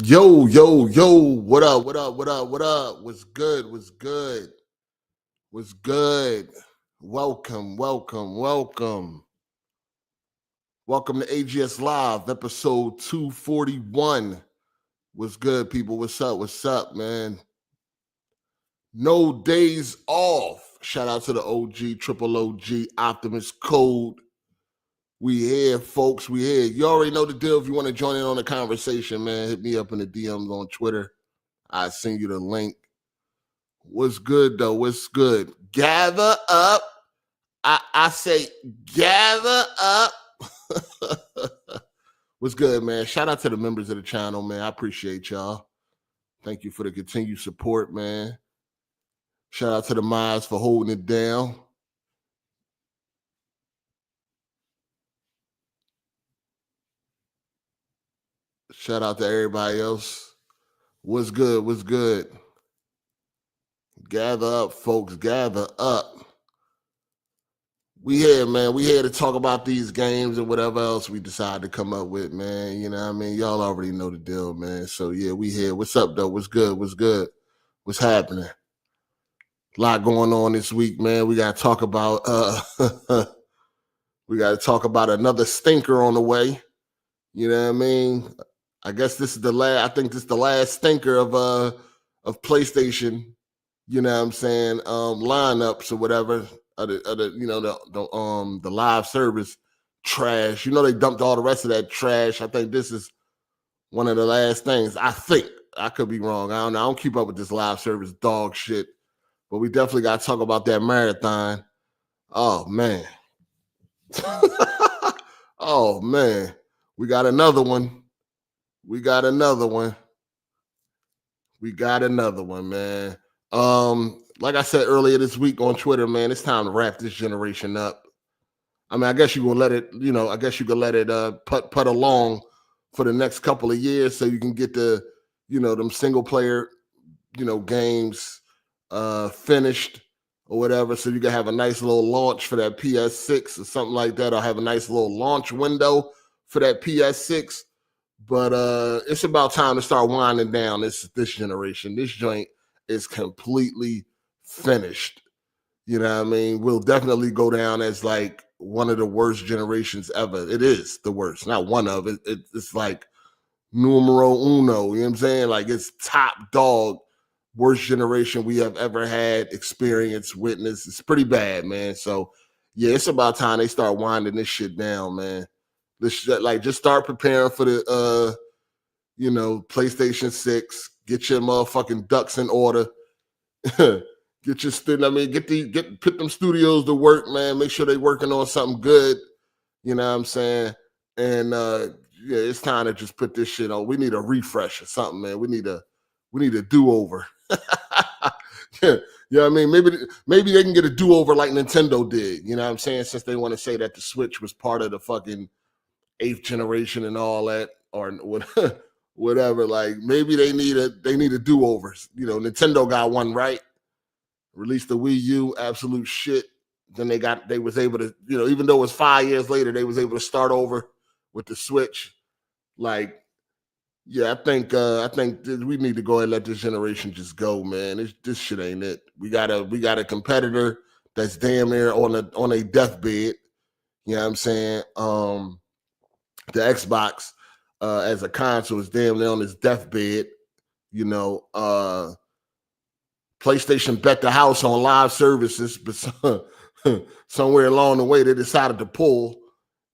Yo, yo, yo, what up, what up, what up, what up? What's good? What's good? What's good? Welcome, welcome, welcome. Welcome to AGS Live, episode 241. What's good, people? What's up? What's up, man? No days off. Shout out to the OG, triple OG, Optimus Code. We here, folks. We here. You already know the deal. If you want to join in on the conversation, man, hit me up in the DMs on Twitter. I send you the link. What's good, though? What's good? Gather up. I say gather up. What's good, man? Shout out to the members of the channel, man. I appreciate y'all. Thank you for the continued support, man. Shout out to the mods for holding it down. Shout out to everybody else. What's good? What's good? Gather up, folks. Gather up. We here, man. We here to talk about these games and whatever else we decide to come up with, man. You know what I mean? Y'all already know the deal, man. So, yeah, we here. What's up, though? What's good? What's good? What's happening? A lot going on this week, man. We got to talk about another stinker on the way. You know what I mean? I guess this is the last. I think this is the last stinker of PlayStation. You know what I'm saying? Lineups or whatever. The live service trash. You know, they dumped all the rest of that trash. I think this is one of the last things. I think. I could be wrong. I don't know. I don't keep up with this live service dog shit. But we definitely got to talk about that marathon. Oh, man. Oh, man. We got another one. We got another one, man. Like I said earlier this week on Twitter, man, it's time to wrap this generation up. I mean, I guess you can let it, put along for the next couple of years so you can get the, them single player, games finished or whatever. So you can have a nice little launch for that PS6 or something like that, or have a nice little launch window for that PS6. But it's about time to start winding down this generation. This joint is completely finished. You know what I mean? We'll definitely go down as like one of the worst generations ever. It is the worst, not one of it. It's like numero uno. You know what I'm saying? Like it's top dog, worst generation we have ever had, experienced, witnessed. It's pretty bad, man. So yeah, it's about time they start winding this shit down, man. Just start preparing for the PlayStation 6. Get your motherfucking ducks in order. Put them studios to work, man. Make sure they working on something good. You know what I'm saying? And it's time to just put this shit on. We need a refresh or something, man. We need a do-over. Yeah, you know what I mean? Maybe they can get a do-over like Nintendo did. You know what I'm saying? Since they want to say that the Switch was part of the fucking 8th generation and all that, or whatever. Like maybe they need a do-over. Nintendo got one right. Released the Wii U, absolute shit. Then they was able to, even though it was 5 years later, they was able to start over with the Switch. Like, yeah, I think we need to go ahead and let this generation just go, man. This shit ain't it. We got a competitor that's damn near on a deathbed. You know what I'm saying? The Xbox as a console is damn near on its deathbed. PlayStation bet the house on live services, but somewhere along the way they decided to pull.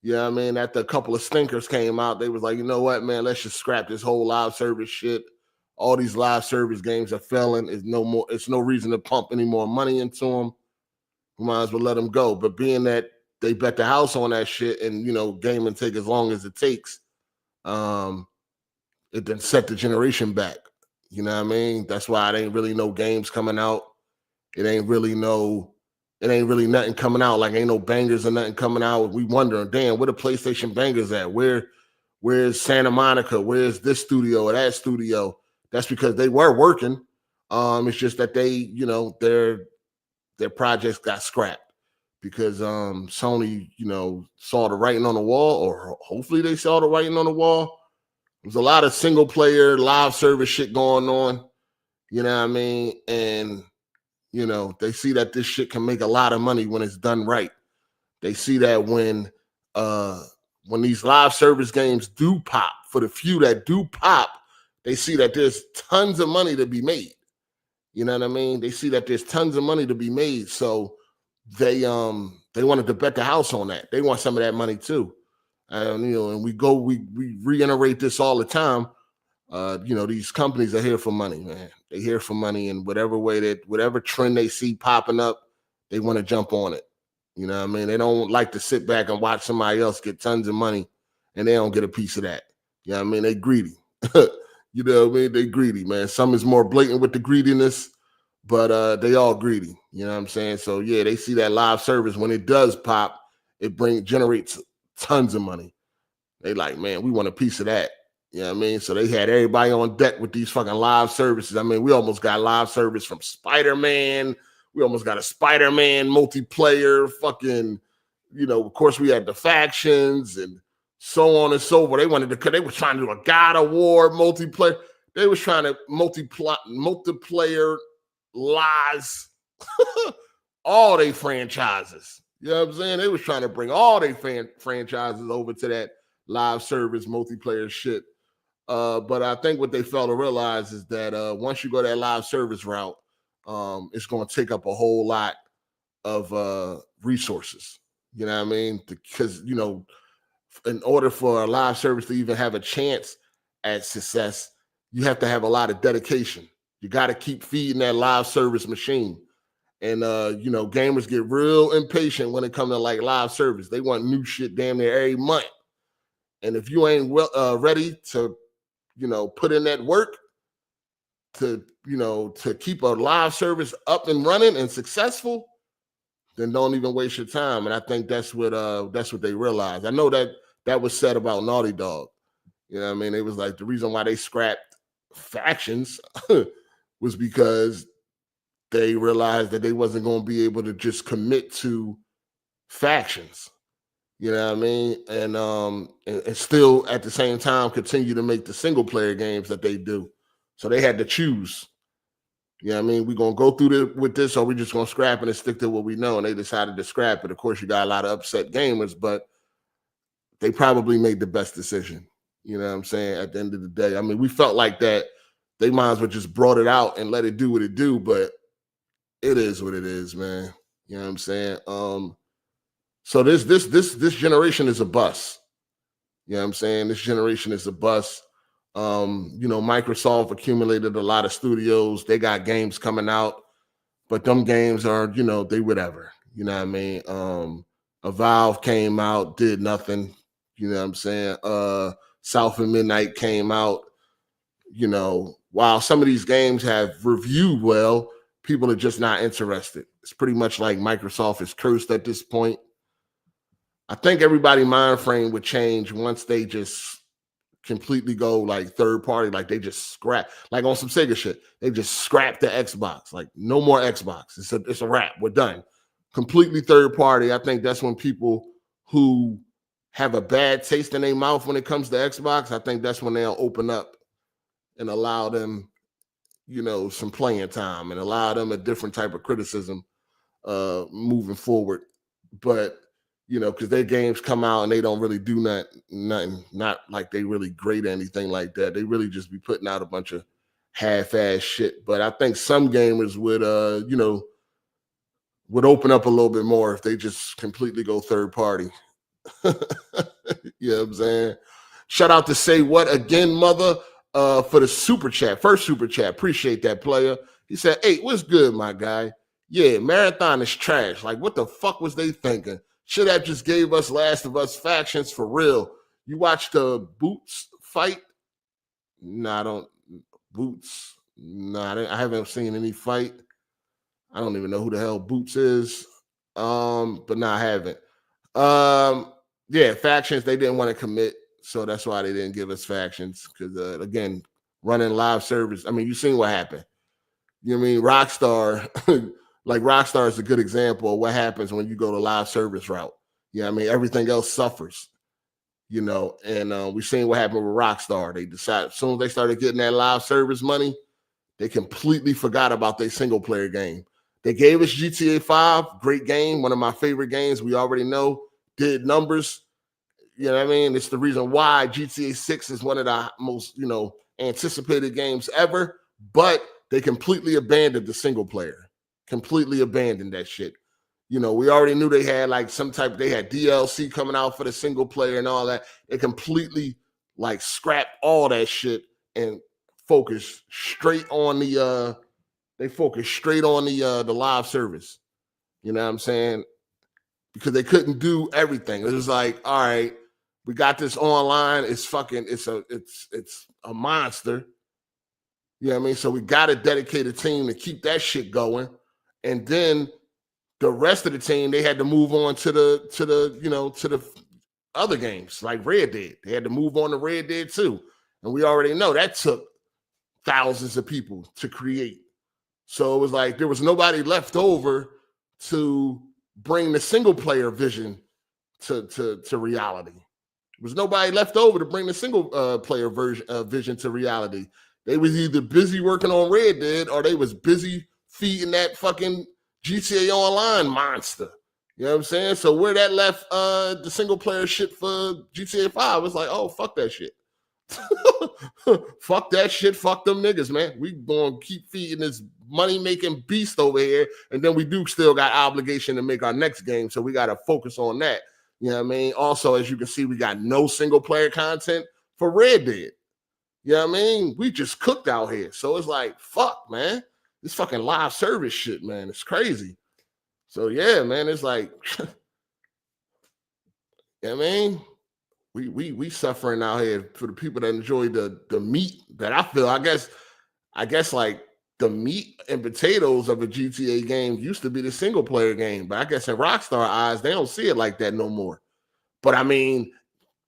You know what I mean? After a couple of stinkers came out, they was like, you know what, man, let's just scrap this whole live service shit. All these live service games are failing. It's no reason to pump any more money into them. We might as well let them go. But being that they bet the house on that shit and, gaming take as long as it takes, it then set the generation back. You know what I mean? That's why it ain't really no games coming out. It ain't really nothing coming out. Like ain't no bangers or nothing coming out. We wondering, damn, where the PlayStation bangers at? Where's Santa Monica? Where's this studio or that studio? That's because they were working. It's just that they, their projects got scrapped because Sony, saw the writing on the wall, or hopefully they saw the writing on the wall. There's a lot of single player live service shit going on. You know what I mean? And, you know, they see that this shit can make a lot of money when it's done right. They see that when these live service games do pop, for the few that do pop, they see that there's tons of money to be made. You know what I mean? They see that there's tons of money to be made. So they wanted to bet the house on that. They want some of that money too. And we reiterate this all the time. These companies are here for money, man. They're here for money, and whatever trend they see popping up, they want to jump on it. You know what I mean? They don't like to sit back and watch somebody else get tons of money and they don't get a piece of that. You know what I mean? They greedy. You know what I mean? They greedy, man. Some is more blatant with the greediness, but they all greedy. You know what I'm saying? So yeah, they see that live service when it does pop, it generates tons of money. They like, man, we want a piece of that. You know what I mean? So they had everybody on deck with these fucking live services. I mean, we almost got live service from Spider-Man. We almost got a Spider-Man multiplayer, fucking, of course we had the factions and so on and so forth. They were trying to do a God of War multiplayer. They was trying to multiplayer lies, all they franchises. You know what I'm saying? They was trying to bring all their franchises over to that live service multiplayer shit. But I think what they failed to realize is that once you go that live service route, it's going to take up a whole lot of resources. You know what I mean? Because, in order for a live service to even have a chance at success, you have to have a lot of dedication. You got to keep feeding that live service machine. And, gamers get real impatient when it comes to like live service. They want new shit damn near every month. And if you ain't ready to, put in that work to keep a live service up and running and successful, then don't even waste your time. And I think that's what they realized. I know that was said about Naughty Dog. You know what I mean? It was like the reason why they scrapped factions was because they realized that they wasn't going to be able to just commit to factions. You know what I mean? And still at the same time continue to make the single player games that they do. So they had to choose. You know what I mean? We're going to go through with this, or we're just going to scrap it and stick to what we know. And they decided to scrap it. Of course, you got a lot of upset gamers, but they probably made the best decision. You know what I'm saying? At the end of the day, I mean, we felt like that they might as well just brought it out and let it do what it do, but it is what it is, man. You know what I'm saying? So this generation is a bust. You know what I'm saying? This generation is a bust. Microsoft accumulated a lot of studios. They got games coming out, but them games are, they whatever. You know what I mean? A Valve came out, did nothing. You know what I'm saying? South of Midnight came out. While some of these games have reviewed well, people are just not interested. It's pretty much like Microsoft is cursed at this point. I think everybody's mind frame would change once they just completely go like third party, like they just scrap, like on some Sega shit. They just scrap the Xbox, like no more Xbox. It's a wrap. We're done. Completely third party. I think that's when people who have a bad taste in their mouth when it comes to Xbox, I think that's when they'll open up and allow them, some playing time and allow them a different type of criticism moving forward. But because their games come out and they don't really do nothing, not like they really great or anything like that. They really just be putting out a bunch of half-ass shit. But I think some gamers would, would open up a little bit more if they just completely go third party. You know what I'm saying? Shout out to Say What Again, Mother, for the super chat. First super chat. Appreciate that, player. He said, hey, what's good, my guy? Yeah, Marathon is trash. Like, what the fuck was they thinking? Should have just gave us Last of Us factions for real. You watched the Boots fight? Nah, I don't. Boots? Nah, I haven't seen any fight. I don't even know who the hell Boots is. But nah, I haven't. Yeah, factions, they didn't want to commit. So that's why they didn't give us factions. Because, again, running live service. I mean, you seen what happened. You know what I mean? Rockstar... Like Rockstar is a good example of what happens when you go to live service route. Yeah, I mean, everything else suffers. you know, and we seen what happened with Rockstar. They decided as soon as they started getting that live service money, they completely forgot about their single player game. They gave us GTA 5, great game, one of my favorite games. We already know, did numbers. You know what I mean? It's the reason why GTA 6 is one of the most, you know, anticipated games ever, but they completely abandoned the single player. Completely abandoned that shit. You know, we already knew they had like they had DLC coming out for the single player and all that. They completely like scrapped all that shit and focused straight on the live service. You know what I'm saying? Because they couldn't do everything. It was like, all right, we got this online. It's a monster. You know what I mean? So we got a dedicated team to keep that shit going. And then the rest of the team, they had to move on to the other games like Red Dead. They had to move on to Red Dead too. And we already know that took thousands of people to create. So it was like there was nobody left over to bring the single player vision to reality. There was nobody left over to bring the single player vision to reality. They was either busy working on Red Dead or they was busy feeding that fucking GTA Online monster. You know what I'm saying? So where that left the single player shit for GTA 5, it's like, oh, fuck that shit. Fuck that shit. Fuck them niggas, man. We gonna keep feeding this money-making beast over here, and then we do still got obligation to make our next game, so we gotta focus on that. You know what I mean? Also, as you can see, we got no single player content for Red Dead. You know what I mean? We just cooked out here. So it's like, fuck, man. This fucking live service shit, man. It's crazy. So yeah, man, it's like, you know what I mean? We suffering out here for the people that enjoy the meat that I feel. I guess like the meat and potatoes of a GTA game used to be the single player game, but I guess in Rockstar eyes, they don't see it like that no more. But I mean,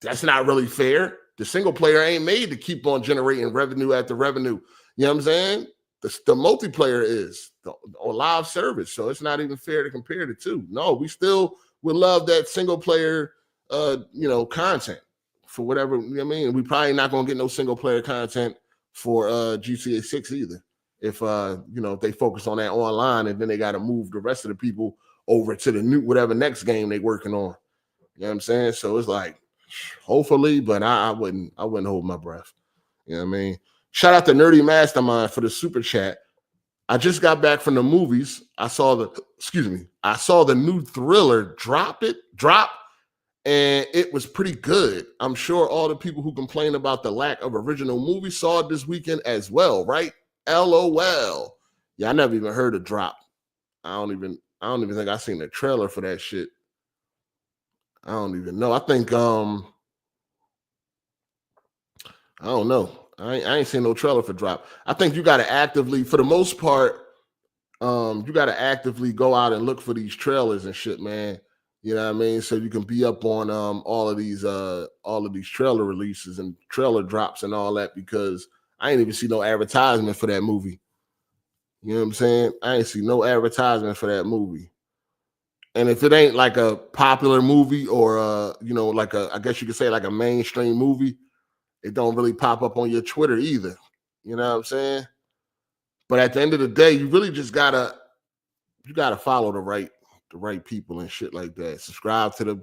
that's not really fair. The single player ain't made to keep on generating revenue after revenue. You know what I'm saying? The multiplayer is the live service, so it's not even fair to compare the two. No, we still would love that single player, content for whatever. You know what I mean? We probably not gonna get no single player content for GTA 6 either. If if they focus on that online and then they got to move the rest of the people over to the new whatever next game they working on. You know what I'm saying? So it's like, hopefully, but I wouldn't hold my breath. You know what I mean? Shout out to Nerdy Mastermind for the super chat. I just got back from the movies. I saw the new Thriller drop, and it was pretty good. I'm sure all the people who complain about the lack of original movies saw it this weekend as well, right? LOL. Yeah, I never even heard of Drop. I don't even think I seen the trailer for that shit. I don't even know. I think I don't know. I ain't seen no trailer for Drop. I think you got to actively, for the most part, you got to actively go out and look for these trailers and shit, man. You know what I mean? So you can be up on all of these trailer releases and trailer drops and all that, because I ain't even see no advertisement for that movie. You know what I'm saying? I ain't see no advertisement for that movie. And if it ain't like a popular movie or I guess you could say like a mainstream movie, it don't really pop up on your Twitter either. You know what I'm saying? But at the end of the day, you really just gotta follow the right people and shit like that. Subscribe to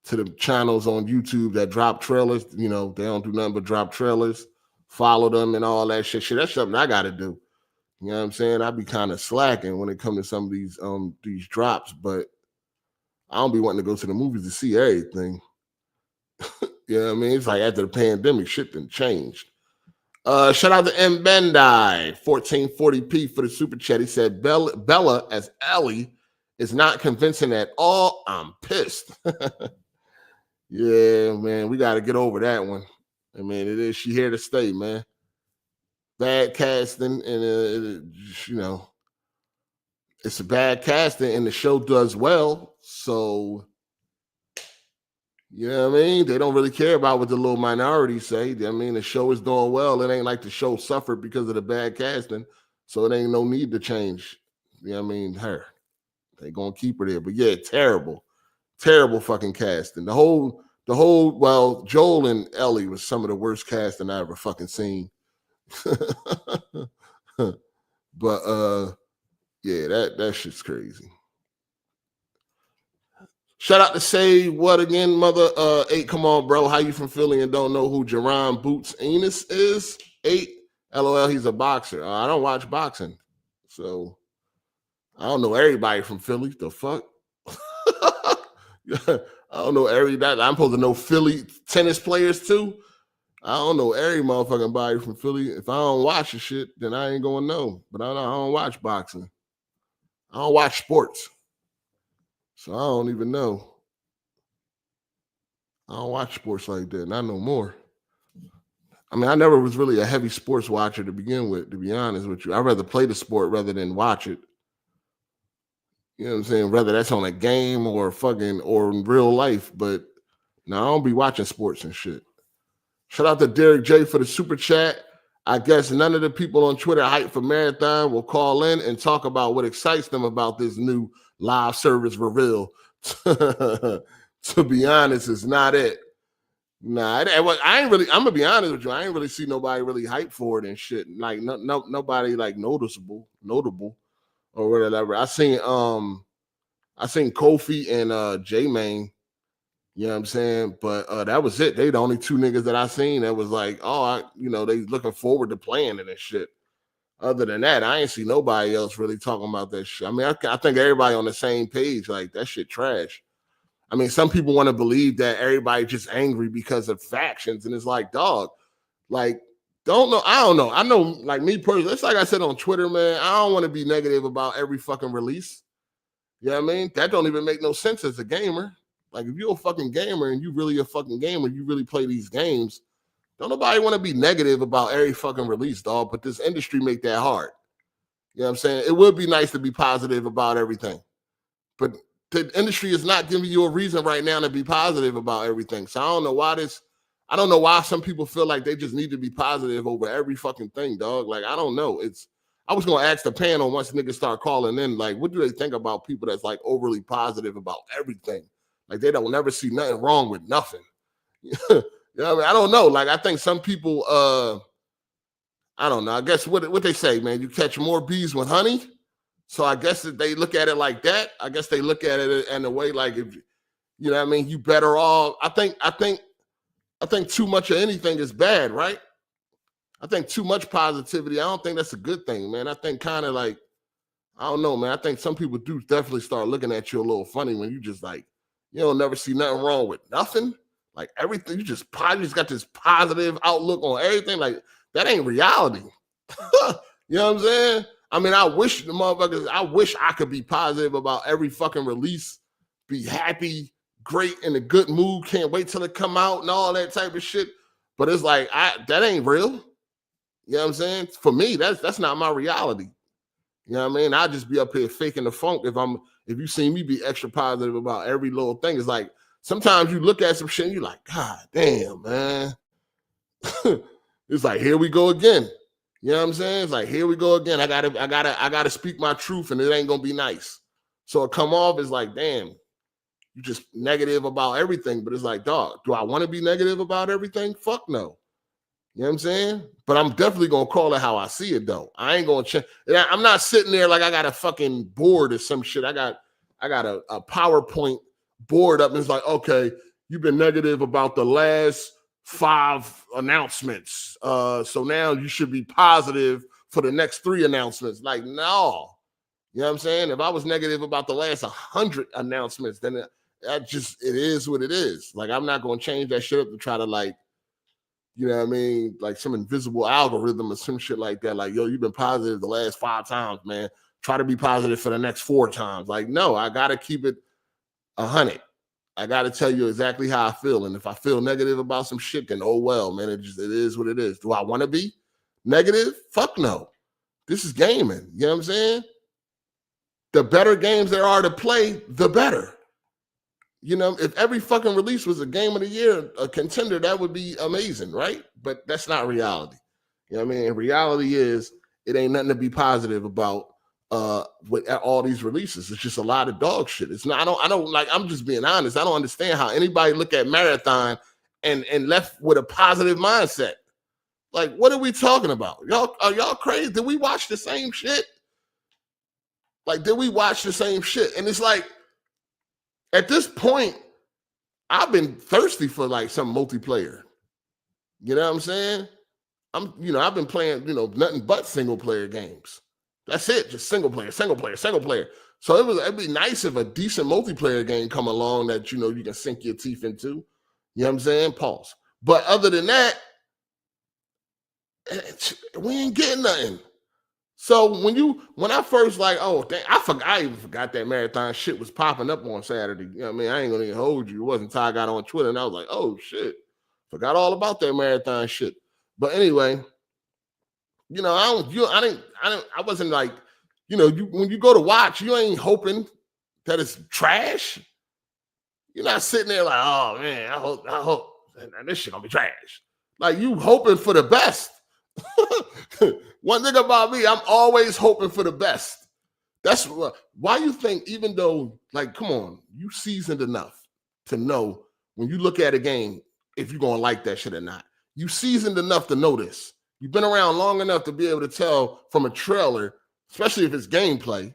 the channels on YouTube that drop trailers. You know, they don't do nothing but drop trailers. Follow them and all that shit. That's something I gotta do. You know what I'm saying? I be kind of slacking when it comes to some of these drops, but I don't be wanting to go to the movies to see everything. You know what I mean? It's like after the pandemic, shit done changed. Shout out to M. Bendai, 1440p for the super chat. He said Bella as Ellie is not convincing at all. I'm pissed. Yeah, man, we got to get over that one. I mean, she here to stay, man. Bad casting, and it's a bad casting, and the show does well. So, you know what I mean? They don't really care about what the little minority say. I mean, the show is doing well. It ain't like the show suffered because of the bad casting, so it ain't no need to change. You know what I mean? They gonna keep her there. But yeah, terrible fucking casting. The whole Joel and Ellie was some of the worst casting I ever fucking seen. But yeah, that shit's crazy. Shout out to Say What Again, Mother 8. Come on, bro. How you from Philly and don't know who Jerron Boots Enos is? 8. LOL, he's a boxer. I don't watch boxing. So I don't know everybody from Philly. The fuck? I don't know everybody. I'm supposed to know Philly tennis players too. I don't know every motherfucking body from Philly. If I don't watch the shit, then I ain't gonna know. But I don't watch boxing. I don't watch sports. So I don't even know. I don't watch sports like that. Not no more. I mean, I never was really a heavy sports watcher to begin with, to be honest with you. I'd rather play the sport rather than watch it. You know what I'm saying? Whether that's on a game or in real life. But no, I don't be watching sports and shit. Shout out to Derek J for the super chat. I guess none of the people on Twitter hyped for Marathon will call in and talk about what excites them about this new live service reveal. To be honest, it's not it. Nah, I ain't really. I'm gonna be honest with you. I ain't really see nobody really hype for it and shit. Like nobody like notable or whatever. I seen Kofi and J-Main. You know what I'm saying? But that was it. They the only two niggas that I seen that was like, they looking forward to playing it and shit. Other than that, I ain't see nobody else really talking about that shit. I mean, I think everybody on the same page, like that shit trash. I mean, some people want to believe that everybody's just angry because of factions, and it's like, dog, like, don't know. I don't know. I know, like me personally, it's like I said on Twitter, man, I don't want to be negative about every fucking release. You know what I mean? That don't even make no sense as a gamer. Like, if you're a fucking gamer and you really a fucking gamer, you really play these games, don't nobody want to be negative about every fucking release, dog. But this industry make that hard. You know what I'm saying? It would be nice to be positive about everything. But the industry is not giving you a reason right now to be positive about everything. So I don't know why some people feel like they just need to be positive over every fucking thing, dog. Like, I don't know. I was going to ask the panel once niggas start calling in, like, what do they think about people that's like overly positive about everything? Like, they don't never see nothing wrong with nothing. You know what I mean? I don't know. Like, I think some people, I don't know. I guess what they say, man, you catch more bees with honey. So I guess if they look at it like that, I guess they look at it in a way like, if you know what I mean, you better off. I think too much of anything is bad, right? I think too much positivity, I don't think that's a good thing, man. I think kind of like, I don't know, man. I think some people do definitely start looking at you a little funny when you just like, you don't never see nothing wrong with nothing. Like everything, you just got this positive outlook on everything. Like, that ain't reality. You know what I'm saying? I mean, I wish I could be positive about every fucking release, be happy, great, in a good mood, can't wait till it come out and all that type of shit. But it's like, that ain't real. You know what I'm saying? For me, that's not my reality. You know what I mean? I'll just be up here faking the funk if you see me be extra positive about every little thing. It's like, sometimes you look at some shit and you're like, God damn, man. It's like, here we go again. You know what I'm saying? It's like, here we go again. I gotta speak my truth, and it ain't gonna be nice. So it come off as like, damn, you just negative about everything. But it's like, dog, do I want to be negative about everything? Fuck no. You know what I'm saying? But I'm definitely gonna call it how I see it, though. I ain't gonna change. I'm not sitting there like I got a fucking board or some shit. I got a PowerPoint board up, and it's like, okay, you've been negative about the last 5 announcements. So now you should be positive for the next 3 announcements. Like, no. You know what I'm saying? If I was negative about the last 100 announcements, then it is what it is. Like, I'm not gonna change that shit up to try to, like, you know what I mean? Like some invisible algorithm or some shit like that. Like, yo, you've been positive the last 5 times, man. Try to be positive for the next 4 times. Like, no, I got to keep it 100. I got to tell you exactly how I feel. And if I feel negative about some shit, then oh well, man, it is what it is. Do I want to be negative? Fuck no. This is gaming. You know what I'm saying? The better games there are to play, the better. You know, if every fucking release was a game of the year, a contender, that would be amazing, right? But that's not reality. You know what I mean? And reality is, it ain't nothing to be positive about with all these releases. It's just a lot of dog shit. It's not. I don't like. I'm just being honest. I don't understand how anybody look at Marathon and left with a positive mindset. Like, what are we talking about? Are y'all crazy? Did we watch the same shit? Like, did we watch the same shit? And it's like, at this point, I've been thirsty for like some multiplayer. You know what I'm saying? I've been playing, nothing but single player games. That's it, just single player. So it'd be nice if a decent multiplayer game come along that you can sink your teeth into. You know what I'm saying? Pause. But other than that, we ain't getting nothing. So when I first like, oh dang, I even forgot that Marathon shit was popping up on Saturday. You know what I mean? I ain't gonna even hold you. It wasn't until I got on Twitter and I was like, oh shit, forgot all about that Marathon shit. But anyway, I wasn't like, when you go to watch, you ain't hoping that it's trash. You're not sitting there like, oh man, I hope this shit gonna be trash. Like, you hoping for the best. One thing about me, I'm always hoping for the best. That's why you think, even though, like, come on, you seasoned enough to know when you look at a game if you're gonna like that shit or not. You seasoned enough to know this. You've been around long enough to be able to tell from a trailer, especially if it's gameplay,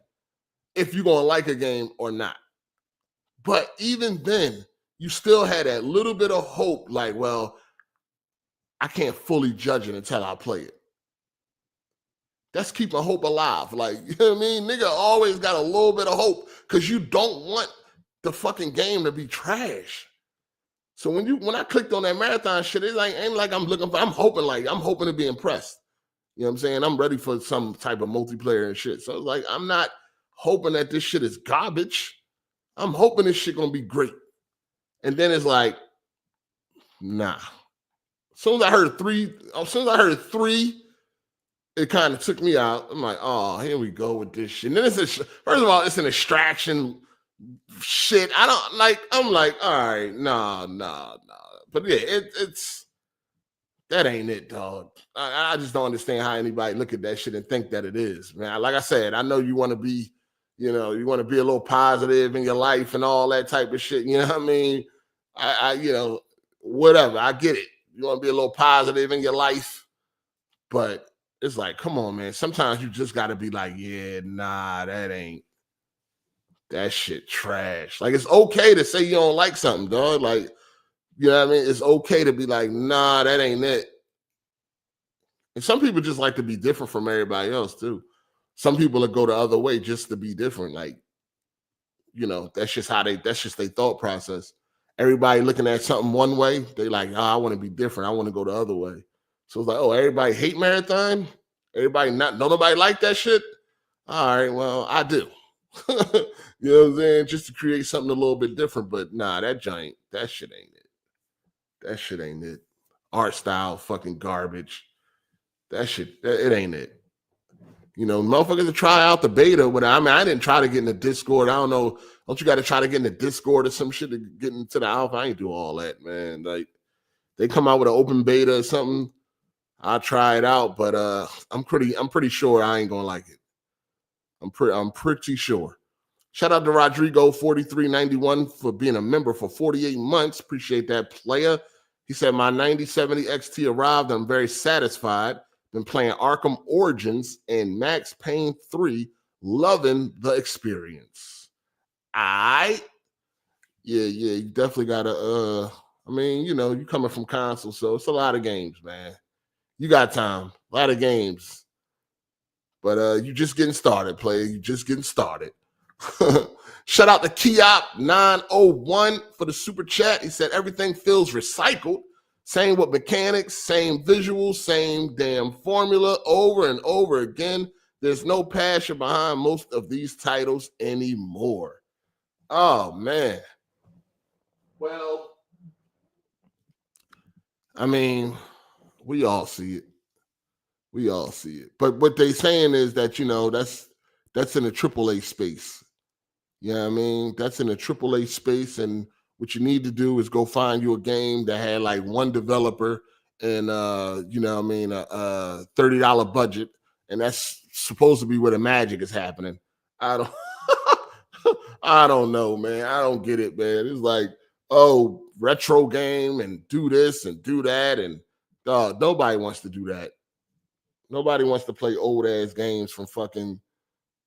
if you're gonna like a game or not. But even then, you still had that little bit of hope, like, well, I can't fully judge it until I play it. That's keeping hope alive. Like, you know what I mean? Nigga always got a little bit of hope because you don't want the fucking game to be trash. So when I clicked on that Marathon shit, it ain't like I'm hoping to be impressed. You know what I'm saying? I'm ready for some type of multiplayer and shit. So it's like, I'm not hoping that this shit is garbage. I'm hoping this shit gonna be great. And then it's like, nah. As soon as I heard three, it kind of took me out. I'm like, oh, here we go with this shit. And then first of all, it's an extraction shit. I'm like, all right, nah. But yeah, it's that ain't it, dog. I just don't understand how anybody look at that shit and think that it is, man. Like I said, I know you want to be, you want to be a little positive in your life and all that type of shit. You know what I mean? I whatever. I get it. You want to be a little positive in your life, but it's like, come on, man. Sometimes you just got to be like, yeah, nah, that shit trash. Like, it's okay to say you don't like something, dog. Like, you know what I mean? It's okay to be like, nah, that ain't it. And some people just like to be different from everybody else, too. Some people will go the other way just to be different. Like, that's just their thought process. Everybody looking at something one way, they like, oh, I want to be different. I want to go the other way. So it's like, oh, everybody hate Marathon? Everybody nobody like that shit? All right, well, I do. You know what I'm saying? Just to create something a little bit different. But nah, that shit ain't it. That shit ain't it. Art style fucking garbage. It ain't it. Motherfuckers to try out the beta. I didn't try to get in the Discord. I don't know. Don't you got to try to get in the Discord or some shit to get into the alpha? I ain't do all that, man. Like, they come out with an open beta or something, I'll try it out. But I'm pretty sure I ain't gonna like it. I'm pretty sure. Shout out to Rodrigo 4391 for being a member for 48 months. Appreciate that, player. He said, my 9070 XT arrived. I'm very satisfied. Been playing Arkham Origins and Max Payne 3. Loving the experience. Yeah, you definitely gotta you coming from console, so it's a lot of games, man. You got time, a lot of games. But you just getting started, player. You just getting started. Shout out to Kiop 901 for the super chat. He said everything feels recycled. Same with mechanics, same visuals, same damn formula over and over again. There's no passion behind most of these titles anymore. Oh, man. Well, I mean, we all see it. But what they're saying is that, that's in a AAA space. You know what I mean? That's in a AAA space, and what you need to do is go find you a game that had like one developer and a $30 budget and that's supposed to be where the magic is happening. I don't I don't know, man. I don't get it, man. It's like, oh, retro game and do this and do that, and nobody wants to do that. Nobody wants to play old ass games from fucking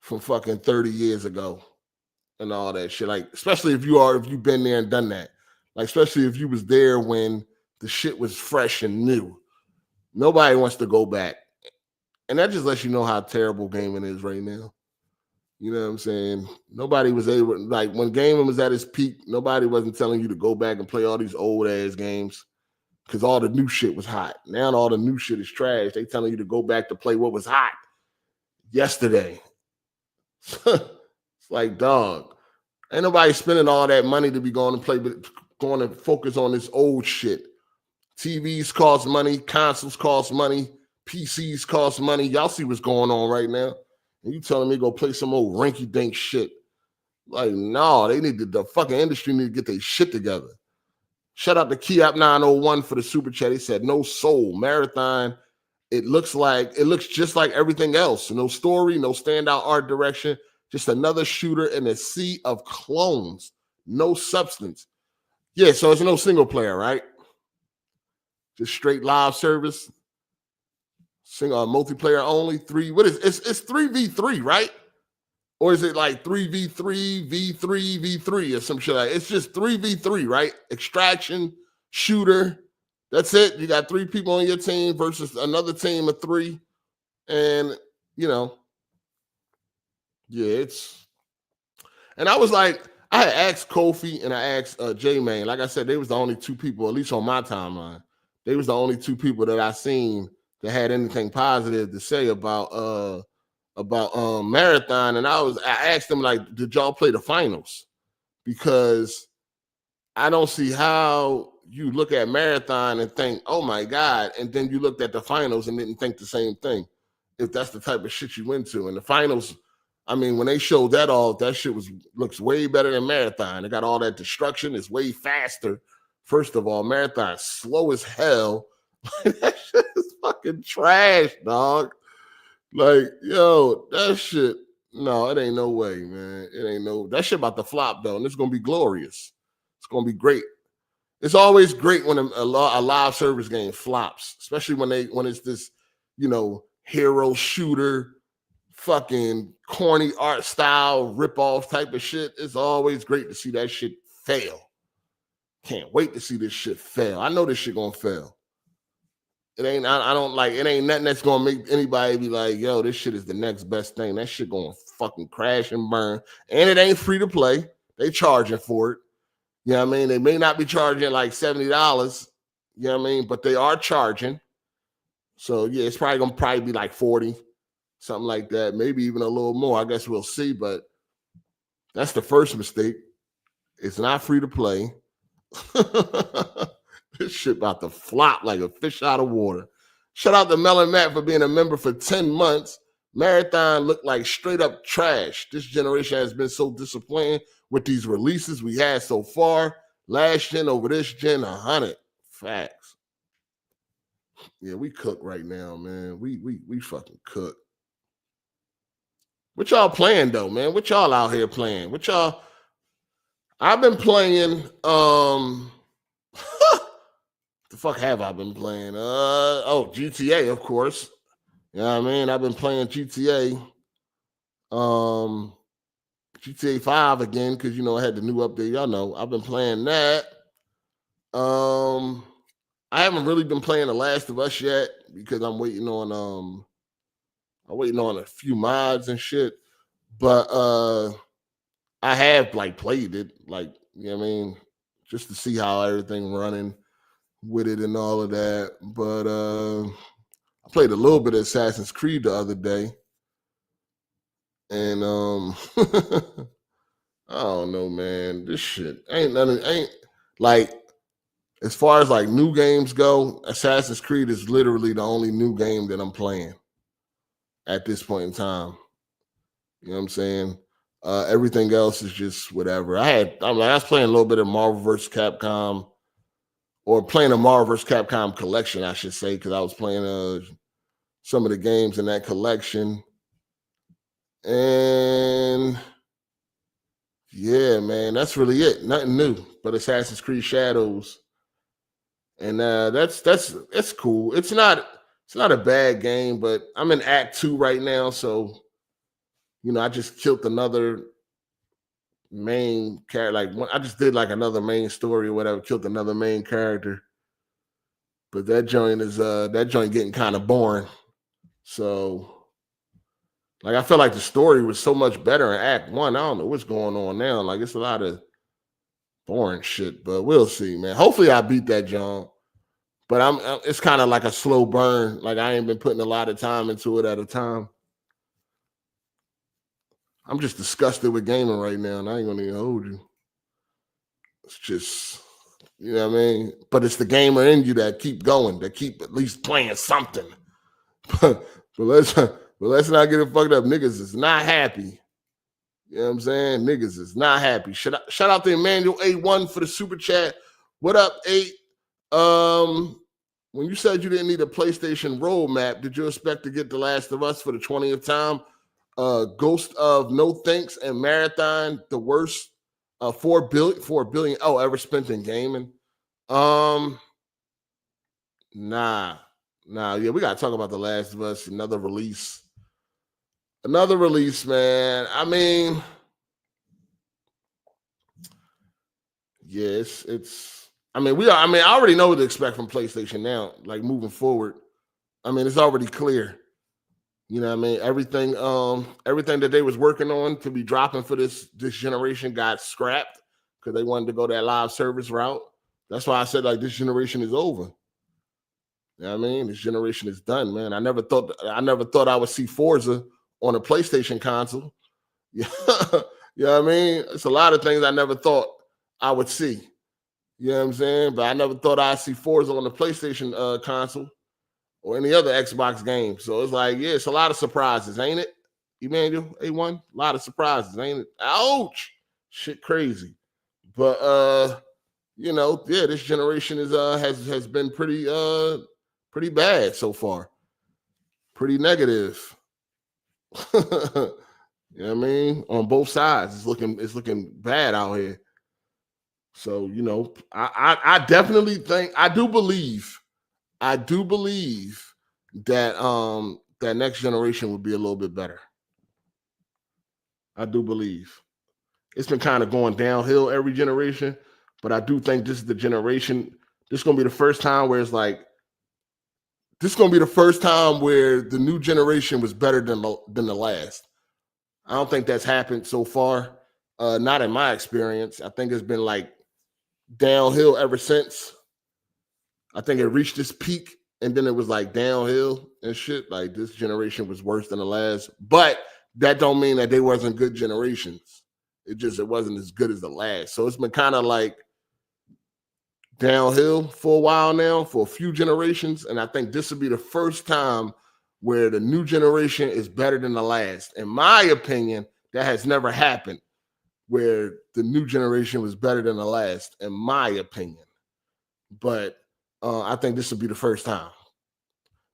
30 years ago and all that shit. Like, especially if you've been there and done that. Like, especially if you was there when the shit was fresh and new. Nobody wants to go back. And that just lets you know how terrible gaming is right now. You know what I'm saying? Nobody was able, like, when gaming was at its peak, nobody wasn't telling you to go back and play all these old ass games because all the new shit was hot. Now all the new shit is trash. They telling you to go back to play what was hot yesterday. It's like, dog, ain't nobody spending all that money to be going to focus on this old shit. TVs cost money, consoles cost money, PCs cost money. Y'all see what's going on right now. And you telling me go play some old rinky-dink shit. Like, no, the fucking industry need to get their shit together. Shout out to Keyap901 for the super chat. He said, no soul, marathon. It looks just like everything else. No story, no standout art direction, just another shooter in a sea of clones. No substance. Yeah, so it's no single player, right? Just straight live service. Single multiplayer only. It's 3v3, right? Or is it like 3v3, v3, v3 or some shit like that? It's just 3v3, right? Extraction, shooter. That's it. You got 3 people on your team versus another team of 3. And, you know, yeah, and I was like, I had asked Kofi and I asked J-Man. Like I said, they was the only 2 people, at least on my timeline. They was the only 2 people that I seen that had anything positive to say about Marathon. And I asked them, like, did y'all play the finals? Because I don't see how you look at Marathon and think, oh my God, and then you looked at the finals and didn't think the same thing. If that's the type of shit you went to. And the finals, I mean, when they showed that off, that shit looks way better than Marathon. It got all that destruction. It's way faster. First of all, Marathon's slow as hell. That shit is fucking trash, dog. Like, yo, that shit, no, it ain't no way, man. That shit about to flop, though, and it's going to be glorious. It's going to be great. It's always great when a live service game flops, especially when it's this, you know, hero shooter, fucking corny art style, rip-off type of shit. It's always great to see that shit fail. Can't wait to see this shit fail. I know this shit gonna fail. It ain't nothing that's gonna make anybody be like, yo, this shit is the next best thing. That shit gonna fucking crash and burn. And it ain't free to play. They charging for it. You know what I mean? They may not be charging like $70, you know what I mean? But they are charging. So yeah, it's probably gonna be like 40, something like that. Maybe even a little more. I guess we'll see. But that's the first mistake. It's not free to play. This shit about to flop like a fish out of water. Shout out to Melon Matt for being a member for 10 months. Marathon looked like straight up trash. This generation has been so disappointing with these releases we had so far. Last gen over this gen, 100. Facts. Yeah, we cook right now, man. We fucking cook. What y'all playing though, man? What y'all out here playing? What y'all? I've been playing. The fuck have I been playing? GTA, of course. You know what I mean? I've been playing GTA. GTA 5 again, because you know I had the new update. Y'all know I've been playing that. I haven't really been playing The Last of Us yet because I'm waiting on a few mods and shit. But I have like played it, like, you know what I mean, just to see how everything running with it and all of that. But I played a little bit of Assassin's Creed the other day. And I don't know, man. This shit ain't like, as far as like new games go, Assassin's Creed is literally the only new game that I'm playing at this point in time. You know what I'm saying? Everything else is just whatever. I was playing a little bit of Marvel vs. Capcom, or playing a Marvel vs. Capcom collection, I should say, because I was playing some of the games in that collection. And yeah, man, that's really it. Nothing new but Assassin's Creed Shadows. And that's cool. It's not a bad game, but I'm in Act 2 right now, so I just killed another main character. Like I just did like another main story or whatever, killed another main character. But that joint getting kind of boring. So like I feel like the story was so much better in Act 1. I don't know what's going on now. Like it's a lot of boring shit, but we'll see, man. Hopefully I beat that jump. But it's kind of like a slow burn. Like I ain't been putting a lot of time into it at a time. I'm just disgusted with gaming right now, and I ain't gonna even hold you. It's just, you know what I mean? But it's the gamer in you that keep going, that keep at least playing something. but let's not get it fucked up. Niggas is not happy. You know what I'm saying? Niggas is not happy. Shout out to Emmanuel A1 for the super chat. What up, 8? When you said you didn't need a PlayStation roadmap, did you expect to get The Last of Us for the 20th time? Ghost of No Thanks and Marathon, the worst 4 billion ever spent in gaming. Nah. Yeah, we gotta talk about The Last of Us. Another release, man. I mean, yes, I already know what to expect from PlayStation now, like moving forward. I mean, it's already clear. You know what I mean? Everything that they was working on to be dropping for this generation got scrapped because they wanted to go that live service route. That's why I said like this generation is over. You know what I mean? This generation is done, man. I never thought I would see Forza on a PlayStation console. Yeah. You know what I mean? It's a lot of things I never thought I would see. You know what I'm saying? But I never thought I'd see Forza on the PlayStation console or any other Xbox game. So it's like, yeah, it's a lot of surprises, ain't it? Emmanuel, A1, a lot of surprises, ain't it? Ouch. Shit crazy. But yeah, this generation has been pretty bad so far. Pretty negative. You know what I mean? On both sides. It's looking bad out here. So, I definitely think I do believe that that next generation would be a little bit better. I do believe. It's been kind of going downhill every generation, but I do think this is the generation. This is gonna be the first time where it's like this is gonna be the first time where the new generation was better than the last. I don't think that's happened so far. Not in my experience. I think it's been like downhill ever since. I think it reached its peak and then it was like downhill and shit. Like this generation was worse than the last, but that don't mean that they wasn't good generations. It wasn't as good as the last. So it's been kind of like downhill for a while now, for a few generations. And I think this will be the first time where the new generation is better than the last. In my opinion, that has never happened where the new generation was better than the last, in my opinion. But I think this will be the first time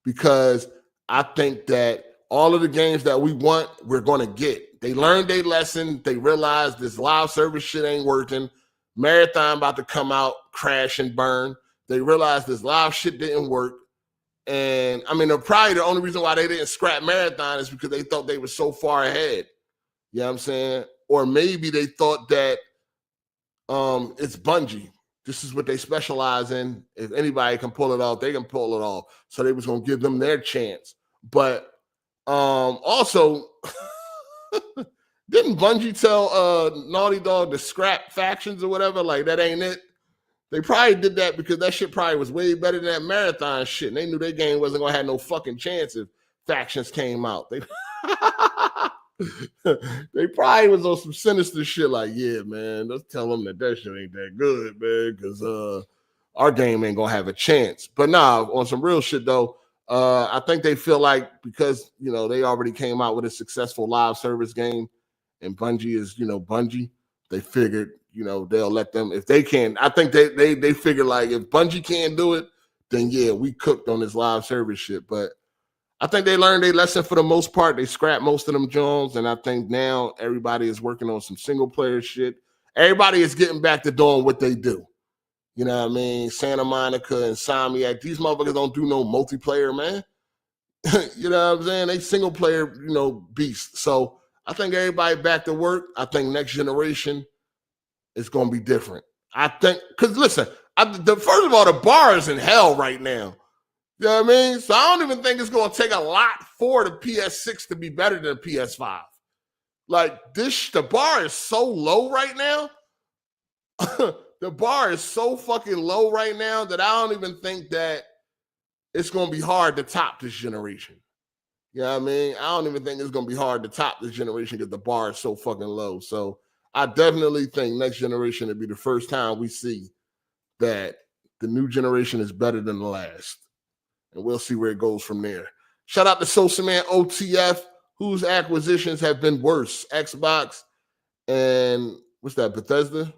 because I think that all of the games that we want, we're going to get. They learned their lesson. They realized this live service shit ain't working. Marathon about to come out, crash and burn. They realized this live shit didn't work. And I mean, probably the only reason why they didn't scrap Marathon is because they thought they were so far ahead. You know what I'm saying? Or maybe they thought that it's Bungie. This is what they specialize in. If anybody can pull it off, they can pull it off. So they was going to give them their chance. But also, didn't Bungie tell Naughty Dog to scrap factions or whatever? Like, that ain't it. They probably did that because that shit probably was way better than that Marathon shit. And they knew their game wasn't going to have no fucking chance if factions came out. They probably was on some sinister shit like, yeah, man, let's tell them that shit ain't that good, man, because our game ain't gonna have a chance. But nah, on some real shit though, I think they feel like because they already came out with a successful live service game, and Bungie is Bungie. They figured they'll let them if they can. I think they figure like if Bungie can't do it, then yeah, we cooked on this live service shit. But I think they learned their lesson for the most part. They scrapped most of them Jones, and I think now everybody is working on some single player shit. Everybody is getting back to doing what they do. You know what I mean? Santa Monica, Insomniac. These motherfuckers don't do no multiplayer, man. You know what I'm saying? They single player, beasts. So I think everybody back to work. I think next generation is going to be different. I think, because listen, first of all, the bar is in hell right now. You know what I mean? So I don't even think it's going to take a lot for the PS6 to be better than the PS5. Like the bar is so low right now. The bar is so fucking low right now that I don't even think that it's going to be hard to top this generation. You know what I mean? I don't even think it's going to be hard to top this generation because the bar is so fucking low. So I definitely think next generation will be the first time we see that the new generation is better than the last. And we'll see where it goes from there. Shout out to Sosa Man OTF, whose acquisitions have been worse. Xbox and what's that, Bethesda?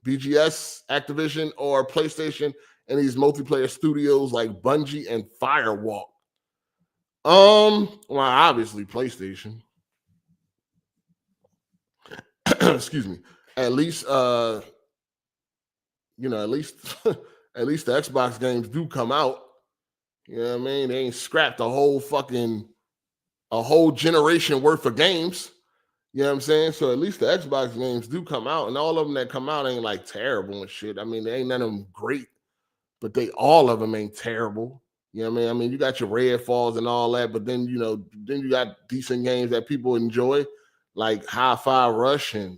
BGS, Activision, or PlayStation, and these multiplayer studios like Bungie and Firewalk. Well, obviously PlayStation. Excuse me. At least at least the Xbox games do come out. You know what I mean? They ain't scrapped a whole generation worth of games. You know what I'm saying? So at least the Xbox games do come out, and all of them that come out ain't like terrible and shit. I mean, they ain't none of them great, but all of them ain't terrible. You know what I mean? I mean, you got your Redfalls and all that, but then you got decent games that people enjoy, like Hi-Fi Rush and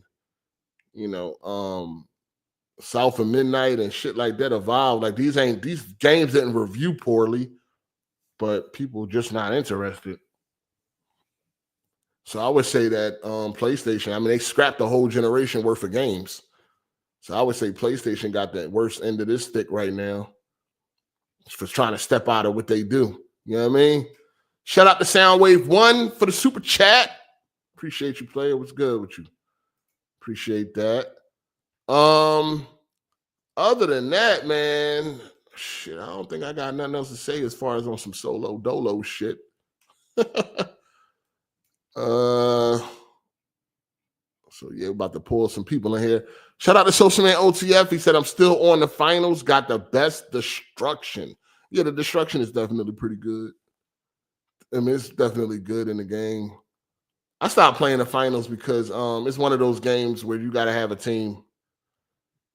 South of Midnight and shit like that. Evolve. Like these games didn't review poorly, but people just not interested. So I would say that PlayStation, I mean, they scrapped the whole generation worth of games. So I would say PlayStation got that worst end of this stick right now for trying to step out of what they do. You know what I mean? Shout out to Soundwave 1 for the super chat. Appreciate you, player. What's good with you? Appreciate that. Other than that, man, shit, I don't think I got nothing else to say as far as on some solo dolo shit. So yeah, about to pull some people in here. Shout out to Social Man OTF. He said, I'm still on the finals. Got the best destruction. Yeah, the destruction is definitely pretty good. I mean, it's definitely good in the game. I stopped playing the finals because it's one of those games where you got to have a team.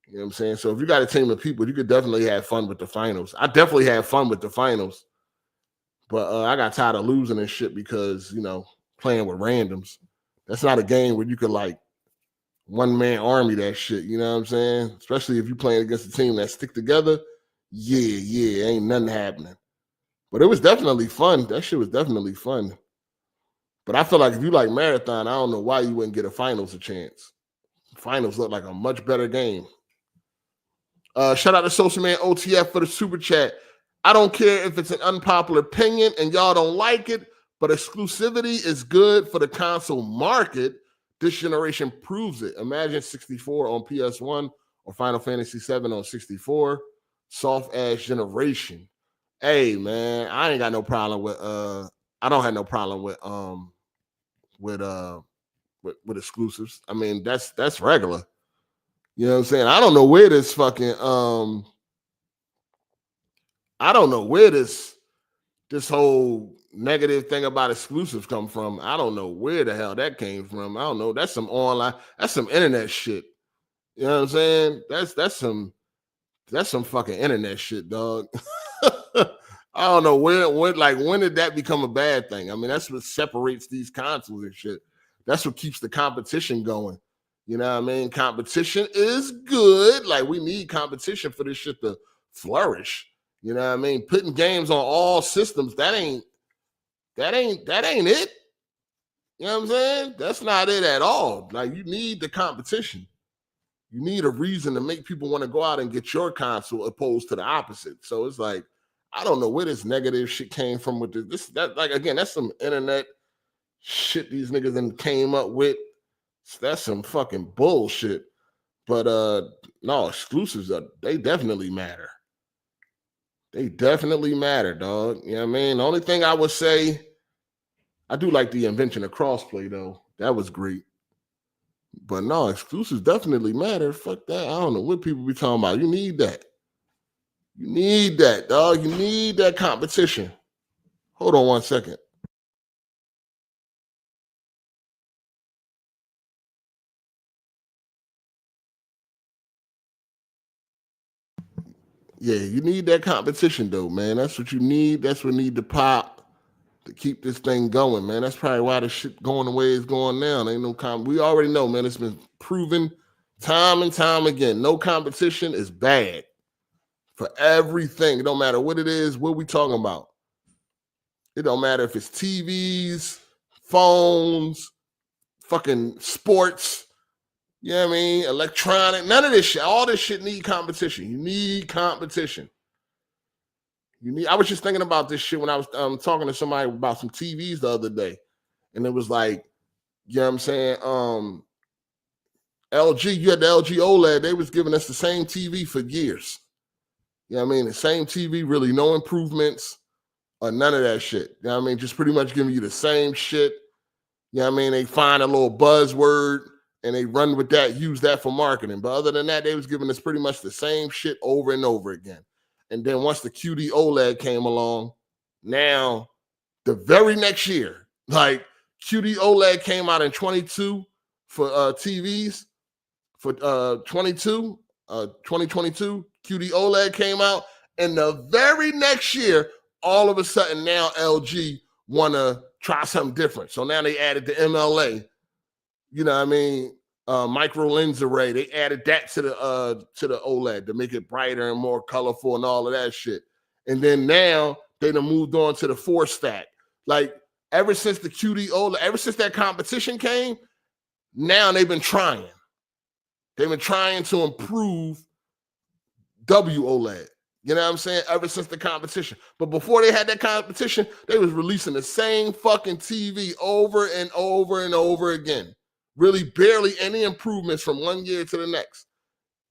You know what I'm saying? So if you got a team of people, you could definitely have fun with the finals. I definitely had fun with the finals. But I got tired of losing and shit because, playing with randoms. That's not a game where you could like one-man army that shit, you know what I'm saying? Especially if you're playing against a team that stick together. Yeah, ain't nothing happening. But it was definitely fun. That shit was definitely fun. But I feel like if you like Marathon, I don't know why you wouldn't get a finals a chance. Finals look like a much better game. Shout out to Social Man OTF for the super chat. I don't care if it's an unpopular opinion and y'all don't like it, but exclusivity is good for the console market. This generation proves it. Imagine 64 on PS1 or Final Fantasy 7 on 64. Soft ass generation. Hey man, I ain't got no problem with I don't have no problem with exclusives. I mean, that's regular. You know what I'm saying? I don't know where this fucking I don't know where this whole negative thing about exclusives come from. I don't know where the hell that came from. I don't know. That's some online, that's some internet shit. You know what I'm saying? That's some fucking internet shit, dog. I don't know when did that become a bad thing? I mean, that's what separates these consoles and shit. That's what keeps the competition going. You know what I mean? Competition is good. Like we need competition for this shit to flourish. You know what I mean? Putting games on all systems, that ain't it. You know what I'm saying? That's not it at all. Like you need the competition. You need a reason to make people want to go out and get your console opposed to the opposite. So it's like, I don't know where this negative shit came from with this. Like, again, that's some internet shit these niggas then came up with. That's some fucking bullshit. But no, exclusives they definitely matter. They definitely matter, dog. You know what I mean? The only thing I would say, I do like the invention of crossplay, though. That was great. But no, exclusives definitely matter. Fuck that. I don't know what people be talking about. You need that. You need that, dog. You need that competition. Hold on one second. Yeah, you need that competition, though, man. That's what you need. That's what need to pop to keep this thing going, man. That's probably why the shit going the way it's going now. Ain't no we already know, man. It's been proven time and time again. No competition is bad for everything. It don't matter what it is, what we talking about. It don't matter if it's TVs, phones, fucking sports, you know what I mean? Electronic, none of this shit. All this shit need competition. You need competition. I was just thinking about this shit when I was talking to somebody about some TVs the other day. And it was like, you know what I'm saying? LG, you had the LG OLED, they was giving us the same TV for years. You know what I mean? The same TV, really no improvements or none of that shit. You know what I mean? Just pretty much giving you the same shit. You know what I mean? They find a little buzzword and they run with that, use that for marketing. But other than that, they was giving us pretty much the same shit over and over again. And then once the QD OLED came along, now the very next year, like QD OLED came out in 22 for TVs. For 2022, QD OLED came out. And the very next year, all of a sudden now LG want to try something different. So now they added the MLA, you know what I mean? Micro lens array. They added that to the OLED to make it brighter and more colorful and all of that shit. And then now they done moved on to the 4-stack. Like ever since the QD OLED, ever since that competition came, now they've been trying. They've been trying to improve WOLED. You know what I'm saying? Ever since the competition. But before they had that competition, they was releasing the same fucking TV over and over and over again. Really barely any improvements from one year to the next.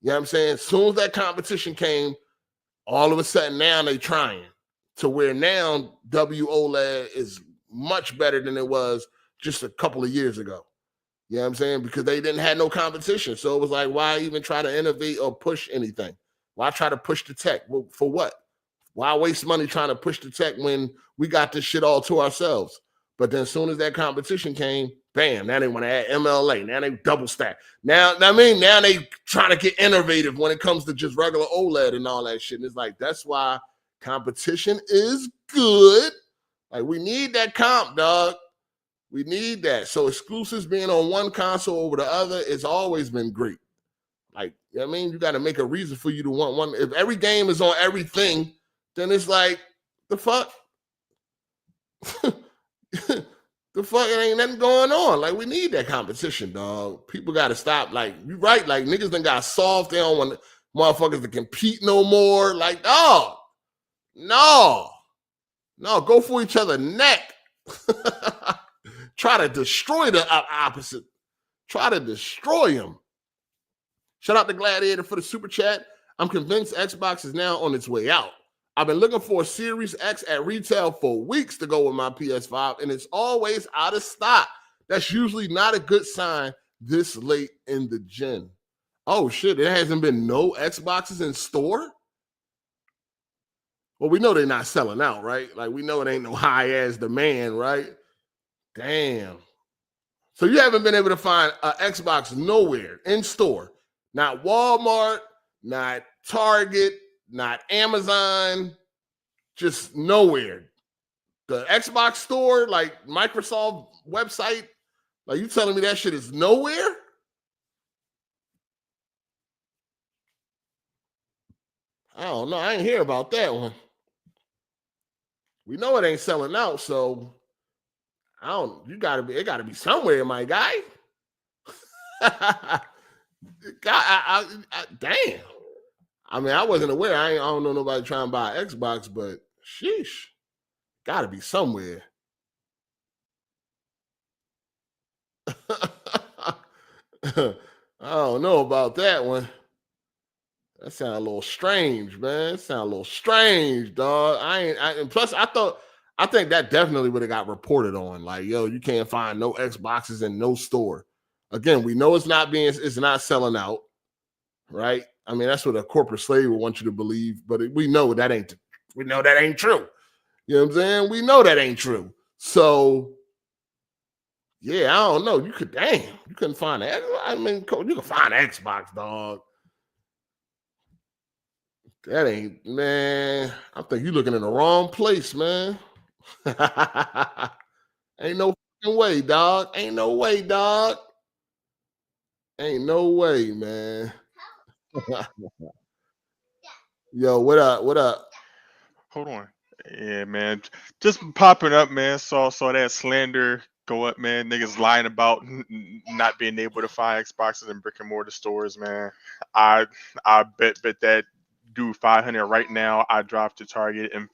You know what I'm saying? As soon as that competition came, all of a sudden now they trying to where now WOLED is much better than it was just a couple of years ago. You know what I'm saying? Because they didn't have no competition. So it was like, why even try to innovate or push anything? Why try to push the tech? Well, for what? Why waste money trying to push the tech when we got this shit all to ourselves? But then as soon as that competition came, bam, now they want to add MLA. Now they double stack. Now they trying to get innovative when it comes to just regular OLED and all that shit. And it's like, that's why competition is good. Like, we need that comp, dog. We need that. So exclusives being on one console over the other, it's always been great. Like, you know what I mean? You got to make a reason for you to want one. If every game is on everything, then it's like, the fuck? The fuck, it ain't nothing going on. Like, we need that competition, dog. People got to stop. Like, you right. Like, niggas done got soft. They don't want motherfuckers to compete no more. Like, oh, no. Go for each other neck. Try to destroy the opposite. Try to destroy him. Shout out to Gladiator for the super chat. I'm convinced Xbox is now on its way out. I've been looking for a Series X at retail for weeks to go with my PS5, and it's always out of stock. That's usually not a good sign this late in the gen. Oh, shit, there hasn't been no Xboxes in store? Well, we know they're not selling out, right? Like, we know it ain't no high-ass demand, right? Damn. So you haven't been able to find an Xbox nowhere in store. Not Walmart, not Target, not Amazon, just nowhere. The Xbox store, like Microsoft website, like you telling me that shit is nowhere? I don't know. I ain't hear about that one. We know it ain't selling out, so I don't. It gotta be somewhere, my guy. Damn. I mean, I wasn't aware. I don't know nobody trying to buy an Xbox, but sheesh, gotta be somewhere. I don't know about that one. That sound a little strange, man. It sound a little strange, dog. And plus, I think that definitely would have got reported on. Like, yo, you can't find no Xboxes in no store. Again, we know it's not selling out, right? I mean, that's what a corporate slave would want you to believe, but we know that ain't true. You know what I'm saying? We know that ain't true. So, yeah, I don't know. You couldn't find that. I mean, you can find an Xbox, dog. That ain't, man. I think you're looking in the wrong place, man. Ain't no fucking way, dog. Ain't no way, dog. Ain't no way, man. Yo, what up? What up? Hold on. Yeah, man. Just popping up, man. Saw that slander go up, man. Niggas lying about not being able to find Xboxes in brick and mortar stores, man. I bet that do 500 right now. I drive to Target and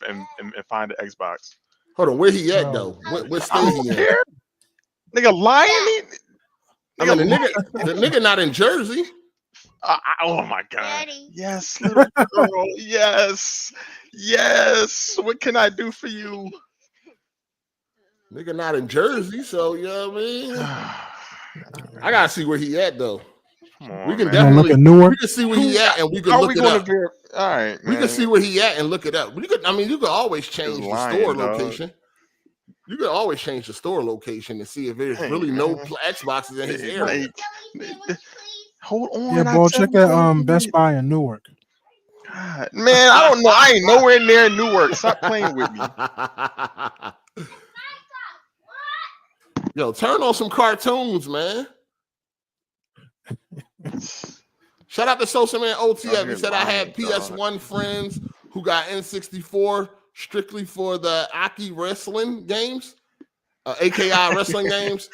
find the Xbox. Hold on, where he at though? What state he in? Nigga lying? I mean, the nigga not in Jersey. Oh my God! Daddy. Yes, little girl. Yes. What can I do for you? Nigga not in Jersey, so you know what I mean. I gotta see where he at though. We can definitely we can see where he at and we can look it up. All right, we can see where he at and look it up. You could always change the store location. You could always change the store location and see if there's really no Xboxes in his area. Hold on. Yeah, bro, check out Best Buy in Newark. God, man, I don't know. I ain't nowhere near Newark. Stop playing with me. Yo, turn on some cartoons, man. Shout out to Social Man OTF. He said I had PS1 friends who got N64 strictly for the Aki wrestling games, AKI wrestling games.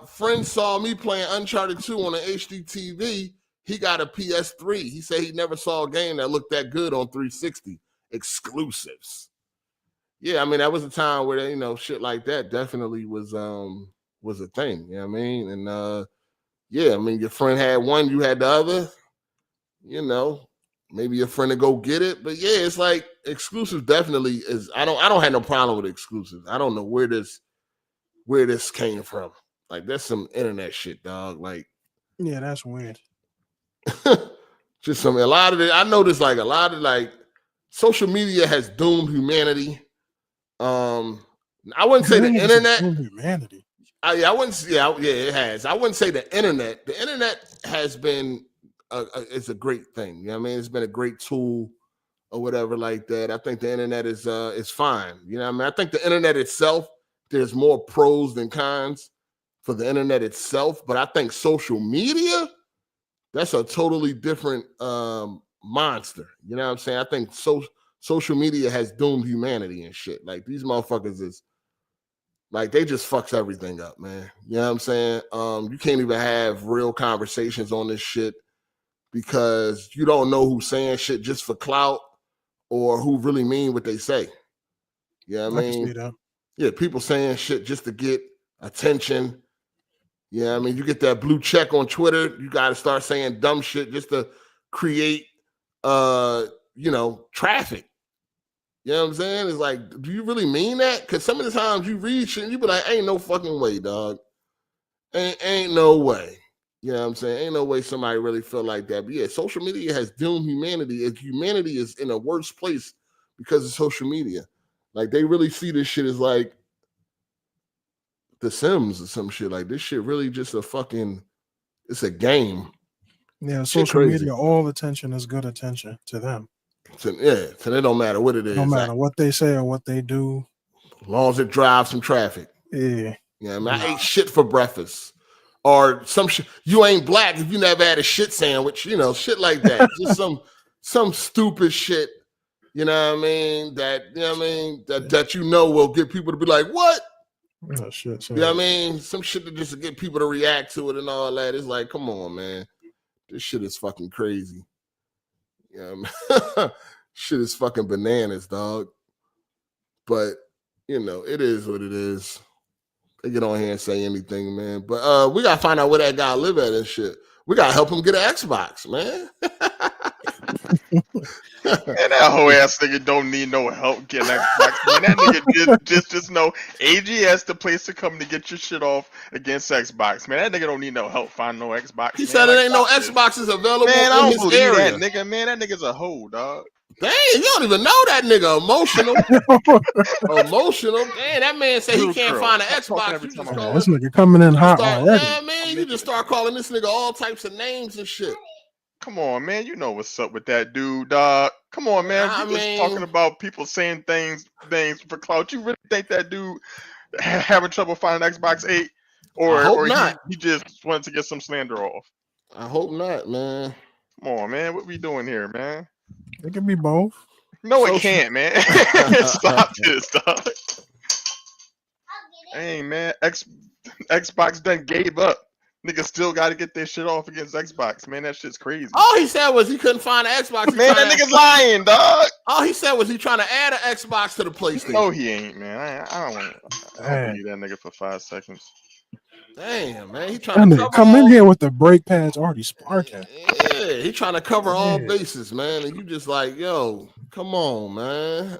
Friends saw me playing Uncharted 2 on an HD TV. He got a PS3. He said he never saw a game that looked that good on 360. Exclusives. Yeah, I mean, that was a time where, you know, shit like that definitely was a thing. You know what I mean? And yeah, I mean, your friend had one, you had the other. You know, maybe your friend to go get it. But yeah, it's like exclusive definitely is. I don't have no problem with exclusives. I don't know where this came from. Like, that's some internet shit, dog. Like, yeah, that's weird. Just a lot of it. I noticed like a lot of like social media has doomed humanity. I wouldn't say the internet. Humanity. I wouldn't. Yeah, it has. I wouldn't say the internet. The internet has been. It's a great thing. You know what I mean? It's been a great tool or whatever like that. I think the internet is fine. You know what I mean? I think the internet itself, there's more pros than cons for the internet itself. But I think social media, that's a totally different monster. You know what I'm saying? I think social media has doomed humanity and shit. Like, these motherfuckers is like, they just fucks everything up, man. You know what I'm saying? You can't even have real conversations on this shit because you don't know who's saying shit just for clout or who really mean what they say. You know what I mean? Yeah, people saying shit just to get attention. Yeah, you know I mean, you get that blue check on Twitter, you got to start saying dumb shit just to create, traffic. You know what I'm saying? It's like, do you really mean that? Because some of the times you read shit and you be like, ain't no fucking way, dog. Ain't no way. You know what I'm saying? Ain't no way somebody really feel like that. But yeah, social media has doomed humanity. Humanity is in a worse place because of social media. Like, they really see this shit as like The Sims or some shit. Like, this shit really just it's a game. Yeah, social media, all attention is good attention to them. So it don't matter what it is. No matter what they say or what they do. As long as it drives some traffic. Yeah. Yeah, I mean, I ate shit for breakfast. Or some shit. You ain't black if you never had a shit sandwich, you know, shit like that. Just some stupid shit, you know what I mean? That you know will get people to be like, what? Oh, shit, you know what I mean? Some shit that just to get people to react to it and all that. It's like, come on, man. This shit is fucking crazy. You know what I mean? Shit is fucking bananas, dog. But, you know, it is what it is. They get on here and say anything, man. But we got to find out where that guy live at and shit. We got to help him get an Xbox, man. Man, that whole ass nigga don't need no help getting Xbox. Man, that nigga just know AGS the place to come to get your shit off against Xbox. Man, that nigga don't need no help find no Xbox. He said it ain't no Xboxes available man, I in don't his believe area. that nigga. Man, that nigga's a hoe, dog. Dang, you don't even know that nigga. Emotional. Emotional. Damn, that man say he can't find an Xbox. You just call this nigga coming in hot already. Yeah, man, you just start calling this nigga all types of names and shit. Come on, man. You know what's up with that dude, dog. Come on, man. You just talking about people saying things for clout. You really think that dude having trouble finding Xbox 8? Or he just wanted to get some slander off? I hope not, man. Come on, man. What we doing here, man? It can be both. No, it can't, man. Stop this, dog. Hey, man. Xbox done gave up. Niggas still got to get their shit off against Xbox, man. That shit's crazy. All he said was he couldn't find an Xbox. Man, that nigga's lying, dog. All he said was he trying to add an Xbox to the PlayStation. No, he ain't, man. I don't want to believe that nigga for 5 seconds. Damn, man. He trying to come in here with the brake pads already sparking. Yeah, he trying to cover all bases, man. And you just like, yo, come on, man.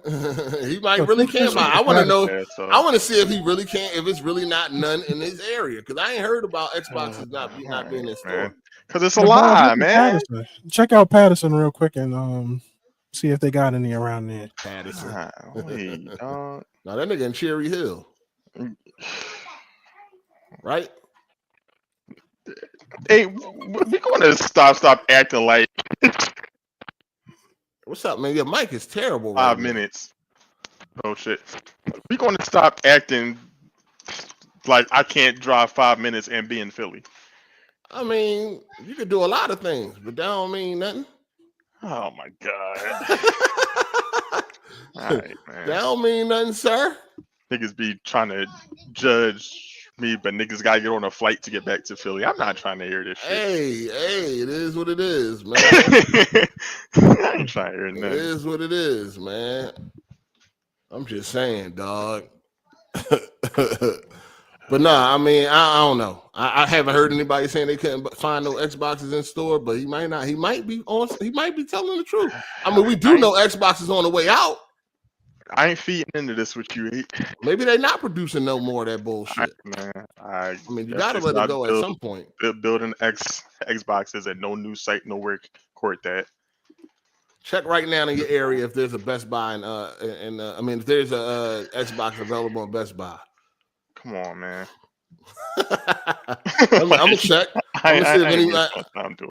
He might really can't. I want to know. I want to see if he really can't. If it's really not none in his area, because I ain't heard about Xboxes not being in store. Because it's a lie, man. Patterson. Check out Patterson real quick and see if they got any around there. Patterson. Wait, no, that nigga in Cherry Hill. Right? Hey, we're going to stop acting like. What's up, man? Your mic is terrible. 5 minutes. Oh shit. We're going to stop acting like I can't drive 5 minutes and be in Philly. I mean, you could do a lot of things, but that don't mean nothing. Oh my god. All right, man. That don't mean nothing, sir. Niggas be trying to judge me, but niggas gotta get on a flight to get back to Philly. I'm not trying to hear this shit. Hey, it is what it is, man. I ain't trying to hear nothing. It is what it is, man. I'm just saying, dog. But nah, I mean, I don't know. I haven't heard anybody saying they couldn't find no Xboxes in store, but he might not. He might be telling the truth. I mean, we do know Xbox is on the way out. I ain't feeding into this with you. Maybe they're not producing no more of that bullshit. I mean, you gotta let it go at some point. Building Xboxes and no new site nowhere court that. Check right now in your area if there's a Best Buy and I mean if there's a Xbox available in Best Buy. Come on, man. I'm gonna check. I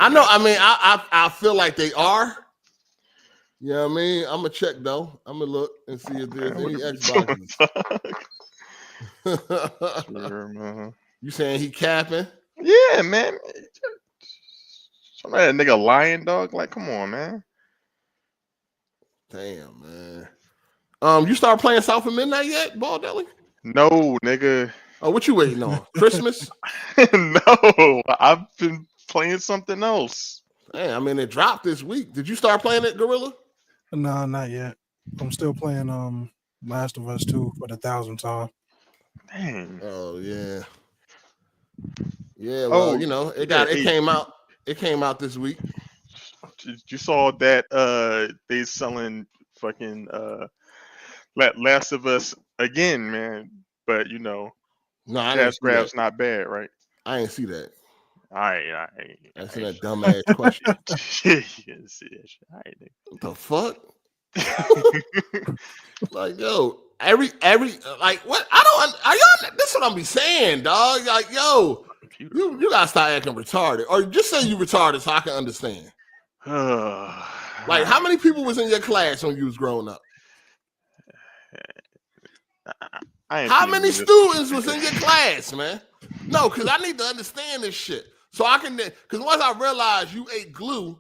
know. I mean, I feel like they are. You know what I mean? I'm gonna check though. I'm gonna look and see if there's any Xboxes. Sure, man. You saying he capping? Yeah, man. Somebody that nigga lying, dog. Like, come on, man. Damn, man. You start playing South of Midnight yet, Baldelli? No, nigga. Oh, what you waiting on? Christmas? No, I've been playing something else. Damn, I mean, it dropped this week. Did you start playing it, Gorilla? No, not yet. I'm still playing Last of Us 2 for the 1,000th time. Dang. Oh yeah. Yeah, well, you know, it came out this week. You saw that they selling fucking Last of Us again, man. But you know, no, Cash grab's not bad, right? I ain't see that. I That's that dumbass question. You didn't see that shit. What the fuck? Like, yo, every like what? I don't. Are y'all? That's what I'm be saying, dog. Like, yo, you gotta start acting retarded, or just say you retarded so I can understand. Like, how many people was in your class when you was growing up? How many students was in your class, man? No, because I need to understand this shit. So I can, because once I realize you ate glue,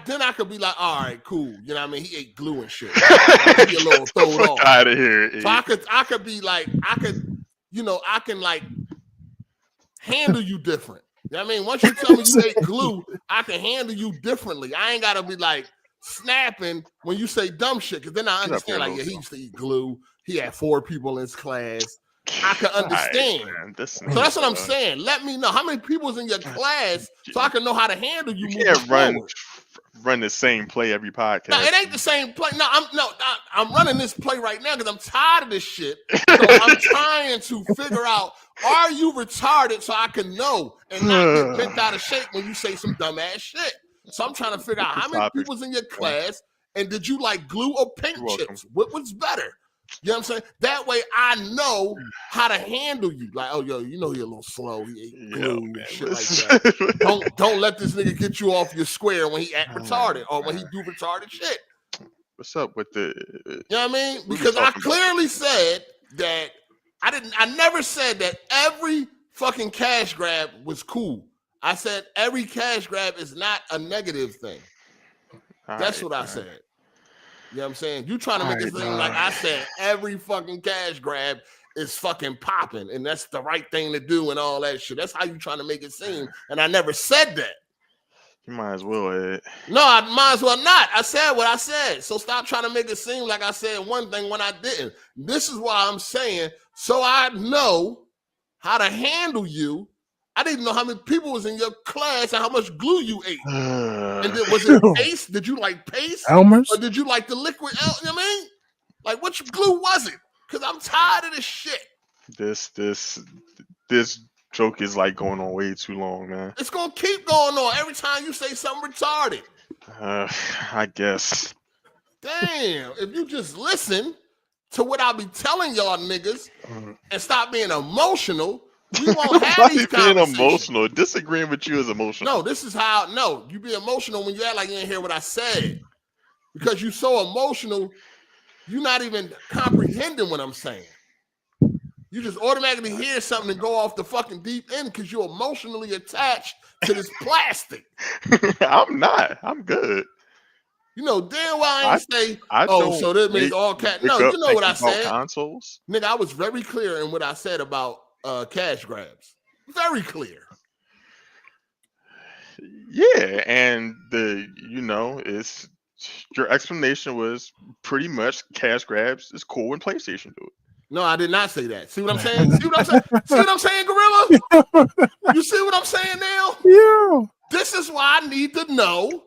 then I could be like, all right, cool. You know what I mean? He ate glue and shit. I be a little thrown off. Out of here. So I could be like, I can like handle you different. You know what I mean? Once you tell me you ate glue, I can handle you differently. I ain't gotta be like snapping when you say dumb shit, because then I understand, like, yeah, he used to eat glue. He had 4 people in his class. I can understand. Right, so that's what I'm saying. Let me know how many people was in your class so I can know how to handle you. You can't run the same play every podcast. No, it ain't the same play. I'm running this play right now because I'm tired of this shit. So I'm trying to figure out, are you retarded so I can know and not get bent out of shape when you say some dumbass shit. So I'm trying to figure out how many people's in your class and did you like glue or paint chips? What was better? You know what I'm saying? That way I know how to handle you. Like, oh, yo, you know you're a little slow. He ate glue, shit like that. Don't let this nigga get you off your square when he act retarded or when he do retarded shit. What's up with the... You know what I mean? Because I clearly said that I never said that every fucking cash grab was cool. I said every cash grab is not a negative thing. That's what I said. You know what I'm saying? You trying to make it seem like I said every fucking cash grab is fucking popping and that's the right thing to do and all that shit. That's how you trying to make it seem. And I never said that. You might as well, Ed. No, I might as well not. I said what I said. So stop trying to make it seem like I said one thing when I didn't. This is why I'm saying, so I know how to handle you. I didn't know how many people was in your class and how much glue you ate. And then, was it paste? Did you like paste? Elmer's? Or did you like the liquid? You know what I mean? Like, which glue was it? Because I'm tired of this shit. This joke is like going on way too long, man. It's going to keep going on every time you say something retarded. I guess. Damn. If you just listen to what I be telling y'all niggas and stop being emotional, we won't have these conversations. Being emotional. Disagreeing with you is emotional. No, this is how. No, you be emotional when you act like you didn't hear what I said. Because you so emotional, you're not even comprehending what I'm saying. You just automatically hear something and go off the fucking deep end because you're emotionally attached to this plastic. I'm not. I'm good. You know damn well I ain't say, so that means all cat. No, you know what I said. Consoles? Nigga, I was very clear in what I said about cash grabs. Very clear. Yeah, and it's your explanation was pretty much cash grabs is cool when PlayStation do it. No, I did not say that. See what I'm saying? See what I'm saying? See what I'm saying, Gorilla? You see what I'm saying now? Yeah. This is why I need to know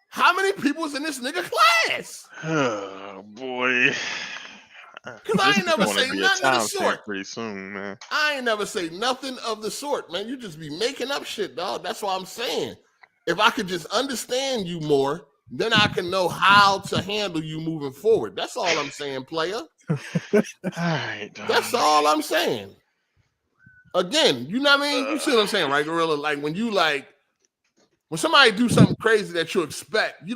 how many people's in this nigga class. Oh boy. Because I ain't never say nothing of the sort. Pretty soon, man. I ain't never say nothing of the sort, man. You just be making up shit, dog. That's what I'm saying. If I could just understand you more, then I can know how to handle you moving forward. That's all I'm saying, player. All right, that's all I'm saying. Again, you know what I mean? You see what I'm saying, right, Gorilla? Like when somebody do something crazy that you expect, it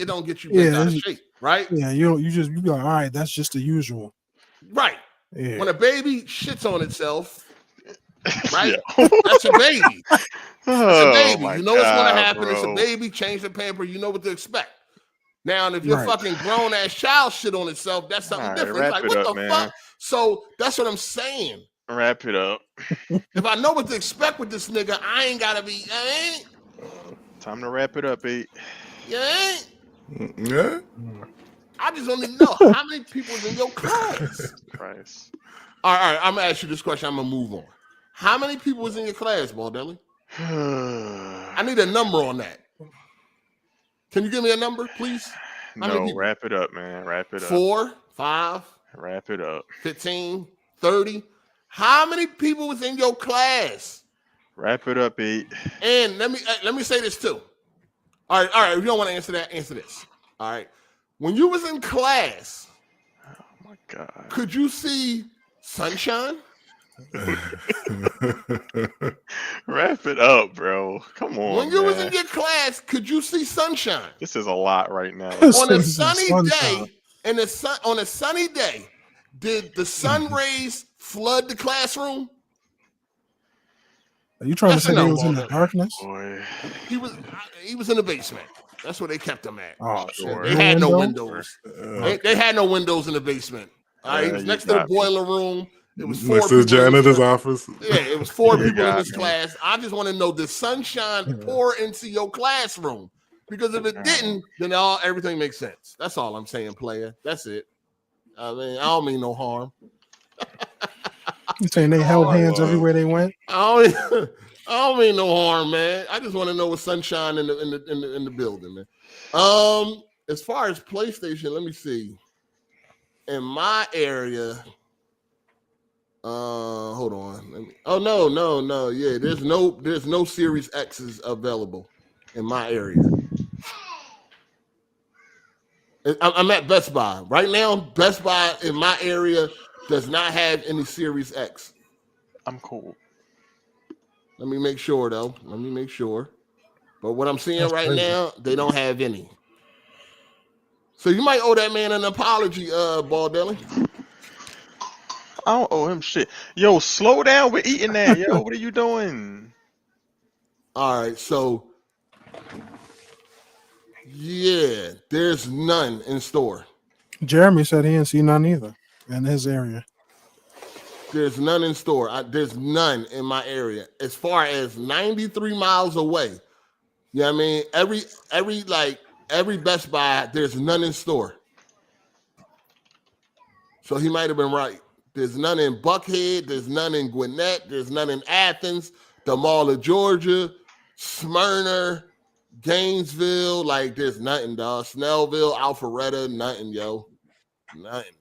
don't get you bent out of shape, right? Yeah, you be like, all right, that's just the usual. Right. Yeah. When a baby shits on itself, right? That's a baby. It's a baby. You know what's going to happen. Bro. It's a baby. Change the pamper. You know what to expect. Now, if your fucking grown ass child shit on itself, that's something different. Like, what the fuck? So that's what I'm saying. Wrap it up. If I know what to expect with this nigga, I ain't gotta be. Time to wrap it up, 8. Yeah. I just want to know how many people in your class. Christ. All right. I'm gonna ask you this question. I'm gonna move on. How many people was in your class, Baldelli? I need a number on that. Can you give me a number, please? No, wrap it up, man. Wrap it up. 4, 5. Wrap it up. 15, 30. How many people was in your class? Wrap it up, 8. And let me say this too. All right. If you don't want to answer that, answer this. All right. When you was in class, oh my God, could you see sunshine? Wrap it up, bro. Come on. When you was in your class, could you see sunshine? This is a lot right now. On a sunny day, on a sunny day, did the sun rays flood the classroom? Are you trying to say he was in the darkness? Boy. He was in the basement. That's where they kept him at. Oh, sure. They had no windows. They had no windows in the basement. All right, he was next to the boiler room. It was 4 next to the janitor's office. Yeah, it was 4 people in this class. I just want to know, did sunshine pour into your classroom? Because if it didn't, then everything makes sense. That's all I'm saying, player. That's it. I mean, I don't mean no harm. You saying they held hands Whoa. everywhere they went? I don't mean no harm, man. I just want to know what's sunshine in the building, man. As far as PlayStation, let me see. In my area, hold on. No. Yeah, there's no Series X's available in my area. I'm at Best Buy right now. Best Buy in my area does not have any Series X. I'm cool. Let me make sure though. Let me make sure. But what I'm seeing That's right crazy. now, they don't have any. So you might owe that man an apology, Baldelli. I don't owe him shit. Yo, slow down with eating that. Yo, what are you doing? All right, so yeah, there's none in store. Jeremy said he didn't see none either in his area. There's none in store. There's none in my area. As far as 93 miles away, you know what I mean? Every Best Buy, there's none in store. So he might have been right. There's none in Buckhead. There's none in Gwinnett. There's none in Athens, the Mall of Georgia, Smyrna, Gainesville. Like, there's nothing, dog. Snellville, Alpharetta, nothing, yo. Nothing.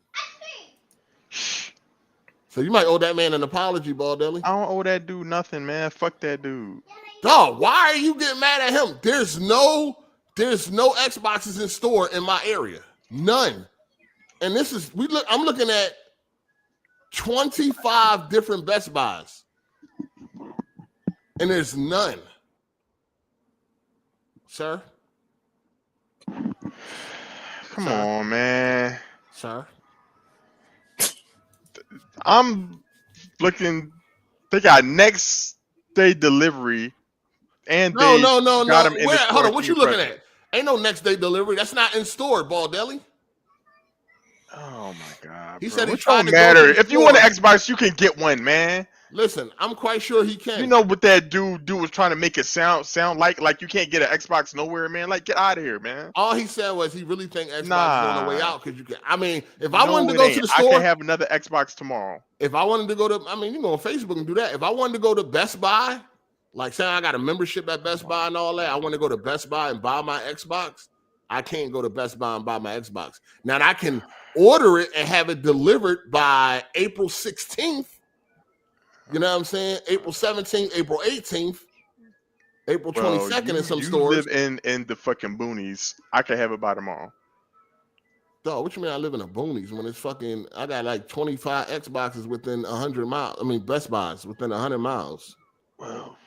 So you might owe that man an apology, Baldelli. I don't owe that dude nothing, man. Fuck that dude. Dog, why are you getting mad at him? There's no Xboxes in store in my area. None. And I'm looking at 25 different Best Buys. And there's none. Sir? Come on, man. Sir? I'm looking. They got next day delivery, and No. got them in the store. Hold on, what you looking at? Ain't no next day delivery. That's not in store, Baldelli. Oh my god! He bro. said he it tried don't to go matter. to the If you want an store. Xbox, you can get one, man. Listen, I'm quite sure he can. You know what that dude was trying to make it sound like you can't get an Xbox nowhere, man. Like, get out of here, man. All he said was he really think Xbox is on the way out because you can. I mean, if I No, wanted to it go ain't. to the I store, can have another Xbox tomorrow. if I wanted to go to, I mean, you can go on Facebook and do that. If I wanted to go to Best Buy, like saying I got a membership at Best Buy and all that, I want to go to Best Buy and buy my Xbox. I can't go to Best Buy and buy my Xbox. Now I can order it and have it delivered by April 16th. You know what I'm saying? April 17th, April 18th, April 22nd in some stores. You live in the fucking boonies. I can have it by tomorrow. Dog, what you mean I live in the boonies when it's fucking, I got like 25 Xboxes within 100 miles. I mean, Best Buys within 100 miles. Well,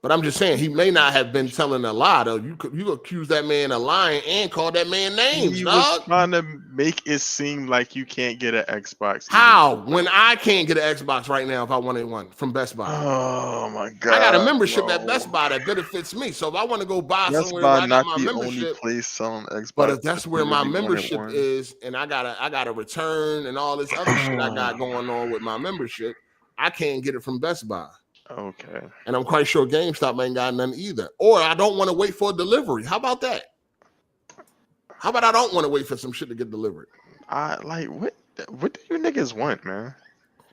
but I'm just saying, he may not have been telling a lie, though. You accuse that man of lying and call that man names, he dog. was trying to make it seem like you can't get an Xbox. How? When I can't get an Xbox right now if I wanted one from Best Buy. Oh, my God. I got a membership bro. at Best Buy that benefits me. So if I want to go buy Best somewhere Buy where I got not my the membership, only place selling Xbox. but if that's where my really membership wanted one. is, and I gotta return and all this other shit I got going on with my membership, I can't get it from Best Buy. Okay. And I'm quite sure GameStop ain't got none either. Or I don't want to wait for a delivery. How about that? How about I don't want to wait for some shit to get delivered? What do you niggas want, man?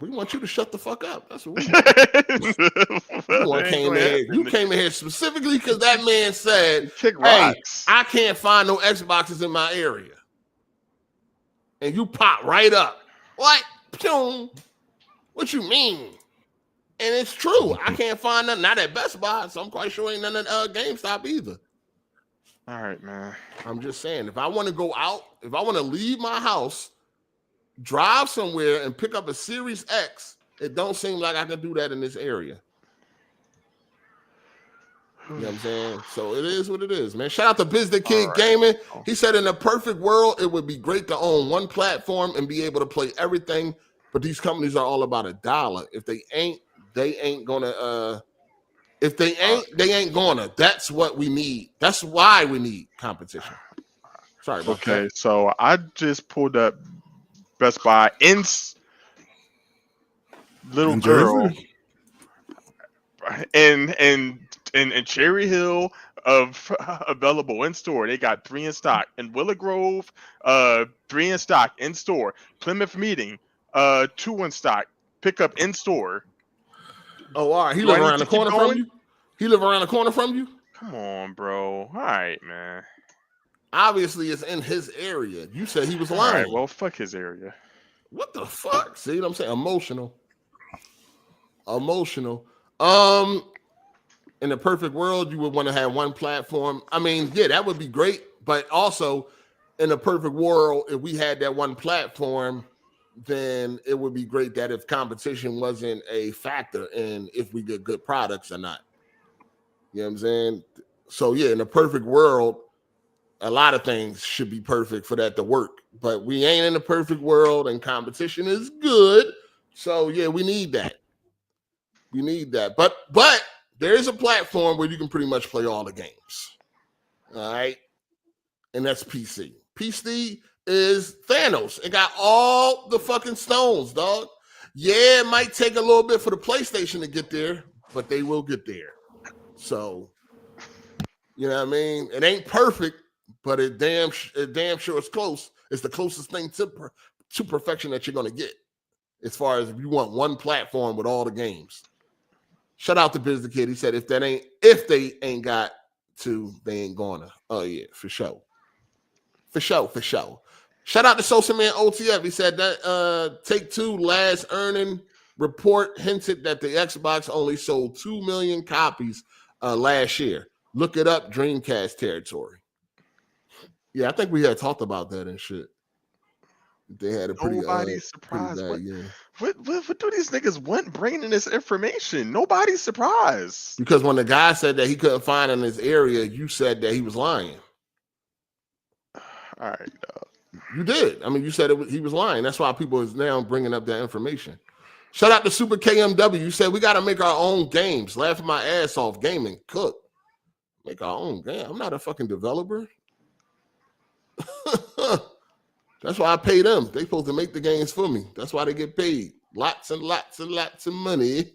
We want you to shut the fuck up. That's what we want. You came in here specifically because that man said, hey, I can't find no Xboxes in my area. And you pop right up. What? What you mean? And it's true. I can't find nothing. Not at Best Buy, so I'm quite sure ain't nothing at GameStop either. All right, man. I'm just saying, if I want to go out, if I want to leave my house, drive somewhere and pick up a Series X, it don't seem like I can do that in this area. You know what I'm saying? So it is what it is, man. Shout out to Biz the Kid Gaming. He said in a perfect world, it would be great to own one platform and be able to play everything. But these companies are all about $1. If they ain't, they ain't gonna. If they ain't, they ain't gonna. That's what we need. That's why we need competition. Sorry about that. Okay, so I just pulled up Best Buy in little girl in Cherry Hill, of available in store. They got 3 in stock in Willow Grove, 3 in stock in store. Plymouth Meeting, 2 in stock. Pick up in store. Oh, all right. He Do I live need around to the keep corner from going? you? He live around the corner from you? Come on, bro. All right, man. Obviously, it's in his area. You said he was All lying. right, well, fuck his area. What the fuck? See what I'm saying? Emotional. In the perfect world, you would want to have one platform. I mean, yeah, that would be great. But also, in the perfect world, if we had that one platform, then it would be great that if competition wasn't a factor in if we get good products or not. You know what I'm saying? So yeah, in the perfect world, a lot of things should be perfect for that to work. But we ain't in the perfect world, and competition is good. So yeah, we need that. We need that. But there is a platform where you can pretty much play all the games. All right. And that's PC. PC is Thanos. It got all the fucking stones, dog. Yeah, it might take a little bit for the PlayStation to get there, but they will get there. So, you know what I mean? It ain't perfect, but it damn sure is close. It's the closest thing to perfection that you're going to get, as far as if you want one platform with all the games. Shout out to Biz the Kid. He said if they ain't got to, they ain't gonna. Oh yeah, for sure. For sure. Shout out to Social Man OTF. He said that Take-Two last earning report hinted that the Xbox only sold 2 million copies last year. Look it up, Dreamcast territory. Yeah, I think we had talked about that and shit. They had a pretty Nobody's surprised. pretty bad, What do these niggas want bringing this information? Nobody's surprised. Because when the guy said that he couldn't find in his area, you said that he was lying. All right. You did. I mean, you said he was lying. That's why people is now bringing up that information. Shout out to Super KMW. You said we got to make our own games. Laughing my ass off. Gaming. Cook. Make our own game. I'm not a fucking developer. That's why I pay them. They supposed to make the games for me. That's why they get paid. Lots and lots and lots of money.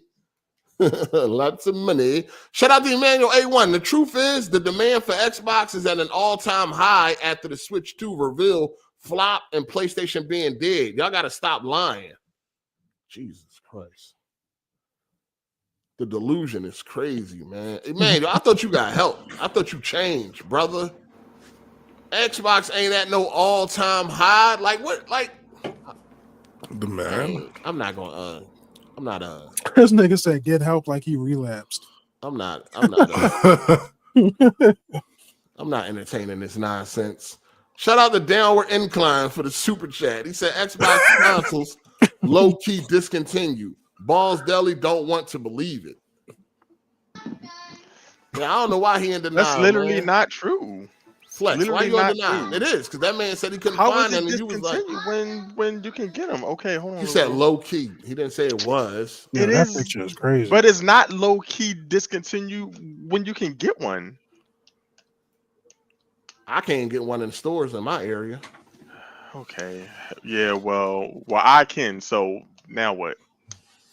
Lots of money. Shout out to Emmanuel A1. The truth is the demand for Xbox is at an all-time high after the Switch 2 reveal, flop, and PlayStation being dead. Y'all got to stop lying. Jesus Christ. The delusion is crazy, man. Emmanuel, I thought you got help. I thought you changed, brother. Xbox ain't at no all-time high. Like what? Like the man. I'm not gonna. This nigga said get help like he relapsed. I'm not entertaining this nonsense. Shout out to Downward Incline for the super chat. He said Xbox consoles low-key discontinued. Balls Deli don't want to believe it. Yeah, I don't know why he in denial. That's literally man. not true. Flex, Literally why you not in denial? true. It is, because that man said he couldn't How find is them, it and you was like, when you can get them? Okay, hold on. he said low-key. He didn't say it was. Yeah, It that is- picture is crazy. But it's not low key discontinue when you can get one. I can't get one in stores in my area. Okay. Yeah, well I can, so now what?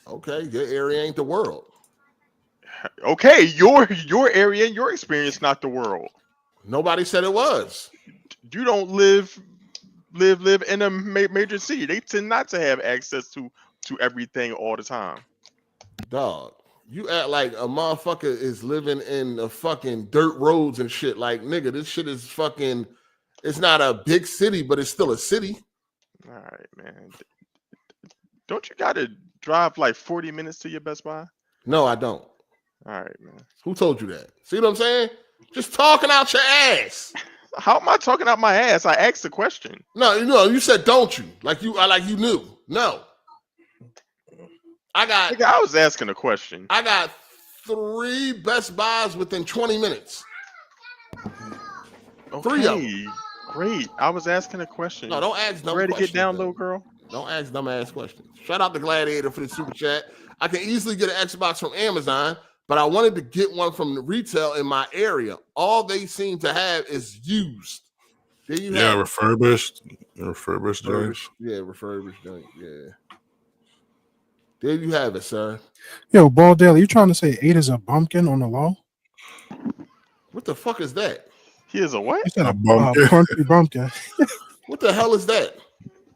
Okay, your area ain't the world. Okay, your area and your experience, not the world. Nobody said it was. You don't live in a major city. They tend not to have access to everything all the time. Dog, you act like a motherfucker is living in the fucking dirt roads and shit. Like, nigga, this shit is fucking, it's not a big city, but it's still a city. All right, man. Don't you gotta drive like 40 minutes to your Best Buy? No, I don't. All right, man. Who told you that? See what I'm saying? Just talking out your ass. How am I talking out my ass? I asked the question. No, you said don't you? Like you knew. No. Nigga, I was asking a question. I got 3 Best Buys within 20 minutes. Okay, 3 of them. great. I was asking a question. No, don't ask dumb Ready to questions. get down, though. little girl? Don't ask dumb ass questions. Shout out to Gladiator for the super chat. I can easily get an Xbox from Amazon, but I wanted to get one from the retail in my area. All they seem to have is used. There you have refurbished joints. Yeah, refurbished joint. Yeah. There you have it, sir. Yo, Baldale, you trying to say 8 is a bumpkin on the low? What the fuck is that? He is a what? You said A a bumpkin. country bumpkin. What the hell is that?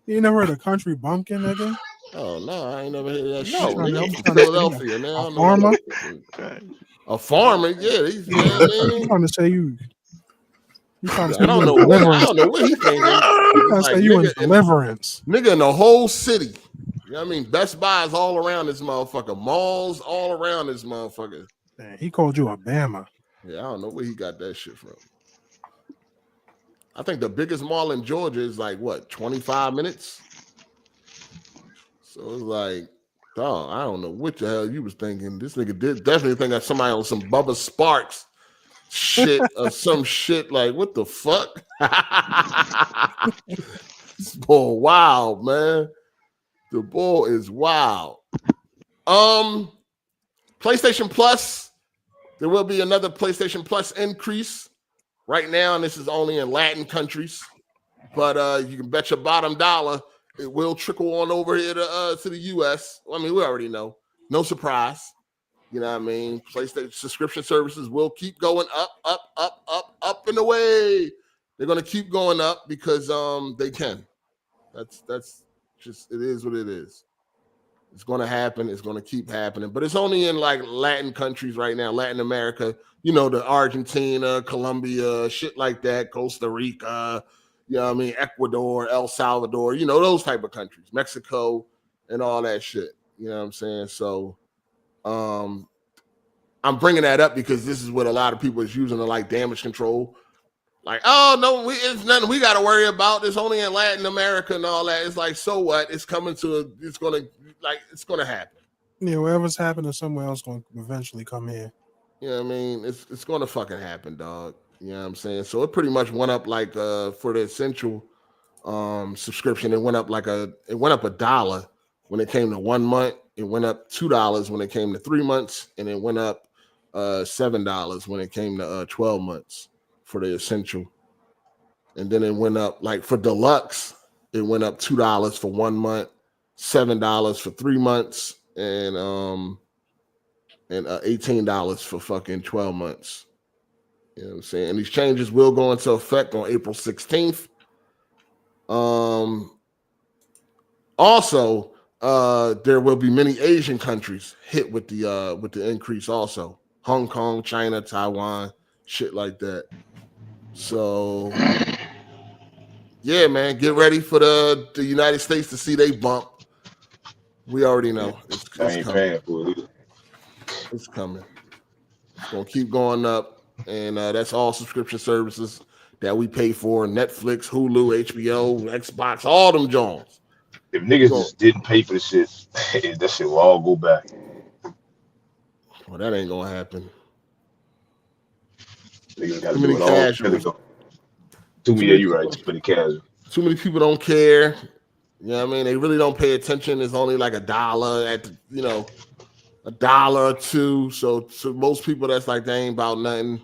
You never heard of country bumpkin, nigga? Oh no, I ain't never heard of that No, shit. nigga. I'm from Philadelphia, man. I don't know farmer? nothing. A farmer, yeah. These, you know what I I'm mean? trying to say you trying to say I don't you know in what I deliverance. don't know what he thinking. You It's trying to like say you in nigga deliverance. nigga in the whole city. You know what I mean? Best Buys all around this motherfucker. Malls all around this motherfucker. Man, he called you a Bama. Yeah, I don't know where he got that shit from. I think the biggest mall in Georgia is like what, 25 minutes? So it's like, dog, I don't know what the hell you was thinking. This nigga did definitely think that somebody on some Bubba Sparks shit or some shit. Like, what the fuck? This boy wild, man. The boy is wild. PlayStation Plus. There will be another PlayStation Plus increase right now, and this is only in Latin countries. But you can bet your bottom dollar it will trickle on over here to the US. I mean, we already know. No surprise. You know what I mean? PlayStation subscription services will keep going up and away. They're gonna keep going up because they can. That's just it is what it is. It's gonna happen, it's gonna keep happening, but it's only in like Latin countries right now, Latin America, you know, the Argentina, Colombia, shit like that, Costa Rica, you know what I mean, Ecuador, El Salvador, you know, those type of countries, Mexico, and all that shit. You know what I'm saying? So I'm bringing that up because this is what a lot of people is using to like damage control. Like, oh no, it's nothing we got to worry about. It's only in Latin America and all that. It's like, so what? It's coming to. It's gonna happen. Yeah, whatever's happening somewhere else going to eventually come here. You know what I mean? It's gonna fucking happen, dog. You know what I'm saying? So it pretty much went up like for the essential subscription. It went up $1 when it came to 1 month. It went up $2 when it came to 3 months, and it went up $7 when it came to 12 months for the essential. And then it went up like for deluxe, it went up $2 for 1 month, $7 for 3 months, and $18 for fucking 12 months. You know what I'm saying? And these changes will go into effect on April 16th. Also, there will be many Asian countries hit with the increase also. Hong Kong, China, Taiwan, shit like that. So yeah, man, get ready for the United States to see they bump. We already know it's I ain't coming. paying for it either. It's coming. It's gonna keep going up, and that's all subscription services that we pay for: Netflix, Hulu, HBO, Xbox, all them Jones. If niggas just didn't pay for the shit, that shit will all go back. Well, that ain't gonna happen. Niggas got to Too many do it all casuals. together. Yeah, you're right. Too many casuals. Too many people don't care. You know what I mean? They really don't pay attention. It's only like $1 at the, you know, $1 or $2. So most people, that's like they ain't about nothing.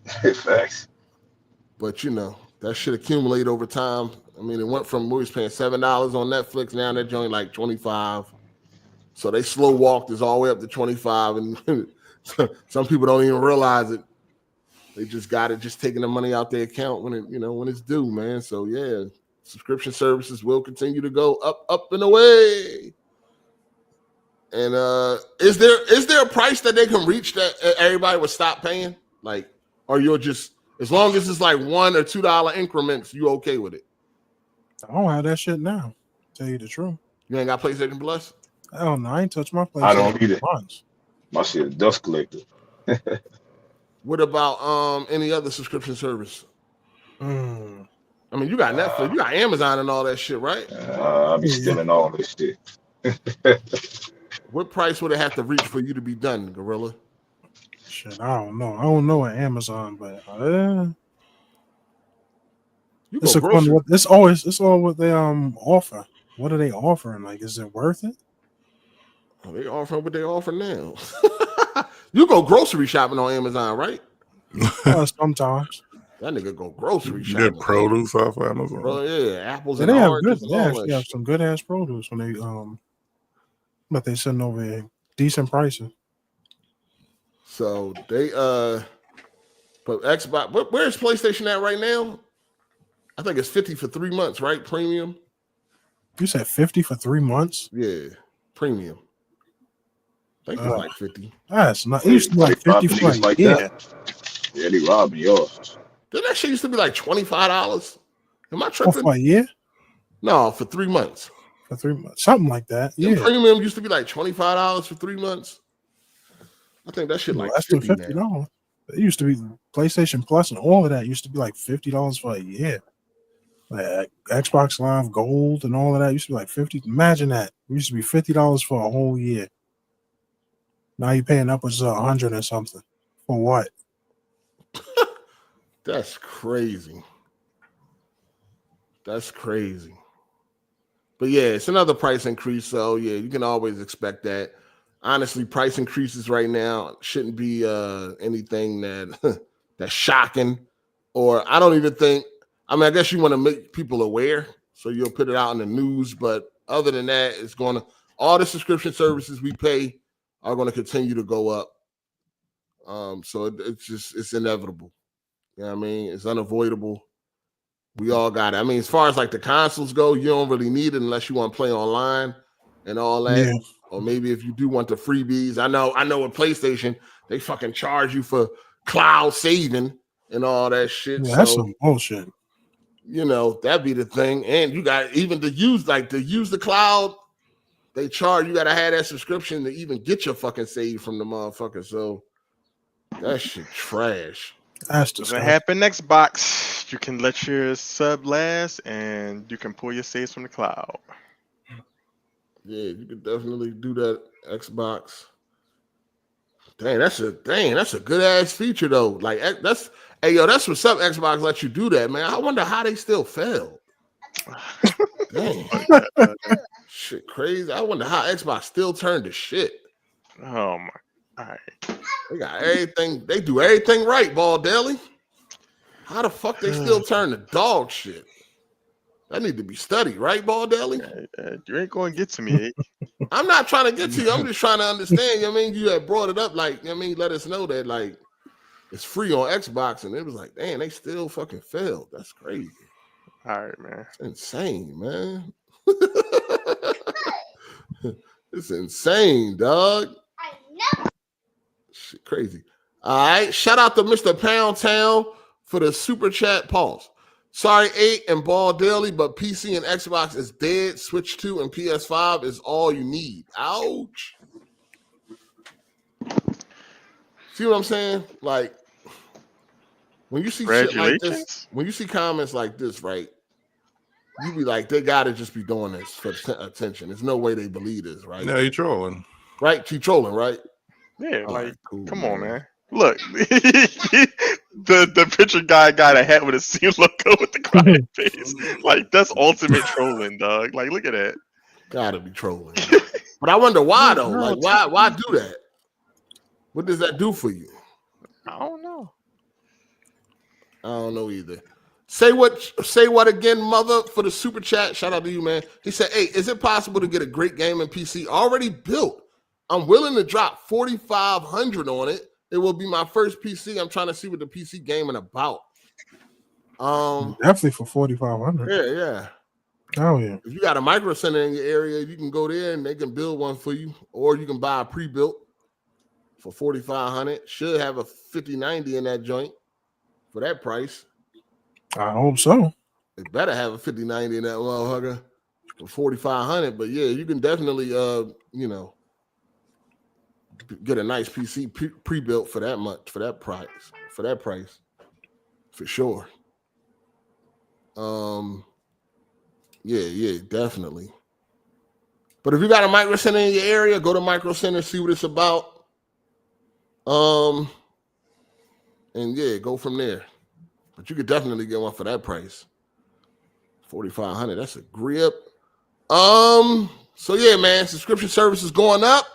Facts. But you know, that should accumulate over time. I mean, it went from we was paying $7 on Netflix, now they're joining like 25. So they slow walked this all the way up to 25, and some people don't even realize it. They just got it, just taking the money out their account when it's due, man. So yeah, subscription services will continue to go up and away. And is there a price that they can reach that everybody would stop paying? Like, or you're just, as long as it's like $1 or $2 increments, you okay with it? I don't have that shit now. Tell you the truth. You ain't got PlayStation Plus? Hell no, I ain't touched my PlayStation. I don't either. Once. My shit is dust collector. What about any other subscription service? I mean, you got Netflix, you got Amazon and all that shit, right? I be stealing all this shit. What price would it have to reach for you to be done, Gorilla? Shit, I don't know. I don't know at Amazon, but it's all what they offer. What are they offering? Like, is it worth it? Oh, they offering what they offer now. You go grocery shopping on Amazon, right? Sometimes. That nigga go grocery You shopping. get produce off Amazon. Bro, yeah, apples Yeah, and they have oranges. good. They actually have some good ass produce when they but they send over decent prices. So they But Xbox, where's PlayStation at right now? I think it's $50 for 3 months, right? Premium. You said $50 for 3 months? Yeah, premium. I think it's like $50. That's not. It used to be like $50 for like that. Yeah, they robbing yours. Did that shit used to be like $25? Am I tripping? For a year? No, for 3 months. For 3 months, something like that. Yeah. The premium used to be like $25 for 3 months. I think that shit like less than $50. Now. It used to be PlayStation Plus and all of that used to be like $50 for a year. Like Xbox Live Gold and all of that used to be like $50. Imagine that. It used to be $50 for a whole year. Now you're paying upwards of $100 or something. For what? That's crazy. That's crazy. But yeah, it's another price increase. So yeah, you can always expect that. Honestly, price increases right now shouldn't be anything that's shocking. Or I don't even think. I mean, I guess you want to make people aware, so you'll put it out in the news. But other than that, it's going to all the subscription services we pay are going to continue to go up. So it's inevitable. You know what I mean? It's unavoidable. We all got it. I mean, as far as like the consoles go, you don't really need it unless you want to play online and all that. Yeah. Or maybe if you do want the freebies. I know with PlayStation, they fucking charge you for cloud saving and all that shit. Yeah, that's some bullshit. You know, that'd be the thing. And you got even to use the cloud, they charge, you gotta have that subscription to even get your fucking save from the motherfucker. So that shit trash. That's doesn't happen Xbox. You can let your sub last and you can pull your saves from the cloud. Yeah, you can definitely do that, Xbox. That's a good ass feature though. Like that's what's up. Xbox let you do that, man. I wonder how they still failed. Dang. Shit crazy. I wonder how Xbox still turned to shit. Oh my. All right. They got everything. They do everything right, Ball Daily. How the fuck they still turn to dog shit? That need to be studied, right, Ball Daily? You ain't going to get to me. I'm not trying to get to you. I'm just trying to understand. You know what I mean? You had brought it up, like, you know what I mean, let us know that, like, it's free on Xbox, and it was like, damn, they still fucking failed. That's crazy. All right, man. It's insane, man. It's insane, dog. I know. Shit, crazy. All right. Shout out to Mr. Pound Town for the super chat. Pause. Sorry, 8 and Ball Daily, but PC and Xbox is dead. Switch 2 and PS5 is all you need. Ouch. See what I'm saying? Like, when you see shit like this, when you see comments like this, right, you be like, they got to just be doing this for attention. There's no way they believe this, right? Yeah, you trolling. Right? You trolling, right? Yeah, like, cool, come on, man. Look, the picture guy got a hat with a C logo with the crying face. Like, that's ultimate trolling, dog. Like, look at that. Gotta be trolling. But I wonder why though. Like, why do that? What does that do for you? I don't know. I don't know either. Say what again, mother, for the super chat. Shout out to you, man. He said, hey, is it possible to get a great gaming PC already built? I'm willing to drop $4,500 on it. It will be my first PC. I'm trying to see what the PC gaming about. Definitely for $4,500. Yeah. Oh yeah. If you got a micro center in your area, you can go there and they can build one for you, or you can buy a pre-built for $4,500. Should have a 5090 in that joint for that price. I hope so. It better have a 5090 in that motherfucker for $4,500. But yeah, you can definitely get a nice PC pre-built for that much, for that price, for sure. Yeah, definitely. But if you got a micro center in your area, go to Micro Center, see what it's about. And yeah, go from there. But you could definitely get one for that price. $4,500. That's a grip. So yeah, man, subscription service is going up.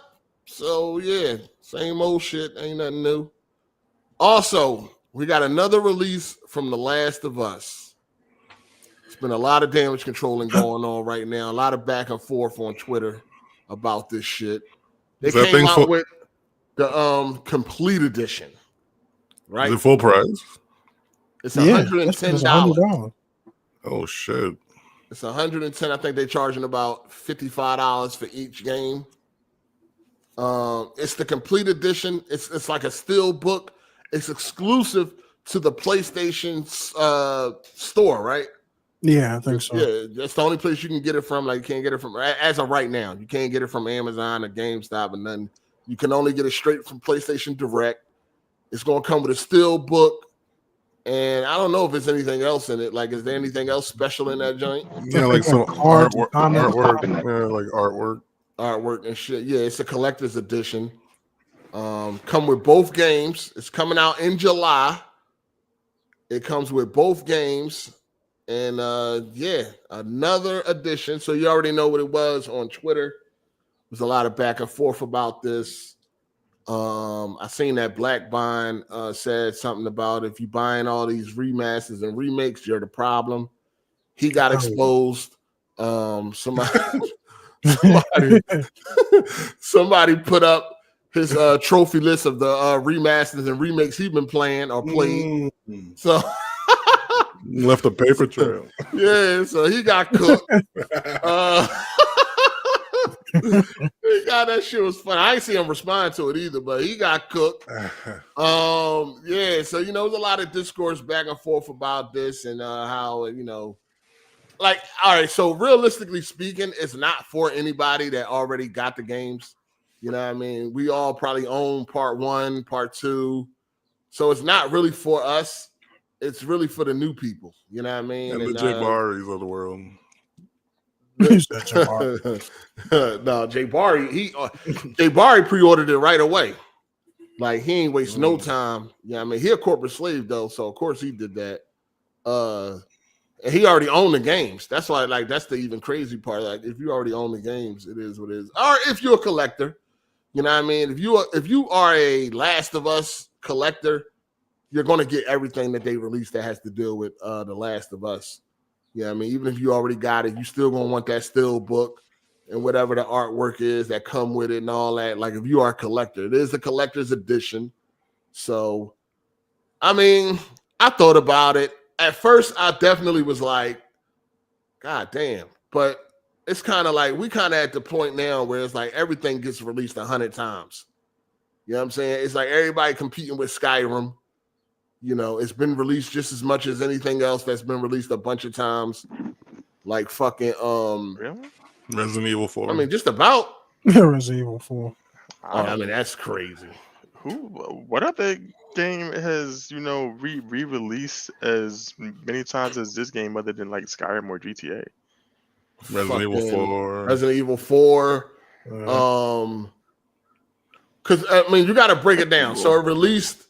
So yeah, same old shit. Ain't nothing new. Also, we got another release from The Last of Us. It's been a lot of damage controlling going on right now. A lot of back and forth on Twitter about this shit. They came out with the complete edition. right? Is it full price? It's Yeah, $110. $100. Oh shit! It's $110. I think they're charging about $55 for each game. It's the complete edition. It's like a steel book. It's exclusive to the PlayStation store, right? Yeah, I think so. Yeah, that's the only place you can get it from. Like, you can't get it from as of right now. You can't get it from Amazon or GameStop or nothing. You can only get it straight from PlayStation Direct. It's gonna come with a steel book, and I don't know if there's anything else in it. Like, is there anything else special in that joint? Yeah, like some cards and artwork. comments. Yeah, like artwork And shit. Yeah, it's a collector's edition. Come with both games. It's coming out in July. It comes with both games. And yeah, another edition. So you already know what it was on Twitter. There's a lot of back and forth about this. I seen that Blackbine said something about if you buying all these remasters and remakes, you're the problem. He got exposed. Somebody put up his trophy list of the remasters and remakes he's been playing or played. So left a paper trail. Yeah, so he got cooked. God, that shit was fun. I ain't see him respond to it either, but he got cooked. Yeah, so there's a lot of discourse back and forth about this and how like, all right, so realistically speaking, it's not for anybody that already got the games. You know what I mean? We all probably own part 1, part 2. So it's not really for us. It's really for the new people. You know what I mean? And the Jay Barries of the world. No, Jay Barry, Jay Barry pre-ordered it right away. Like, he ain't waste no time. Yeah, I mean, he a corporate slave though, so of course he did that. And he already owned the games. That's why, like, that's the even crazy part. Like, if you already own the games, it is what it is. Or if you're a collector, you know what I mean? If you are a Last of Us collector, you're going to get everything that they released that has to deal with The Last of Us. Yeah, I mean, even if you already got it, you still going to want that steel book and whatever the artwork is that come with it and all that. Like, if you are a collector, it is a collector's edition. So, I mean, I thought about it. At first, I definitely was like, God damn. But it's kind of like, we kind of at the point now where it's like everything gets released 100 times. You know what I'm saying? It's like everybody competing with Skyrim. It's been released just as much as anything else that's been released a bunch of times. Like fucking Really? Resident Evil 4. I mean, just about Resident Evil 4. I mean, that's crazy. What other game has re-released as many times as this game, other than like Skyrim or GTA? Resident Evil 4. Resident Evil 4. Because I mean, you got to break it down. So it released.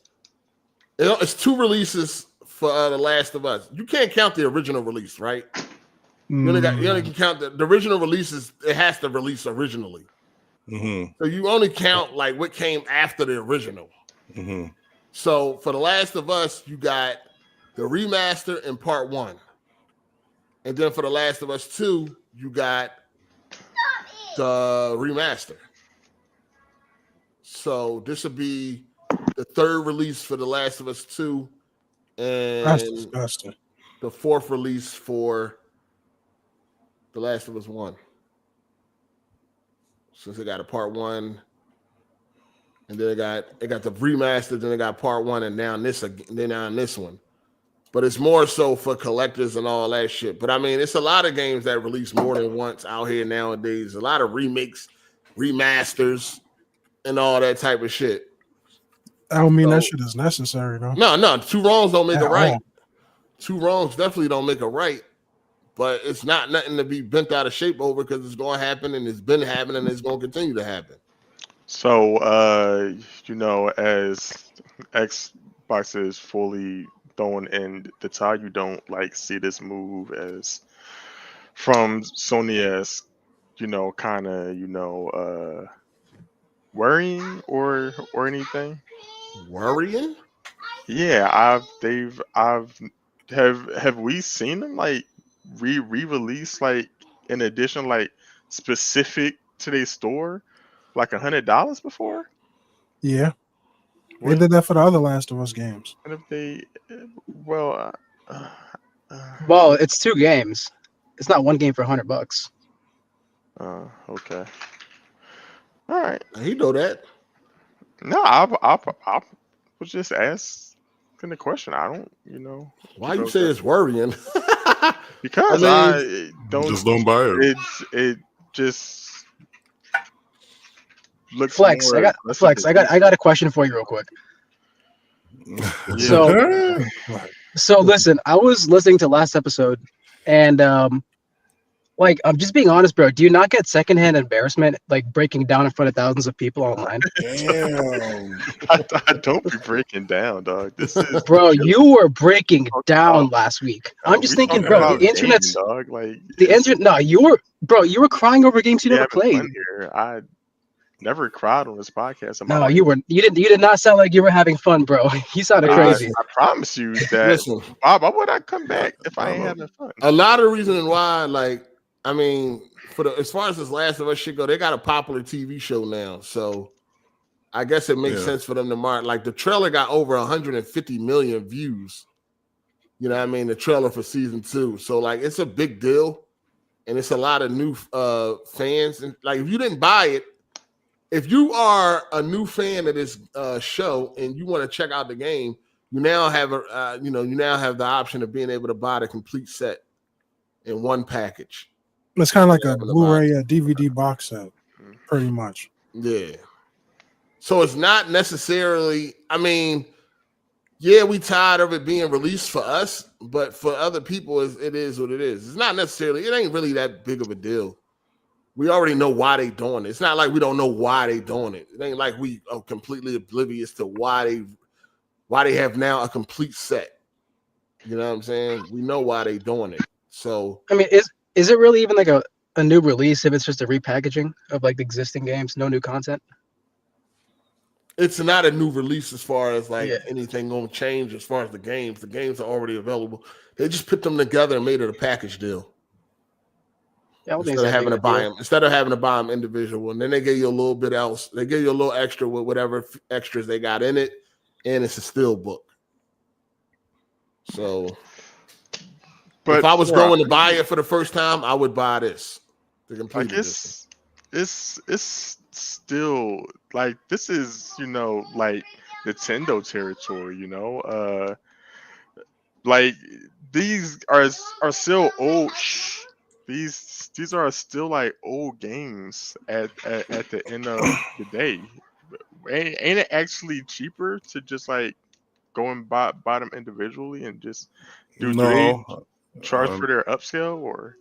It's 2 releases for The Last of Us. You can't count the original release, right? You only can count the original releases. It has to release originally. Mm-hmm. So you only count like what came after the original. Mm-hmm. So for The Last of Us, you got the remaster in part 1. And then for The Last of Us 2, you got the remaster. So this would be the 3rd release for The Last of Us 2 and That's disgusting. the 4th release for The Last of Us 1. Since they got a part 1, and then they got the remaster, then they got part 1, and now this one. But it's more so for collectors and all that shit. But I mean, it's a lot of games that release more than once out here nowadays. A lot of remakes, remasters, and all that type of shit. I don't mean that shit is necessary, though. No. 2 wrongs don't make At a right. all. 2 wrongs definitely don't make a right. But it's not nothing to be bent out of shape over, because it's going to happen, and it's been happening, and it's going to continue to happen. So, as Xbox is fully throwing in the towel, you don't like see this move as from Sony as, kind of, worrying or anything. Worrying? Yeah, have we seen them like re-release like in addition like specific to their store like $100 before? Yeah. They did that for the other Last of Us games. And if they, well, Well, it's 2 games. It's not one game for $100. okay, all right. He know that. No, I was just asking the question. I don't, Why you say it's worrying? because I don't. Just don't buy it. It just looks Flex, more I got less Flex. of I got a question for you real quick. Yeah. So listen, I was listening to last episode, and like I'm just being honest, bro. Do you not get secondhand embarrassment like breaking down in front of thousands of people online? Damn. I don't be breaking down, dog. This is Bro, you were breaking down last week. I'm just thinking, bro, the internet's dog. Like the internet. No, you were crying over games you never played. Here. I never cried on this podcast. No, you did not sound like you were having fun, bro. You sounded crazy. I promise you that. Listen, Bob, why would I come back if I ain't having fun? a lot of reasons why, like, I mean, as far as this Last of Us shit go, they got a popular TV show now, so I guess it makes sense for them to mark. Like the trailer got over 150 million views. You know what I mean? The trailer for season 2, so like it's a big deal, and it's a lot of new fans. And like, if you didn't buy it, if you are a new fan of this show and you want to check out the game, you now have the option of being able to buy the complete set in one package. It's kind of like a Blu-ray DVD box set, pretty much. Yeah. So it's not necessarily. I mean, yeah, we tired of it being released for us, but for other people, it is what it is. It's not necessarily. It ain't really that big of a deal. We already know why they doing it. It's not like we don't know why they doing it. It ain't like we are completely oblivious to why they have now a complete set. You know what I'm saying? We know why they doing it. So I mean, is it really even like a new release if it's just a repackaging of like the existing games, no new content? it's not a new release as far as like anything going to change as far as the games. The games are already available. They just put them together and made it a package deal. Instead of having to buy them individual, and then they give you a little bit else. They give you a little extra with whatever extras they got in it, and it's a steel book. So, but if I was going to buy it for the first time, I would buy this. I guess it's still like this is like Nintendo territory. Like these are still old. These are still like old games at the end of the day. Ain't it actually cheaper to just like go and buy them individually and just do they charge for their upscale or?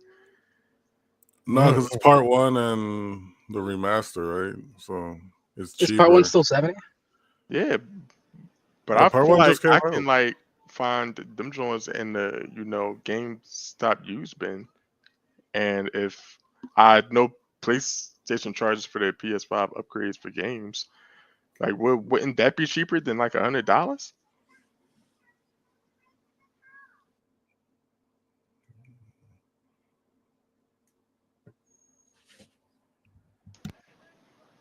No, because it's part one and the remaster, right? So it's cheaper. Is part one still 70? Yeah, but I feel like I can like find them joints in the GameStop used bin. And if I know PlayStation charges for their PS5 upgrades for games, like wouldn't that be cheaper than like $100?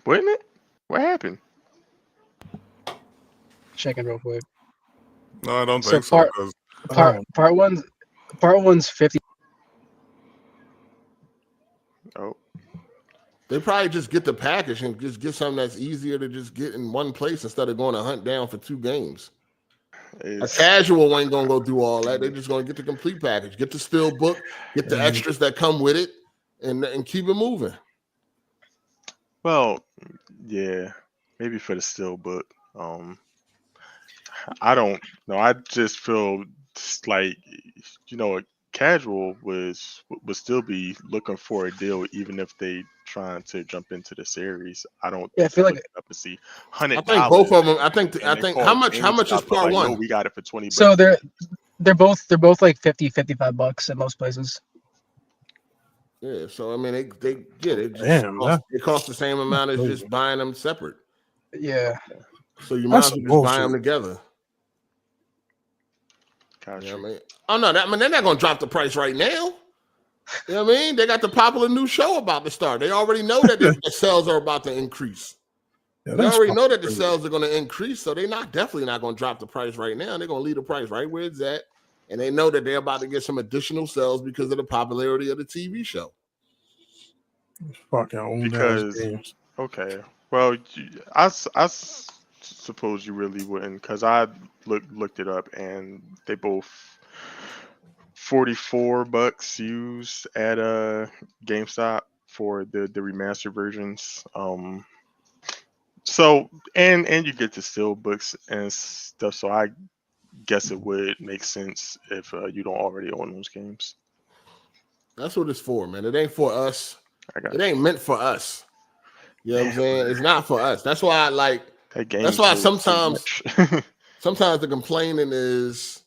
Wouldn't it? What happened? Checking real quick. No, I don't think so. Part one's 50. Oh, they probably just get the package and just get something that's easier to just get in one place instead of going to hunt down for 2 games. A casual ain't gonna go do all that. They're just gonna get the complete package, get the steel book, get the extras that come with it, and keep it moving. Well, yeah, maybe for the steel book. I don't know. I just feel like casual would still be looking for a deal even if they trying to jump into the series. I don't. Yeah, I feel like up to see $100. I think both of them. I think how much is part one? We got it for $20. So they're both like $50-$55 in most places. Yeah, so I mean they cost the same amount as just buying them separate. Yeah. So you might as well just buy them together. Gotcha. You know what I mean? Oh no, they're not gonna drop the price right now. You know what I mean? They got the popular new show about to start. They already know that the sales are about to increase. Yeah, We that's already know that the crazy. sales are going to increase, so they're definitely not going to drop the price right now. They're going to leave the price right where it's at, and they know that they're about to get some additional sales because of the popularity of the TV show. Fucking old Because games. okay, well, suppose you really wouldn't, because I looked it up and they both $44 used at GameStop for the remastered versions. So and you get the steel books and stuff. So I guess it would make sense if you don't already own those games. That's what it's for, man. It ain't for us. I got It ain't meant for us. You know what I'm saying? It's not for us. That's why I like. that game. That's why so sometimes much. the complaining is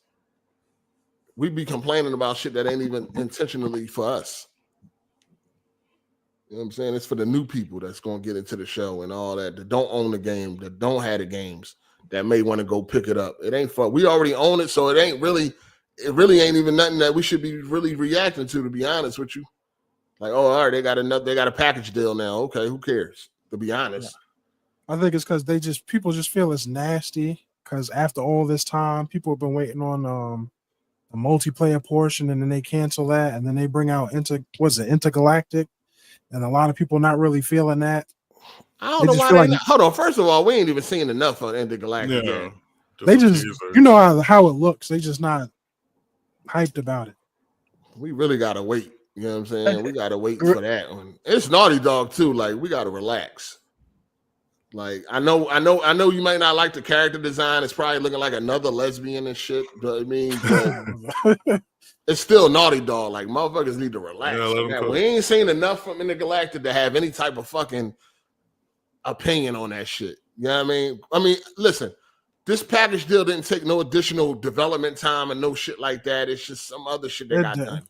we be complaining about shit that ain't even intentionally for us. You know what I'm saying? It's for the new people that's going to get into the show and all that don't own the game, that don't have the games, that may want to go pick it up. It ain't for, we already own it, so it really ain't even nothing that we should be really reacting to be honest with you. Like, oh, all right, they got a package deal now. Okay, who cares? To be honest. I think it's because people just feel it's nasty. Because after all this time, people have been waiting on the multiplayer portion, and then they cancel that, and then they bring out Intergalactic, and a lot of people not really feeling that. I don't know why hold on. First of all, we ain't even seen enough of Intergalactic yet. They just, you know how it looks. They just not hyped about it. We really gotta wait. You know what I'm saying? We gotta wait for that one. It's Naughty Dog too. Like, we gotta relax. Like, I know you might not like the character design. It's probably looking like another lesbian and shit. But I mean, but it's still Naughty Dog. Like, motherfuckers need to relax. Yeah, we ain't seen enough from Intergalactic to have any type of fucking opinion on that shit. You know what I mean? I mean, listen, this package deal didn't take no additional development time and no shit like that. It's just some other shit that got done.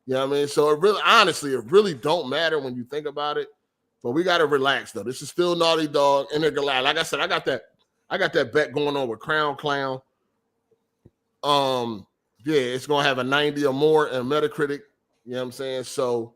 You know what I mean? So it really don't matter when you think about it. But we gotta relax though. This is still Naughty Dog, Intergalactic. Like I said, I got that bet going on with Crown Clown. Yeah, it's gonna have a 90 or more in Metacritic. You know what I'm saying? So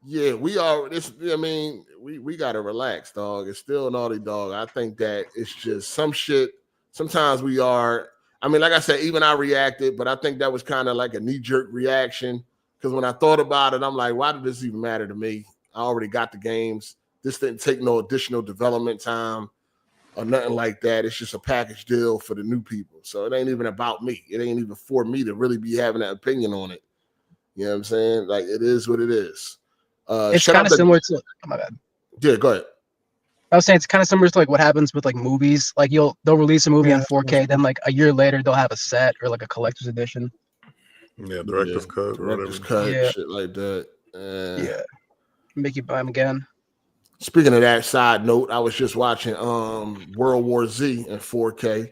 yeah, we gotta relax, dog. It's still Naughty Dog. I think that it's just some shit. Sometimes we are. I mean, like I said, even I reacted, but I think that was kind of like a knee-jerk reaction. Because when I thought about it, I'm like, why did this even matter to me? I already got the games. This didn't take no additional development time or nothing like that. It's just a package deal for the new people. So it ain't even about me. It ain't even for me to really be having an opinion on it. You know what I'm saying? Like, it is what it is. It's kind of similar to, oh, my bad. Yeah, go ahead. I was saying it's kind of similar to like what happens with like movies. Like they'll release a movie on 4K, then like a year later they'll have a set or like a collector's edition. Yeah, director's cut, director's cut, shit like that. Yeah, make you buy them again. Speaking of that, side note, I was just watching World War Z in 4K.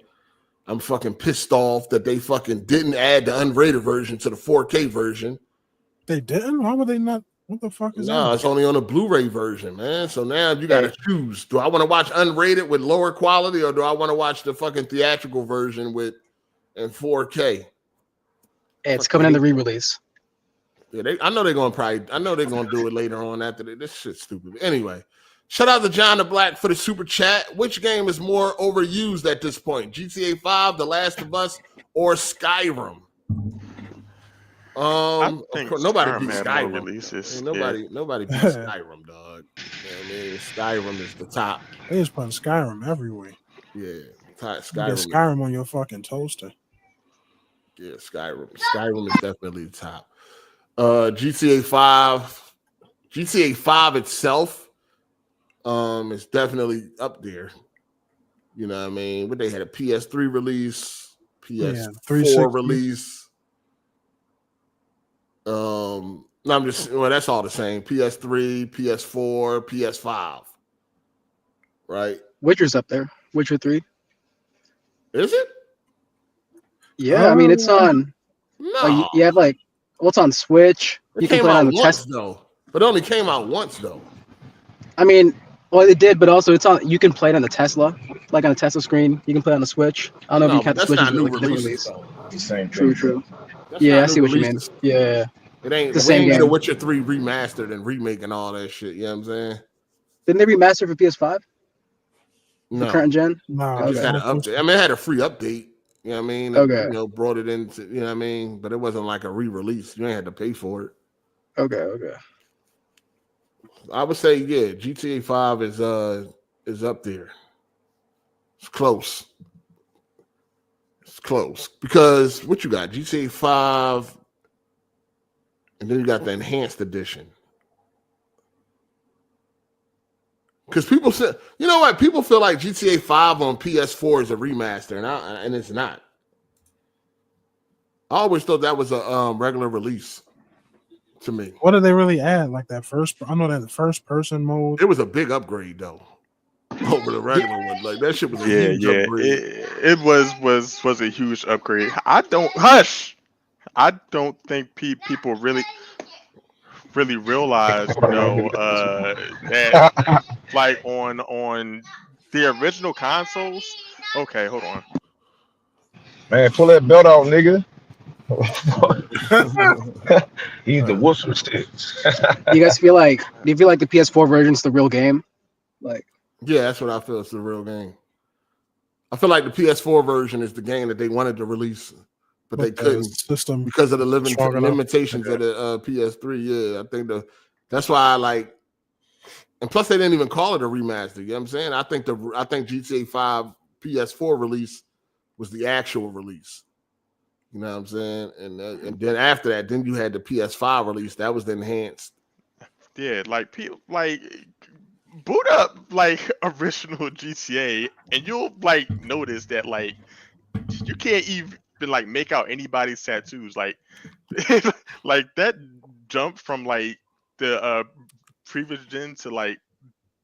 I'm fucking pissed off that they fucking didn't add the unrated version to the 4K version. They didn't? Why would they not? What the fuck is that? No, it's only on the Blu-ray version, man. So now you got to choose. Do I want to watch unrated with lower quality, or do I want to watch the fucking theatrical version in 4K? It's coming in the re-release. Yeah, I know they're gonna do it later on after this shit's stupid. But anyway, shout out to John the Black for the super chat. Which game is more overused at this point? GTA 5, The Last of Us, or Skyrim? Nobody beats Skyrim. Releases. Nobody beats Skyrim, dog. You know what I mean? Skyrim is the top. They just putting Skyrim everywhere. Yeah, Skyrim on your fucking toaster. Yeah, Skyrim is definitely the top. GTA 5 itself is definitely up there. You know what I mean? But they had a PS3 release, PS4 release. That's all the same. PS3, PS4, PS5. Right? Witcher's up there. Witcher 3. Is it? Yeah, I mean it's on. No. You have like what's on Switch. You can play it on the test though. But it only came out once though. I mean, well, it did, but also it's on. You can play it on the Tesla, like on a Tesla screen. You can play it on the Switch. I don't know if you count the Switch as like a different release. True. Yeah, I see what you mean. Yeah. It ain't the same game. The Witcher 3 remastered and remake and all that shit. You know what I'm saying? Didn't they remaster for PS5? The current gen? No, it just had an update. I mean, it had a free update. You know what I mean? Okay. You know, brought it into, you know what I mean? But it wasn't like a re-release. You ain't had to pay for it. Okay. I would say, yeah, GTA 5 is up there. It's close. It's close. Because what you got? GTA 5, and then you got the enhanced edition. Because people say, you know what? People feel like GTA 5 on PS4 is a remaster, and it's not. I always thought that was a regular release to me. What did they really add? Like that first, I know that the first person mode. It was a big upgrade though over the regular one. Like that shit was a huge upgrade. It was a huge upgrade. I don't think people really realize, you know, that like on the original consoles. Okay, hold on. Man, pull that belt out, nigga. He's the whistle sticks. Do you feel like the PS4 version's the real game? Like, yeah, that's what I feel. It's the real game. I feel like the PS4 version is the game that they wanted to release, but they couldn't system because of the limitations of the PS3. Yeah, I think that's why I like, and plus they didn't even call it a remaster. You know what I'm saying? I think GTA 5 PS4 release was the actual release. You know what I'm saying? And then after that, then you had the PS5 release. That was the enhanced. Yeah, like people like boot up like original GTA, and you'll like notice that like you can't even like make out anybody's tattoos. Like like that jump from like the previous gen to like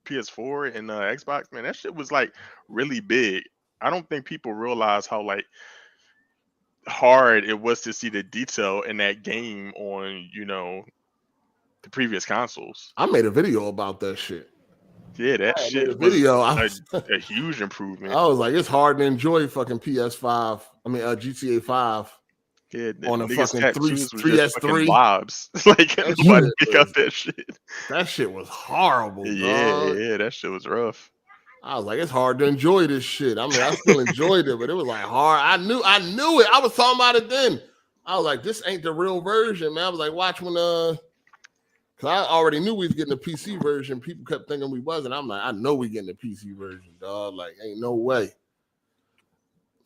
PS4 and Xbox, man, that shit was like really big. I don't think people realize how like hard it was to see the detail in that game on, you know, the previous consoles. I made a video about that shit. Yeah, that shit was a huge improvement. I was like, it's hard to enjoy fucking PS5. I mean, GTA 5. Yeah, on a fucking 3S3 blobs. Like nobody pick up that shit. That shit was horrible. Yeah, that shit was rough. I was like, it's hard to enjoy this shit. I mean, I still enjoyed it, but it was like hard. I knew it. I was talking about it then. I was like, this ain't the real version, man. I was like, watch when because I already knew we was getting the PC version. People kept thinking we wasn't. I'm like, I know we getting the PC version, dog. Like, ain't no way.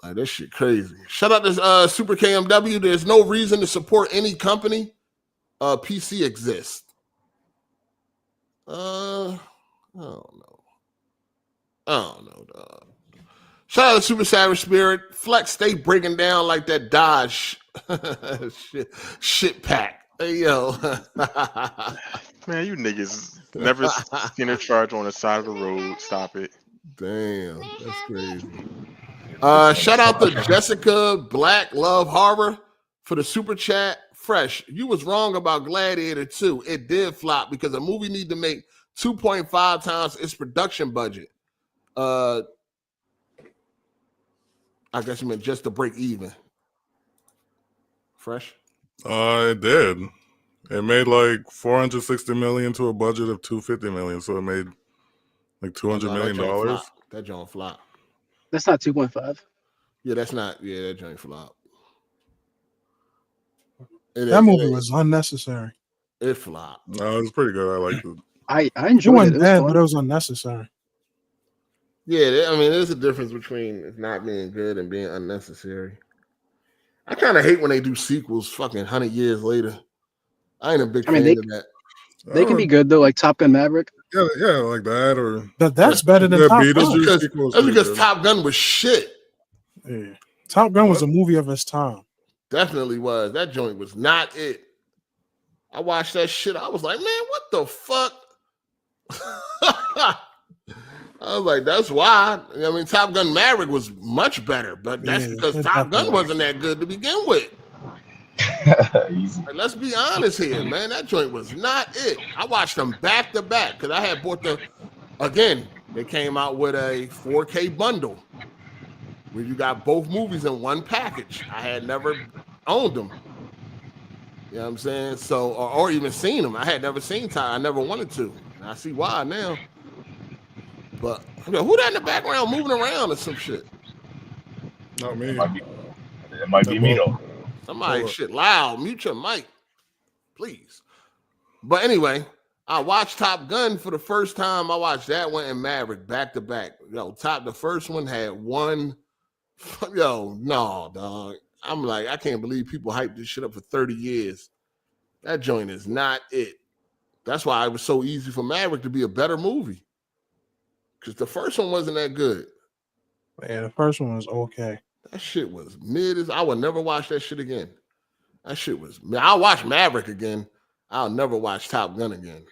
Like, this shit crazy. Shout out to Super KMW. There's no reason to support any company. PC exists. I don't know, dog. Shout out to Super Savage Spirit. Flex stay breaking down like that Dodge shit pack. Hey, yo. Man, you niggas never seen a charge on the side of the road. Stop it. Damn, that's crazy. Shout out to Jessica Black Love Harbor for the super chat. Fresh, you was wrong about Gladiator 2. It did flop because a movie need to make 2.5 times its production budget. I guess you meant just to break even. Fresh? It did. It made like 460 million to a budget of 250 million, so it made like $200 million. That joint flop. That's not 2.5. Yeah, that's not. Yeah, that joint flop. That movie was unnecessary. It flopped. No, it was pretty good. I liked it. I enjoyed it. It bad, but it was unnecessary. Yeah, I mean, there's a difference between it not being good and being unnecessary. I kind of hate when they do sequels fucking 100 years later. I ain't a big fan of that. They can be good though, like Top Gun Maverick. Yeah, like that. Or that's better than Top Gun. That's because Top Gun was shit. Yeah. Top Gun was a movie of its time. Definitely was. That joint was not it. I watched that shit. I was like, man, what the fuck? I was like, that's why. I mean, Top Gun Maverick was much better, but that's because Top Gun wasn't that good to begin with. Like, let's be honest here, man. That joint was not it. I watched them back to back because I had bought they came out with a 4K bundle where you got both movies in one package. I had never owned them. You know what I'm saying? So, or even seen them. I had never seen Top. I never wanted to. And I see why now. But who that in the background moving around or some shit? Not me. It might be me though. Somebody shit loud. Mute your mic, please. But anyway, I watched Top Gun for the first time. I watched that one and Maverick back to back. The first one had one. No, dog. I'm like, I can't believe people hyped this shit up for 30 years. That joint is not it. That's why it was so easy for Maverick to be a better movie. Because the first one wasn't that good. Yeah, the first one was okay. That shit was mid. I would never watch that shit again. That shit was. I'll watch Maverick again. I'll never watch Top Gun again.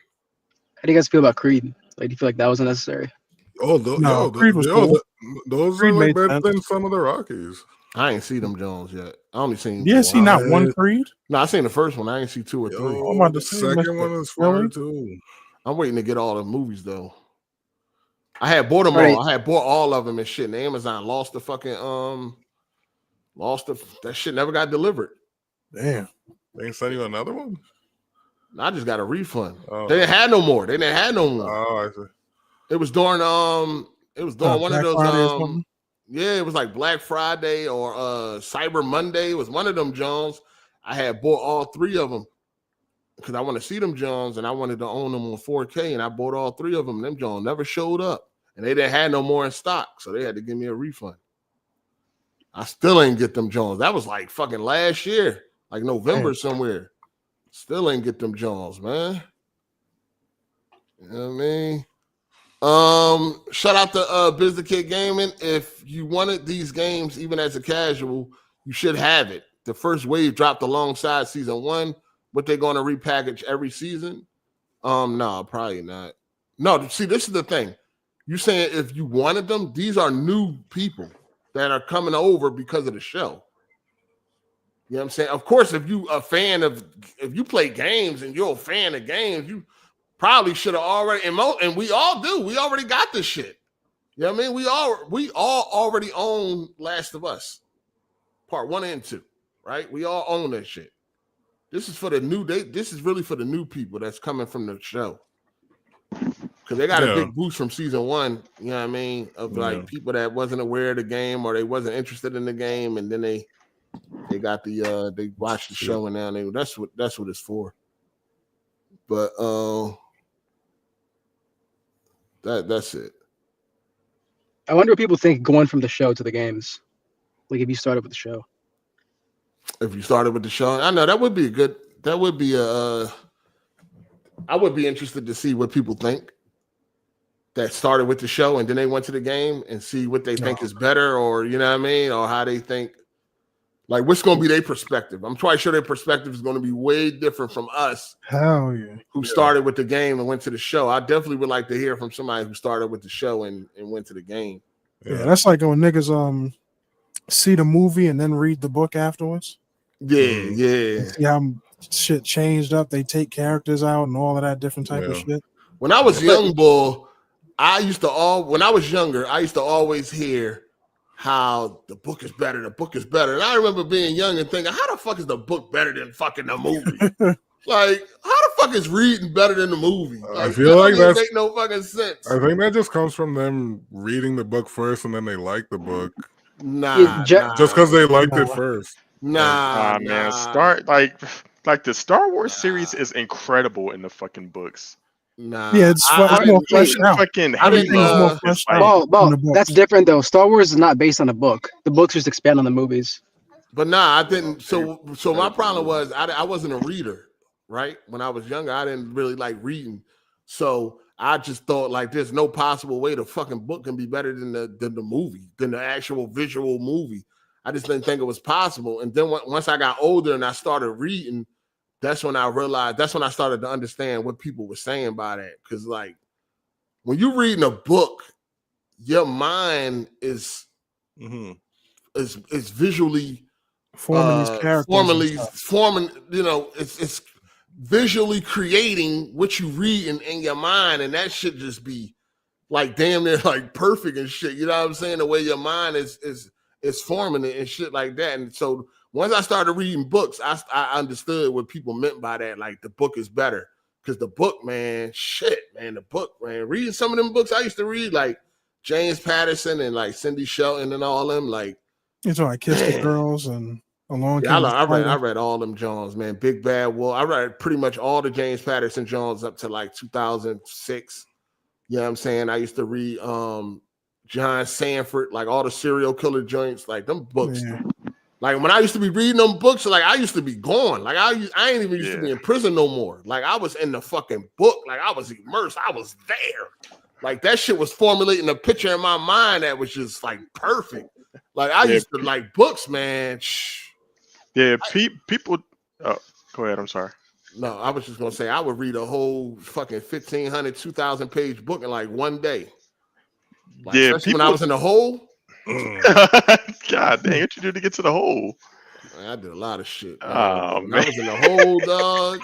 How do you guys feel about Creed? Like, do you feel like that was unnecessary? Oh, no, Creed was cool. Those Creed are like better than some of the Rockies. I ain't seen them Jones yet. I only seen. Yeah, see not one Creed. No, I seen the first one. I ain't see 2 or 3. I'm about to the second one is fire too. I'm waiting to get all the movies though. I had bought them all. I had bought all of them and shit. And Amazon lost the fucking that shit never got delivered. Damn. They ain't send you another one? I just got a refund. Oh. They didn't have no more. Oh, I see. It was during one Black of those yeah, it was like Black Friday or Cyber Monday. It was one of them Jones. I had bought all 3 of them because I want to see them Jones and I wanted to own them on 4K, and I bought all 3 of them. Them Jones never showed up, and they didn't have no more in stock, so they had to give me a refund. I still ain't get them Jones. That was like fucking last year, like November somewhere. Still ain't get them Jones, man. You know what I mean? Shout out to Biz the Kid Gaming. If you wanted these games, even as a casual, you should have it. The first wave dropped alongside season 1, but they're going to repackage every season. No, probably not. No, see, this is the thing. You saying if you wanted them, these are new people that are coming over because of the show. You know what I'm saying? Of course, if you play games and you're a fan of games, you probably should have already, and we all do. We already got this shit. You know what I mean? We all already own Last of Us, part 1 and 2, right? We all own that shit. This is for the new date. This is really for the new people that's coming from the show. Because they got a big boost from season 1, you know what I mean? Of like people that wasn't aware of the game or they wasn't interested in the game, and then they got they watched the show and now that's what it's for. But that's it. I wonder what people think going from the show to the games. Like if you started with the show. If you started with the show, I know that would be I would be interested to see what people think that started with the show and then they went to the game and see what they think is better, or you know what I mean, or how they think, like what's going to be their perspective. I'm quite sure their perspective is going to be way different from us. Hell yeah. Who started with the game and went to the show. I definitely would like to hear from somebody who started with the show and went to the game. Yeah, that's like when niggas see the movie and then read the book afterwards. Yeah. See how shit changed up. They take characters out and all of that different type of shit. When I was young, bull, when I was younger, I used to always hear how the book is better. And I remember being young and thinking, how the fuck is the book better than fucking the movie? Like, how the fuck is reading better than the movie? Like, I feel like that make no fucking sense. I think that just comes from them reading the book first and then they like the book. Nah, just because they liked it first. Nah, man. Like the Star Wars series is incredible in the fucking books. Nah, yeah, it's more fleshed out. More fleshed out. That's different though. Star Wars is not based on a book. The books just expand on the movies. But nah, I didn't. So my problem was I wasn't a reader, right? When I was younger, I didn't really like reading. So I just thought like there's no possible way the fucking book can be better than the movie, than the actual visual movie. I just didn't think it was possible. And then once I got older and I started reading, that's when I started to understand what people were saying by that. Because like when you're reading a book, your mind is visually forming these characters. Forming, it's visually creating what you read in your mind, and that should just be like damn near like perfect and shit. You know what I'm saying? The way your mind is forming it and shit like that. And so once I started reading books, I understood what people meant by that. Like the book is better because the book, man, shit, man, the book, man, reading some of them books I used to read, like James Patterson and like Cindy Shelton and all them, like it's like Kiss the Girls and Along yeah, Came I read all them Jones, man. Big Bad Wolf. I read pretty much all the James Patterson Jones up to like 2006. You know what I'm saying? I used to read John Sanford, like all the serial killer joints, like them books. Yeah. Like when I used to be reading them books, like I used to be gone. Like I ain't even used to be in prison no more. Like I was in the fucking book. Like I was immersed. I was there. Like that shit was formulating a picture in my mind that was just like perfect. Like I used to like books, man. Yeah, people. Oh, go ahead. I'm sorry. No, I was just gonna say I would read a whole fucking 1,500, 2,000 page book in like one day. Like, yeah, when I was in the hole. God dang, what you do to get to the hole? Man, I did a lot of shit. Man. Oh man, I was in the hole, dog.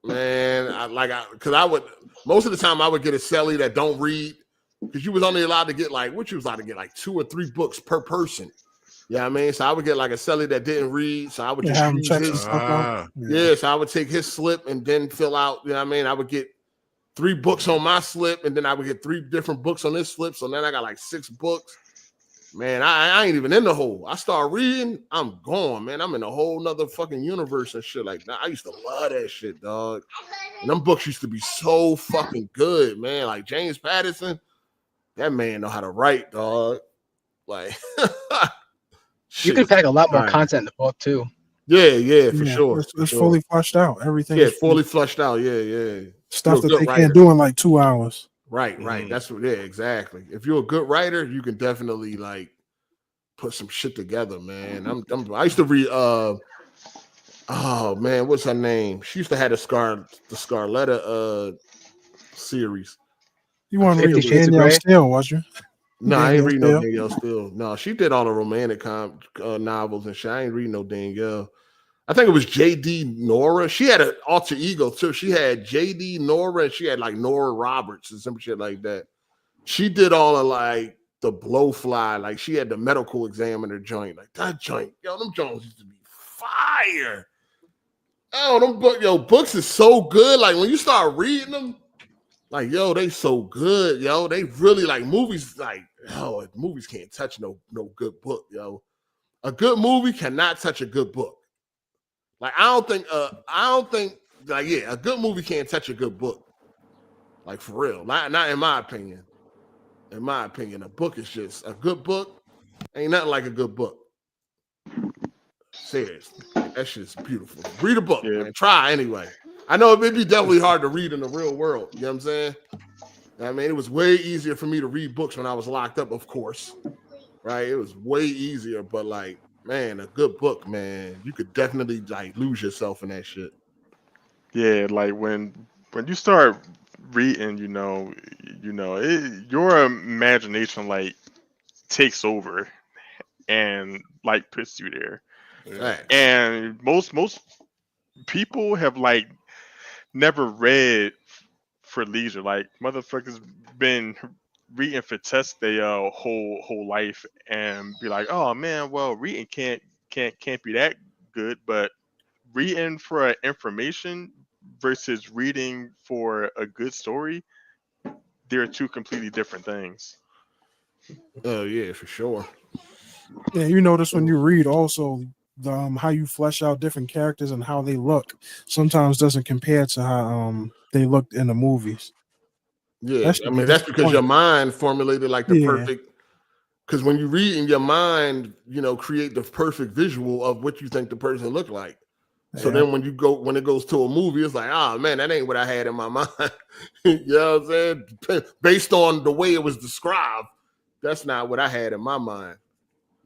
Man, I would most of the time I would get a celly that don't read because you was only allowed to get like 2 or 3 books per person. Yeah, I mean, so I would get like a celly that didn't read, so I would just use his. So I would take his slip and then fill out. You know what I mean? I would get 3 books on my slip, and then I would get 3 different books on this slip. So then I got like 6 books. Man, I ain't even in the hole. I start reading, I'm gone, man. I'm in a whole nother fucking universe and shit like that. I used to love that shit, dog. And them books used to be so fucking good, man. Like James Patterson, that man know how to write, dog. Like, you can pack a lot more content in the book too. Yeah, for sure. It's fully flushed out. Everything. Yeah, fully flushed out. Yeah. Stuff that they can't do in like 2 hours. Right. That's what. Yeah, exactly. If you're a good writer, you can definitely like put some shit together, man. I used to read. Oh man, what's her name? She used to have the Scarletta series. You want to read Danielle Steele, was you? No, I ain't reading no Danielle Steele. No, she did all the romantic novels and shit. I ain't reading no Danielle. I think it was J.D. Nora. She had an alter ego too. She had J.D. Nora and she had like Nora Roberts and some shit like that. She did all of like the Blowfly. Like she had the medical examiner joint. Like that joint. Yo, them joints used to be fire. Oh, them books is so good. Like when you start reading them, like, yo, they so good, yo. They really like movies, like, yo, movies can't touch no good book, yo. A good movie cannot touch a good book. Like, I don't think, a good movie can't touch a good book. Like, for real. Not in my opinion. In my opinion, a book is just a good book. Ain't nothing like a good book. Seriously. Like, that shit's beautiful. Read a book, man. Try anyway. I know it'd be definitely hard to read in the real world. You know what I'm saying? I mean, it was way easier for me to read books when I was locked up, of course. Right? It was way easier, but like, man, a good book, man, you could definitely like lose yourself in that shit. Yeah, like when you start reading, your imagination like takes over and like puts you there. Right. And most people have like never read for leisure. Like motherfuckers been reading for tests their whole life and be like, oh man, well reading can't be that good, but reading for information versus reading for a good story, they're 2 completely different things. Oh yeah, for sure. Yeah, you notice when you read also how you flesh out different characters and how they look sometimes doesn't compare to how they looked in the movies. Yeah, I mean that's because your mind formulated like the perfect. Because when you read in your mind, create the perfect visual of what you think the person looked like. So then when it goes to a movie, it's like, oh man, that ain't what I had in my mind. You know what I'm saying? Based on the way it was described, that's not what I had in my mind.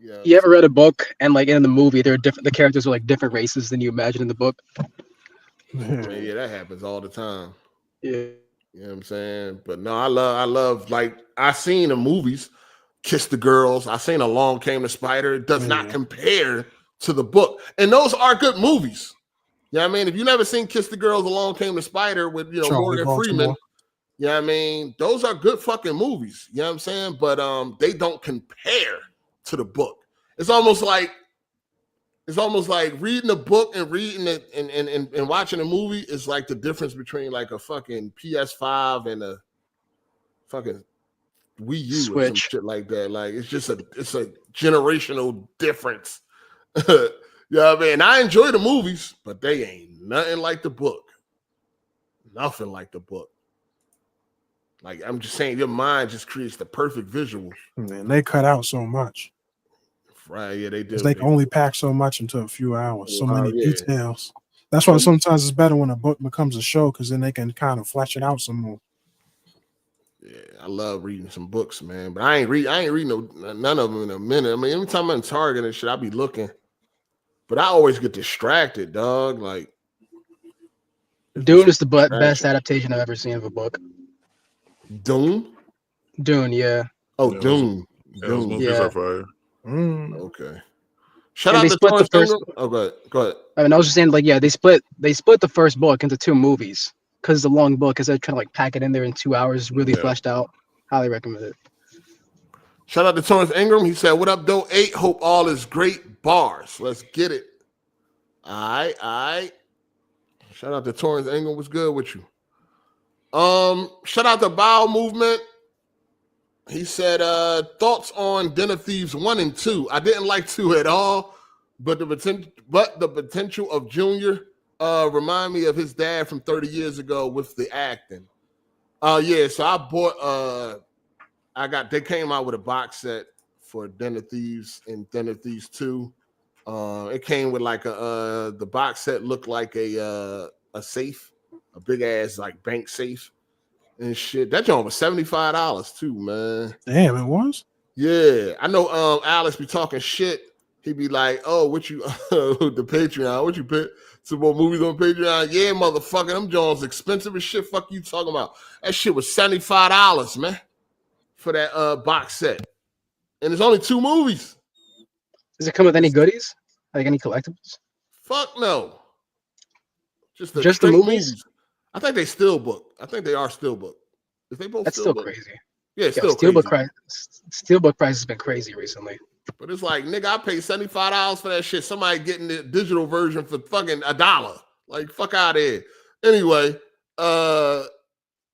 Yeah. You ever read a book and like in the movie, the characters are like different races than you imagine in the book? Yeah, that happens all the time. Yeah. You know what I'm saying? But no, I love like I seen the movies, Kiss the Girls. I seen Along Came the Spider. It does not compare to the book. And those are good movies. You know what I mean? If you never seen Kiss the Girls, Along Came the Spider with Morgan Freeman, you know what I mean? Those are good fucking movies. You know what I'm saying? But they don't compare to the book. It's almost like it's almost like reading a book and reading it and watching a movie is like the difference between like a fucking PS5 and a fucking Wii U Switch. or some shit like that. Like it's a generational difference. You know what I mean? I enjoy the movies, but they ain't nothing like the book. Nothing like the book. Like I'm just saying, your mind just creates the perfect visual. Man, they cut out so much. Right? Yeah, they do. They can only pack so much into a few hours. So many yeah. details. That's why sometimes it's better when a book becomes a show because then they can kind of flesh it out some more. Yeah, I love reading some books, man. But I ain't read none of them in a minute. I mean, every time I'm in Target and shit, I be looking. But I always get distracted, dog. Like Dune is the best adaptation I've ever seen of a book. Dune? Dune, yeah. Oh, Yeah, Dune. Those movies are fire. Okay. Shout And out to Torrance Ingram. Oh, go ahead. I mean, I was just saying, like, yeah, they split the first book into 2 movies because it's a long book. Instead of trying to like pack it in there in 2 hours, really fleshed out. Highly recommend it. Shout out to Torrance Ingram. He said, "What up, Doe 8? Hope all is great. Bars. Let's get it." All right. Shout out to Torrance Ingram. What's good with you? Shout out to Bowel Movement. He said, thoughts on Den of Thieves 1 and 2. I didn't like 2 at all, but the potential of Junior remind me of his dad from 30 years ago with the acting. Yeah, so I bought they came out with a box set for Den of Thieves and Den of Thieves 2. It came with like the box set looked like a safe, a big ass like bank safe. And shit, that joint was $75 too, man. Damn, it was? Yeah. I know Alex be talking shit. He be like, oh, what you the Patreon, what you put some more movies on Patreon? Yeah, motherfucker, them joints expensive as shit. Fuck you talking about. That shit was $75, man, for that box set. And there's only 2 movies. Does it come with any goodies? Like any collectibles? Fuck no. Just the movies? I think they still book. I think they are still booked. Is they both? That's still crazy. Yeah, it's still crazy. Steelbook price has been crazy recently. But it's like, nigga, I paid $75 for that shit. Somebody getting the digital version for fucking $1. Like, fuck out of here. Anyway,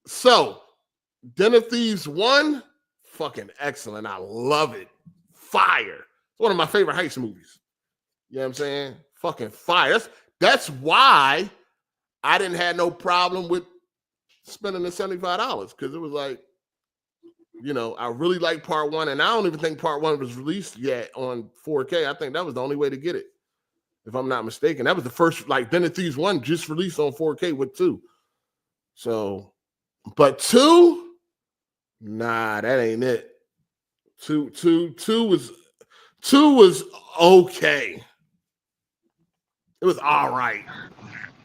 so Den of Thieves 1, fucking excellent. I love it. Fire. It's one of my favorite heist movies. You know what I'm saying? Fucking fire. That's why I didn't have no problem with spending the $75 because it was like, you know, I really like part 1, and I don't even think part 1 was released yet on 4K. I think that was the only way to get it, if I'm not mistaken. That was the first, like, Den of Thieves 1 just released on 4K with 2. So, but 2, nah, that ain't it. 2 was okay. It was all right.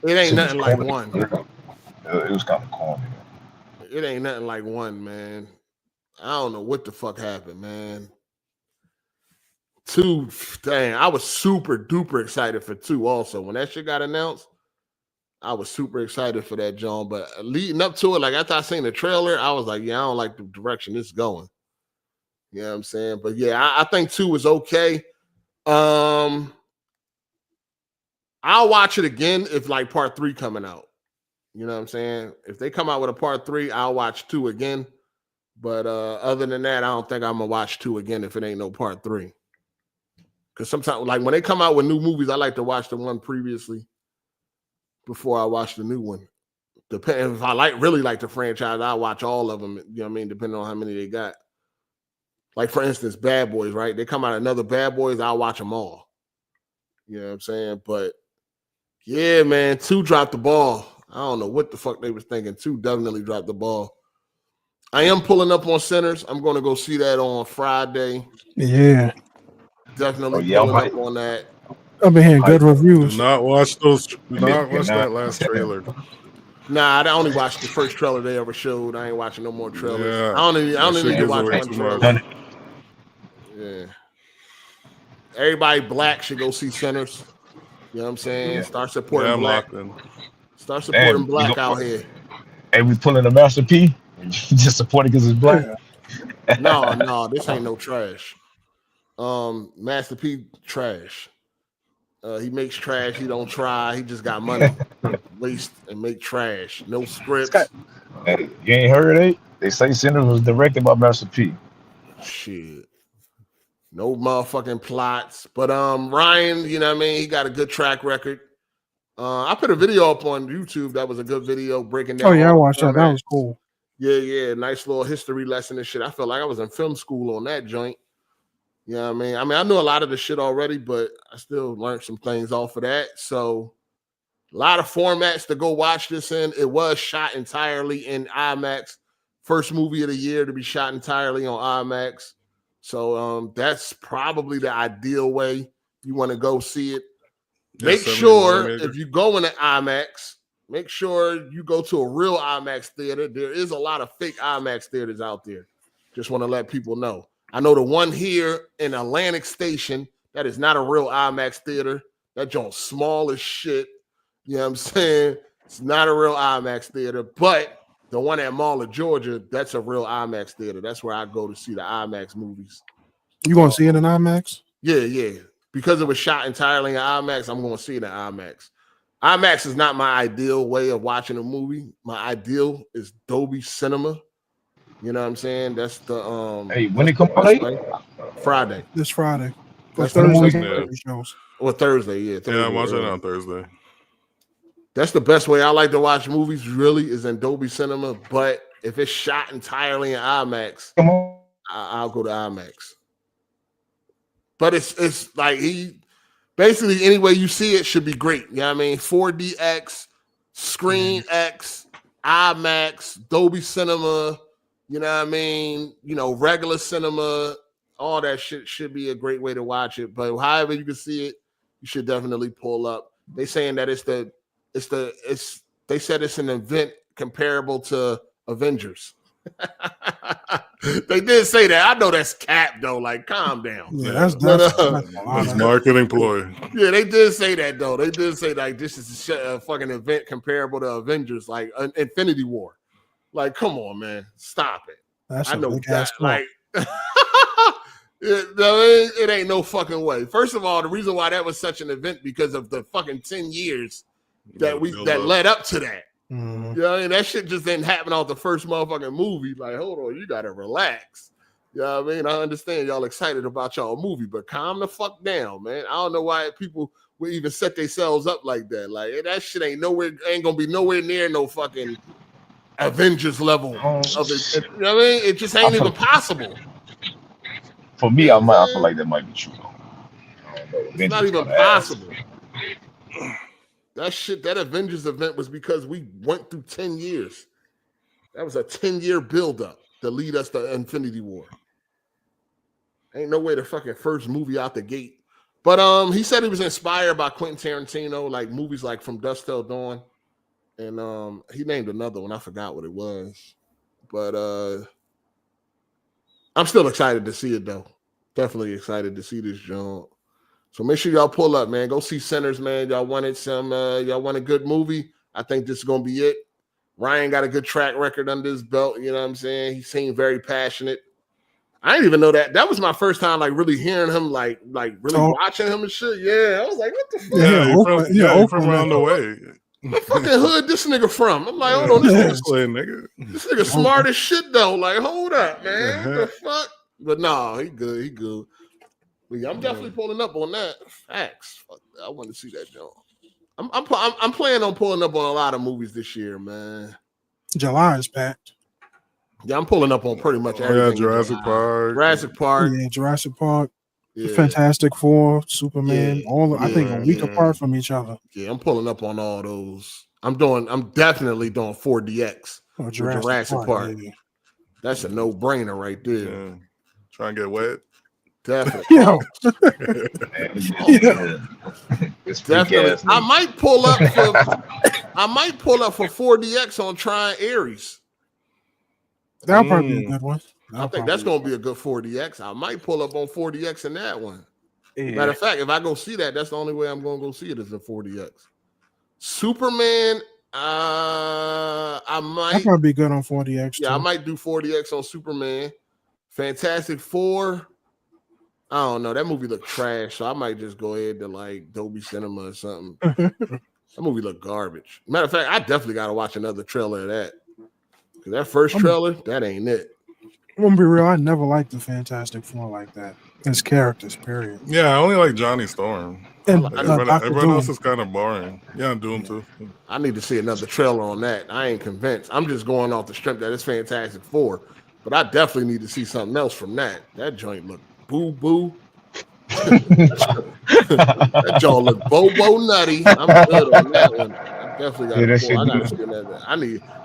It ain't nothing like 1. It was kind of corny. It ain't nothing like 1, man. I don't know what the fuck happened, man. 2, dang, I was super duper excited for 2 also. When that shit got announced, I was super excited for that, John. But leading up to it, like after I seen the trailer, I was like, yeah, I don't like the direction it's going. You know what I'm saying? But yeah, I think 2 was okay. I'll watch it again if like part 3 coming out. You know what I'm saying? If they come out with a part 3, I'll watch 2 again. But other than that, I don't think I'm gonna watch 2 again if it ain't no part 3. Because sometimes, like when they come out with new movies, I like to watch the one previously before I watch the new one. Depending if I really like the franchise, I'll watch all of them. You know what I mean? Depending on how many they got. Like for instance, Bad Boys, right? They come out another Bad Boys, I'll watch them all. You know what I'm saying? But yeah, man, 2 dropped the ball. I don't know what the fuck they was thinking. 2 definitely dropped the ball. I am pulling up on Sinners. I'm going to go see that on Friday. Yeah. Definitely pulling up on that. I've been hearing good reviews. Do not watch those. Do not watch that last trailer. Nah, I only watched the first trailer they ever showed. I ain't watching no more trailers. Yeah, I don't even need to watch one trailer. Yeah. Everybody black should go see Sinners. You know what I'm saying? Yeah. Start supporting black. Start supporting Damn, black out here. Hey, we pulling a Master P. You just support it because it's black. No, this ain't no trash. Master P trash. He makes trash. He don't try. He just got money. Waste and make trash. No scripts. Hey, you ain't heard it? They say Sinners was directed by Master P. Shit. No motherfucking plots. But Ryan, you know what I mean? He got a good track record. I put a video up on YouTube. That was a good video breaking down. Oh yeah, I watched that. That was cool. Yeah. Nice little history lesson and shit. I felt like I was in film school on that joint. You know what I mean? I knew a lot of the shit already, but I still learned some things off of that. So a lot of formats to go watch this in. It was shot entirely in IMAX. First movie of the year to be shot entirely on IMAX. So that's probably the ideal way you want to go see it. Make sure if you go into IMAX, make sure you go to a real IMAX theater. There is a lot of fake IMAX theaters out there. Just want to let people know. I know the one here in Atlantic Station, that is not a real IMAX theater. That joint's small as shit. You know what I'm saying? It's not a real IMAX theater, but the one at Mall of Georgia, that's a real IMAX theater. That's where I go to see the IMAX movies. You going to see it in IMAX? Yeah. Because it was shot entirely in IMAX, I'm going to see it in IMAX. IMAX is not my ideal way of watching a movie. My ideal is Dolby Cinema. You know what I'm saying? That's the Hey, when it come out? Friday. This Friday. That's Thursday. Or Thursday, yeah. Yeah, I'm watching it on Thursday. That's the best way I like to watch movies, really, is in Dolby Cinema. But if it's shot entirely in IMAX, I'll go to IMAX. But it's like basically any way you see it should be great. You know what I mean? 4DX, Screen X, IMAX, Dolby Cinema, you know what I mean? You know, regular cinema, all that shit should be a great way to watch it. But however you can see it, you should definitely pull up. They saying that they said it's an event comparable to Avengers. They did say that. I know that's cap though. Like, calm down. Yeah, that's marketing ploy. Yeah, they did say that though. They did say like this is a fucking event comparable to Avengers, like Infinity War. Like, come on, man, stop it. I know that. Like, it ain't no fucking way. First of all, the reason why that was such an event because of the fucking 10 years that led up to that. Mm-hmm. You know what I mean? That shit just didn't happen off the first motherfucking movie. Like, hold on, you gotta relax. You know what I mean? I understand y'all excited about y'all movie, but calm the fuck down, man. I don't know why people would even set themselves up like that. Like, that shit ain't gonna be nowhere near no fucking Avengers level of it. You know what I mean? It just ain't even possible. For me, I feel like that might be true. It's not even possible. That Avengers event was because we went through 10 years. That was a 10-year buildup to lead us to Infinity War. Ain't no way the fucking first movie out the gate. But he said he was inspired by Quentin Tarantino, like movies like From Dusk Till Dawn. And he named another one. I forgot what it was. But I'm still excited to see it, though. Definitely excited to see this joint. So make sure y'all pull up, man. Go see Sinners, man. Y'all wanted y'all want a good movie. I think this is gonna be it. Ryan got a good track record under his belt. You know what I'm saying? He seemed very passionate. I didn't even know that. That was my first time, like, really hearing him, like really watching him and shit. Yeah, I was like, what the fuck? Yeah, from around the way. What fucking hood this nigga from? I'm like, hold on, this nigga smart as shit though. Like, hold up, man. What the fuck? But no, he good. But yeah, I'm definitely pulling up on that. Facts. Fuck, I want to see that joint. I'm planning on pulling up on a lot of movies this year, man. July is packed. Yeah, I'm pulling up on pretty much everything. Yeah, Jurassic Park. Yeah, Jurassic Park. Yeah. Fantastic Four, Superman, I think a week apart from each other. Yeah, I'm pulling up on all those. I'm definitely doing 4DX or Jurassic Park. Yeah. That's a no-brainer right there. Yeah. Trying to get wet. Definitely. Definitely. I might pull up for 4DX on Trying Aries. That'll probably be a good one. I think that's going to be a good 4DX. I might pull up on 4DX in that one. Yeah. Matter of fact, if I go see that, that's the only way I'm going to go see it is in 4DX. Superman, I might. That'll probably be good on 4DX. Yeah, too. I might do 4DX on Superman. Fantastic Four, I don't know. That movie looked trash, so I might just go ahead to like Dolby Cinema or something. That movie looked garbage. Matter of fact, I definitely got to watch another trailer of that. Because that first trailer, that ain't it. I'm gonna be real. I never liked the Fantastic Four like that. His characters, period. Yeah, I only like Johnny Storm. And like everyone else is kind of boring. Yeah, Doom too. I need to see another trailer on that. I ain't convinced. I'm just going off the strength that it's Fantastic Four. But I definitely need to see something else from that. That joint look boo. That joint look bobo nutty. I'm good on that one. I definitely got to see another.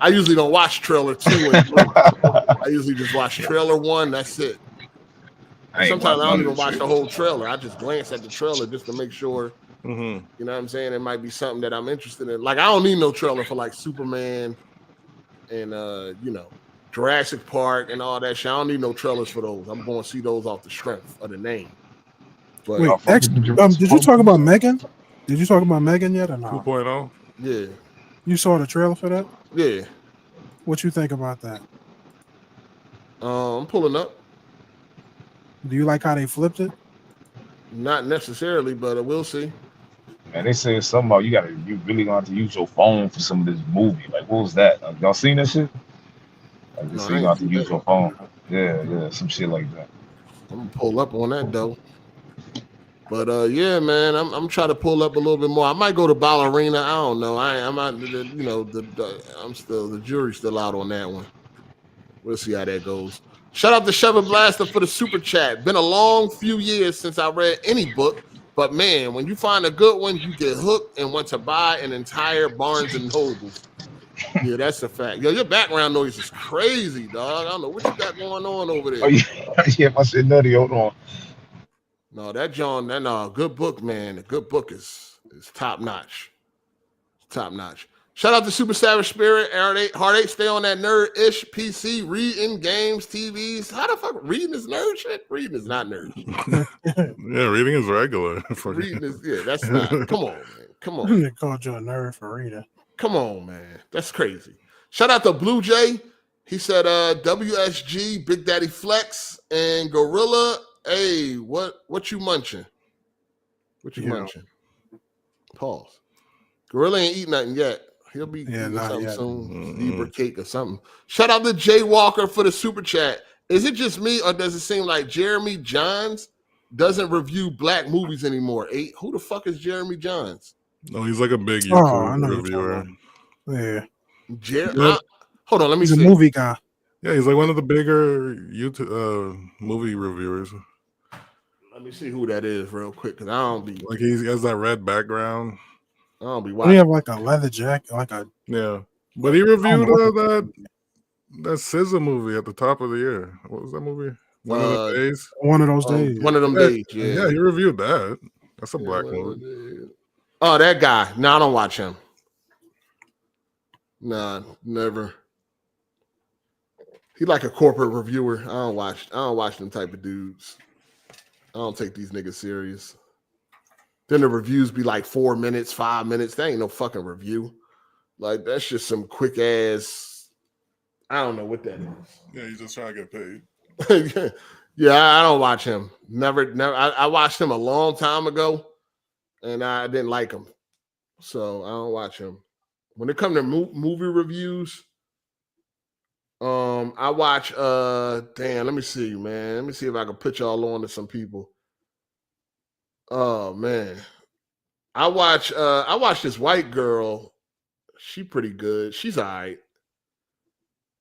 I usually don't watch trailer 2 and 3. I usually just watch trailer 1. That's it. Sometimes I don't even watch the whole trailer. I just glance at the trailer just to make sure. You know what I'm saying? It might be something that I'm interested in. Like I don't need no trailer for like Superman and Jurassic Park and all that shit. I don't need no trailers for those. I'm going to see those off the strength of the name. But, wait, did you talk about Megan? Did you talk about Megan yet or not? 2.0. Yeah. You saw the trailer for that? Yeah. What you think about that? I'm pulling up. Do you like how they flipped it? Not necessarily, but we'll see. Man, they saying something about you really gonna have to use your phone for some of this movie. Like, what was that? Y'all seen that shit? Like, they say you gonna have to use your phone. Yeah, some shit like that. I'm gonna pull up on that though. But yeah, man, I'm trying to pull up a little bit more. I might go to Ballerina. I don't know. I'm not, the jury's still out on that one. We'll see how that goes. Shout out to Sheva Blaster for the super chat. Been a long few years since I read any book, but man, when you find a good one, you get hooked and want to buy an entire Barnes and Noble. Yeah, that's a fact. Yo, your background noise is crazy, dog. I don't know what you got going on over there. Oh yeah, my shit nutty. Hold on. No, good book, man. The good book is top notch. Top notch. Shout out to Super Savage Spirit, Heart 8, stay on that nerd-ish PC, reading games, TVs. How the fuck reading is nerd shit? Reading is not nerd. Yeah, reading is regular. Reading is that's not. Come on, man. Come on. They called you a nerd for reading. Come on, man. That's crazy. Shout out to Blue Jay. He said WSG, Big Daddy Flex, and Gorilla. Hey, what you munching? What you munching? Pause. Gorilla ain't eat nothing yet. He'll be eating something soon. Zebra cake or something. Shout out to Jay Walker for the super chat. Is it just me or does it seem like Jeremy Johns doesn't review black movies anymore? Who the fuck is Jeremy Johns? No, he's like a big YouTube reviewer. Yeah. Hold on, let me see. He's a movie guy. Yeah, he's like one of the bigger YouTube movie reviewers. Let me see who that is real quick, because I don't be like he has that red background. I don't be watching. He have like a leather jacket, But he reviewed that SZA movie at the top of the year. What was that movie? One of the days. One of those days. One of them days. Yeah, he reviewed that. That's a black movie. Oh, that guy. No, I don't watch him. Nah, never. He like a corporate reviewer. I don't watch them type of dudes. I don't take these niggas serious. Then the reviews be like 4 minutes, 5 minutes. That ain't no fucking review. Like that's just some quick ass. I don't know what that is. Yeah, he's just trying to get paid. Yeah, I don't watch him. Never. I watched him a long time ago, and I didn't like him, so I don't watch him. When it comes to movie reviews, I watch. Let me see, man. Let me see if I can put y'all on to some people. Oh man, I watch this white girl. She pretty good. She's all right.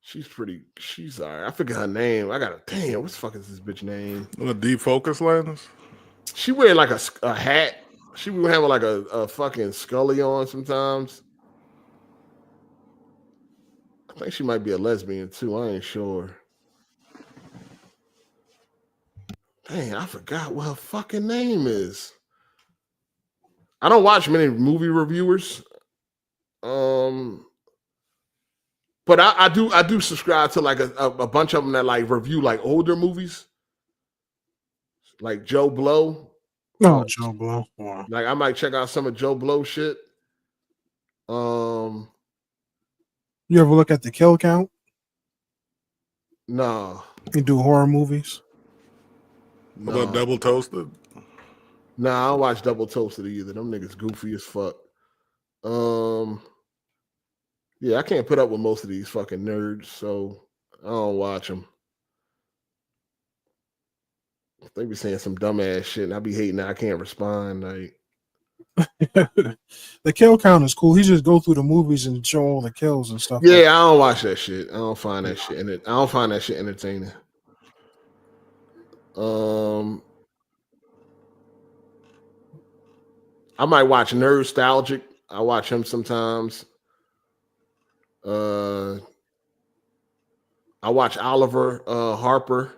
She's all right. I forget her name. What the fuck is this bitch name? A deep focus lens? She wear like a hat. She would have like a fucking Scully on sometimes. I think she might be a lesbian too. I ain't sure. Dang, I forgot what her fucking name is. I don't watch many movie reviewers. But I do subscribe to like a bunch of them that like review like older movies. Like Joe Blow. No, Joe Blow. Wow. Like I might check out some of Joe Blow shit. You ever look at the kill count? No. You do horror movies? No. About Double Toasted? Nah, I don't watch Double Toasted either. Them niggas goofy as fuck. Yeah, I can't put up with most of these fucking nerds, so I don't watch them. They be saying some dumbass shit, and I be hating that I can't respond. Like, the kill count is cool. He just go through the movies and show all the kills and stuff. Yeah, like I don't watch that shit. I don't find that shit in it. I don't find that shit entertaining. I might watch Nerdstalgic. I watch him sometimes. I watch Oliver Harper.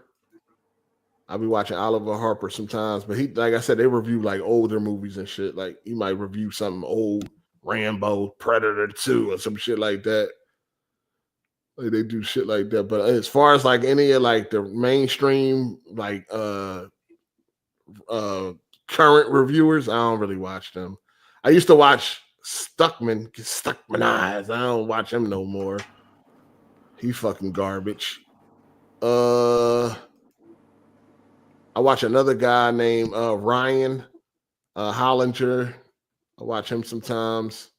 I'll be watching Oliver Harper sometimes, but he, like I said, they review like older movies and shit. Like he might review something old, Rambo, Predator 2, or some shit like that. Like they do shit like that. But as far as like any of like the mainstream like current reviewers, I don't really watch them. I used to watch Stuckman Eyes. I don't watch him no more. He fucking garbage. I watch another guy named Ryan Hollinger. I watch him sometimes.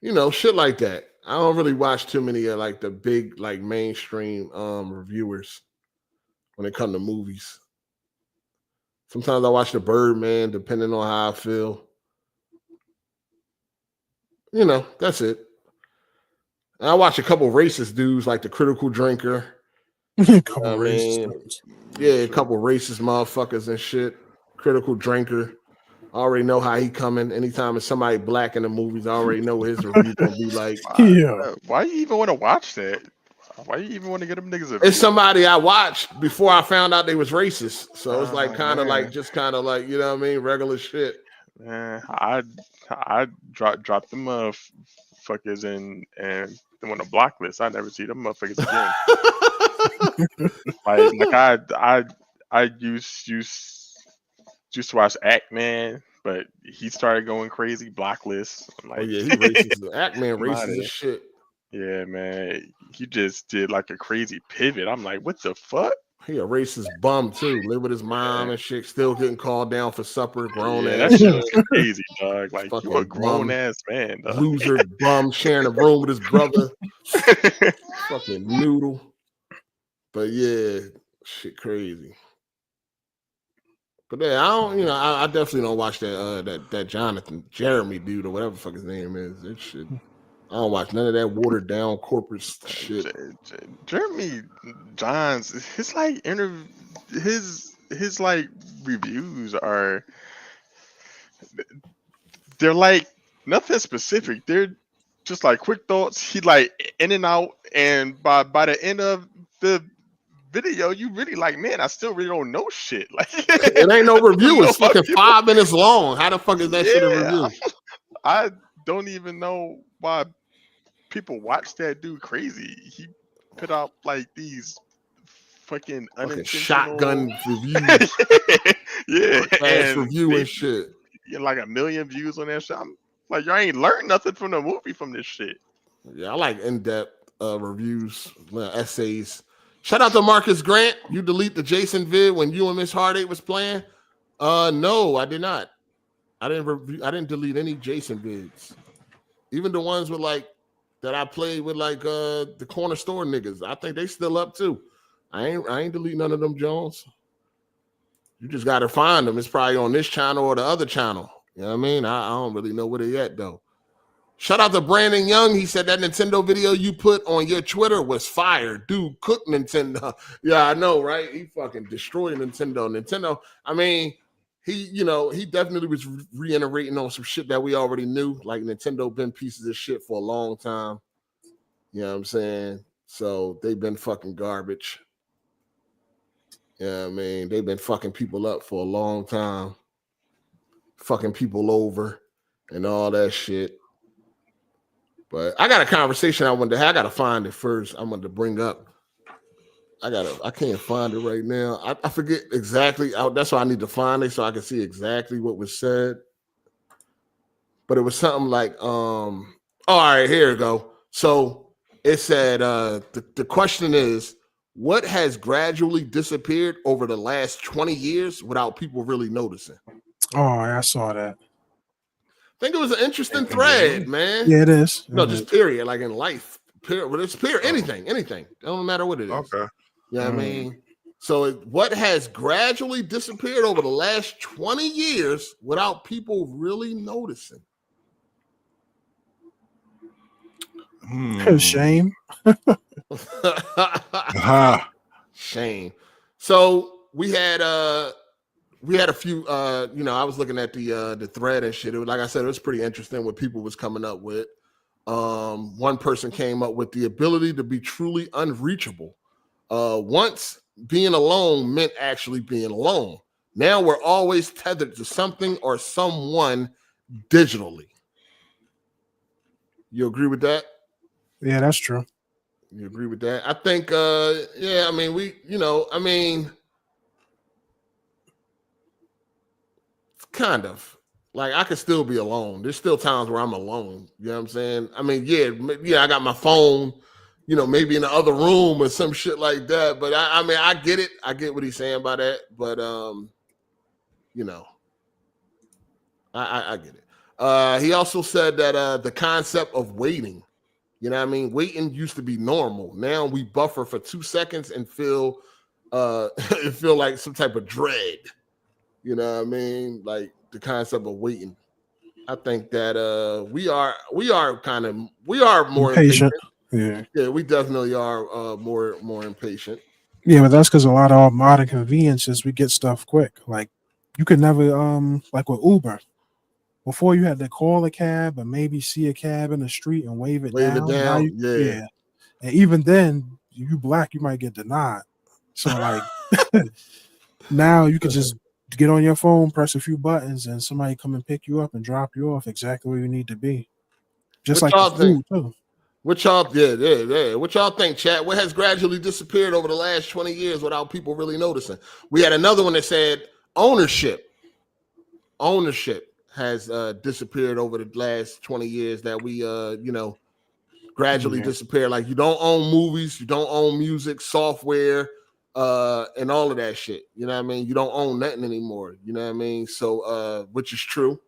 You know, shit like that. I don't really watch too many of like the big like mainstream reviewers when it comes to movies. Sometimes I watch The Birdman, depending on how I feel. You know, that's it. And I watch a couple racist dudes like the Critical Drinker. A couple racist motherfuckers and shit. Critical Drinker. I already know how he coming. Anytime it's somebody black in the movies, I already know his review gonna be like. Why you even want to watch that? Why you even want to get them niggas? It's somebody I watched before I found out they was racist. So it's like kind of like just kind of like, you know what I mean, regular shit. Man, I dropped them motherfuckers and them on the block list. I never see them motherfuckers again. I used to watch Act Man, but he started going crazy. Blacklist. I'm like, he racist. Act Man racist as shit. Yeah, man. He just did like a crazy pivot. I'm like, what the fuck? He a racist bum too. Live with his mom and shit. Still getting called down for supper. Grown ass. That shit was crazy, dog. Like you a grown ass man, dog. Loser bum sharing a room with his brother. Fucking noodle. But yeah, shit crazy. But yeah, I don't. You know, I definitely don't watch that Jonathan Jeremy dude or whatever the fuck his name is. That shit. I don't watch none of that watered down corporate shit. Jeremy Johns, his like his like reviews are, they're like nothing specific. They're just like quick thoughts. He like in and out, and by the end of the video, you really like, man, I still really don't know shit. Like it ain't no review. It's fucking 5 minutes long. How the fuck is that shit a review? I don't even know why people watch that dude crazy. He put out like these fucking shotgun reviews. Yeah, and review and shit. Like 1 million views on that shit. I'm like, y'all ain't learned nothing from the movie from this shit. Yeah, I like in-depth reviews, essays. Shout out to Marcus Grant. You delete the Jason vid when you and Miss Hard8 was playing? No, I did not. I didn't delete any Jason vids. Even the ones with like that I played with like the corner store niggas. I think they still up too. I ain't delete none of them Jones. You just gotta find them. It's probably on this channel or the other channel. You know what I mean? I don't really know where they at though. Shout out to Brandon Young. He said that Nintendo video you put on your Twitter was fire. Dude, cook Nintendo. Yeah, I know, right? He fucking destroyed Nintendo. I mean, he definitely was reiterating on some shit that we already knew. Like Nintendo been pieces of shit for a long time. You know what I'm saying? So they've been fucking garbage. Yeah, I mean, they've been fucking people up for a long time. Fucking people over and all that shit. But I got a conversation I wanted to have. I got to find it first. I wanted to bring up. I can't find it right now. I forget exactly. That's why I need to find it so I can see exactly what was said. But it was something like, all right, here we go. So it said, the question is, what has gradually disappeared over the last 20 years without people really noticing? Oh, I saw that. I think it was an interesting thread, man. Yeah, it is. No, just period, like in life. Period. Well, it's period. Anything. It don't matter what it is. Okay. You know what I mean? So what has gradually disappeared over the last 20 years without people really noticing? Shame. Shame. So we had a few I was looking at the thread and shit. It was, like I said, it was pretty interesting what people was coming up with. One person came up with the ability to be truly unreachable. Once being alone meant actually being alone. Now we're always tethered to something or someone digitally. You agree with that? Yeah, that's true. You agree with that? I think, kind of. Like, I could still be alone. There's still times where I'm alone. You know what I'm saying? I mean, yeah, I got my phone, maybe in the other room or some shit like that. But I get it. I get what he's saying by that. But, I get it. He also said that the concept of waiting, waiting used to be normal. Now we buffer for 2 seconds and feel like some type of dread. You know what I mean? Like the concept of waiting. I think that we are more impatient. Yeah, we definitely are more impatient. Yeah, but that's because a lot of our modern conveniences, we get stuff quick. Like you could never like with Uber. Before you had to call a cab or maybe see a cab in the street and wave it down. Now yeah. And even then, you black, you might get denied. So like now you can just get on your phone, press a few buttons, and somebody come and pick you up and drop you off exactly where you need to be. Just what like the food too. What y'all What y'all think, chat? What has gradually disappeared over the last 20 years without people really noticing? We had another one that said ownership. Ownership has disappeared over the last 20 years that we gradually disappeared. Like you don't own movies, you don't own music, software, and all of that shit. You know what I mean? You don't own nothing anymore. You know what I mean? So which is true.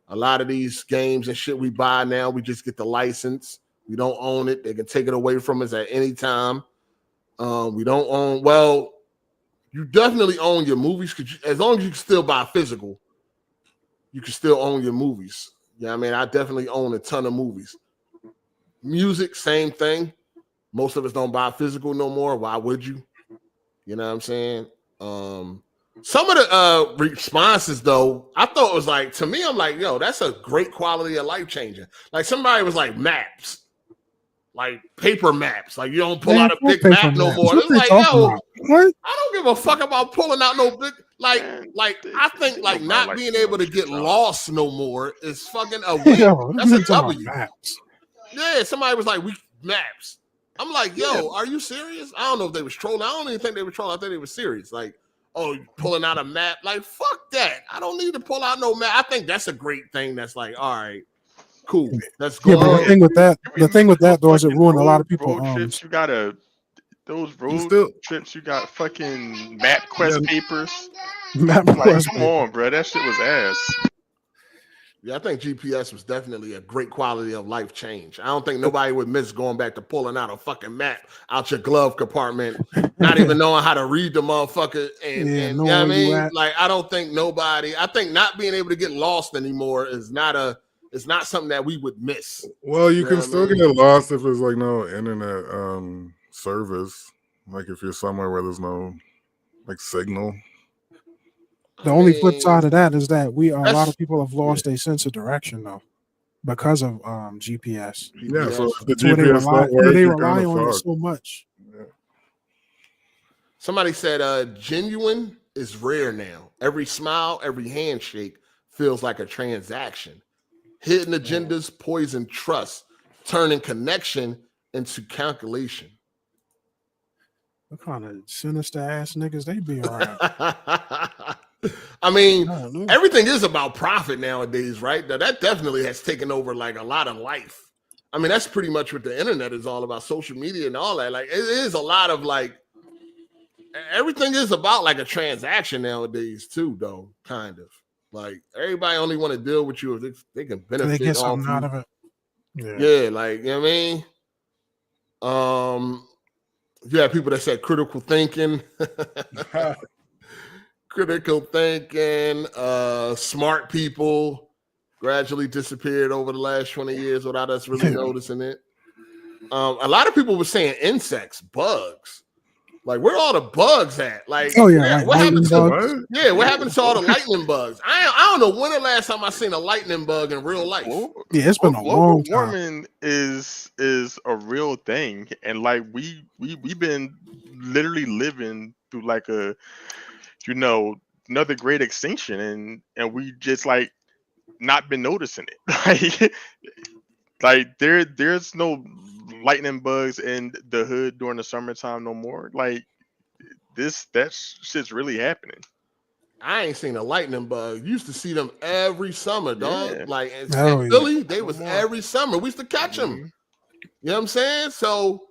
A lot of these games and shit we buy now, we just get the license. We don't own it. They can take it away from us at any time. We don't own, well, you definitely own your movies because as long as you can still buy physical, you can still own your movies. Yeah, I mean, I definitely own a ton of movies. Music, same thing. Most of us don't buy physical no more. Why would you? You know what I'm saying? Some of the responses, though, I thought it was like, to me, I'm like, yo, that's a great quality of life changing. Like somebody was like maps, like paper maps. Like you don't pull out a big map no more. It's like, yo, what? I don't give a fuck about pulling out no big. Like I think like not being able to get lost no more is fucking a win. That's a W. Yeah, somebody was like, we maps. I'm like, yo, are you serious? I don't know if they was trolling. I don't even think they were trolling. I think they were serious. Like, oh, pulling out a map. Like, fuck that. I don't need to pull out no map. I think that's a great thing. That's like, all right, cool. Let's go. Yeah, but the thing with that though is it ruined a lot of people. Trips, you gotta those road trips. You got fucking MapQuest papers. Like, come on, bro. That shit was ass. Yeah, I think GPS was definitely a great quality of life change. I don't think nobody would miss going back to pulling out a fucking map out your glove compartment, not even knowing how to read the motherfucker. And you know what I mean? Like, I don't think nobody, I think not being able to get lost anymore is not something that we would miss. Well, you can still get lost if there's like no internet service. Like if you're somewhere where there's no like signal. The only flip side of that is that a lot of people have lost a sense of direction though, because of GPS. Yeah, so if the GPS they rely on it so much. Yeah. Somebody said, "Genuine is rare now. Every smile, every handshake feels like a transaction. Hidden agendas poison trust, turning connection into calculation." What kind of sinister ass niggas they be around? I mean, everything is about profit nowadays, right? Now, that definitely has taken over like a lot of life. I mean, that's pretty much what the internet is all about, social media and all that. Like, it is a lot of like everything is about like a transaction nowadays too, though. Kind of like everybody only want to deal with you if they can benefit. They get something out of it. Yeah, like, you know what I mean? You have people that said critical thinking. Critical thinking, smart people gradually disappeared over the last 20 years without us really noticing it. A lot of people were saying insects, bugs. Like, where are all the bugs at? Like, what happened to all the lightning bugs? I don't know when the last time I seen a lightning bug in real life. Yeah, it's been a long time. Global warming is a real thing, and like we've been literally living through like a, you know, another great extinction, and we just like not been noticing it. like there's no lightning bugs in the hood during the summertime no more. Like that shit's really happening. I ain't seen a lightning bug. Used to see them every summer, dog. Yeah. Like in Philly, they was every summer. We used to catch them. You know what I'm saying? So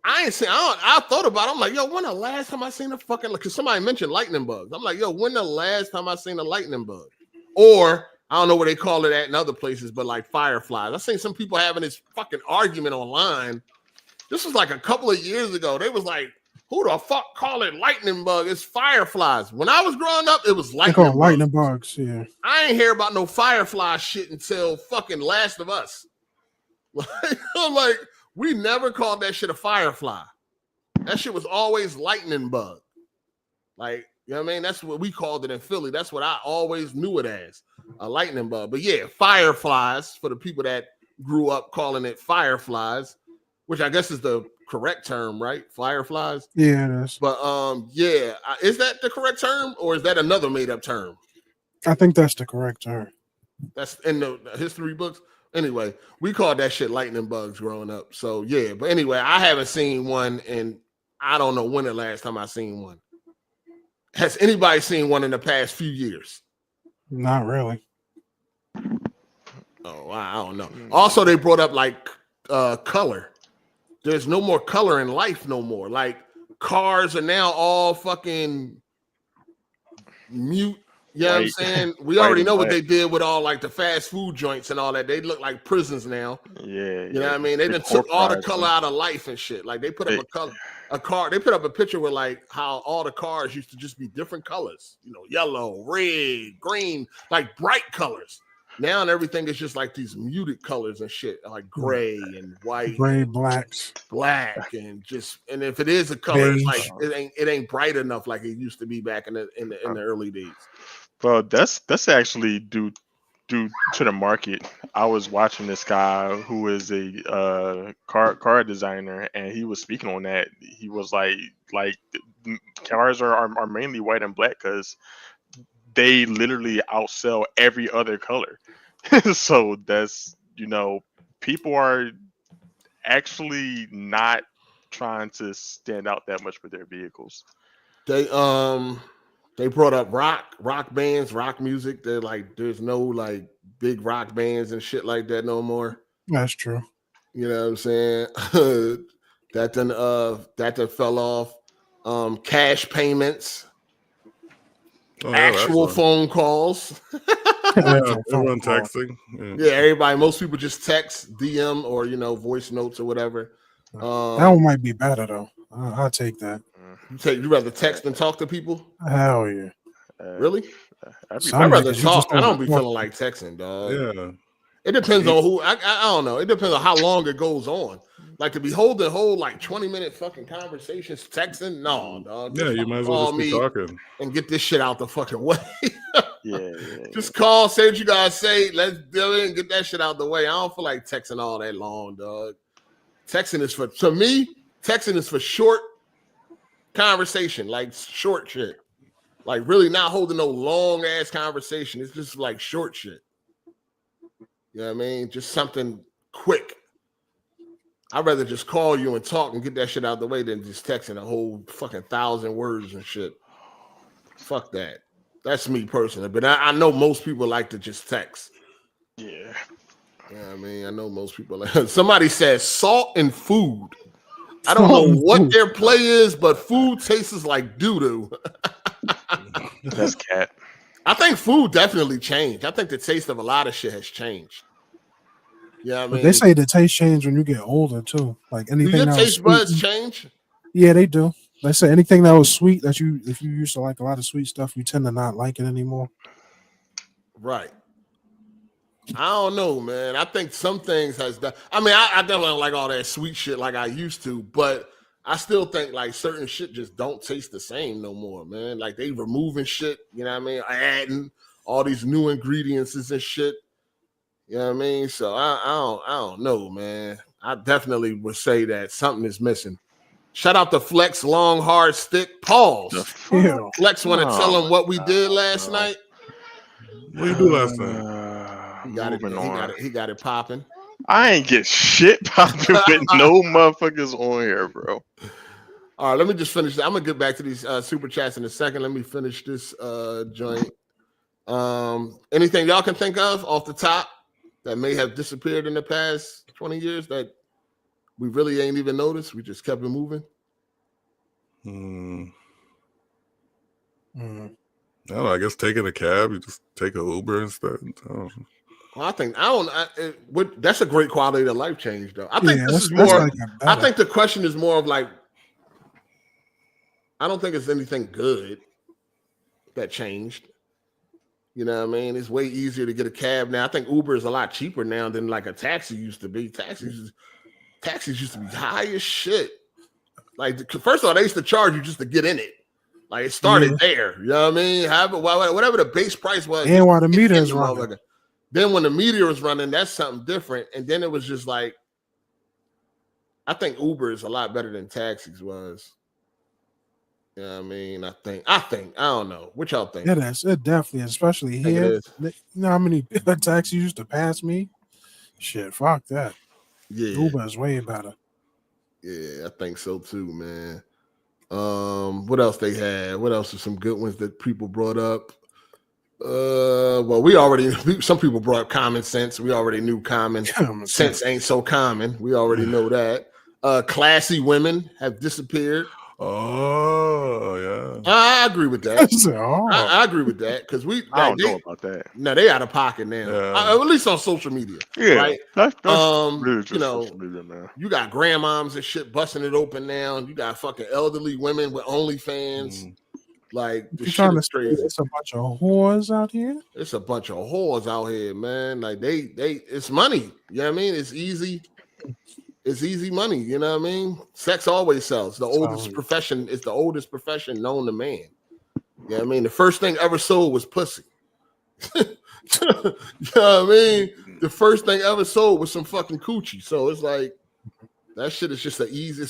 I ain't seen. I thought about it. I'm like, yo, when the last time I seen a fucking? Because somebody mentioned lightning bugs. I'm like, yo, when the last time I seen a lightning bug? Or I don't know what they call it at in other places, but like fireflies. I seen some people having this fucking argument online. This was like a couple of years ago. They was like, who the fuck call it lightning bug? It's fireflies. When I was growing up, it was lightning bugs. Yeah. I ain't hear about no firefly shit until fucking Last of Us. I'm like, we never called that shit a firefly. That shit was always lightning bug. Like, you know what I mean? That's what we called it in Philly. That's what I always knew it as, a lightning bug. But yeah, fireflies, for the people that grew up calling it fireflies, which I guess is the correct term, right? Fireflies. Yeah, it is. But yeah, is that the correct term or is that another made-up term? I think that's the correct term. That's in the history books. Anyway, we called that shit lightning bugs growing up. So yeah, but anyway, I haven't seen one, and I don't know when the last time I seen one. Has anybody seen one in the past few years? Not really. Oh, I don't know. Also, they brought up like color. There's no more color in life no more. Like cars are now all fucking mute. You know what I'm saying? We already know what they did with all like the fast food joints and all that. They look like prisons now. Yeah. You know what I mean? They done took all the color out of life and shit. Like they put up they put up a picture with like how all the cars used to just be different colors. You know, yellow, red, green, like bright colors. Now and everything is just like these muted colors and shit, like gray and white, black, and if it is a color, it's like it ain't bright enough like it used to be back in the early days. Well, that's actually due to the market. I was watching this guy who is a car designer, and he was speaking on that. He was like cars are mainly white and black because they literally outsell every other color. So that's, you know, people are actually not trying to stand out that much with their vehicles. They brought up rock bands, rock music. They're like, there's no like big rock bands and shit like that no more. That's true. You know what I'm saying? that then fell off. Cash payments. Actual phone calls. Everyone texting. Yeah, most people just text, DM, or voice notes or whatever. That one might be better though. I'll take that. You rather text than talk to people? Hell yeah. Really? I'd rather talk. I don't be feeling like texting, dog. Yeah. It depends on who. I don't know. It depends on how long it goes on. Like to be holding like 20-minute fucking conversations texting. No, dog. Yeah, you might as well just be talking and get this shit out the fucking way. Yeah. Just call, say what you gotta say. Let's do it and get that shit out the way. I don't feel like texting all that long, dog. Texting is for short conversation, like short shit. Like really not holding no long ass conversation. It's just like short shit. You know what I mean? Just something quick. I'd rather just call you and talk and get that shit out of the way than just texting a whole fucking 1,000 words and shit. Fuck that. That's me personally. But I know most people like to just text. Yeah. You know what I mean? I know most people like. Somebody says salt and food. I don't know what their play is, but food tastes like doo-doo. That's cat. I think food definitely changed. I think the taste of a lot of shit has changed. Yeah, I mean, they say the taste change when you get older too. Like anything. Do your that taste was buds change? Yeah, they do. They say anything that was sweet if you used to like a lot of sweet stuff, you tend to not like it anymore. Right. I don't know, man. I think some things has done. I mean, I definitely don't like all that sweet shit like I used to, but I still think like certain shit just don't taste the same no more, man. Like they removing shit, you know what I mean? Adding all these new ingredients and shit. You know what I mean? So I don't know, man. I definitely would say that something is missing. Shout out to Flex Long Hard Stick. Pause. Flex want to tell him what we did last night. What you do last night? He got it popping. I ain't get shit popping with no motherfuckers on here, bro. All right, let me just finish that. I'm gonna get back to these super chats in a second. Let me finish this joint. Anything y'all can think of off the top that may have disappeared in the past 20 years that we really ain't even noticed? We just kept it moving. I don't know. I guess taking a cab, you just take an Uber instead. Well, that's a great quality of life change, though. I think this is more. I think the question is more of like, I don't think it's anything good that changed. You know what I mean? It's way easier to get a cab now. I think Uber is a lot cheaper now than like a taxi used to be. Taxis used to be high as shit. Like, first of all, they used to charge you just to get in it. Like, it started there. You know what I mean? Whatever the base price was. And while the meter is running. Then when the meter was running, that's something different. And then it was just like, I think Uber is a lot better than taxis was. You know what I mean? I think. I don't know. What y'all think? It is. It definitely, especially here. You know how many taxis used to pass me? Shit, fuck that. Yeah. Uber is way better. Yeah, I think so too, man. What else they had? What else are some good ones that people brought up? Well, some people brought up common sense. We already knew common sense ain't so common. We already know that. Classy women have disappeared. Oh, yeah. I agree with that. I agree with that because I don't know about that. No, they out of pocket now. Yeah. At least on social media. Yeah, right? That's really just social media, man. You got grandmoms and shit busting it open now. You got fucking elderly women with OnlyFans. Like, the shit is crazy. It's a bunch of whores out here. It's a bunch of whores out here, man. Like it's money. You know what I mean? It's easy. It's easy money. You know what I mean? Sex always sells. The oldest profession is the oldest profession known to man. You know what I mean? The first thing ever sold was pussy. You know what I mean? The first thing ever sold was some fucking coochie. So it's like that shit is just easy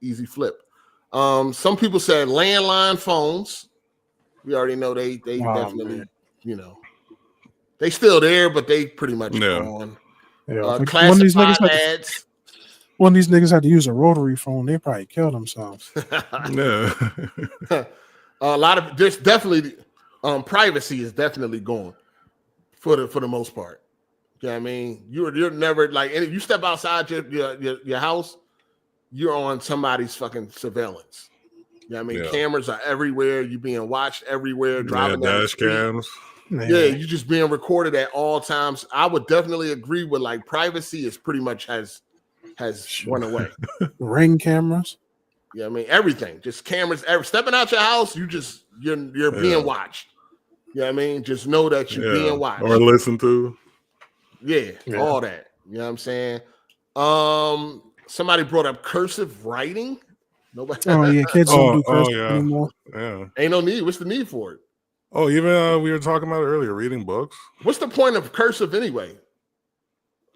easy flip. Some people said landline phones. We already know they definitely, they still there, but they pretty much gone. Yeah, classified ads. One of these niggas had to use a rotary phone. They probably killed themselves. Yeah. A lot of there's definitely privacy is definitely gone for the most part. You know what I mean? You're never like, and if you step outside your house, you're on somebody's fucking surveillance. You know what I mean? Cameras are everywhere. You're being watched everywhere. Driving down dash cams. Yeah, you're just being recorded at all times. I would definitely agree with like privacy is pretty much has went away. Ring cameras. Yeah, I mean everything. Just cameras. Stepping out your house, you're being watched. You know what I mean? Just know that you're being watched or listened to. Yeah, all that. You know what I'm saying? Somebody brought up cursive writing. Nobody. Oh yeah, kids don't do cursive anymore. Yeah, ain't no need. What's the need for it? Oh, even we were talking about it earlier, reading books. What's the point of cursive anyway?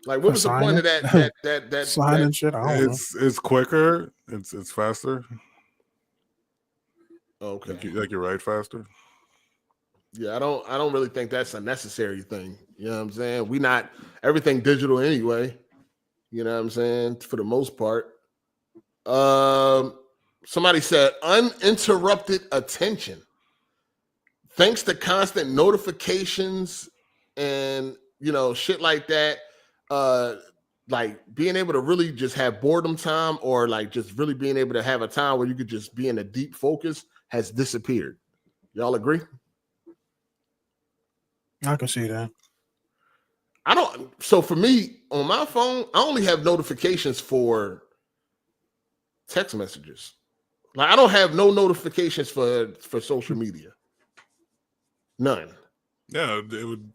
Like, what was the point of that signing shit? I don't know. It's quicker. It's faster. Okay, like you write faster. Yeah, I don't really think that's a necessary thing. You know what I'm saying? We not everything digital anyway. You know what I'm saying? For the most part. Somebody said uninterrupted attention. Thanks to constant notifications and shit like that. like being able to really just have boredom time, or like just really being able to have a time where you could just be in a deep focus, has disappeared. Y'all agree? I can see that. So for me, on my phone, I only have notifications for text messages. Like I don't have no notifications for social media. None. Yeah, it would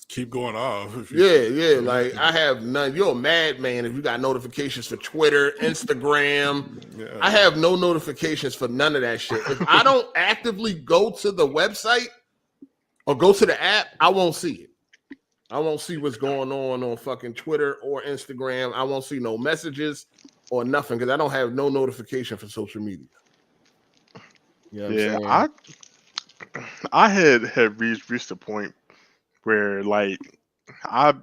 keep going off. Yeah. Like I have none. You're a madman if you got notifications for Twitter, Instagram. Yeah. I have no notifications for none of that shit. If I don't actively go to the website or go to the app, I won't see it. I won't see what's going on fucking Twitter or Instagram. I won't see no messages or nothing because I don't have no notification for social media. You know what I'm saying? I had reached a point where like I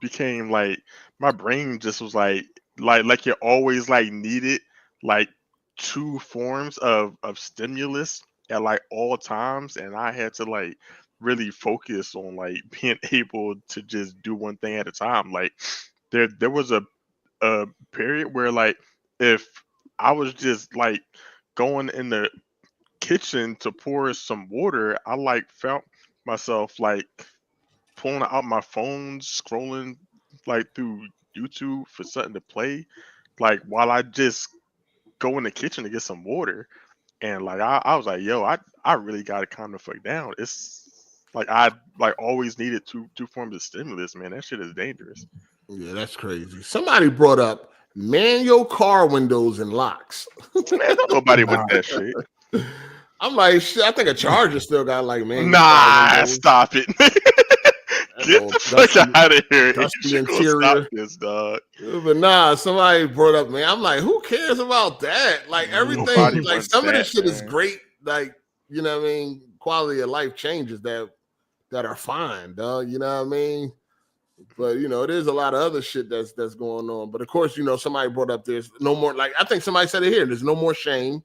became like my brain just was like you always like needed like two forms of stimulus at like all times, and I had to like really focus on like being able to just do one thing at a time. Like there was a period where like if I was just like going in the kitchen to pour some water, I like felt myself like pulling out my phone, scrolling like through YouTube for something to play, like while I just go in the kitchen to get some water. And like I was like, yo, I really got to calm the fuck down. It's like I like always needed two forms of stimulus, man. That shit is dangerous. Yeah, that's crazy. Somebody brought up manual car windows and locks. Man, nobody with that shit. I'm like, shit, I think a Charger still got like, man. Nah, stop it. Get the fuck out of here. Dusty interior. This, dog. But nah, somebody brought up, man. I'm like, who cares about that? Like everything, like some of this shit is great. Like, you know what I mean? Quality of life changes that are fine, dog. You know what I mean? But you know, there's a lot of other shit that's going on. But of course, you know, somebody brought up there's no more, like I think somebody said it here, there's no more shame.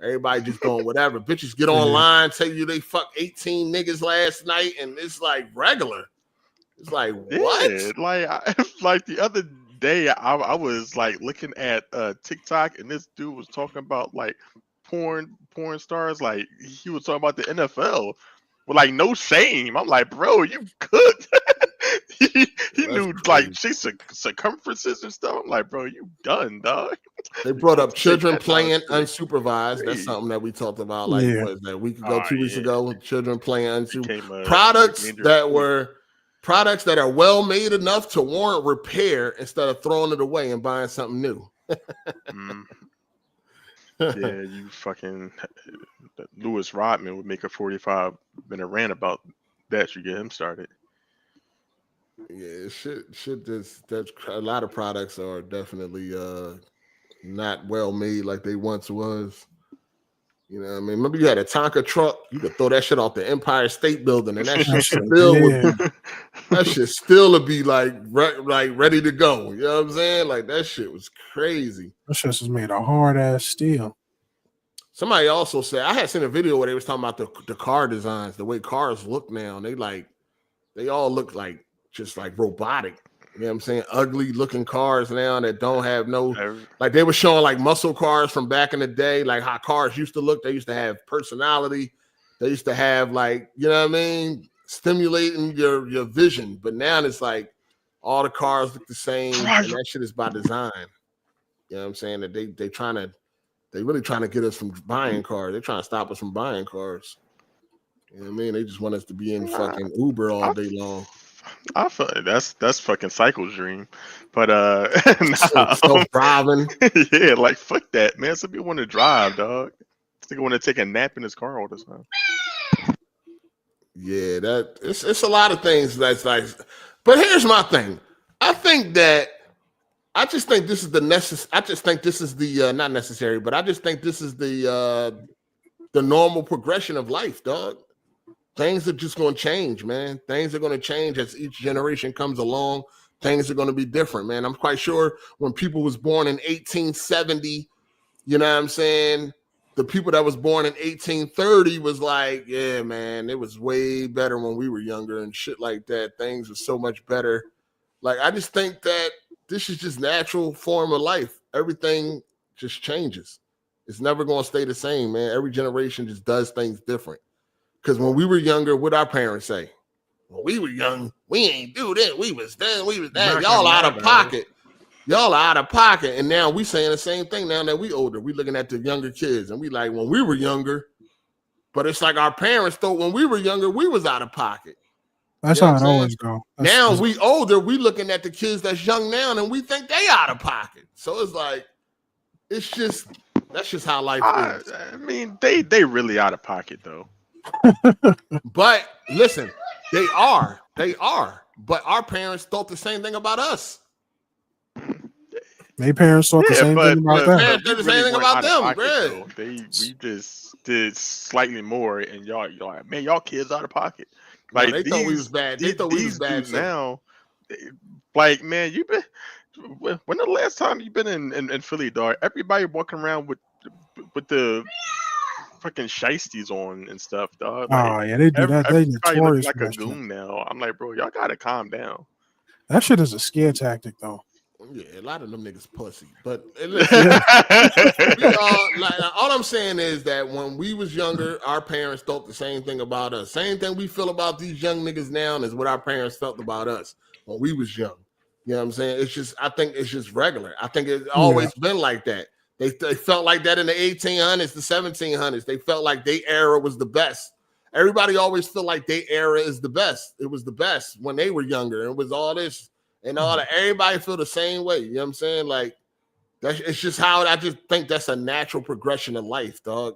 Everybody just doing whatever. Bitches get online, tell you they fucked 18 niggas last night, and it's like regular. It's like, what? Yeah, like the other day, I was like looking at TikTok, and this dude was talking about like porn stars. Like he was talking about the NFL with like no shame. I'm like, bro, you cooked. he knew crazy. Like chicks circumferences and stuff. I'm like, bro, you done, dog. They brought up children playing unsupervised. That's something that we talked about like what is that, a week ago, 2 weeks ago. Children playing unsupervised. Products that are well made enough to warrant repair instead of throwing it away and buying something new. Yeah, you fucking Lewis Rodman would make a 45-minute rant about that. You get him started. Yeah, shit. That's a lot of products are definitely not well made like they once was. You know what I mean? Remember you had a Tonka truck, you could throw that shit off the Empire State Building and that shit still would be like ready to go. You know what I'm saying? Like that shit was crazy. That shit was made of hard ass steel. Somebody also said, I had seen a video where they was talking about the car designs, the way cars look now. They all look like just like robotic. You know what I'm saying? Ugly looking cars now that don't have no, like they were showing like muscle cars from back in the day, like how cars used to look. They used to have personality. They used to have like, you know what I mean? Stimulating your vision. But now it's like all the cars look the same. And that shit is by design. You know what I'm saying? That they really trying to get us from buying cars. They're trying to stop us from buying cars. You know what I mean? They just want us to be in fucking Uber all day long. I feel like that's fucking Cycle's dream, but self-driving. Yeah, like fuck that, man. Some people want to drive, dog. They want to take a nap in his car all the time. Yeah, it's a lot of things that's like. But here's my thing. I just think this is the not necessary, but I just think this is the normal progression of life, dog. Things are just going to change, man. Things are going to change as each generation comes along. Things are going to be different, man. I'm quite sure when people was born in 1870, you know what I'm saying? The people that was born in 1830 was like, yeah, man, it was way better when we were younger and shit like that. Things were so much better. Like, I just think that this is just natural form of life. Everything just changes. It's never going to stay the same, man. Every generation just does things different. Because when we were younger, what our parents say? When we were young, we ain't do that. We was done. We was that. Y'all out of pocket. Y'all are out of pocket. And now we saying the same thing now that we older. We looking at the younger kids and we like, when we were younger, but it's like our parents thought when we were younger, we was out of pocket. That's how it always go. Now we older, we looking at the kids that's young now and we think they out of pocket. So it's like, it's just, that's just how life is. I mean, they really out of pocket though. But listen, they are. But our parents thought the same thing about us. Their parents thought the same thing about them. Parents did the same thing about them, we just did slightly more, and y'all like, man, y'all kids out of pocket. Like, they thought we was bad. They thought we was bad now. Like, man, you been. When the last time you been in Philly, dog? Everybody walking around with the fucking shiesties on and stuff, dog. Like, oh yeah, they do that. They notorious like a goon now. I'm like, bro, y'all gotta calm down. That shit is a scare tactic, though. Yeah, a lot of them niggas pussy. But all I'm saying is that when we was younger, our parents thought the same thing about us. Same thing we feel about these young niggas now is what our parents felt about us when we was young. You know what I'm saying? It's just, I think it's just regular. I think it's always been like that. They felt like that in the 1800s, the 1700s. They felt like their era was the best. Everybody always feel like their era is the best. It was the best when they were younger. It was all this and all that. Everybody feel the same way. You know what I'm saying? Like, it's just how I just think that's a natural progression of life, dog.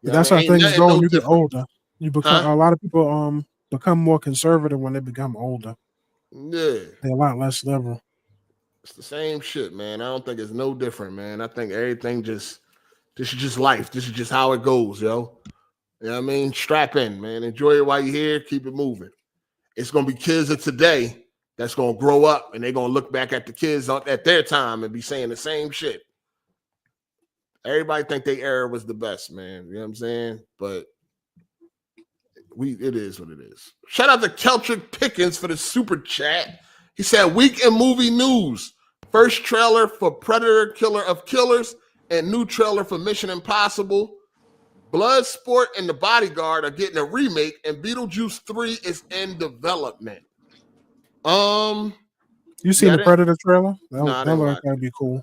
That's how things go when you get older. You become a lot of people become more conservative when they become older. Yeah, they're a lot less liberal. It's the same shit, man. I don't think it's no different, man. I think everything this is just life. This is just how it goes, yo. You know what I mean? Strap in, man. Enjoy it while you're here. Keep it moving. It's gonna be kids of today that's gonna grow up and they're gonna look back at the kids at their time and be saying the same shit. Everybody think their era was the best, man. You know what I'm saying? But it is what it is. Shout out to Keltrick Pickens for the super chat. He said, week in movie news. First trailer for Predator Killer of Killers and new trailer for Mission Impossible. Bloodsport and The Bodyguard are getting a remake, and Beetlejuice 3 is in development. You seen the Predator trailer? That looks gotta be cool.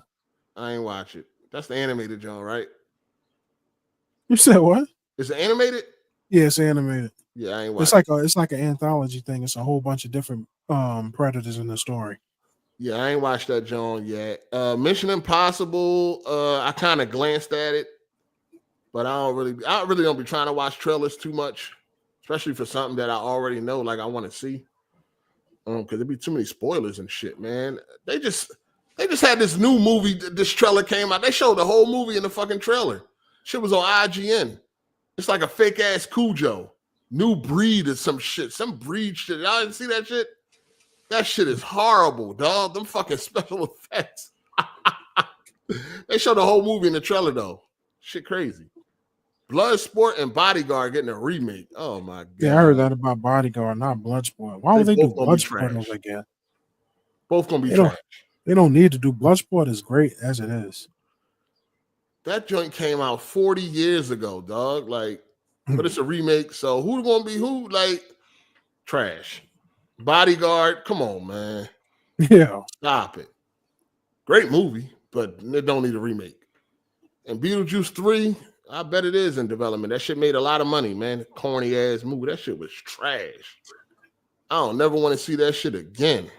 I ain't watch it. That's the animated John, right? You said what? Is it animated? Yeah, it's animated. Yeah, I ain't watching. It's like an anthology thing. It's a whole bunch of different predators in the story. Yeah, I ain't watched that John yet. Mission Impossible, I kind of glanced at it, but I really don't be trying to watch trailers too much, especially for something that I already know, like I want to see. Because there'd be too many spoilers and shit, man. They just had this new movie. This trailer came out. They showed the whole movie in the fucking trailer. Shit was on IGN. It's like a fake ass Cujo. New breed or some shit. Some breed shit. Y'all didn't see that shit? That shit is horrible, dog. Them fucking special effects. They showed the whole movie in the trailer, though. Shit crazy. Bloodsport and Bodyguard getting a remake. Oh, my God. Yeah, I heard that about Bodyguard, not Bloodsport. Why would they do Bloodsport again? Both going to be trash. They don't need to do Bloodsport. Is great as it is. That joint came out 40 years ago, dog. Like, but it's a remake. So who gonna be who? Like, trash. Bodyguard, come on, man. Yeah. Stop it. Great movie, but it don't need a remake. And Beetlejuice 3, I bet it is in development. That shit made a lot of money, man. Corny ass movie. That shit was trash. I don't never want to see that shit again.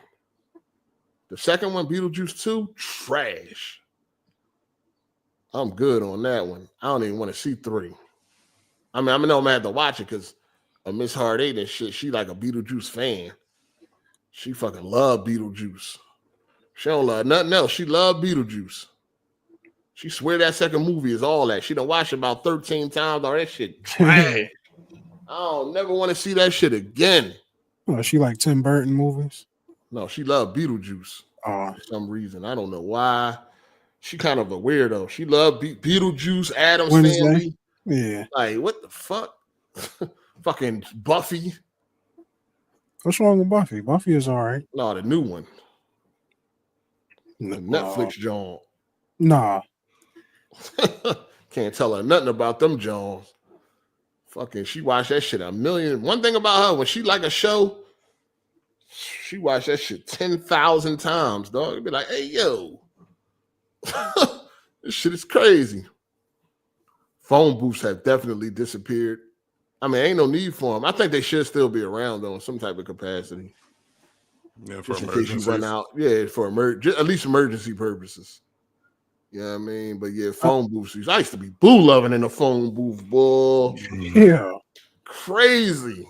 The second one, Beetlejuice 2, trash. I'm good on that one. I don't even want to see 3. I know I'm gonna have to watch it because Miss Hard8 and shit, she like a Beetlejuice fan. She fucking love Beetlejuice. She don't love nothing else. She love Beetlejuice. She swear that second movie is all that. She done watched it about 13 times. All that shit trash. I don't never want to see that shit again. Well, she like Tim Burton movies? No, she love Beetlejuice for some reason. I don't know why. She kind of a weirdo. She loved Beetlejuice, Addams Family. Yeah. Like, what the fuck? Fucking Buffy. What's wrong with Buffy? Buffy is all right. No, the new one. Netflix joint. Nah. Can't tell her nothing about them Jones. Fucking, she watched that shit a million. One thing about her, when she like a show, she watched that shit 10,000 times, dog. It'd be like, hey, yo. This shit is crazy. Phone booths have definitely disappeared. I mean, ain't no need for them. I think they should still be around, though, in some type of capacity. Yeah, for just in case you run out. Yeah, for at least emergency purposes. You know what I mean? But yeah, phone booths. I used to be boo loving in a phone booth, boy. Yeah. Crazy.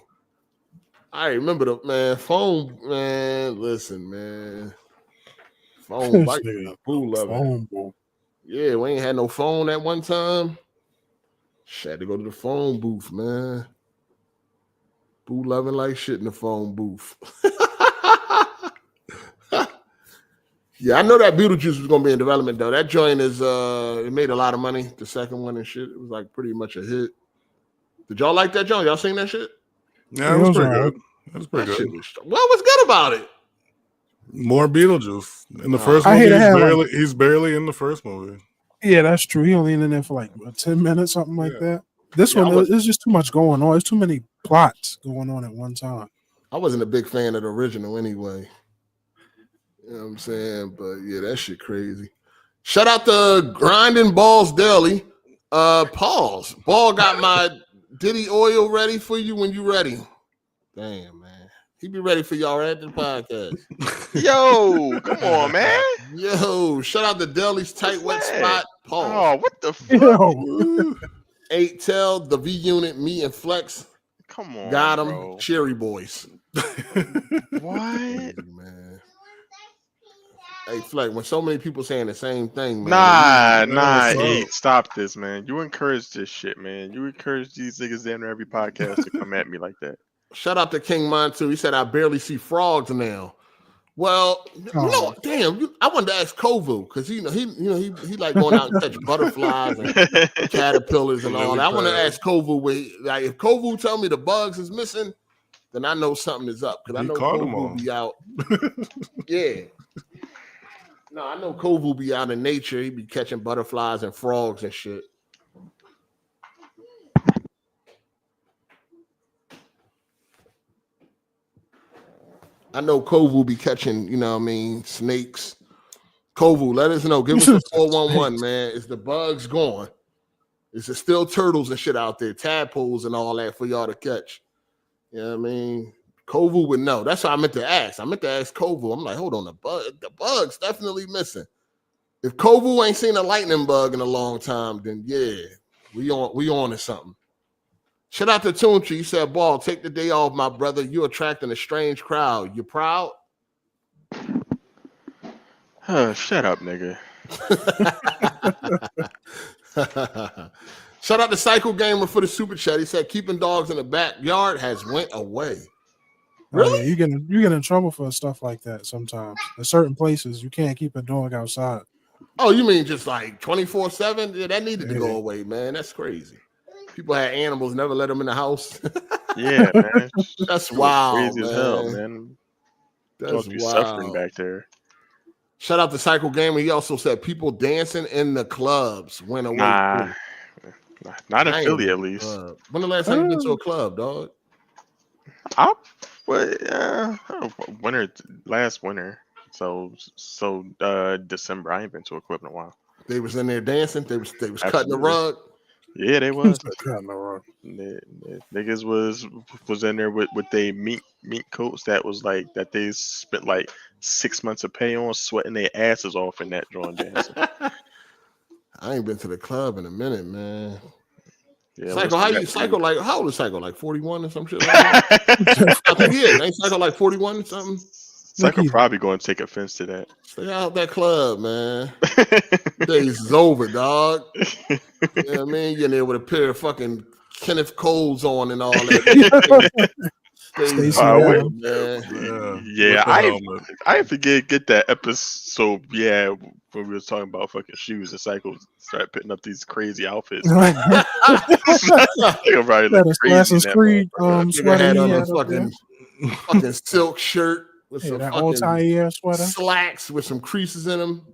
I remember the man, phone, man. Listen, man. Phone bike, boo loving. Yeah, we ain't had no phone at one time. Shit, had to go to the phone booth, man. Boo loving like shit in the phone booth. Yeah, I know that Beetlejuice was gonna be in development though. That joint is it made a lot of money. The second one and shit, it was like pretty much a hit. Did y'all like that joint? Y'all seen that shit? Yeah, it was pretty good. It was pretty good. What was good about it? More Beetlejuice in the first movie. He's barely in the first movie. Yeah, that's true. He only in there for like 10 minutes, something like that. This one, there's just too much going on. There's too many plots going on at one time. I wasn't a big fan of the original anyway. You know what I'm saying? But yeah, that shit crazy. Shout out to Grinding Balls Daily. Pause. Ball got my Diddy oil ready for you when you ready. Damn, man. He be ready for y'all right at the podcast. Yo, come on, man. Yo, shout out to Deli's Tight Wet Spot. Pause. Oh, what the fuck? 8 Tell, the V Unit, me and Flex. Come on. Got him. Bro. Cherry Boys. What? Man. Hey, Flex, when so many people saying the same thing, man. Nah, hey, stop this, man. You encourage this shit, man. You encourage these niggas down there every podcast to come at me like that. Shout out to King Montu. He said, I barely see frogs now. Well, damn, I wanted to ask Kovu because he like going out and catch butterflies and caterpillars and all that. I want to ask Kovu, like if Kovu tell me the bugs is missing, then I know something is up because I know Kovu will be out. Yeah. No, I know Kovu will be out in nature. He be catching butterflies and frogs and shit. I know Kovu will be catching, you know what I mean, snakes. Kovu, let us know. Give us a 411, man. Is the bugs gone? Is there still turtles and shit out there, tadpoles and all that for y'all to catch? You know what I mean? Kovu would know. That's what I meant to ask. I meant to ask Kovu. I'm like, hold on, the bug's definitely missing. If Kovu ain't seen a lightning bug in a long time, then yeah, we on to something. Shout out to Tunchi. He said, Ball, take the day off, my brother. You attracting a strange crowd. You proud? Shut up, nigga. Shout out to Psycho Gamer for the super chat. He said, keeping dogs in the backyard has went away. Really? Yeah, you get in trouble for stuff like that sometimes. In certain places, you can't keep a dog outside. Oh, you mean just like 24/7? Yeah, that needed to go away, man. That's crazy. People had animals, never let them in the house. Yeah, man. That's wild, crazy man. As hell, man. That's wild. Suffering back there. Shout out to Psycho Gamer. He also said people dancing in the clubs went away. Not in Philly, at least. When the last time you been to a club, dog? Last winter. So December. I ain't been to a club in a while. They was in there dancing. They was cutting the rug. Yeah, they was. Cutting the rug. Niggas was in there with their meat coats that was like that they spent like 6 months of pay on, sweating their asses off in that drawing dancing. I ain't been to the club in a minute, man. Yeah, Psycho, how old is Psycho? Like 41 or some shit like that? I think he is. Ain't Psycho like 41 or something? Psycho probably going to take offense to that. Stay out that club, man. Days is over, dog. You know what I mean? You're in there with a pair of fucking Kenneth Coles on and all that. I forget that episode. Yeah, when we was talking about fucking shoes, and Psycho started putting up these crazy outfits. Assassin's Creed sweater had on a fucking silk shirt, with some that fucking all-tie sweater, slacks with some creases in them,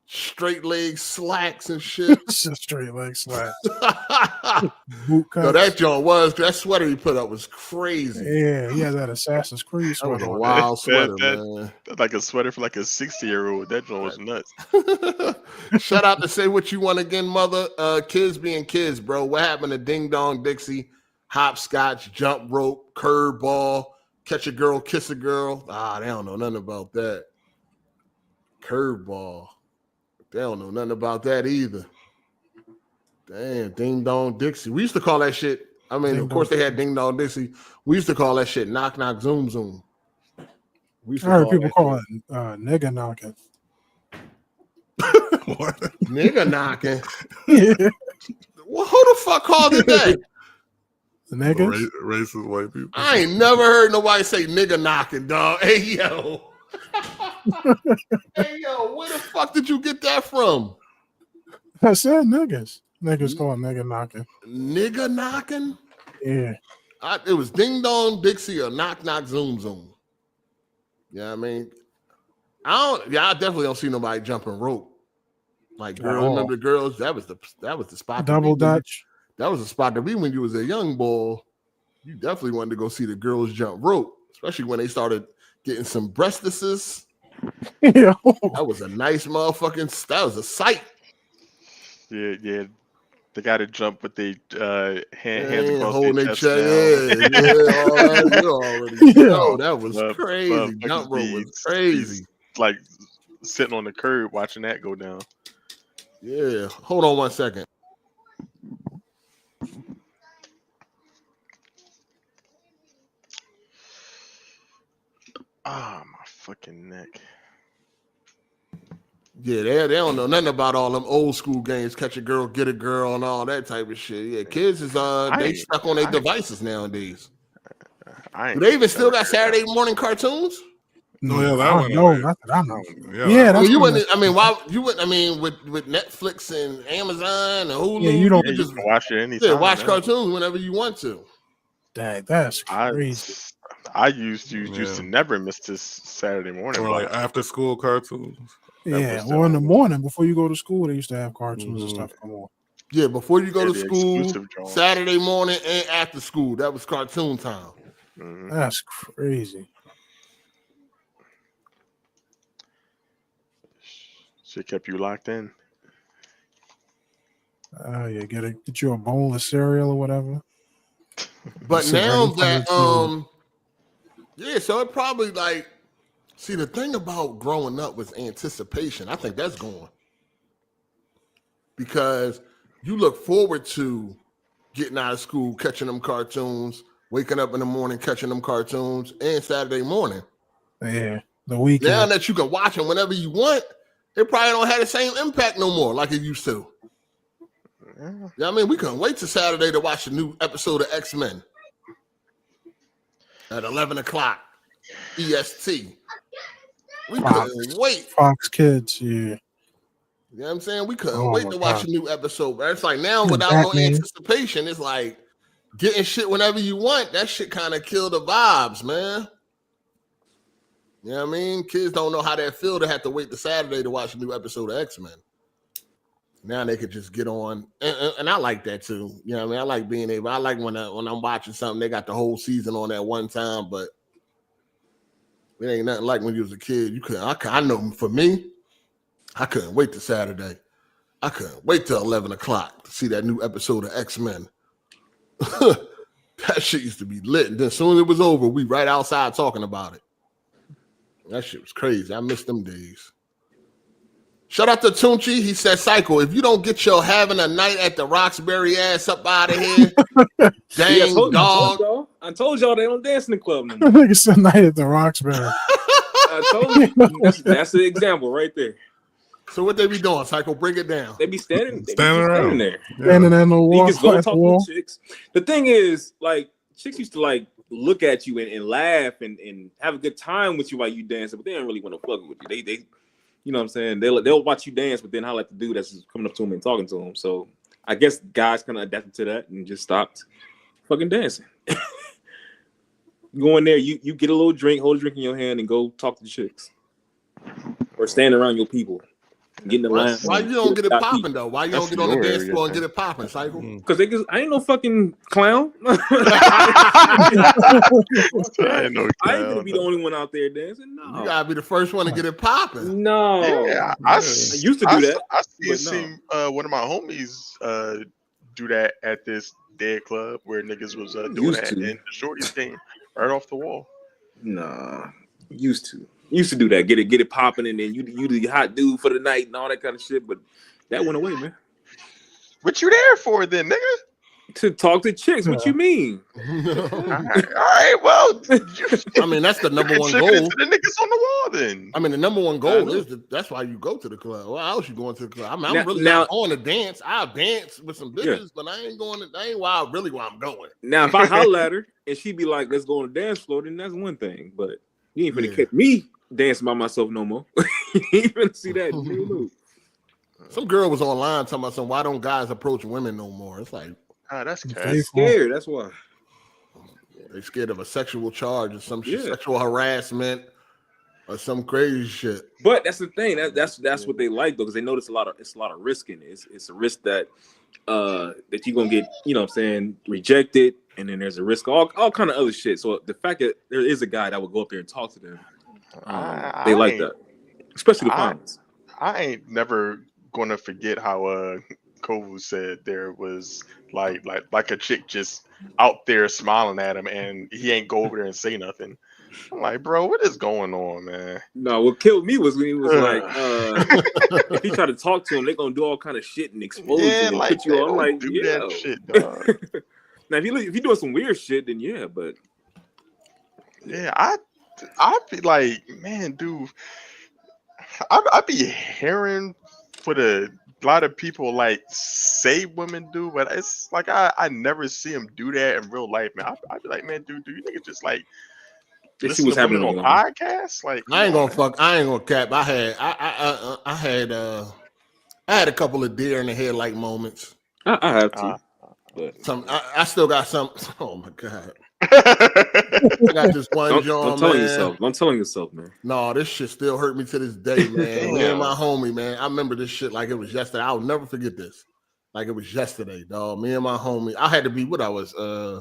straight leg slacks and shit. straight leg slacks. Boot cuts. No, that sweater he put up was crazy. Yeah, he had that Assassin's Creed sweater. That was a wild sweater, man. Like a sweater for like a 60-year-old. That joint was nuts. Shout out to Say What You Want Again, mother. Kids being kids, bro. What happened to Ding Dong Dixie, hopscotch, jump rope, curveball, catch a girl, kiss a girl? They don't know nothing about that. Curveball. They don't know nothing about that either. Damn, Ding Dong Dixie. We used to call that shit. I mean, of course, they had Ding Dong Dixie. We used to call that shit knock, knock, zoom, zoom. I heard people call it nigga knocking. What? Nigga knocking? Yeah. Well, who the fuck called it that? The niggas? Racist white people. I ain't never heard nobody say nigga knocking, dog. Hey, yo. Hey, yo, where the fuck did you get that from? I said niggas. Niggas call it nigga knocking. Nigga knocking? Yeah. It was Ding Dong Dixie or Knock Knock Zoom Zoom. Yeah, I mean, I definitely don't see nobody jumping rope. Like girls, remember the girls? That was the spot. Double Dutch. That was the spot to be when you was a young boy. You definitely wanted to go see the girls jump rope, especially when they started getting some breastises. Yeah. That was a nice motherfucking. That was a sight. Yeah. They got to jump with their hands across holding their their chest. All that. You already know. That was crazy. Jump rope was crazy. Like sitting on the curb watching that go down. Yeah. Hold on 1 second. Ah, my fucking neck. Yeah, they don't know nothing about all them old school games, catch a girl, get a girl, and all that type of shit. Yeah, kids is they stuck on their devices nowadays. Do they even still got Saturday morning cartoons? No, yeah, that one. No, not that I know. Yeah, that's you wouldn't. I mean, why you wouldn't? I mean, with Netflix and Amazon and Hulu, you don't just watch it anytime. Yeah, watch cartoons whenever you want to. Dang, that's crazy. I used to never miss this Saturday morning. Or like after school cartoons. Yeah, or in the morning before you go to school, they used to have cartoons and stuff come on. Yeah, before you go to school, Saturday morning and after school, that was cartoon time. Mm-hmm. That's crazy. Shit kept you locked in. Yeah, get you a bowl of cereal or whatever. But now that so it probably like. See, the thing about growing up was anticipation. I think that's gone. Because you look forward to getting out of school, catching them cartoons, waking up in the morning, catching them cartoons, and Saturday morning. Yeah, the weekend. Now that you can watch them whenever you want, it probably don't have the same impact no more like it used to. Yeah, I mean, we couldn't wait till Saturday to watch a new episode of X-Men at 11 o'clock EST. We couldn't wait. Fox Kids, yeah. You know what I'm saying? We couldn't wait to watch a new episode. But it's like now without no anticipation, it's like getting shit whenever you want. That shit kind of kill the vibes, man. You know what I mean? Kids don't know how that feel to have to wait to Saturday to watch a new episode of X-Men. Now they could just get on. And I like that too. You know what I mean? I like being able, I like when I'm watching something, they got the whole season on at one time, but it ain't nothing like when you was a kid. You couldn't. I know for me, I couldn't wait till Saturday. I couldn't wait till 11 o'clock to see that new episode of X-Men. That shit used to be lit. And then as soon as it was over, we right outside talking about it. That shit was crazy. I miss them days. Shout out to Tunchi. He said, Cycle, if you don't get your having a night at the Roxbury ass up out of here, dang dog. I told y'all they don't dance in the club no more. I think it's a night at the Roxbury. I told you. That's the example right there. So what they be doing, Cycle? Break it down. They be standing there. Standing in the wall. You just go talk to chicks. The thing is, like, chicks used to like look at you and laugh and have a good time with you while you dancing, but they don't really want to fuck with you. They you know what I'm saying? They'll watch you dance, but then holler at the dude that's just coming up to him and talking to him. So I guess guys kind of adapted to that and just stopped fucking dancing. go in there, you get a little drink, hold a drink in your hand, and go talk to the chicks, or stand around your people. Getting the line. Why you don't get it popping though? Why you don't get on the dance floor and get it popping, Cycle? Because I ain't no fucking clown. I ain't gonna be the only one out there dancing. No, you gotta be the first one to get it popping. No, yeah, I used to do that. I seen one of my homies do that at this dead club where niggas was doing that, and the shorties came right off the wall. Nah, used to do that. Get it popping, and then you the hot dude for the night and all that kind of shit. But that went away, man. What you there for then, nigga? To talk to chicks. What you mean? All right. Well, I mean that's the number one goal. To the niggas on the wall, then. I mean the number one goal is that's why you go to the club. Well, else you going to the club? I mean, I'm really not going to dance. I'll dance with some bitches, but I ain't going. That ain't why I'm going. Now, if I holler at her and she be like, "Let's go on the dance floor," then that's one thing. But you ain't finna catch me dancing by myself no more. You ain't finna see that. Some girl was online talking about why don't guys approach women no more? It's like, that's they scared. That's why they scared of a sexual charge or some shit, sexual harassment or some crazy shit. But that's the thing. That's what they like though, because they know it's a lot of risk in it. It's a risk that you're gonna get, you know what I'm saying, rejected, and then there's a risk all kind of other shit. So the fact that there is a guy that would go up there and talk to them, they like that, especially the finals. I ain't never gonna forget how Kovu said there was like a chick just out there smiling at him, and he ain't go over there and say nothing. I'm like, bro, what is going on, man? No, what killed me was when he was like, if he tried to talk to him, they're gonna do all kind of shit and expose you and like, put you on. Like, do that shit, dog. Now, if you're doing some weird shit, then yeah, but I be like, man, dude, I be hearing what a lot of people like say women do, but it's like I never see them do that in real life, man. I be like, man, dude, do you think it's just like see what's happening on podcasts? Like, I ain't gonna cap. I had a couple of deer in the headlight moments. I have to, but I still got some. Oh my god. I got this one John. I'm telling yourself, man. No, this shit still hurt me to this day, man. Me and my homie, man. I remember this shit like it was yesterday. I'll never forget this. Like it was yesterday, dog. Me and my homie. I had to be what I was. I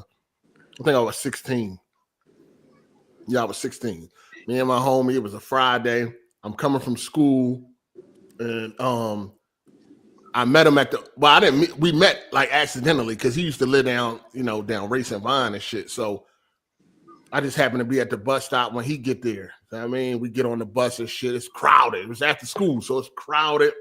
think I was 16. Yeah, I was 16. Me and my homie. It was a Friday. I'm coming from school, and I met him at the. Well, I didn't meet. We met like accidentally because he used to live down, down Racing Vine and shit. So I just happened to be at the bus stop when he get there. I mean, we get on the bus and shit. It's crowded. It was after school, so it's crowded.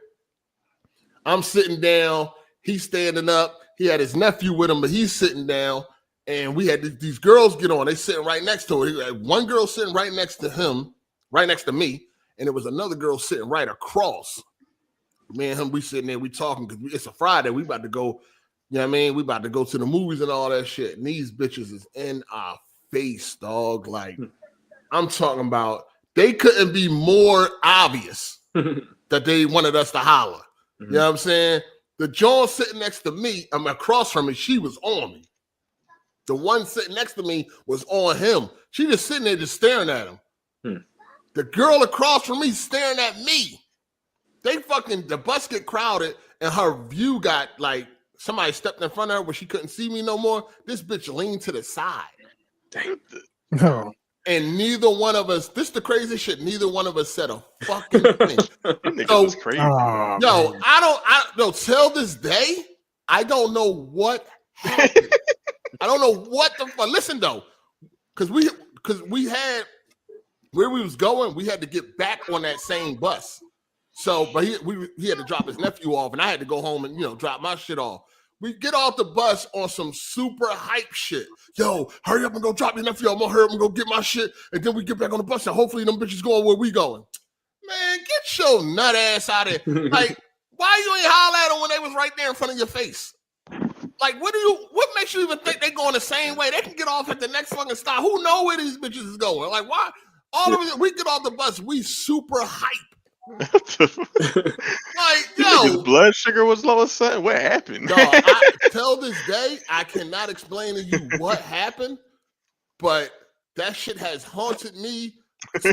I'm sitting down. He's standing up. He had his nephew with him, but he's sitting down. And we had these girls get on. They sitting right next to her. He had one girl sitting right next to him, right next to me, and there was another girl sitting right across. Me and him, we sitting there, we talking because it's a Friday. We about to go, you know what I mean? We about to go to the movies and all that shit. And these bitches is in our face, dog. Like, I'm talking about, they couldn't be more obvious that they wanted us to holler. You know what I'm saying? The John sitting next to me, I'm across from me, she was on me. The one sitting next to me was on him. She just sitting there just staring at him. The girl across from me staring at me. The bus get crowded and her view got like somebody stepped in front of her where she couldn't see me no more. This bitch leaned to the side. No. And neither one of us, this is the crazy shit. Neither one of us said a fucking thing. So crazy. Till this day, I don't know what happened. I don't know what the fuck. Listen though, because we had where we was going, we had to get back on that same bus. So, but he had to drop his nephew off, and I had to go home and drop my shit off. We get off the bus on some super hype shit. Yo, hurry up and go drop your nephew off. I'm gonna hurry up and go get my shit, and then we get back on the bus, and hopefully them bitches going where we going. Man, get your nut ass out of here. Like, why you ain't holler at them when they was right there in front of your face? Like, what makes you even think they going the same way? They can get off at the next fucking stop. Who know where these bitches is going? Like, why? We get off the bus, we super hype. Like, yo, his blood sugar was low as something. What happened? Till this day, I cannot explain to you what happened, but that shit has haunted me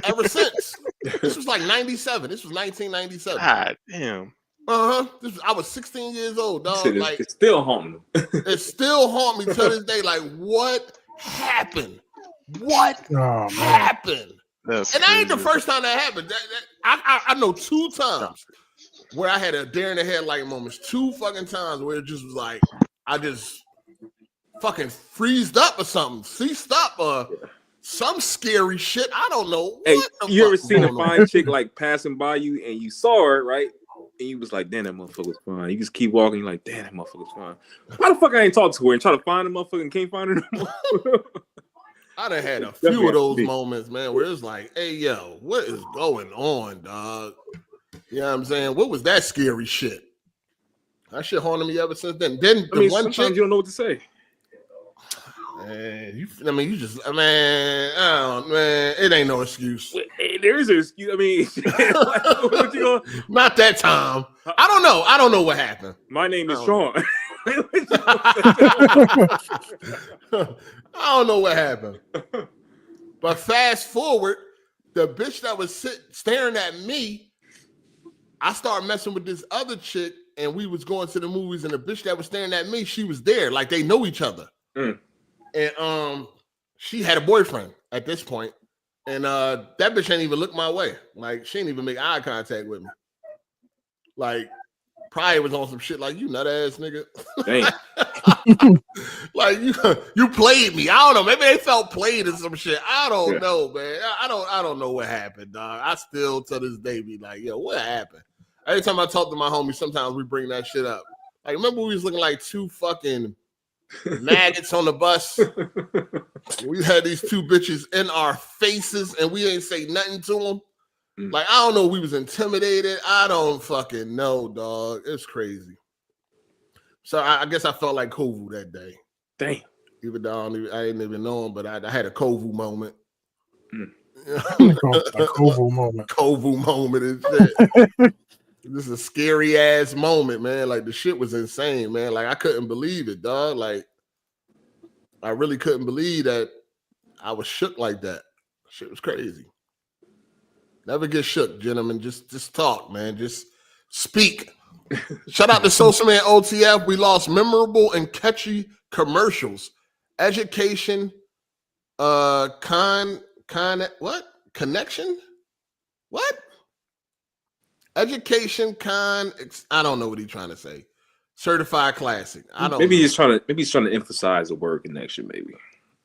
ever since. This was like 97. This was 1997. God damn. I was 16 years old, dog. Like it's still haunting. It still haunt me to this day. Like, what happened? What happened? That's and that ain't the crazy. first time that happened. I know 2 times where I had a deer in the headlight moments. 2 fucking times where it just was like I just fucking freezed up or something, ceased up or some scary shit. I don't know. Hey, what you ever seen a fine chick like passing by you and you saw her, right? And you was like, damn, that motherfucker was fine. You just keep walking, you're like, damn, that motherfucker was fine. Why the fuck I ain't talk to her and try to find the motherfucker and can't find her no more? I done had a few of those moments, man, where it's like, hey, yo, what is going on, dog? You know what I'm saying? What was that scary shit? That shit haunted me ever since then. Then the one sometimes you don't know what to say. Man, it ain't no excuse. There is an excuse. I mean, what you going? Not that time. I don't know. I don't know what happened. My name is Sean. I don't know what happened. But fast forward, the bitch that was staring at me, I started messing with this other chick, and we was going to the movies, and the bitch that was staring at me, she was there. Like, they know each other. And she had a boyfriend at this point, and that bitch ain't even look my way. Like, she ain't even make eye contact with me. Like, probably was on some shit like, you nut ass nigga. Like, you played me. I don't know. Maybe they felt played or some shit. I don't know, man. I don't know what happened, dog. I still to this day be like, yo, what happened? Every time I talk to my homies, sometimes we bring that shit up. Like, remember we was looking like 2 fucking maggots on the bus? We had these 2 bitches in our faces and we ain't say nothing to them. Like, I don't know, we was intimidated. I don't fucking know, dog. It's crazy. So I guess I felt like Kovu that day. Damn. Even though I didn't even know him, but I had a Kovu moment. A Kovu moment. Kovu moment and shit. This is a scary ass moment, man. Like, the shit was insane, man. Like, I couldn't believe it, dog. Like, I really couldn't believe that I was shook like that. Shit was crazy. Never get shook, gentlemen. Just talk, man. Just speak. Shout out to Social Man OTF. We lost memorable and catchy commercials. Education, what? Connection? What? Education, I don't know what he's trying to say. Certified classic. I don't. Maybe he's trying to emphasize the word connection. Maybe.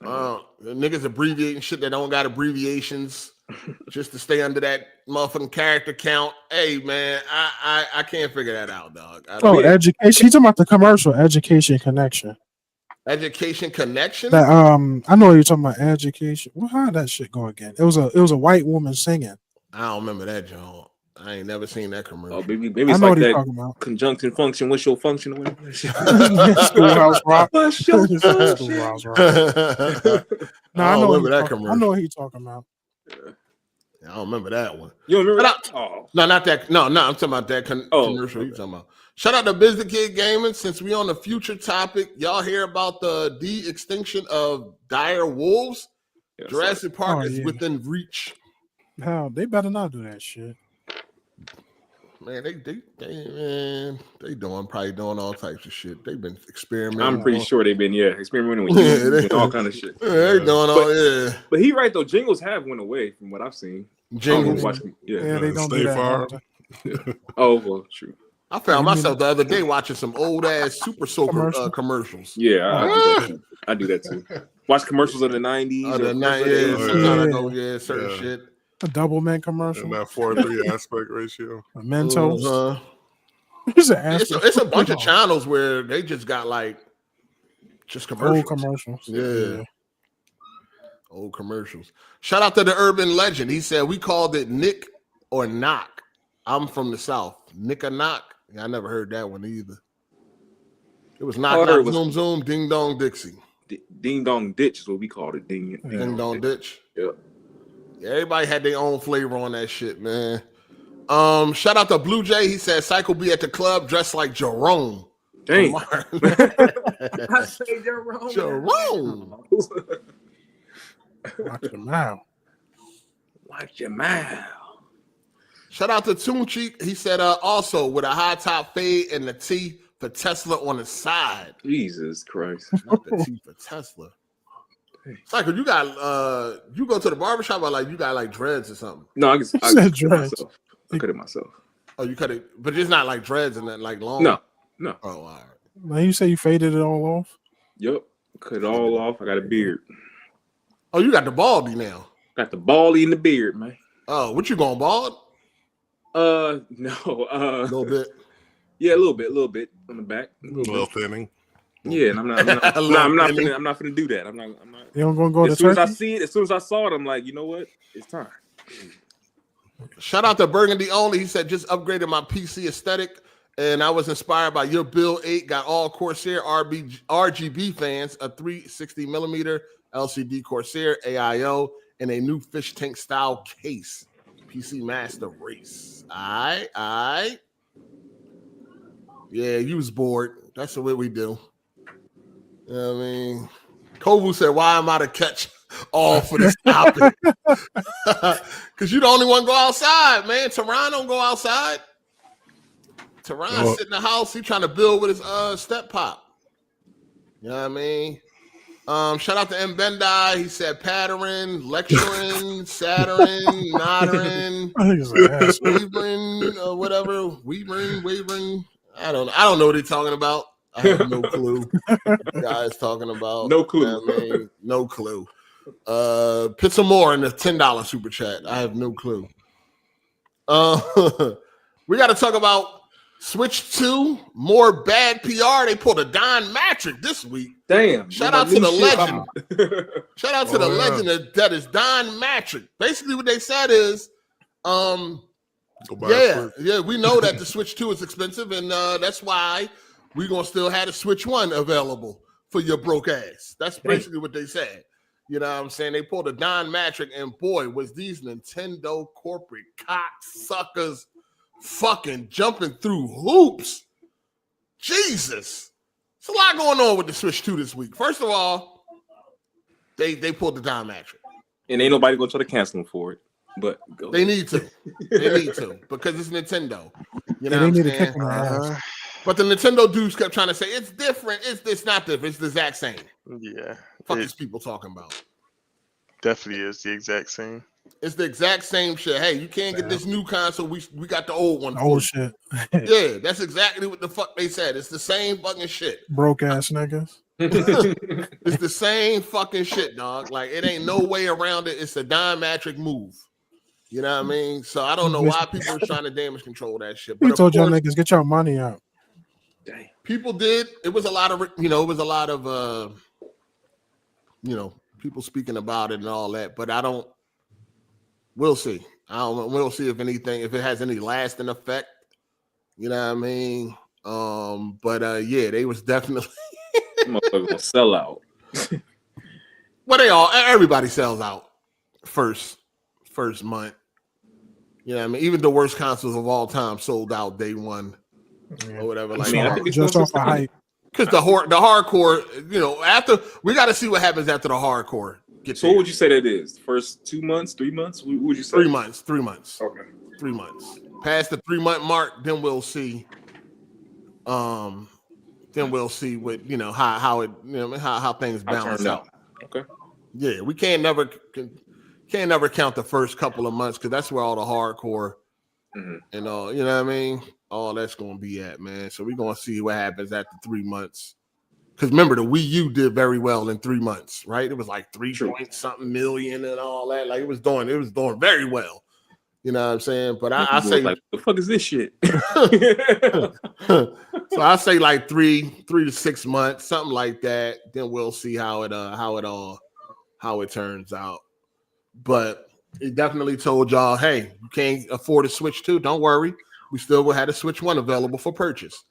Niggas abbreviating shit that don't got abbreviations just to stay under that motherfucking character count. Hey, man, I can't figure that out, dog. Education. He's talking about the commercial Education Connection. Education Connection? That, I know you're talking about education. Well, how did that shit go again? It was a white woman singing. I don't remember that, John. I ain't never seen that commercial. Oh, maybe it's like that conjunction function. What's your function? Schoolhouse Rock. What's your function? Schoolhouse Rock. No, I don't remember that commercial. I know what he's talking about. I don't remember that one. You don't remember that? No, not that. No, I'm talking about that commercial. Okay. You talking about? Shout out to Biz Kid Gaming. Since we on the future topic, y'all hear about the de-extinction of dire wolves? Yes, Jurassic Park is within reach. Hell, they better not do that shit. Man, they probably doing all types of shit. They've been experimenting. I'm pretty sure they've been experimenting with you and all kind of shit. They doing all But he right though. Jingles have went away from what I've seen. Jingles, they don't do that. Oh well, true. I found myself the other day watching some old ass Super Soaker commercials. Yeah, I do that too. Watch commercials of the 90s. Certain shit. A double mint commercial. And that 4:3 aspect ratio. A Mentos. It's a bunch of channels where they just got like just commercials. Old commercials. Yeah. Old commercials. Shout out to the urban legend. He said we called it Nick or Knock. I'm from the South. Nick or Knock. I never heard that one either. It was knock, knock, zoom, zoom, ding dong Dixie. Ding dong ditch is what we called it. Ding dong ditch. Yep. Yeah, everybody had their own flavor on that shit, man. Shout out to Blue Jay. He said Cycle be at the club dressed like Jerome. Dang. I say Jerome. Watch your mouth. Watch your mouth. Shout out to Toon Cheek. He said, also with a high top fade and the T for Tesla on the side. Jesus Christ. Not the T for Tesla. Psycho, you got you go to the barbershop or like you got like dreads or something? No, I just cut it myself. I cut it myself. Oh, you cut it, but it's not like dreads and that like long. No. Oh, all right. Now you say you faded it all off? Yep. Cut it all off. I got a beard. Oh, you got the baldy now. Got the baldy in the beard, man. Oh, what you going bald? No. A little bit. Yeah, a little bit on the back. A little thinning. Yeah, and I'm not finna do that. I'm not. You don't gonna go as soon as I see it, as soon as I saw it, I'm like, you know what? It's time. Shout out to Burgundy Only. He said, just upgraded my PC aesthetic, and I was inspired by your Build 8. Got all Corsair RGB fans, a 360 millimeter LCD Corsair AIO, and a new fish tank style case. PC Master Race. All right. Yeah, you was bored. That's the way we do. You know what I mean? Kovu said, why am I to catch all for this topic? Because you the only one go outside, man. Tehran don't go outside. Tehran sit in the house. He trying to build with his step pop. You know what I mean? Shout out to M. Bendai. He said pattering, lecturing, Saturn, noddering, weavering, whatever. Weavering. I don't know what he's talking about. I have no clue. Guys talking about no clue. I mean, no clue. Put some more in the $10 super chat. I have no clue. We got to talk about Switch 2. More bad PR. They pulled a Don Matrick this week. Damn. Shout out to the legend. Shout out to the legend that is Don Matrick. Basically, what they said is, yeah, we know that the Switch 2 is expensive, and that's why we're going to still have the Switch 1 available for your broke ass. That's basically what they said. You know what I'm saying? They pulled a Don Matrick, and boy, was these Nintendo corporate cocksuckers fucking jumping through hoops. Jesus. There's a lot going on with the Switch 2 this week. First of all, they pulled the Don Matrick. And ain't nobody going to try to cancel them for it. But they need to. They need to because it's Nintendo. You know what I'm saying? But the Nintendo dudes kept trying to say it's different. It's not different. It's the exact same. Yeah. Fuck these people talking about. Definitely is the exact same. It's the exact same shit. Hey, you can't get this new console. We got the old one. Old shit. Yeah, that's exactly what the fuck they said. It's the same fucking shit. Broke ass niggas. It's the same fucking shit, dog. Like it ain't no way around it. It's a Don Matrick move. You know what I mean? So I don't know why people are trying to damage control that shit. But we told y'all niggas, get your money out. Dang. People did. It was a lot of, people speaking about it and all that. But we'll see. We'll see if it has any lasting effect. You know what I mean? Yeah, they was definitely motherfucker gonna sell out. Well, everybody sells out first month. You know what I mean? Even the worst consoles of all time sold out day one or whatever. Like just off the hype. Because the hardcore, after we got to see what happens after the hardcore. So what would you say that is? First 2 months, 3 months? What would you say? 3 months. 3 months. Okay. 3 months. Past the 3 month mark, then we'll see. Then we'll see what how things balance out. Okay. Yeah, we can't never count the first couple of months because that's where all the hardcore and all, you know what I mean? All that's gonna be at, man. So we're gonna see what happens after 3 months. Because remember, the Wii U did very well in 3 months, right? It was like 3-point-something million and all that. Like it was doing very well. You know what I'm saying? But I say, like, what the fuck is this shit? So I say like 3 to 6 months, something like that. Then we'll see how it turns out. But it definitely told y'all, hey, you can't afford a Switch 2. Don't worry. We still will have a Switch 1 available for purchase.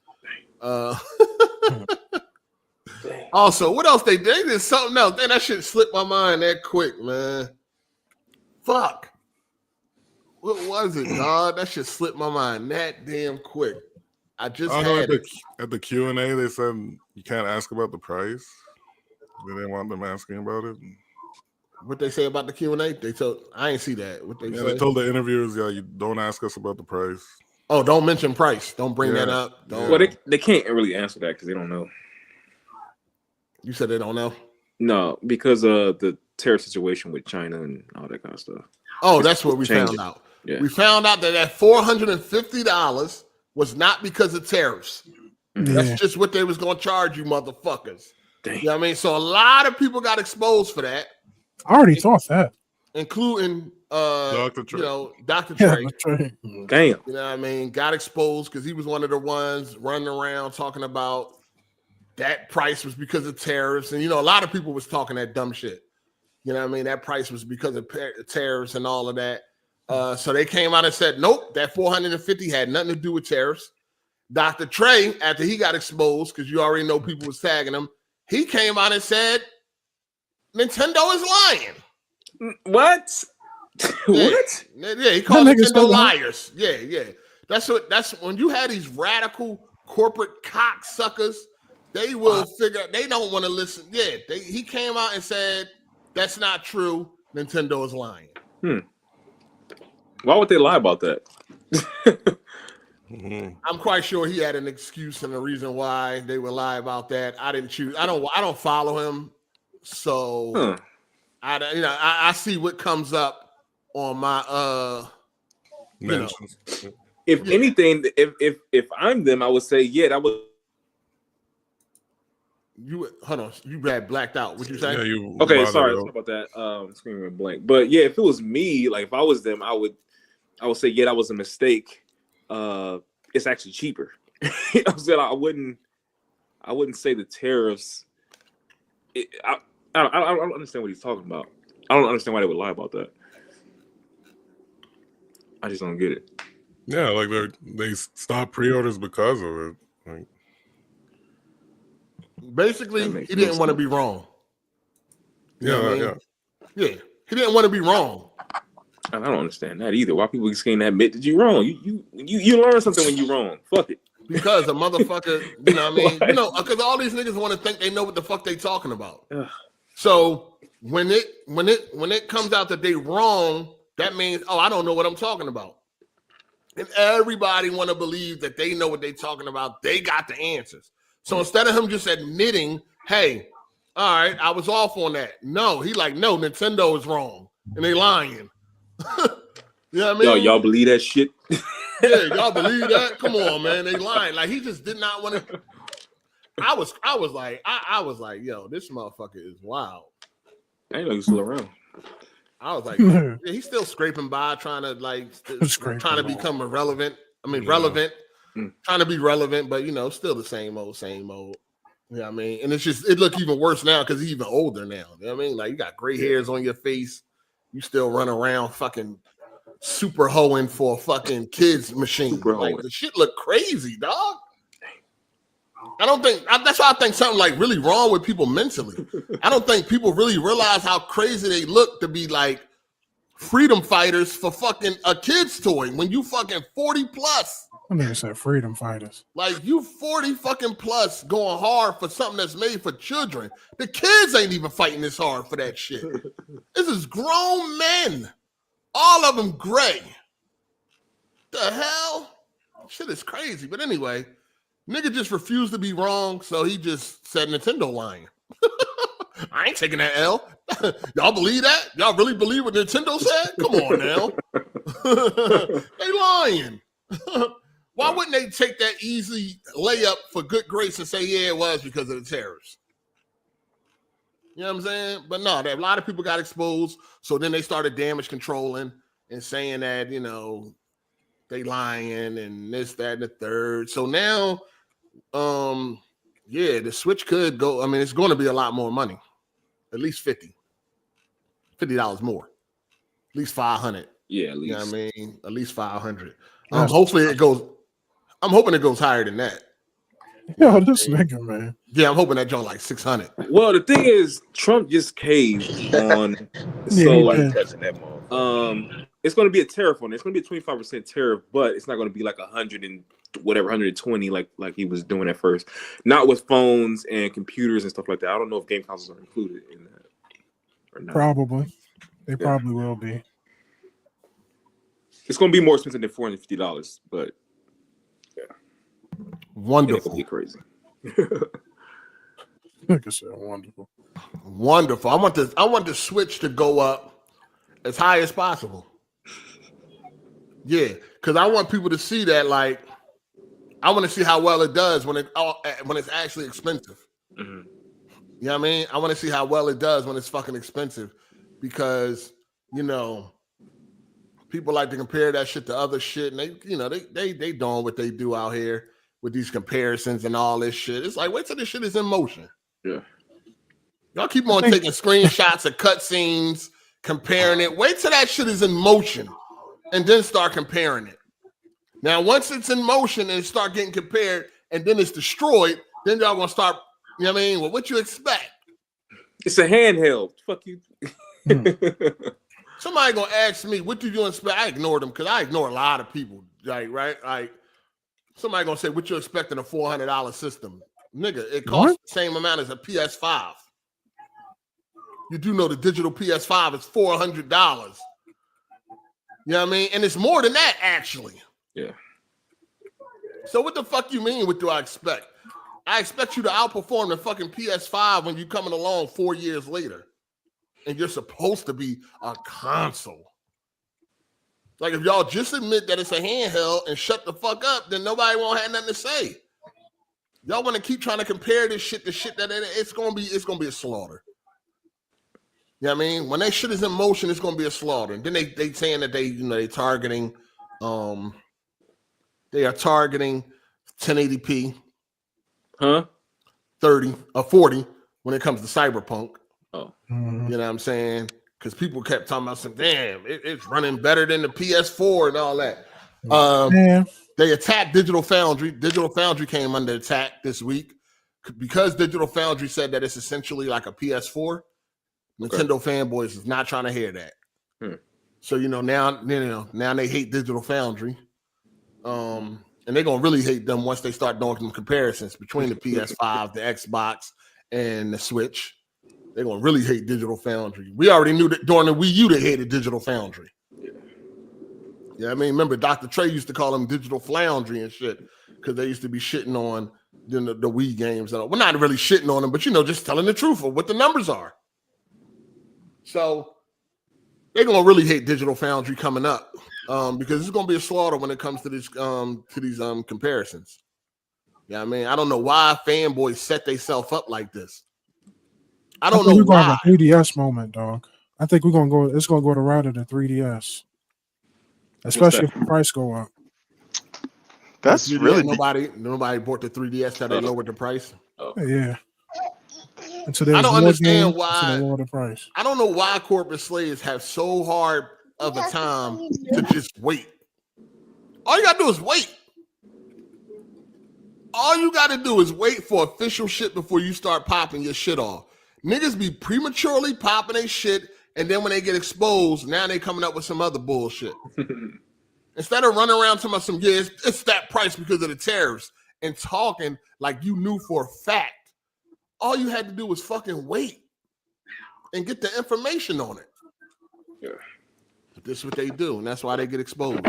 Also, what else they did? They did something else. Then that shit slipped my mind that quick, man. Fuck. What was it, dog? That shit slipped my mind that damn quick. I just had it. At the Q&A, they said you can't ask about the price. They didn't want them asking about it. What they say about the Q&A? They told I ain't see that. What they say? They told the interviewers, you don't ask us about the price. Oh, don't mention price. Don't bring that up. Don't. Well, they can't really answer that because they don't know. You said they don't know? No, because of the tariff situation with China and all that kind of stuff. Oh, that's what we found out. Yeah. We found out that $450 was not because of tariffs. That's just what they was going to charge you motherfuckers. Dang. You know what I mean? So a lot of people got exposed for that. I already thought that. Including Dr. Trey. Dr. Trey. Damn. You know what I mean? Got exposed because he was one of the ones running around talking about that price was because of tariffs. And, a lot of people was talking that dumb shit. You know what I mean? That price was because of tariffs and all of that. So they came out and said, nope, that 450 had nothing to do with tariffs. Dr. Trey, after he got exposed, because you already know people was tagging him, he came out and said, Nintendo is lying. What? What? Yeah, he called Nintendo liars. Yeah. That's when you had these radical corporate cocksuckers, they will figure out, they don't want to listen. Yeah, he came out and said, that's not true. Nintendo is lying. Why would they lie about that? I'm quite sure he had an excuse and a reason why they would lie about that. I didn't choose. I don't follow him, so I see what comes up on my If anything, if I'm them, I would say that was. You hold on. You had blacked out. What you say? Yeah, okay, sorry about that. Screen went blank. But yeah, if it was me, like if I was them, I would say that was a mistake. It's actually cheaper. I wouldn't say the tariffs. I don't understand what he's talking about. I don't understand why they would lie about that. I just don't get it. Yeah, like they stopped pre-orders because of it. Like, basically, he didn't want to be wrong. Yeah. He didn't want to be wrong. I don't understand that either. Why people just can't admit that you're wrong? You learn something when you're wrong. Fuck it. Because a motherfucker, you know what I mean? Because all these niggas want to think they know what the fuck they talking about. So when it comes out that they wrong, that means, I don't know what I'm talking about. And everybody want to believe that they know what they talking about. They got the answers. So instead of him just admitting, hey, all right, I was off on that. No, he like, no, Nintendo is wrong. And they lying. You know what I mean? Y'all believe that shit? Yeah, y'all believe that? Come on, man. They lying. Like he just did not want to. I was like, yo, this motherfucker is wild. I didn't know he was still around. I was like, yeah, he's still scraping by, trying to trying to become relevant. Relevant. Trying to be relevant, but still the same old. You know what I mean? And it look even worse now because he's even older now. You know what I mean? Like you got gray hairs on your face. You still run around fucking super hoeing for a fucking kids machine. Like the shit look crazy, dog. That's why I think something like really wrong with people mentally. I don't think people really realize how crazy they look to be like freedom fighters for fucking a kid's toy when you fucking 40 plus. I mean, said freedom fighters. Like you 40 fucking plus going hard for something that's made for children. The kids ain't even fighting this hard for that shit. This is grown men. All of them gray. The hell? Shit is crazy. But anyway, nigga just refused to be wrong, so he just said Nintendo lying. I ain't taking that L. Y'all believe that? Y'all really believe what Nintendo said? Come on now. They lying. Why wouldn't they take that easy layup for good grace and say, yeah, it was because of the tariffs? You know what I'm saying? But no, a lot of people got exposed. So then they started damage controlling and saying that, they lying and this, that, and the third. So now, the Switch could go. I mean, it's going to be a lot more money. At least $50 more. At least 500. Yeah, at least. You know what I mean? At least 500. Hopefully it goes. I'm hoping it goes higher than that. Yo, this nigga, man. Yeah, I'm hoping that joint like 600. Well, the thing is, Trump just caved on. It's going to be a tariff on it. It's going to be a 25% tariff, but it's not going to be like 100 and whatever, 120 like he was doing at first. Not with phones and computers and stuff like that. I don't know if game consoles are included in that. Probably. They probably will be. It's going to be more expensive than $450, but wonderful. It'll be crazy. Like I said, wonderful. Wonderful. I want the Switch to go up as high as possible. Yeah, because I want people to see that. Like, I want to see how well it does when it's actually expensive. Mm-hmm. You know what I mean? I want to see how well it does when it's fucking expensive, because people like to compare that shit to other shit, and they doing what they do out here with these comparisons and all this shit. It's like, wait till this shit is in motion. Yeah. Y'all keep on taking screenshots of cutscenes, comparing it. Wait till that shit is in motion, and then start comparing it. Now, once it's in motion and start getting compared, and then it's destroyed, then y'all gonna start. You know what I mean? Well, what you expect? It's a handheld. Fuck you. Somebody gonna ask me, what do you expect? I ignore them because I ignore a lot of people. Like, right? Like, somebody gonna say, what you expecting a $400 system? Nigga, it costs the same amount as a PS5. You do know the digital PS5 is $400. You know what I mean? And it's more than that, actually. Yeah. So what the fuck you mean? What do I expect? I expect you to outperform the fucking PS5 when you're coming along 4 years later. And you're supposed to be a console. Like, if y'all just admit that it's a handheld and shut the fuck up, then nobody won't have nothing to say. Y'all want to keep trying to compare this shit to shit that it's gonna be a slaughter. You know what I mean? When that shit is in motion, it's gonna be a slaughter. And then they saying that they targeting they are targeting 1080p, 30 or 40 when it comes to Cyberpunk. Oh, you know what I'm saying? Because people kept talking about some it's running better than the PS4 and all that. They attacked Digital Foundry. Digital Foundry came under attack this week because Digital Foundry said that it's essentially like a PS4. Nintendo fanboys is not trying to hear that. So now they hate Digital Foundry. And they're gonna really hate them once they start doing some comparisons between the PS5, the Xbox, and the Switch. They're gonna really hate Digital Foundry. We already knew that during the Wii U they hated Digital Foundry. Yeah, I mean, remember Dr. Trey used to call them Digital Floundry and shit because they used to be shitting on the Wii games. We're not really shitting on them, but just telling the truth of what the numbers are. So they're gonna really hate Digital Foundry coming up because it's gonna be a slaughter when it comes to these comparisons. Yeah, I mean, I don't know why fanboys set themselves up like this. I don't know why. We're going to have a 3DS moment, dog. I think we're gonna go. It's gonna go the route of the 3DS. Especially if the price go up. That's really nobody bought the 3DS till they lowered the price. Yeah. I don't understand why. Lower the price. I don't know why corporate slaves have so hard of a time to just wait. All you gotta do is wait. All you gotta do is wait for official shit before you start popping your shit off. Niggas be prematurely popping their shit. And then when they get exposed, now they coming up with some other bullshit. Instead of running around talking about it's that price because of the tariffs and talking like you knew for a fact, all you had to do was fucking wait and get the information on it. Yeah. But this is what they do, and that's why they get exposed.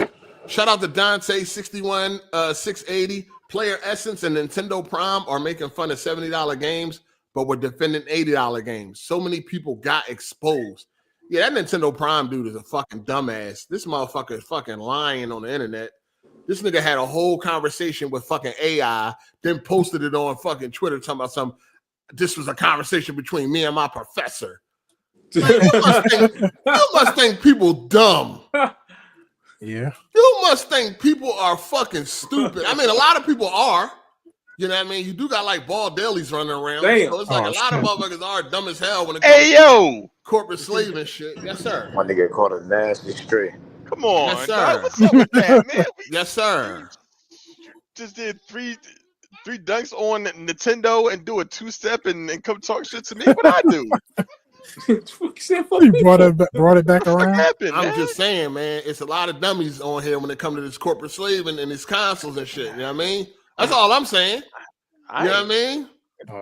Shout out to Dante 680. Player Essence and Nintendo Prime are making fun of $70 games, but we're defending $80 games. So many people got exposed. Yeah, that Nintendo Prime dude is a fucking dumbass. This motherfucker is fucking lying on the internet. This nigga had a whole conversation with fucking AI, then posted it on fucking Twitter talking about this was a conversation between me and my professor. Like, you must think people dumb. Yeah. You must think people are fucking stupid. I mean, a lot of people are. You know what I mean? You do got like bald dailies running around. Damn. So it's like a lot of motherfuckers are dumb as hell when it comes to corporate slave and shit. Yes, sir. My nigga caught a nasty stray. Come on. Yes, sir. What's up with that, man? Yes, sir. Just did three dunks on Nintendo and do a two-step and come talk shit to me. What I do? You brought it back around. I'm just saying, man, it's a lot of dummies on here when it comes to this corporate slaving and these consoles and shit. You know what I mean? That's all I'm saying. You know what I mean?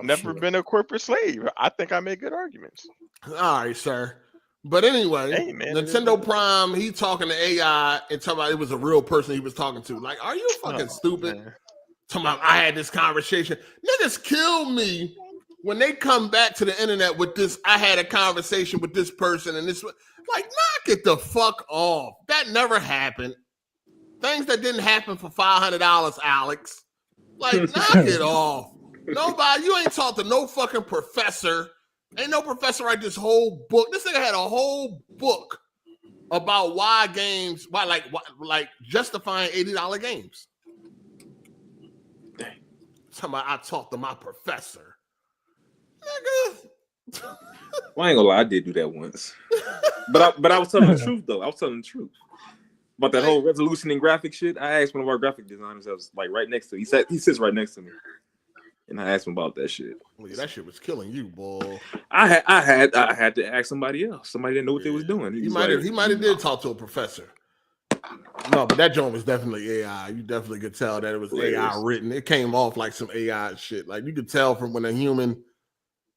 Never been a corporate slave. I think I make good arguments. All right, sir. But anyway, hey, man, Nintendo Prime, he talking to AI and talking about it was a real person he was talking to. Like, are you fucking stupid? Man. Talking about I had this conversation. Niggas kill me when they come back to the internet with this. I had a conversation with this person and this. Like, knock it the fuck off. That never happened. Things that didn't happen for $500, Alex. Like, knock it off. Nobody, you ain't talked to no fucking professor. Ain't no professor write this whole book. This nigga had a whole book about why justifying $80 games. Somebody, I talked to my professor. Nigga. Well, I ain't gonna lie, I did do that once. But I was telling the truth though. I was telling the truth. About that whole resolution and graphic shit. I asked one of our graphic designers that was like right next to me. He sits right next to me. And I asked him about that shit. Well, yeah, that shit was killing you, boy. I had to ask somebody else. Somebody didn't know what they was doing. He might have did talk to a professor. No, but that joint was definitely AI. You definitely could tell that it was AI written. It came off like some AI shit. Like you could tell from when a human,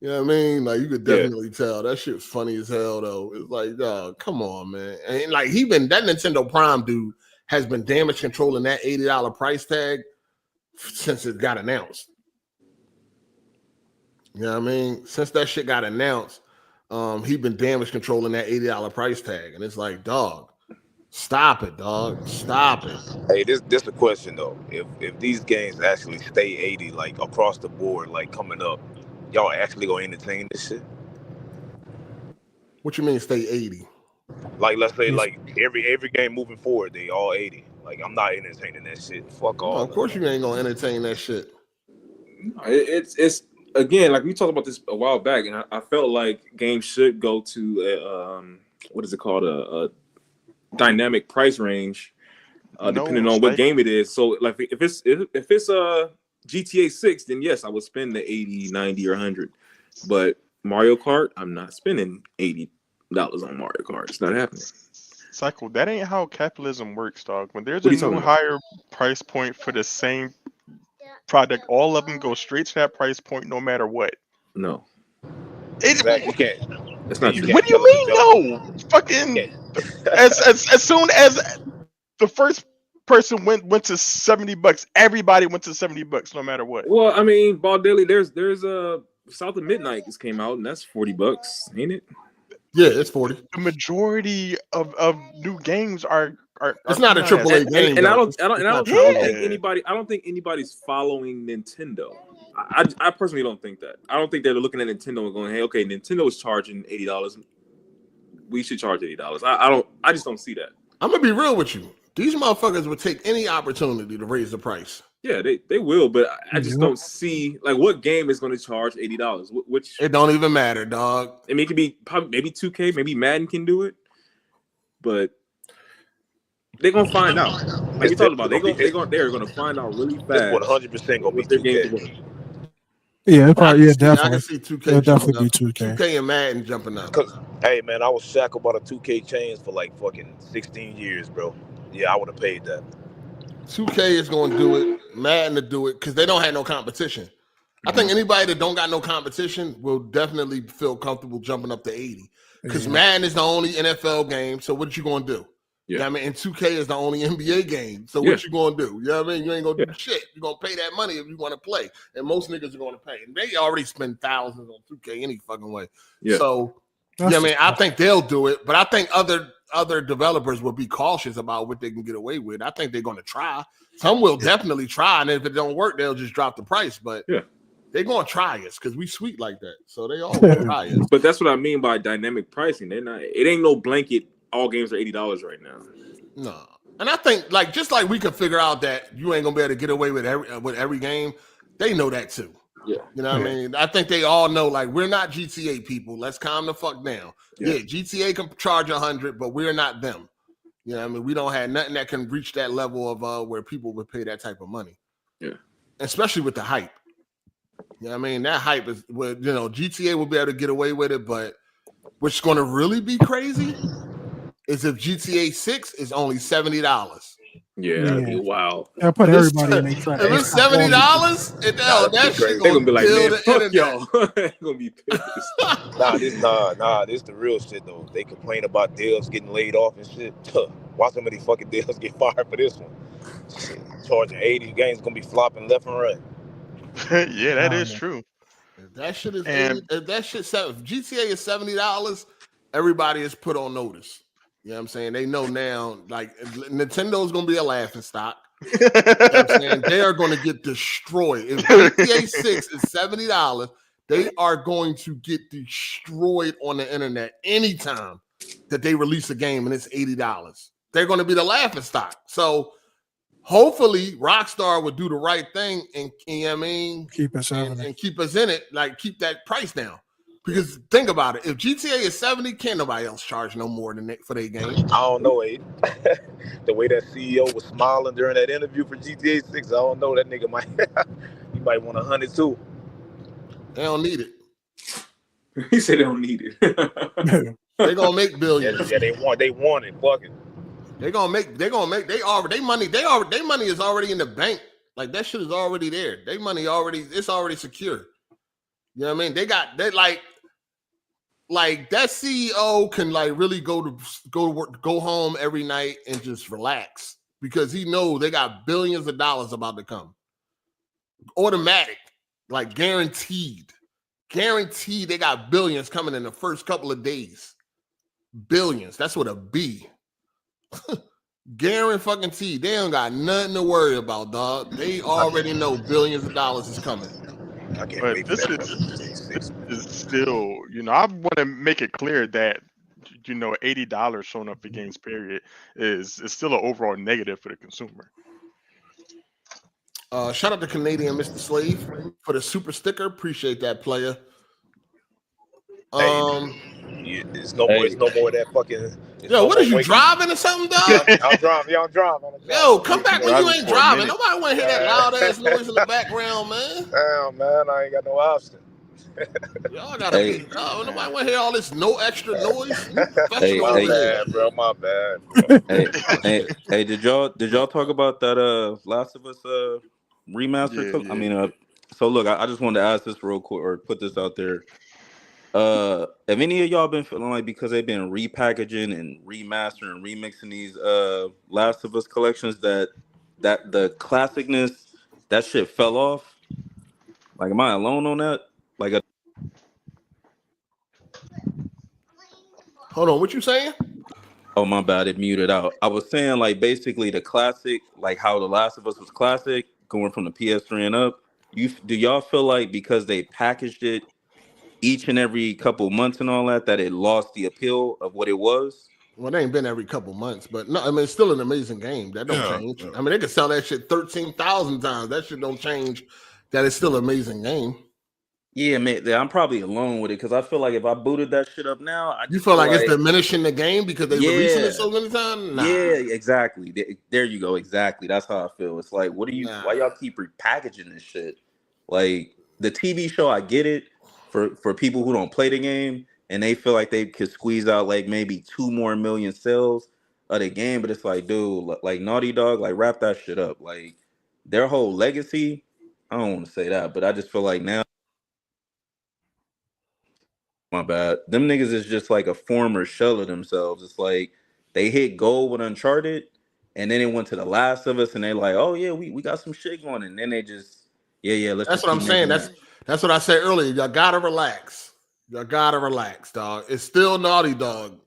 you know what I mean? Like you could definitely tell. That shit was funny as hell though. It's like, come on, man. And like that Nintendo Prime dude has been damage controlling that $80 price tag since it got announced. You know what I mean? Since that shit got announced, he been damage controlling that $80 price tag. And it's like, dog, stop it, dog. Stop it. Hey, this a question though. If these games actually stay 80 like across the board, like coming up, y'all actually gonna entertain this shit? What you mean stay 80? Like let's say like every game moving forward, they all 80. Like I'm not entertaining that shit. Fuck all. No, of course you ain't gonna entertain that shit. It's again, like we talked about this a while back, and I felt like games should go to what is it called, a dynamic price range, depending on what game it is. So, like if it's GTA 6, then yes, I would spend the 80, 90, or 100. But Mario Kart, I'm not spending $80 on Mario Kart. It's not happening. Cycle, that ain't how capitalism works, dog. When there's a new higher price point for the same product, all of them go straight to that price point no matter what. No. You can't. That's not true. What do you mean no? Fucking as soon as the first person went to $70, everybody went to $70 no matter what. Well, I mean, Ball Daily, there's a South of Midnight just came out, and that's $40, ain't it? Yeah, it's 40. The majority of new games are it's not a AAA game. And I don't think anybody's following Nintendo. I personally don't think that. I don't think they're looking at Nintendo and going, "Hey, okay, Nintendo is charging $80. We should charge $80." I just don't see that. I'm gonna be real with you. These motherfuckers would take any opportunity to raise the price. Yeah, they will, but I just don't see like what game is going to charge $80. Which it don't even matter, dog. I mean, it could be probably maybe 2K, maybe Madden can do it, but they're gonna find out. Like we talked about, they're gonna find out really fast. It's 100% gonna be 2K. Yeah, definitely. I can see 2K. It'll definitely be 2K. 2K and Madden jumping up. Cause hey man, I was shackled by the 2K chains for like fucking 16 years, bro. Yeah, I would have paid that. 2K is going to do it, Madden to do it, because they don't have no competition. I think anybody that don't got no competition will definitely feel comfortable jumping up to 80. Because Madden is the only NFL game, so what you going to do? Yeah. You know what I mean? And 2K is the only NBA game, so what you going to do? You know what I mean? You ain't going to do shit. You're going to pay that money if you want to play. And most niggas are going to pay. And they already spend thousands on 2K any fucking way. Yeah. So, you know what I mean? I think they'll do it, but I think other developers will be cautious about what they can get away with. I think they're going to try. Some will definitely try, and if it don't work, they'll just drop the price. But they're going to try us because we sweet like that. So they all try us. But that's what I mean by dynamic pricing. They're not. It ain't no blanket. All games are $80 right now. No, and I think just like we could figure out that you ain't gonna be able to get away with every game. They know that too. Yeah, you know what I mean. I think they all know we're not GTA people. Let's calm the fuck down. Yeah, GTA can charge 100, but we're not them. You know what I mean. We don't have nothing that can reach that level of where people would pay that type of money. Yeah, especially with the hype. You know what I mean. That hype is GTA will be able to get away with it, but what's going to really be crazy is if GTA 6 is only $70. Yeah, that'd be wild. I put everybody in their trash. If it's $70, that shit They're gonna be like, man, the fuck internet. y'all. They're gonna be pissed. This the real shit though. They complain about devs getting laid off and shit. Watch some of these fucking devs get fired for this one. Shit, charging 80 games gonna be flopping left and right. Yeah, that is true. If that shit is if GTA is $70, everybody is put on notice. You know what I'm saying? They know now, like Nintendo's gonna be a laughing stock. You know what I'm saying? They are gonna get destroyed. If GTA 6 is $70, they are going to get destroyed on the internet anytime that they release a game and it's $80. They're gonna be the laughing stock. So hopefully Rockstar would do the right thing and keep us and keep us in it, like keep that price down. Because think about it, if GTA is 70, can't nobody else charge no more than that for their game. I don't know, Aiden. The way that CEO was smiling during that interview for GTA 6, I don't know. That nigga might he might want 100 too. They don't need it. He said they don't need it. They gonna make billions. Yeah, they want it. Fuck it. Their money is already in the bank. Like that shit is already there. Their money it's already secure. You know what I mean? Like that CEO can like really go to work, go home every night and just relax because he knows they got billions of dollars about to come. Automatic, like guaranteed. Guaranteed they got billions coming in the first couple of days. Billions. That's what a B. Guaranteed. They don't got nothing to worry about, dog. They already know billions of dollars is coming. I can't But wait this for that. is still, I want to make it clear that, $80 showing up for games, period, is still an overall negative for the consumer. Shout out to Canadian Mr. Slave for the super sticker. Appreciate that, player. It's no more of that fucking. Yo, what are you driving or something, dog? I'm driving. Yo, come back when you ain't driving. Nobody want to hear that loud ass noise in the background, man. Damn, man, I ain't got no option. Y'all gotta be. Oh, nobody want to hear all this no extra noise. My bad. Hey, did y'all talk about that Last of Us remaster? Yeah. I mean, so look, I just wanted to ask this real quick or put this out there. Have any of y'all been feeling like because they've been repackaging and remastering and remixing these Last of Us collections that the classicness, that shit fell off? Like, am I alone on that? Like Hold on, what you saying? Oh, my bad, it muted out. I was saying like basically the classic, like how The Last of Us was classic, going from the PS3 and up. Do y'all feel like because they packaged it each and every couple months and all that it lost the appeal of what it was? Well, they ain't been every couple months, but no, I mean, it's still an amazing game. That don't change. I mean, they could sell that shit 13,000 times. That shit don't change that it's still an amazing game. Yeah, man, I'm probably alone with it because I feel like if I booted that shit up now, you feel like it's diminishing the game because they releasing it so many times? Nah. Yeah, exactly. There you go. Exactly. That's how I feel. It's like, why y'all keep repackaging this shit? Like the TV show, I get it. For people who don't play the game and they feel like they could squeeze out like maybe 2 more million sales of the game, but it's like, dude, like Naughty Dog, like wrap that shit up. Like their whole legacy, I don't want to say that, but I just feel like now, my bad, them niggas is just like a former shell of themselves. It's like they hit gold with Uncharted and then it went to The Last of Us and they like, oh yeah, we got some shit going, and then they just let's. That's what I'm saying. That's what I said earlier. Y'all gotta relax. Dog. It's still Naughty Dog.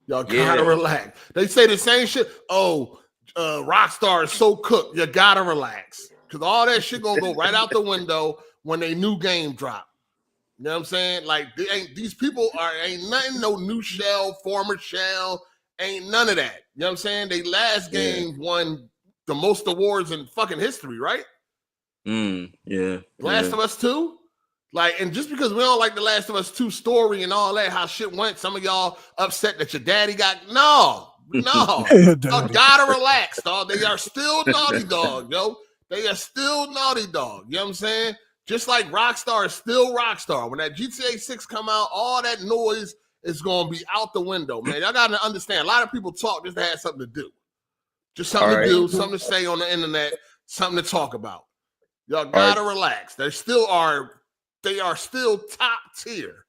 Y'all gotta relax. They say the same shit. Oh, Rockstar is so cooked. You gotta relax. Because all that shit gonna go right out the window when they new game drop. You know what I'm saying? Like, these people ain't nothing, no new shell, former shell, ain't none of that. You know what I'm saying? They last game won the most awards in fucking history, right? Last of Us 2? Like, and just because we don't like the Last of Us 2 story and all that, how shit went, some of y'all upset that your daddy got no. Y'all gotta relax, dog. They are still Naughty Dog, yo. They are still Naughty Dog. You know what I'm saying? Just like Rockstar is still Rockstar. When that GTA 6 come out, all that noise is gonna be out the window, man. Y'all gotta understand. A lot of people talk just to have something to do. Just something to do, something to say on the internet, something to talk about. Y'all gotta relax. They are still top tier.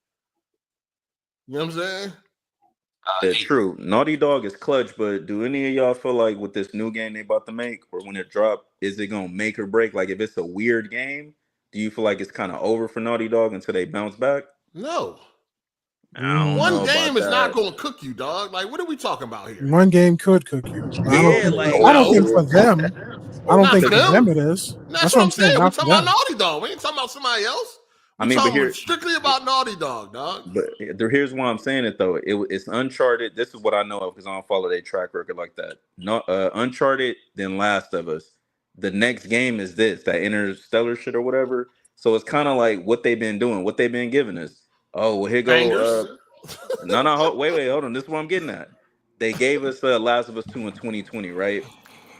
You know what I'm saying? True. Naughty Dog is clutch, but do any of y'all feel like with this new game they about to make, or when it drop, is it gonna make or break? Like if it's a weird game, do you feel like it's kind of over for Naughty Dog until they bounce back? No. One game is not gonna cook you, dog. Like, what are we talking about here? One game could cook you. I don't think for them. I don't think for them it is. That's what I'm saying. We're talking about Naughty Dog. We ain't talking about somebody else. We're talking strictly about Naughty Dog, dog. But here's why I'm saying it though. It's Uncharted. This is what I know of because I don't follow their track record like that. Not Uncharted, then Last of Us. The next game is that Interstellar shit or whatever. So it's kind of like what they've been doing, what they've been giving us. Oh, well, here go. No, wait, hold on. This is what I'm getting at. They gave us Last of Us 2 in 2020, right?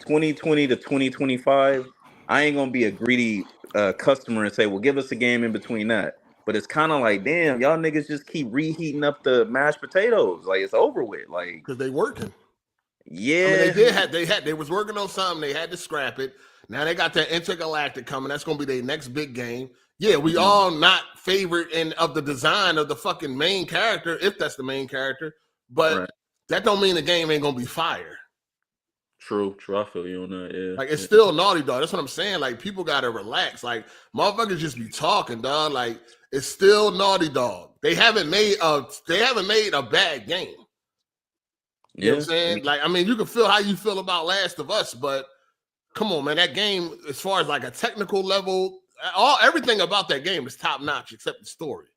2020 to 2025. I ain't gonna be a greedy customer and say, well, give us a game in between that. But it's kind of like, damn, y'all niggas just keep reheating up the mashed potatoes. Like it's over with. Like because they working. Yeah, I mean, they was working on something. They had to scrap it. Now they got that Intergalactic coming. That's gonna be their next big game. Yeah, we all not favorite of the design of the fucking main character, if that's the main character. But that don't mean the game ain't gonna be fire. True. I feel you on that. Yeah. Like it's still Naughty Dog. That's what I'm saying. Like people gotta relax. Like motherfuckers just be talking, dog. Like it's still Naughty Dog. They haven't made a bad game. You know what I'm saying? Like, I mean, you can feel how you feel about Last of Us, but come on, man. That game, as far as like a technical level, everything about that game is top notch except the story.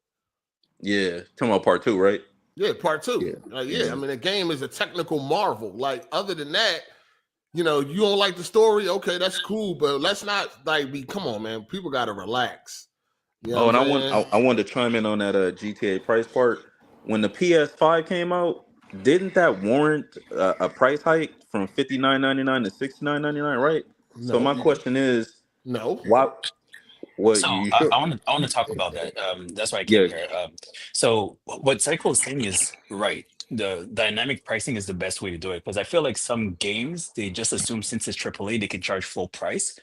Yeah. Talking about part 2, right? Yeah, part 2. Yeah. I mean, the game is a technical marvel. Like, other than that, you know, you don't like the story, okay, that's cool, but let's not come on, man. People gotta relax. You know and I wanted to chime in on that GTA price part. When the PS5 came out, didn't that warrant a price hike from $59.99 to $69.99, right? No. So my question is, why? What? So I want to talk about that. That's why I came here. So what Psycho is saying is right. The dynamic pricing is the best way to do it because I feel like some games they just assume since it's AAA they can charge full price,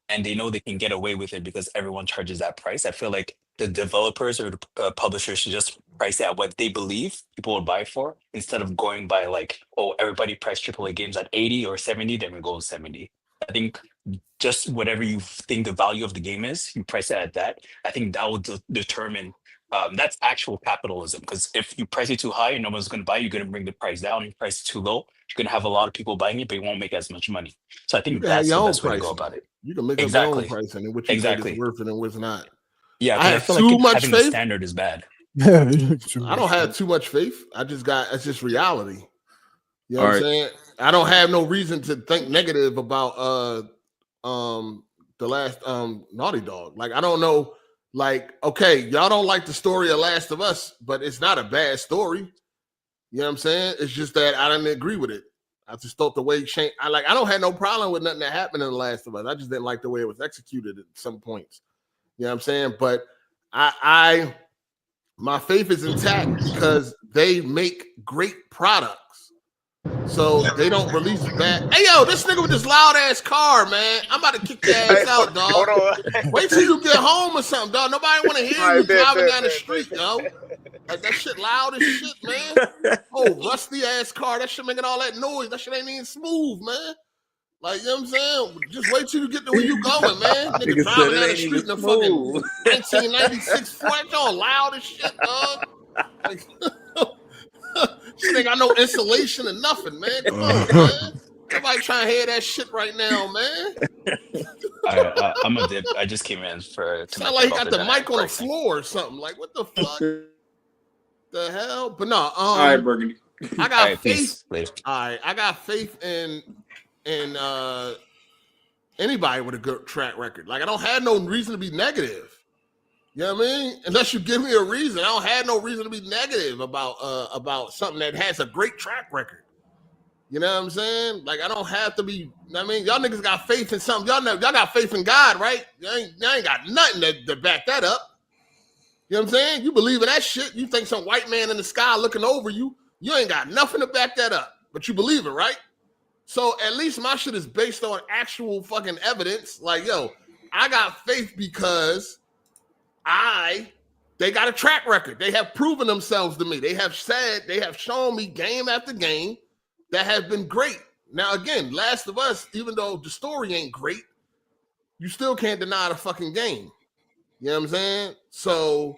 and they know they can get away with it because everyone charges that price. I feel like the developers or the publishers should just price it at what they believe people will buy for instead of going by like, oh, everybody priced AAA games at 80 or 70, then we go 70. I think just whatever you think the value of the game is, you price it at that. I think that will determine. That's actual capitalism. Because if you price it too high and no one's going to buy it, you're going to bring the price down. If you price it too low, you're going to have a lot of people buying it, but you won't make as much money. So I think that's the best way to go about it. You can make your own pricing and what you think is worth it and what's not. Yeah, I feel too like much having faith. The standard is bad. I don't have too much faith. It's just reality. You know what I'm saying? I don't have no reason to think negative about the last Naughty Dog. Like I don't know. Like, okay, y'all don't like the story of Last of Us, but it's not a bad story. You know what I'm saying? It's just that I didn't agree with it. I just thought the way it changed. I don't have no problem with nothing that happened in The Last of Us. I just didn't like the way it was executed at some points. You know what I'm saying? But my faith is intact because they make great products. So they don't release bad. Hey, yo, this nigga with this loud ass car, man. I'm about to kick your ass out, dog. Hold on. Wait till you get home or something, dog. Nobody want to hear you driving down the street, yo. Like that shit loud as shit, man. Oh, rusty ass car. That shit making all that noise. That shit ain't even smooth, man. Like, you know what I'm saying? Just wait till you get to where you going, man. Nigga driving down the street in a fucking 1996 Ford, all loud as shit, dog. Like, shit ain't got no insulation or nothing, man. Come on, man. Nobody trying to hear that shit right now, man. I'm a dip. I just came in for. Sound like he got the mic on the floor or something. Like, what the fuck? The hell? But no. All right, Burgundy. I got faith. All right, I got faith in anybody with a good track record. Like, I don't have no reason to be negative. You know what I mean? Unless you give me a reason. I don't have no reason to be negative about something that has a great track record. You know what I'm saying? Like, I don't have to be, I mean, y'all niggas got faith in something. Y'all got faith in God, right? Y'all ain't got nothing to back that up. You know what I'm saying? You believe in that shit. You think some white man in the sky looking over you. You ain't got nothing to back that up. But you believe it, right? So at least my shit is based on actual fucking evidence. Like, yo, I got faith because they got a track record. They have proven themselves to me. They have shown me game after game that have been great. Now, again, Last of Us, even though the story ain't great, you still can't deny the fucking game. You know what I'm saying? So,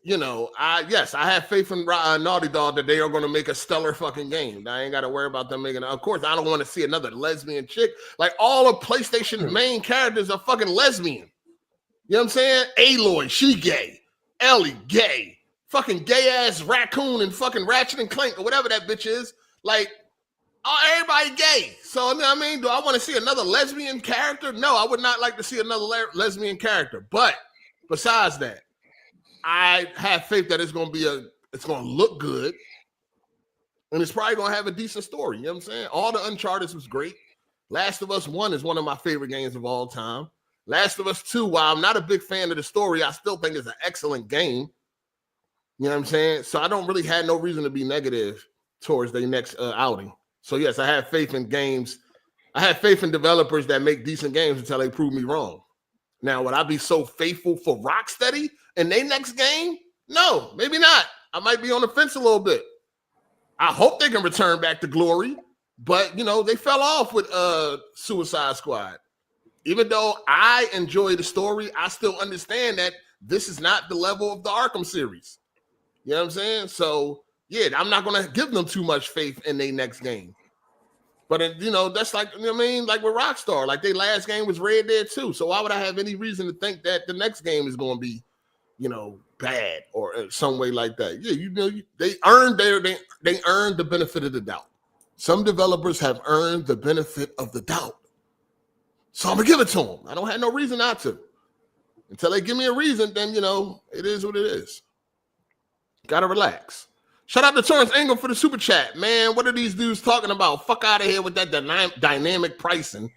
you know, I have faith in Naughty Dog that they are going to make a stellar fucking game. I ain't got to worry about them making. Of course, I don't want to see another lesbian chick. Like all of PlayStation's main characters are fucking lesbian. You know what I'm saying? Aloy, she gay. Ellie, gay. Fucking gay ass raccoon and fucking Ratchet and Clank or whatever that bitch is. Like, everybody gay. So, I mean, do I want to see another lesbian character? No, I would not like to see another lesbian character. But besides that, I have faith that it's going to look good. And it's probably going to have a decent story. You know what I'm saying? All the Uncharted was great. Last of Us 1 is one of my favorite games of all time. Last of Us 2, while I'm not a big fan of the story, I still think it's an excellent game. You know what I'm saying? So I don't really have no reason to be negative towards their next outing. So yes, I have faith in games. I have faith in developers that make decent games until they prove me wrong. Now, would I be so faithful for Rocksteady in their next game? No, maybe not. I might be on the fence a little bit. I hope they can return back to glory, but you know, they fell off with Suicide Squad. Even though I enjoy the story, I still understand that this is not the level of the Arkham series. You know what I'm saying? So, yeah, I'm not going to give them too much faith in their next game. But, you know, that's like, you know what I mean? Like with Rockstar, like their last game was Red Dead 2. So why would I have any reason to think that the next game is going to be, you know, bad or some way like that? Yeah, you know, they earned they earned the benefit of the doubt. Some developers have earned the benefit of the doubt. So I'm going to give it to them. I don't have no reason not to. Until they give me a reason, then, you know, it is what it is. Got to relax. Shout out to Torrance Engel for the super chat. Man, what are these dudes talking about? Fuck out of here with that dynamic pricing.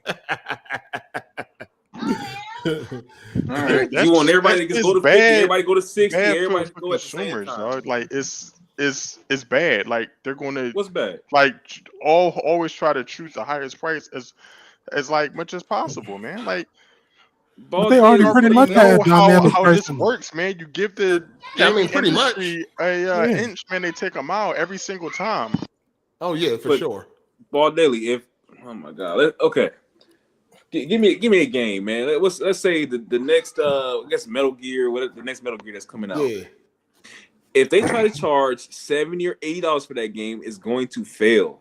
Right. You want everybody to go to 50, everybody go to 60, everybody go at the same time. Like it's bad. Like they're going to what's bad? Like always try to choose the highest price as like much as possible, man. Like but they already pretty much know how this works, man. You give the pretty much a inch, man. They take them out every single time. Oh yeah, for sure. Ball Daily, oh my god, okay. Give me a game, man. Let's say the next I guess Metal Gear, whatever the next Metal Gear that's coming out. Yeah. If they try to charge $70 or $80 for that game, it's going to fail.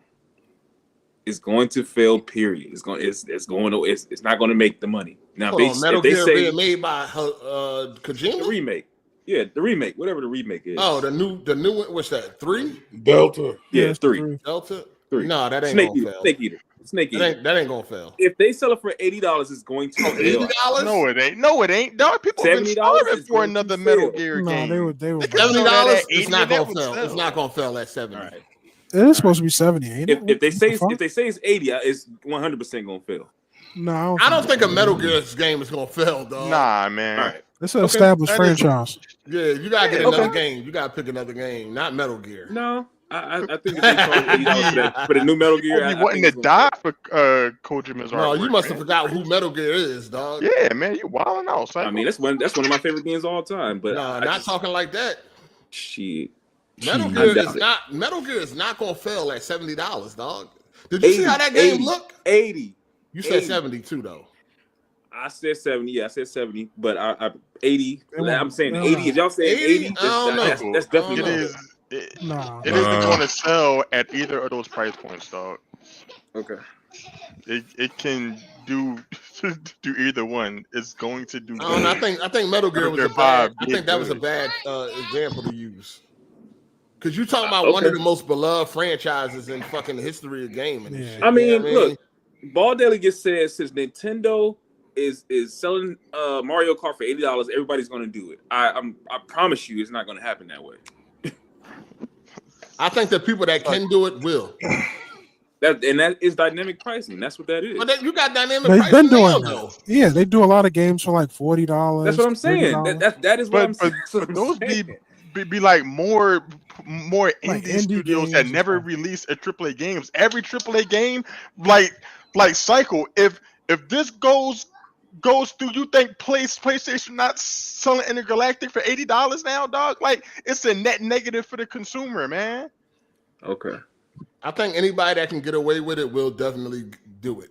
It's going to fail. Period. It's not going to make the money. Now, Metal Gear being made by Kojima? The remake. Yeah, the remake, whatever the remake is. Oh, the new one. What's that? 3? Delta. Yeah, it's 3. Delta. 3. No, that ain't gonna fail. Snake Eater. That ain't gonna fail. If they sell it for $80, it's going to fail. $80? No, it ain't. No, it ain't. Dog, people have been starving for another Metal Gear game. They were $70. It's not gonna fail. It's not gonna fail at 70. All right. It is supposed to be 70, ain't it? If they say it's 80, it's 100% gonna fail. No, I don't think a Metal Gear game is gonna fail, dog. Nah, man. All right. It's an established franchise. Yeah, you gotta get another game. You gotta pick another game, not Metal Gear. No, I think if they charge $80 for the new Metal Gear, you wanting to die for Kojima's artwork. No, you must have forgot who Metal Gear is, dog. Yeah, man, you wilding out. Psycho. I mean, that's one of my favorite games of all time. But no, not talking like that. Shit. Metal Gear is not gonna fail at $70, dog. Did you see how that game looked? 80. You said 72 though. I said 70. Yeah, I said 70, but I 80. I'm saying 80. If y'all saying 80, that's definitely it isn't going to sell at either of those price points, dog. Okay. It can do either one. It's going to do. I think Metal Gear was a bad. I think that was a bad example to use. Because you talking about one of the most beloved franchises in fucking the history of gaming. Yeah. I mean, look, Ball Daily just said since Nintendo is selling Mario Kart for $80, everybody's going to do it. I promise you, it's not going to happen that way. I think that people that can do it will. That is dynamic pricing. That's what that is. But you got dynamic pricing. They've been doing that. Yeah, they do a lot of games for like $40. That's what I'm saying. That is what I'm saying. be like more Like indie indie studios games that and never stuff. release a AAA games. Every AAA game, like Cycle, if this goes through, you think PlayStation not selling Intergalactic for $80 now, dog? Like, it's a net negative for the consumer, man. Okay. I think anybody that can get away with it will definitely do it.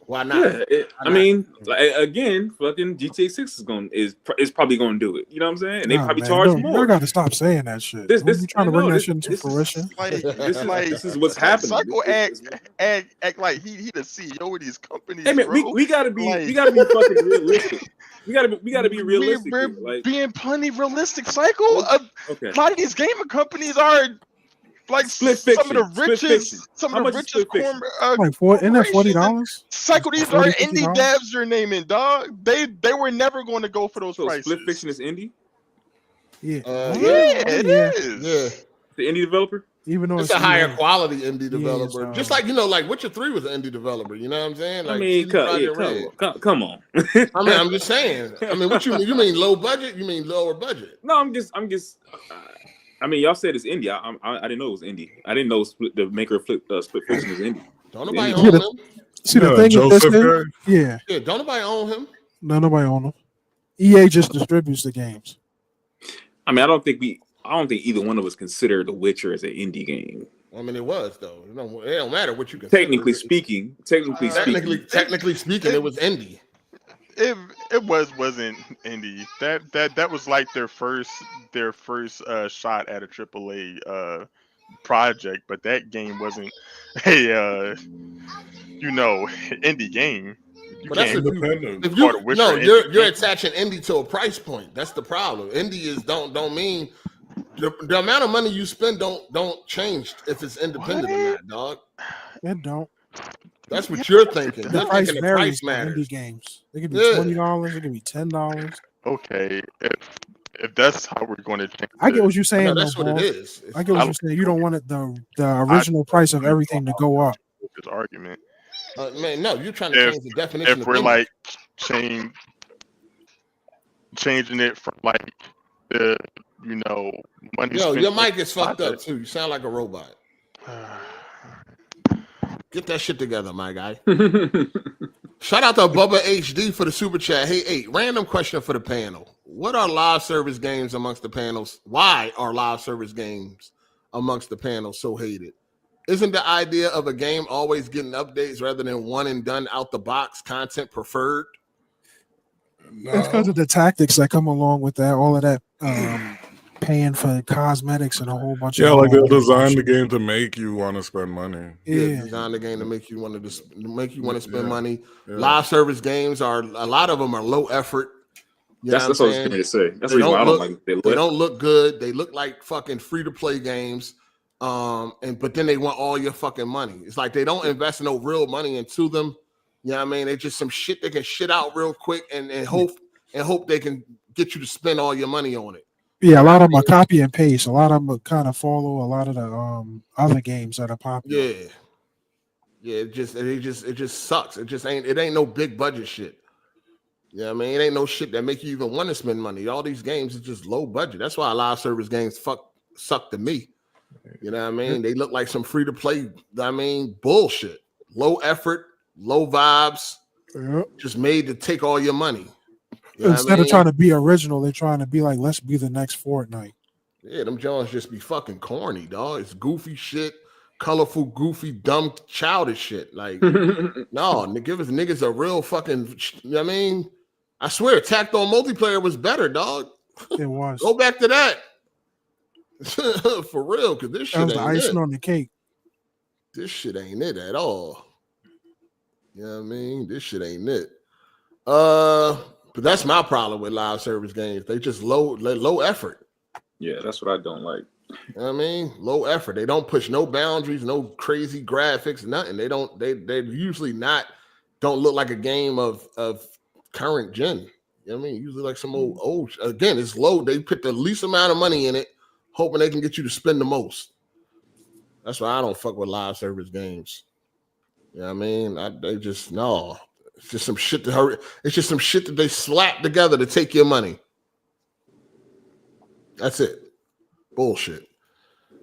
Why not? Yeah, I mean, like, again, fucking GTA 6 is probably going to do it. You know what I'm saying? And they probably charge more. You got to stop saying that shit. This You trying to bring that shit into fruition? This is what's happening. Psycho act like he the CEO of these companies. Hey man, bro. we gotta be Like, we gotta be fucking realistic. We gotta be realistic. We're here. Like, being plenty realistic. Cycle. Okay. A lot of these gaming companies are like split some fiction. of the richest, corn. Like isn't that $40? Cycle, these are indie devs you're naming, dog. They were never going to go for those prices. Split fiction is indie. Yeah, it is. Yeah, the indie developer. Even though it's a higher quality indie developer, just like like Witcher 3 was an indie developer. You know what I'm saying? Like, I mean, come on. I mean, I'm just saying. I mean, what you mean? You mean low budget? You mean lower budget? No, I'm just. I mean, y'all said it's indie. I didn't know it was indie. I didn't know the maker of Split Fiction is indie. Don't nobody own him. See the thing with this thing? Yeah. Don't nobody own him. No, nobody own him. EA just distributes the games. I mean, I don't think either one of us consider The Witcher as an indie game. I mean, it was though. It don't matter what you consider. Technically speaking, it was indie. It wasn't indie. That was like their first shot at a AAA project, but that game wasn't a indie game. But that's you're attaching indie to a price point. That's the problem. Indie don't mean the amount of money you spend don't change if it's independent or not, dog. It don't. That's what you're thinking. The price varies for indie games. It could be $20. It could be $10. Okay, if that's how we're going to change, I get what you're saying. That's what it is. I get what you're saying. You don't want it the original price of everything to go up. This argument. Man, no, you're trying to change the definition. If we're like changing it from like the money. Yo, your mic is fucked up too. You sound like a robot. Get that shit together, my guy. Shout out to Bubba HD for the super chat. Hey, random question for the panel. What are live service games amongst the panels? Why are live service games amongst the panels so hated? Isn't the idea of a game always getting updates rather than one and done out the box content preferred? No. It's because of the tactics that come along with that, all of that paying for cosmetics and a whole bunch of like they'll design the game to make you want to spend money. Yeah, design the game to make you want to spend money. Yeah. Live service games a lot of them are low effort. That's what I was going to say. That's the reason why I don't like they don't look good. They look like fucking free to play games. But then they want all your fucking money. It's like they don't invest no real money into them. You know what I mean? They just some shit they can shit out real quick and hope they can get you to spend all your money on it. Yeah, a lot of them are copy and paste. A lot of them kind of follow a lot of the other games that are popular. Yeah. It just sucks. It ain't no big budget shit. You know what I mean? It ain't no shit that make you even want to spend money. All these games is just low budget. That's why live service games suck to me. You know what I mean? They look like some free to play. I mean, bullshit. Low effort, low vibes. Yep. Just made to take all your money. You Instead of trying to be original, they're trying to be like, let's be the next Fortnite. Yeah, them Jones just be fucking corny, dog. It's goofy shit, colorful, goofy, dumb, childish shit. Like, no, give us niggas a real fucking. You know what I mean? I swear, Tactile multiplayer was better, dog. It was. Go back to that. For real, because this shit that was ain't the icing on the cake. This shit ain't it at all. You know what I mean? This shit ain't it. But that's my problem with live service games. They just low effort. Yeah, that's what I don't like. You know what I mean? Low effort. They don't push no boundaries, no crazy graphics, nothing. They usually don't look like a game of current gen. You know what I mean? Usually like some old again, it's low. They put the least amount of money in it, hoping they can get you to spend the most. That's why I don't fuck with live service games. You know what I mean? They just no. It's just some shit to hurry. It's just some shit that they slap together to take your money. That's it. Bullshit.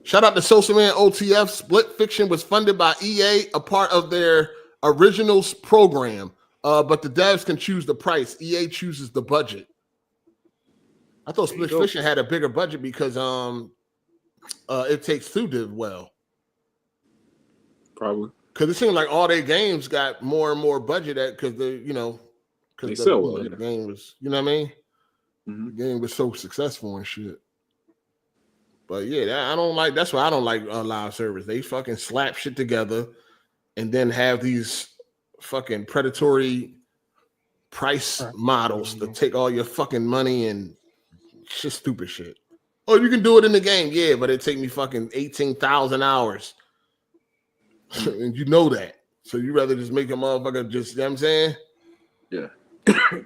Shout out to Social Man OTF. Split Fiction was funded by EA, a part of their originals program. But the devs can choose the price. EA chooses the budget. I thought Split Fiction had a bigger budget because It Takes Two did well. Probably. Because it seemed like all their games got more and more budget because the game was, you know what I mean? Mm-hmm. The game was so successful and shit. But yeah, I don't like. That's why I don't like live service. They fucking slap shit together and then have these fucking predatory price models to take all your fucking money and just stupid shit. Oh, you can do it in the game, yeah, but it take me fucking 18,000 hours, and you know that. So you rather just make a motherfucker just, you know what I'm saying? Yeah.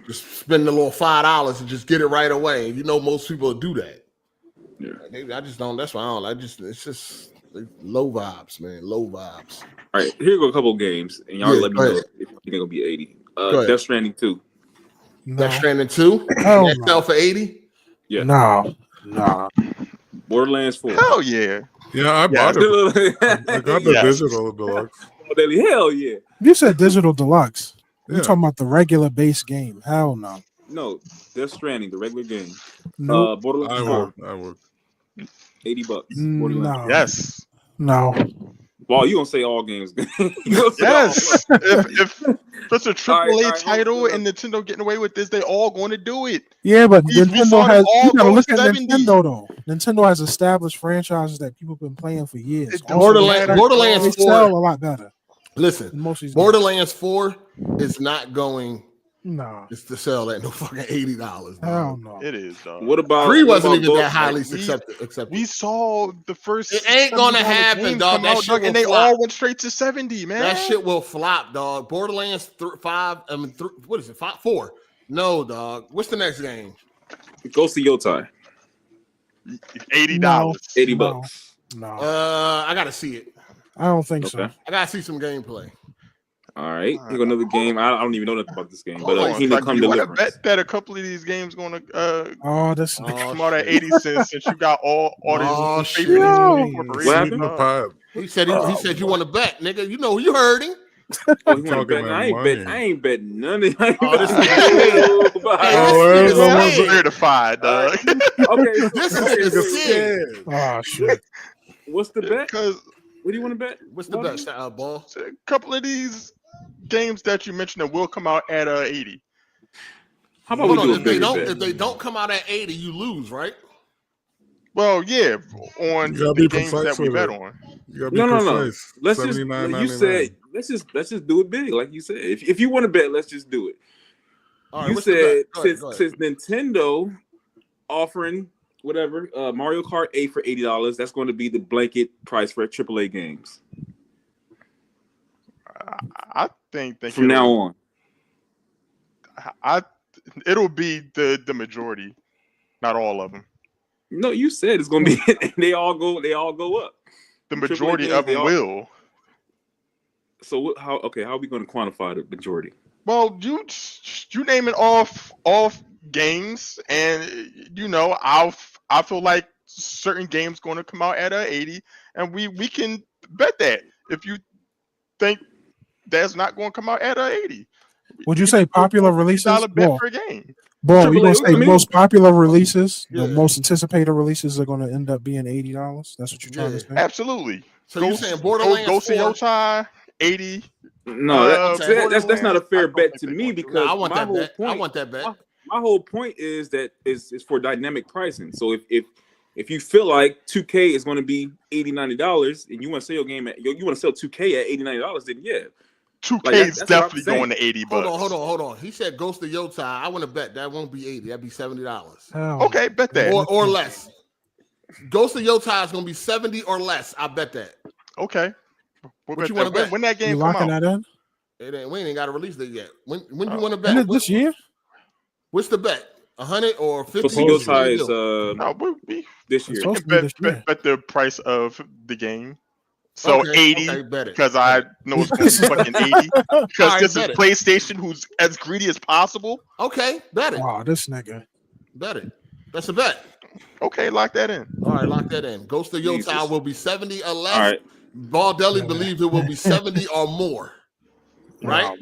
Just spend a little $5 and just get it right away. And you know most people do that. Yeah. I just don't. That's why I don't. It's just low vibes, man. Low vibes. All right, here go a couple of games, and y'all let me know if you think it'll be 80. Death Stranding 2. No. Death Stranding 2? That sell for 80? Yeah. No. Borderlands 4. Hell yeah. Yeah, I bought it. I got the digital deluxe. Hell yeah. You said digital deluxe. You're talking about the regular base game. Hell no. No, Death Stranding, the regular game. Nope. Borderlands 4. I would. $80. No. Yes. No. Well, you gonna say all games? Yes. if it's a AAA title and Nintendo getting away with this, they all going to do it. Yeah, but Nintendo has. You gotta look at Nintendo though. Nintendo has established franchises that people have been playing for years. Borderlands 4 sell a lot better. Listen, Borderlands 4 is not going. No, it's to sell at no fucking $80. Hell no, it is. Dog. What about 3 wasn't even that highly accepted. We saw the first. It ain't gonna happen, dog. That shit and they all went straight to 70, man. That shit will flop, dog. Borderlands 5. What is it? 4. No, dog. What's the next game? Ghost of Yotei. $80. $80. No. I gotta see it. I don't think so. I gotta see some gameplay. All right, here go another game. I don't even know nothing about this game, but Kingdom Come Deliverance. I bet that a couple of these games gonna come out at 80 cents since you got all these favorite corporations. What happened? He said you want to bet, nigga. You know you heard him. Oh, you want to bet? I ain't betting none of that. This is certified, dog. Okay, this is sick. Oh shit. What's the bet? Because what do you want to bet? What's the bet, ball? A couple of these games that you mentioned that will come out at 80. How about we do if they don't come out at 80, you lose, right? Well, yeah, on the games that we bet on. No. Let's just do it big, like you said. If you want to bet, let's just do it. Right, you said since Nintendo offering whatever Mario Kart 8 for $80, that's going to be the blanket price for AAA games. I think from now on, it'll be the majority, not all of them. No, you said it's going to be. They all go up. The majority of them will. So how are we going to quantify the majority? Well, you naming off games, and I feel like certain games going to come out at 80, and we can bet that. If you think that's not going to come out at 80, would you say popular releases? $1 per game. Bro, you gonna say most popular releases, the most anticipated releases are going to end up being $80? That's what you're trying to say? Absolutely. So you're saying Borderlands Ghost of Yotei, 80. No, that's not a fair bet to me because I want that bet. My whole point is that is for dynamic pricing. So if you feel like 2K is going to be $80-$90 and you want to sell your game you want to sell 2K at $80-$90, then yeah. 2K is definitely going to $80. Hold on. He said Ghost of Yotei. I want to bet that won't be $80. That'd be $70. Okay, bet that. Or less. Ghost of Yotei is going to be $70 or less. I bet that. Okay. What you want to bet? When that game come out? That in? We ain't got to release that yet. When you want to bet? This year? What's the bet? 100 or 50? Yotei is this year. Bet the price of the game. So 80, because I know it's going to be fucking 80. Because this is PlayStation, who's as greedy as possible. Okay, bet it. Wow, this nigga. Bet it. That's a bet. Okay, lock that in. All right, lock that in. Ghost of Yotei will be 70 or less. All right. Baldelli believes it will be 70 or more. Right?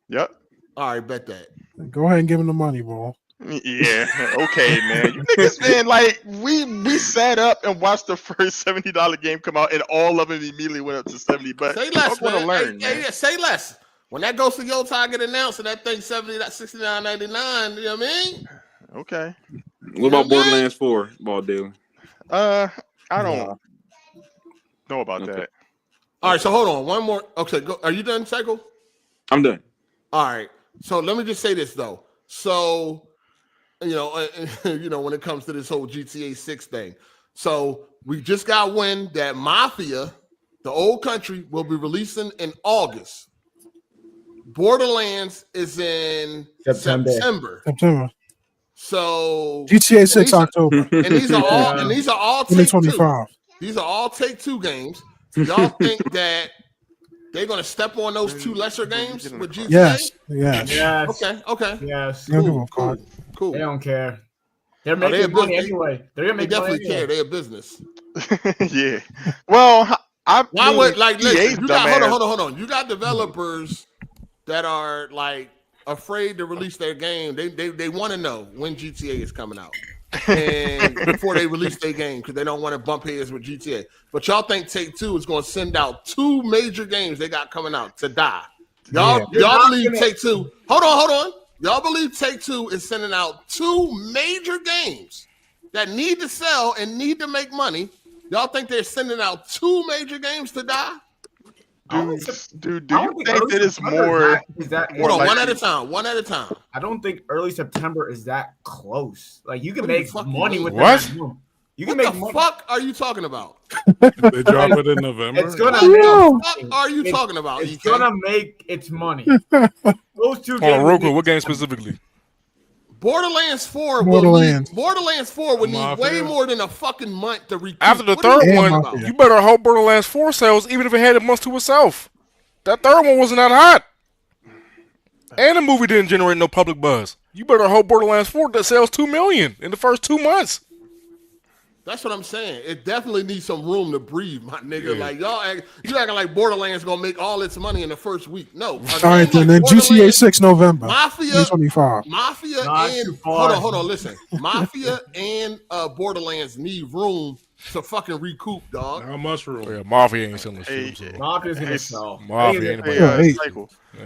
Yep. All right, bet that. Go ahead and give him the money, Ball. Yeah, okay, man. You niggas, man, like we sat up and watched the first $70 game come out, and all of them immediately went up to 70. But say less, want to man. learn, Hey, yeah, say less. When that Ghost of Yotei get announced and that thing 70, that's $69.99. You know what I mean? Okay. What about Borderlands 4, Baldelli? I don't know about that. All right, so hold on. One more. Okay, go. Are you done, Cycle? I'm done. All right. So let me just say this though. So, you know, when it comes to this whole GTA 6 thing, so we just got wind that Mafia, the old country, will be releasing in August. Borderlands is in September. So GTA 6 October. And these are all Take 2025. These are all Take-Two games. Y'all think that they're gonna step on those two lesser games with GTA? Yes. Okay. Yes. Cool. They don't care. They're making money anyway. They're gonna make definitely money care. anyway. They're a business. Yeah. Well, why would listen, you got dumbass. hold on. You got developers that are like afraid to release their game. They want to know when GTA is coming out. And before they release their game, because they don't want to bump heads with GTA. But y'all think Take-Two is going to send out two major games they got coming out to die? Y'all believe Take-Two? Hold on. Y'all believe Take-Two is sending out two major games that need to sell and need to make money? Y'all think they're sending out two major games to die? Dude, do you think that it's more? Hold on, one at a time. I don't think early September is that close. Like you can make money with what? that. You can make money. What the fuck are you talking about? They drop it in November. It's gonna. What the fuck are you talking about? It's gonna make its money. Those two Hold games. on, real quick. What game specifically? Borderlands 4 Borderlands. would need way more than a fucking month to recoup. After the What are third you one, talking about? you better hope Borderlands 4 sells, even if it had a month to itself. That third one wasn't that hot. And the movie didn't generate no public buzz. You better hope Borderlands 4 that sells 2 million in the first 2 months. That's what I'm saying. It definitely needs some room to breathe, my nigga. Yeah. Like you acting like Borderlands gonna make all its money in the first week. No. All right, then GTA 6 November. Mafia 2025. Hold on. Listen, Mafia and Borderlands need room to fucking recoup, dog. How much room? Yeah, Mafia ain't selling shit. So. Mafia's gonna sell. Mafia ain't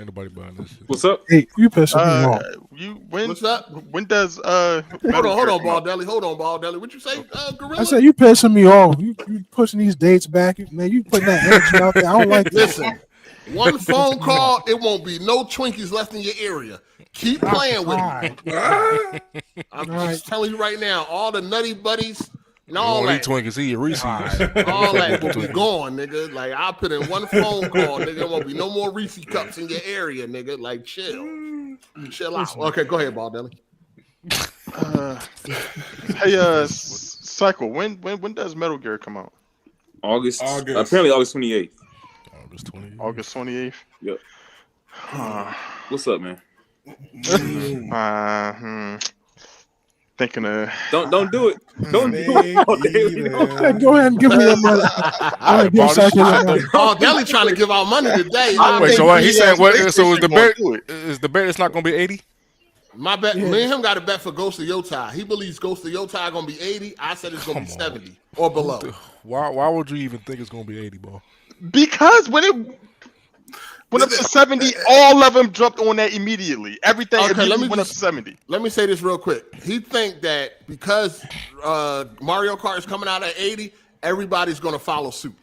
nobody buying this shit. What's up? Hey, you pissing me off. What's up? When does hold on, Baldelli. What you say, Gorilla? I said you pissing me off. You pushing these dates back, man. You putting that energy out there. I don't like this. Listen, one phone call, it won't be no Twinkies left in your area. Keep playing with me. I'm just telling you right now, all the nutty buddies and all that. Twinkies, eat Reese's. All that will be gone, nigga. Like I put in one phone call, nigga. There won't be no more Reese cups in your area, nigga. Like chill out. Okay, go ahead, Baldelli. Hey, Cycle. When does Metal Gear come out? August. Apparently August 28th. August 28th. Yep. What's up, man? Thinking of don't do it. Don't do it. Okay, go ahead and give me your money. Baldelli trying to give out money today. Wait, so what? He's saying what? So is the bet? Is the bet? It's not going to be 80? My bet. Me and him got a bet for Ghost of Yotei. He believes Ghost of Yotei going to be 80. I said it's going to be 70 or below. Why would you even think it's going to be 80, bro? Because when it went up to 70, all of them jumped on that immediately. Everything immediately went up to 70. Let me say this real quick. He think that because Mario Kart is coming out at 80, everybody's going to follow suit.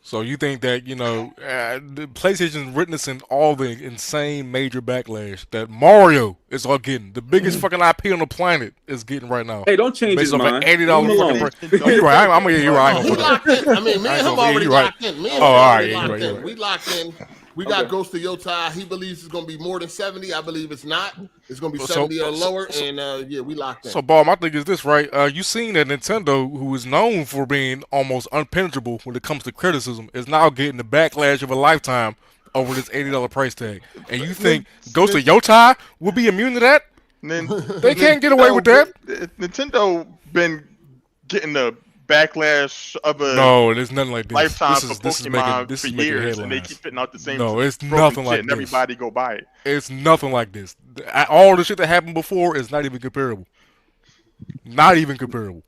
So you think that, the PlayStation witnessing all the insane major backlash that Mario is all getting. The biggest fucking IP on the planet is getting right now. Hey, don't change his mind. Based off an $80 fucking price. You're right. I'm going to you're right. He locked in. I mean, me and him already locked in. We locked in. We got Ghost of Yotei. He believes it's going to be more than 70. I believe it's not. It's going to be 70 or lower. We locked in. So, Bob, my thing is this, right? You seen that Nintendo, who is known for being almost impenetrable when it comes to criticism, is now getting the backlash of a lifetime over this $80 price tag. And you think Ghost of Yotei will be immune to that? They can't get away with that. Nintendo been getting the backlash of a no, there's nothing like this. Lifetime this for is Pokemon this for is making years, headlines. and they keep putting out the same. No, it's nothing like and this. Everybody go buy it. It's nothing like this. All the shit that happened before is not even comparable. Not even comparable.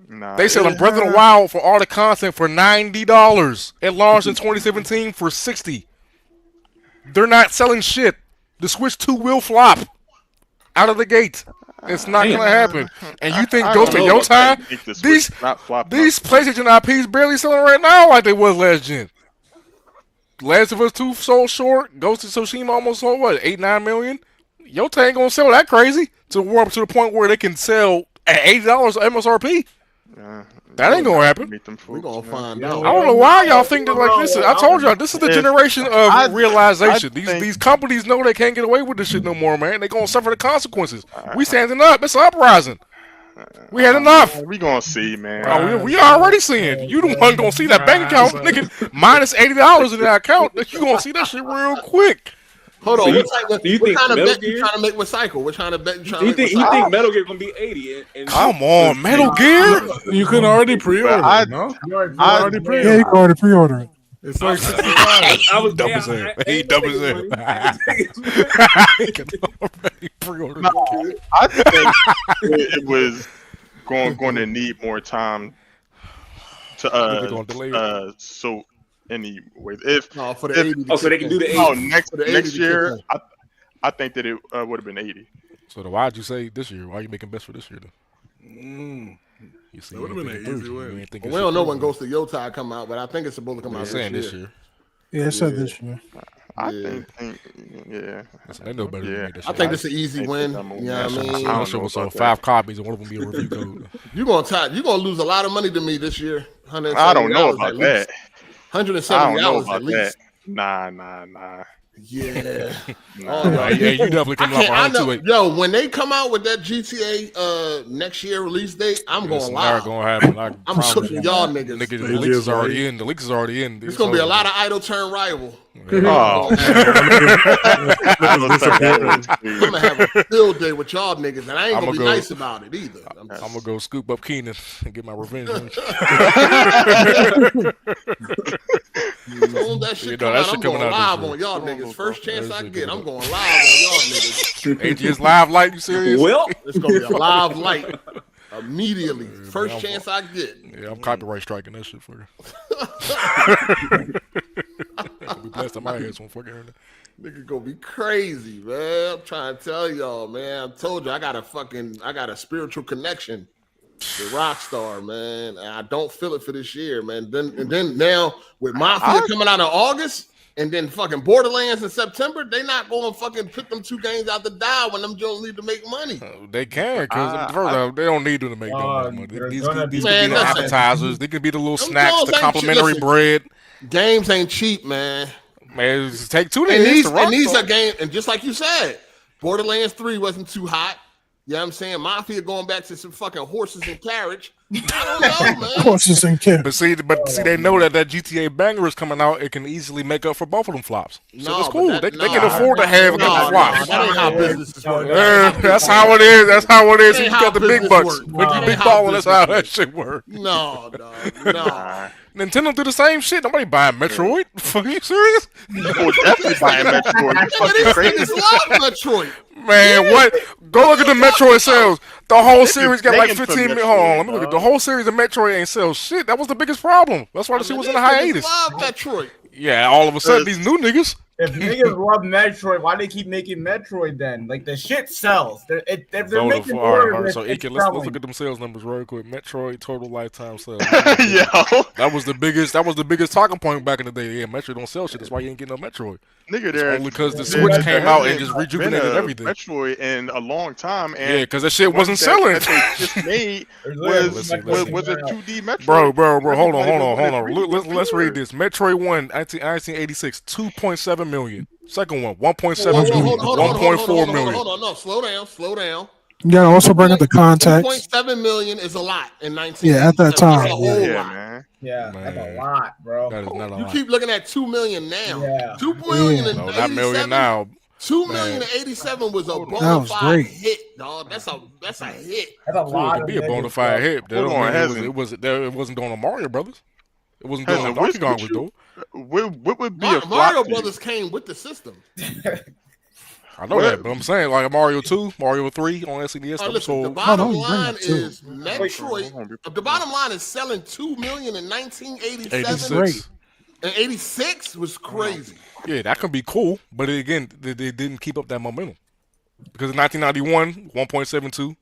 Nah, they selling Breath of the Wild for all the content for $90. It launched in 2017 for $60. They're not selling shit. The Switch 2 will flop out of the gate. It's not going to happen. And you think Ghost of Yotei? These PlayStation IPs barely selling right now like they was last gen. Last of Us 2 sold short. Ghost of Tsushima almost sold, what, 8-9 million? Yotei ain't going to sell that crazy to warm up to the point where they can sell at $80 MSRP. That ain't gonna happen. We're gonna find out. I don't know why y'all think that like this. I told y'all this is the generation of realization. These companies know they can't get away with this shit no more, man. They gonna suffer the consequences. We standing up. It's an uprising. We had enough. We gonna see, man. Oh, we already seeing. You the one gonna see that bank account, nigga, minus $80 in that account. You gonna see that shit real quick. Hold on. Do you think kind of Metal bet Gear? you trying to make with Cycle? What kind of bet you trying to You make think with Cycle? Metal Gear gonna be 80? Come on, Metal Gear. You can already pre-order it, no? Yeah, you can already pre-order it. It's like 65. I was dumb as hell. He dumb as hell. Pre-order. I think it was going to need more time to so anyways, for the 80 so they can do the 80. Next year, I think that it would have been 80. So why'd you say this year? Why are you making best for this year then? You see, it would have been an easy win. We don't know when Ghost of Yotei come out, but I think it's supposed to come out this year. Yeah, it said this year. I think they know better than me. I think this is an easy win. You know what I mean? I'm sure sold 5 copies and one of them be a review code. You're gonna lose a lot of money to me this year. I don't know about that. $170 at least. Nah. Yeah. Yeah, you definitely coming off I 128. Yo, when they come out with that GTA next year release date, I'm going live. It's never gonna happen. I'm shooting y'all niggas. The leaks is already in. The leaks is already in. It's gonna be a lot of idle turn rival. Oh, I'm gonna have a field day with y'all niggas, and I ain't gonna be nice about it either. I'm gonna go scoop up Keenan and get my revenge. That shit coming out, I'm going live on y'all niggas. First chance I get, I'm going live on y'all niggas. AGS live light, you serious? Well, it's gonna be a live light immediately. First chance I get. Yeah, I'm copyright striking that shit for you. Be blessed I might have some fucking internet. Nigga gonna be crazy, man. I'm trying to tell y'all, man. I told you I got a spiritual connection to Rockstar, man. And I don't feel it for this year, man. Then now with Mafia coming out in August and then fucking Borderlands in September, they not going to fucking put them 2 games out the dial when them Jones need to make money. They can, because they don't need them to make that much money. These could be the appetizers. They could be the little snacks, the complimentary bread. Games ain't cheap, man. Man, just take 2 days. And these are games, and just like you said, Borderlands 3 wasn't too hot. You know what I'm saying? Mafia going back to some fucking horses and carriage. I don't know, man. Horses and carriage. But see, they know that GTA banger is coming out. It can easily make up for both of them flops. So it's cool. They can afford to have a couple flops. That ain't how business is working. That's how it is. That's how it is. You got the big bucks. When you big balling, that's how that shit works. No. Nintendo do the same shit. Nobody buying Metroid. Are you serious? People definitely buying Metroid. Crazy love Metroid. Man, what? Go look at the Metroid sales. The whole series got like 15 million. Hold on, let me look at the whole series of Metroid ain't sell shit. That was the biggest problem. That's why the shit was in the hiatus. Love Metroid. Yeah, all of a sudden these new niggas. If niggas love Metroid, why they keep making Metroid then? Like the shit sells. They're making more of it. So let's look at them sales numbers real quick. Metroid total lifetime sales. Yo, that was the biggest talking point back in the day. Yeah, Metroid don't sell shit. That's why you ain't getting no Metroid. Nigga, there only because the Switch came out and just rejuvenated everything. Metroid in a long time, and yeah, because that shit wasn't selling. That they just made was a 2D Metroid. Bro, hold on. Let's read this. Metroid 1, 1986, 2.7 million. Second one, 1.7 million. 1.4 million. Hold on, no, slow down. You gotta also bring up the context. 2.7 million is a lot in 19. Yeah, at that time. Man. Yeah, that's a lot, bro. That is not a lot. You keep looking at 2 million now. Yeah. 2 million. No, not million now. 2,000,087 was a bona fide hit, dog. That's a hit. That's a It could be a bona fide hit. That Hold don't on, mean Hezen. it wasn't doing on Mario Brothers. It wasn't doing on Donkey Kong was doing. What would be a Mario Brothers came with the system. I know that, but I'm saying like Mario 2, Mario 3 on SNES. Listen, the bottom line is Metroid. The bottom line is selling 2 million in 1987. And 86 was crazy. Yeah, that could be cool, but again, they didn't keep up that momentum because in 1991, 1.72.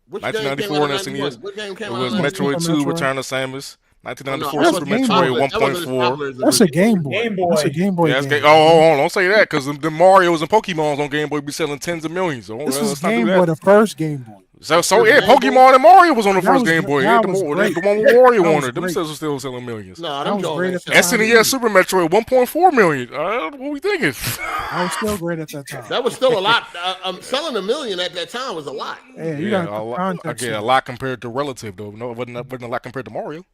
1994 on SNES. What game came it out? Was Metroid 2: Return of Samus. 1994 Super Metroid 1.4. That's a Game Boy. That's a Game Boy. Game. Oh, don't say that because the Marios and Pokemons on Game Boy be selling tens of millions. So this was Game Boy, the first Game Boy. So yeah, Pokemon and Mario was on the first Game Boy. The one with Wario on it. Them sales are still selling millions. No, that was great. SNES Super Metroid 1.4 million. What we thinking? I was still great at that time. That was still a lot. Selling $1 million at that time was a lot. Yeah, you got a lot compared to relative though. No, it wasn't a lot compared to Mario.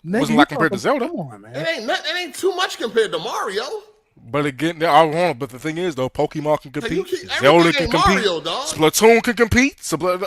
Nigga, wasn't a lot compared to Zelda. It ain't too much compared to Mario. But again, but the thing is though, Pokemon can compete, Zelda can compete, Mario, Splatoon can compete.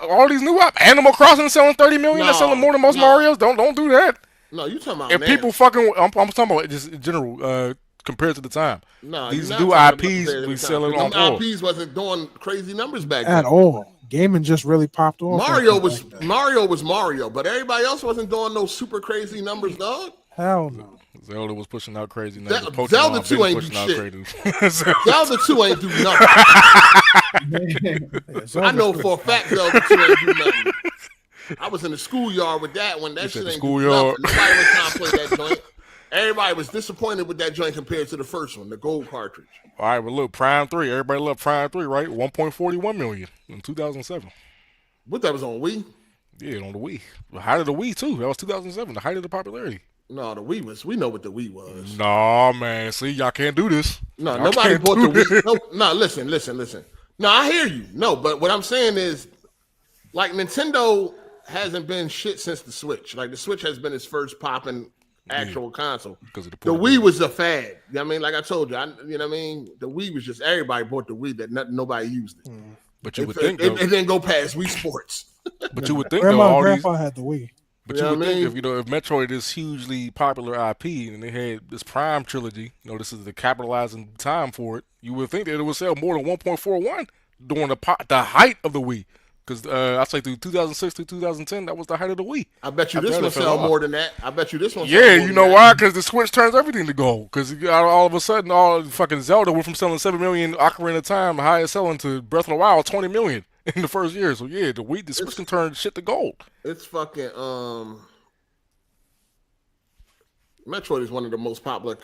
All these new Animal Crossing selling 30 million. That's selling more than most Marios. Don't do that. No, you talking about if people fucking. I'm talking about just in general compared to the time. No, these new IPs we selling on all. IPs wasn't doing crazy numbers back then at all. Gaming just really popped off. Mario was Mario, but everybody else wasn't doing no super crazy numbers, dog. Hell no. Zelda was pushing out crazy numbers. Zelda 2 ain't do shit. Zelda 2 ain't do nothing. I know for a fact Zelda 2 ain't do nothing. I was in the schoolyard with that when that shit ain't do nothing. Nobody was trying to play that joint. Everybody was disappointed with that joint compared to the first one, the gold cartridge. All right, well, look, Prime 3. Everybody loved Prime 3, right? 1.41 million in 2007. What, that was on Wii? Yeah, on the Wii. The height of the Wii, too. That was 2007, the height of the popularity. No, the Wii was. We know what the Wii was. No, man. See, y'all can't do this. No, nobody bought the Wii. No, listen. No, I hear you. No, but what I'm saying is, like, Nintendo hasn't been shit since the Switch. Like, the Switch has been its first popping actual console. Because of the Wii was a fad. You know what I mean? Like I told you, you know what I mean? The Wii was just, everybody bought the Wii that nobody used it. But you would think, it didn't go past Wii Sports. But you would think, though, all grandpa had the Wii. But you would think if Metroid is hugely popular IP and they had this Prime trilogy, this is the capitalizing time for it, you would think that it would sell more than 1.41 during the height of the Wii. Because I'd say through 2006 to 2010, that was the height of the Wii. I bet you this one sell more than that. I bet you this one. Yeah, you know why? Because the Switch turns everything to gold. Because all of a sudden, all fucking Zelda went from selling 7 million Ocarina of Time, highest selling, to Breath of the Wild 20 million in the first year. So yeah, the Switch can turn shit to gold. It's fucking Metroid is one of the most popular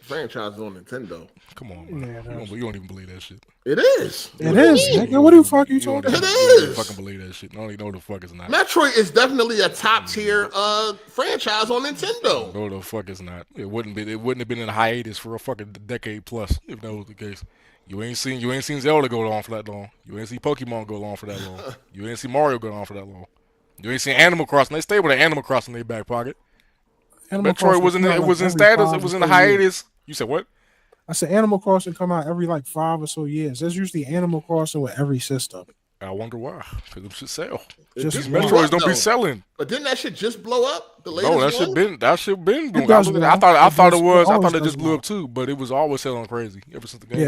franchises on Nintendo. Come on, man. You don't even believe that shit. It is. It is. Nigga, what the fuck you talking about? It is. You don't fucking believe that shit. I don't even know the fuck it's not. Metroid is definitely a top tier franchise on Nintendo. No, the fuck it's not. It wouldn't have been in hiatus for a fucking decade plus if that was the case. You ain't seen Zelda go on for that long. You ain't seen Pokemon go on for that long. You ain't seen Mario go on for that long. You ain't seen Animal Crossing. They stayed with an Animal Crossing in their back pocket. Metroid was in status. It was in the hiatus. You said what? I said Animal Crossing come out every 5 or so years. There's usually Animal Crossing with every system. I wonder why. Because them should sell. Just these Metroids don't be selling. But didn't that shit just blow up? No, that shit been doing. I thought it just blew up too, but it was always selling crazy ever since the game.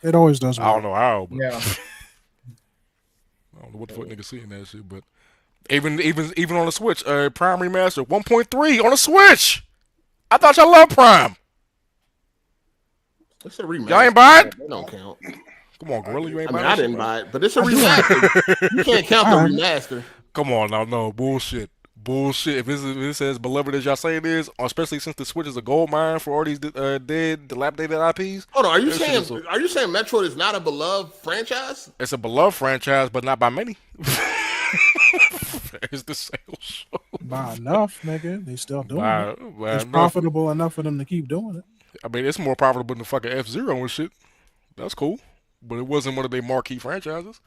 Yeah, it always does. I don't know how. But yeah. I don't know what the fuck niggas seeing that shit, but even on the Switch, Prime Remaster 1.3 on the Switch. I thought y'all loved Prime. It's a remaster. Y'all ain't buy it? That don't count. Come on, Gorilla, you ain't buy it? I didn't buy it, but it's a remaster. You can't count the remaster. Come on now, no bullshit. If it's as beloved as y'all say it is, especially since the Switch is a gold mine for all these dead, dilapidated IPs. Hold on, are you saying Metroid is not a beloved franchise? It's a beloved franchise, but not by many. It's the sales show. By enough, nigga. They still doing it. It's profitable enough for them to keep doing it. I mean, it's more profitable than fucking F-Zero and shit. That's cool. But it wasn't one of their marquee franchises.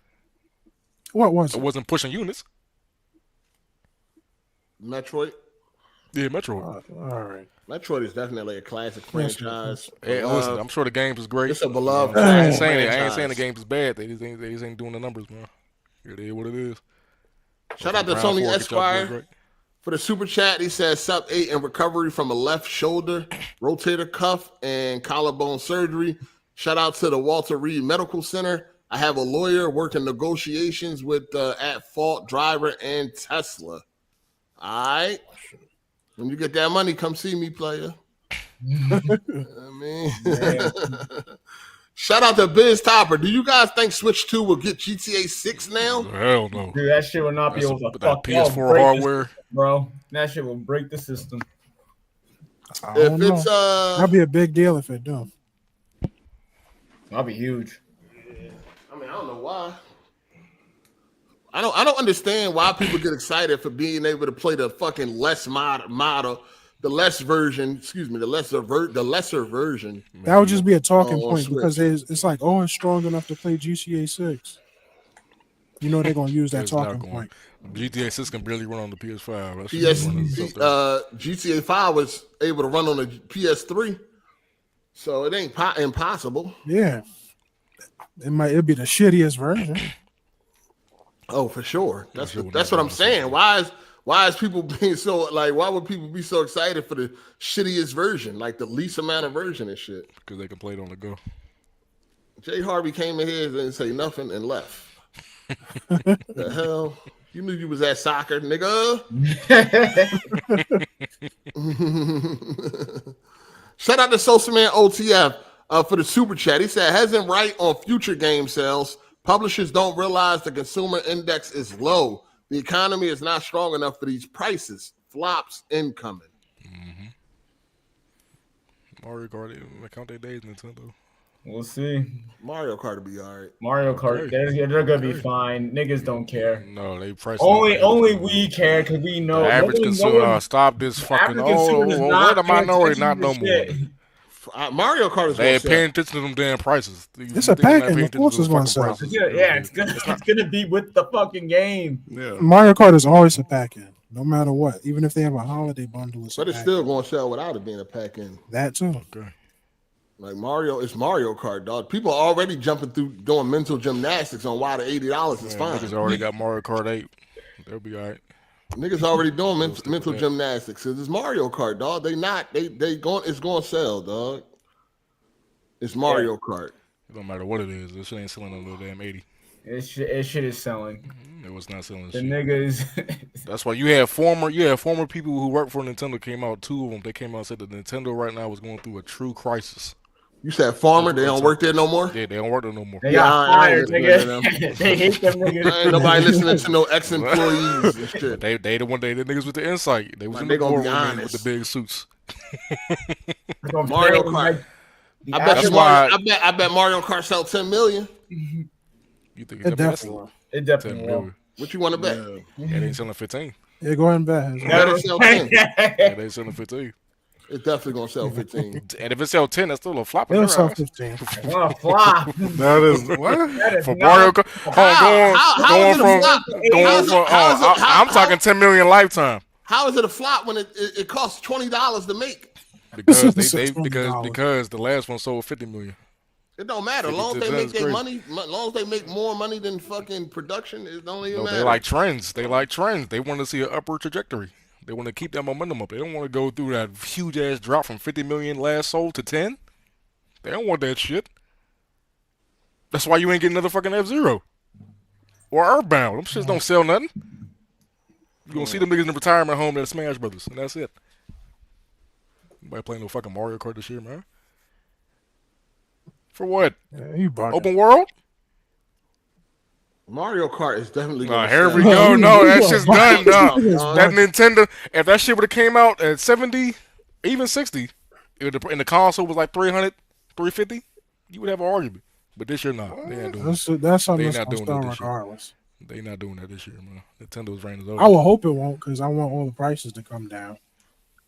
What was it? It wasn't pushing units. Metroid? Yeah, Metroid. All right. Metroid is definitely a classic franchise. Hey, listen, I'm sure the games is great. It's a beloved I ain't saying the games is bad. They just ain't doing the numbers, man. It is what it is. Shout out to Tony Esquire for the super chat. He says sub 8 in recovery from a left shoulder rotator cuff and collarbone surgery. Shout out to the Walter Reed Medical Center. I have a lawyer working negotiations with at fault driver and Tesla. All right. When you get that money, come see me, player. I mean, shout out to Biz Topper. Do you guys think Switch 2 will get GTA 6 now? Hell no. Dude, that shit will not be able to fuck PS4 hardware, system, bro. That shit will break the system. That'd be a big deal if it do. That'll be huge. I mean, I don't know why. I don't understand why people get excited for being able to play the fucking model, the lesser version. The lesser version. That would just be a talking point because it's like, oh, it's strong enough to play GTA 6. You know they're gonna use that talking point. GTA 6 can barely run on the PS5. GTA 5 was able to run on the PS3, so it ain't impossible. Yeah, it'd be the shittiest version. Oh, for sure. That's what I'm saying. Why is people being so like? Why would people be so excited for the shittiest version, like the least amount of version and shit? Because they can play it on the go. Jay Harvey came in here and didn't say nothing and left. The hell? You knew you was at soccer, nigga. Shout out to Social Man OTF for the super chat. He said, Hezen right on future game sales. Publishers don't realize the consumer index is low. The economy is not strong enough for these prices. Flops incoming. Mm-hmm. Mario Kart, they count their days, Nintendo. We'll see. Mario Kart will be all right. Mario Kart, they're gonna be fine. Niggas don't care. No, they price only we care because we know. The average consumer, stop this fucking. We're the minority, not no more. Mario Kart is. They ain't paying attention to them damn prices. It's a pack-in. Of course, it's going to sell. Yeah, it's gonna be with the fucking game. Yeah. Mario Kart is always a pack-in, no matter what. Even if they have a holiday bundle, but it's still going to sell without it being a pack-in. That too. Okay. Like it's Mario Kart, dog. People are already jumping through doing mental gymnastics on why the $80 is fine. Niggas already got Mario Kart 8. They'll be all right. Niggas already doing mental gymnastics. It's Mario Kart, dog. It's going to sell, dog. It's Mario Kart. It don't matter what it is. This shit ain't selling a little damn 80. It shit is selling. It was not selling. The niggas. That's why you had former people who worked for Nintendo came out. 2 of them. They came out and said that Nintendo right now was going through a true crisis. You said former? They don't work there no more? Yeah, they don't work there no more. They got fired, nigga. They hate them niggas. Ain't nobody listening to no ex-employees and shit. They the one day the niggas with the insight. They was in they the gonna be boardroom honest. with the big suits. Mario Kart. I bet Mario Kart sell 10 million. You think it definitely? It definitely will. What you want to bet? Yeah, they ain't selling 15. Yeah, go ahead and bet. They sell 10. Yeah, they selling 15. It's definitely gonna sell 15. And if it sells 10, that's still a flop. It'll sell 15. What a flop. That is what? That is For Mario Kart, I'm talking 10 million lifetime. How is it a flop when it costs $20 to make? Because because the last one sold 50 million. It don't matter. As long as they make their money, as long as they make more money than fucking production, it don't even matter. They like trends. They want to see an upward trajectory. They want to keep that momentum up. They don't want to go through that huge ass drop from 50 million last sold to 10. They don't want that shit. That's why you ain't getting another fucking F-Zero or Earthbound. Them shits don't sell nothing. You gonna see them niggas in the retirement home at Smash Brothers, and that's it. Nobody playing no fucking Mario Kart this year, man. For what? Yeah, Open world? Mario Kart is definitely. Here we go. No, that shit's done. No. That Nintendo, if that shit would have came out at 70, even 60, and the console was like 300, 350, you would have an argument. But this year, not. They not doing that's something that's going to start regardless. They not doing that this year, man. Nintendo's reign is over. I will hope it won't because I want all the prices to come down.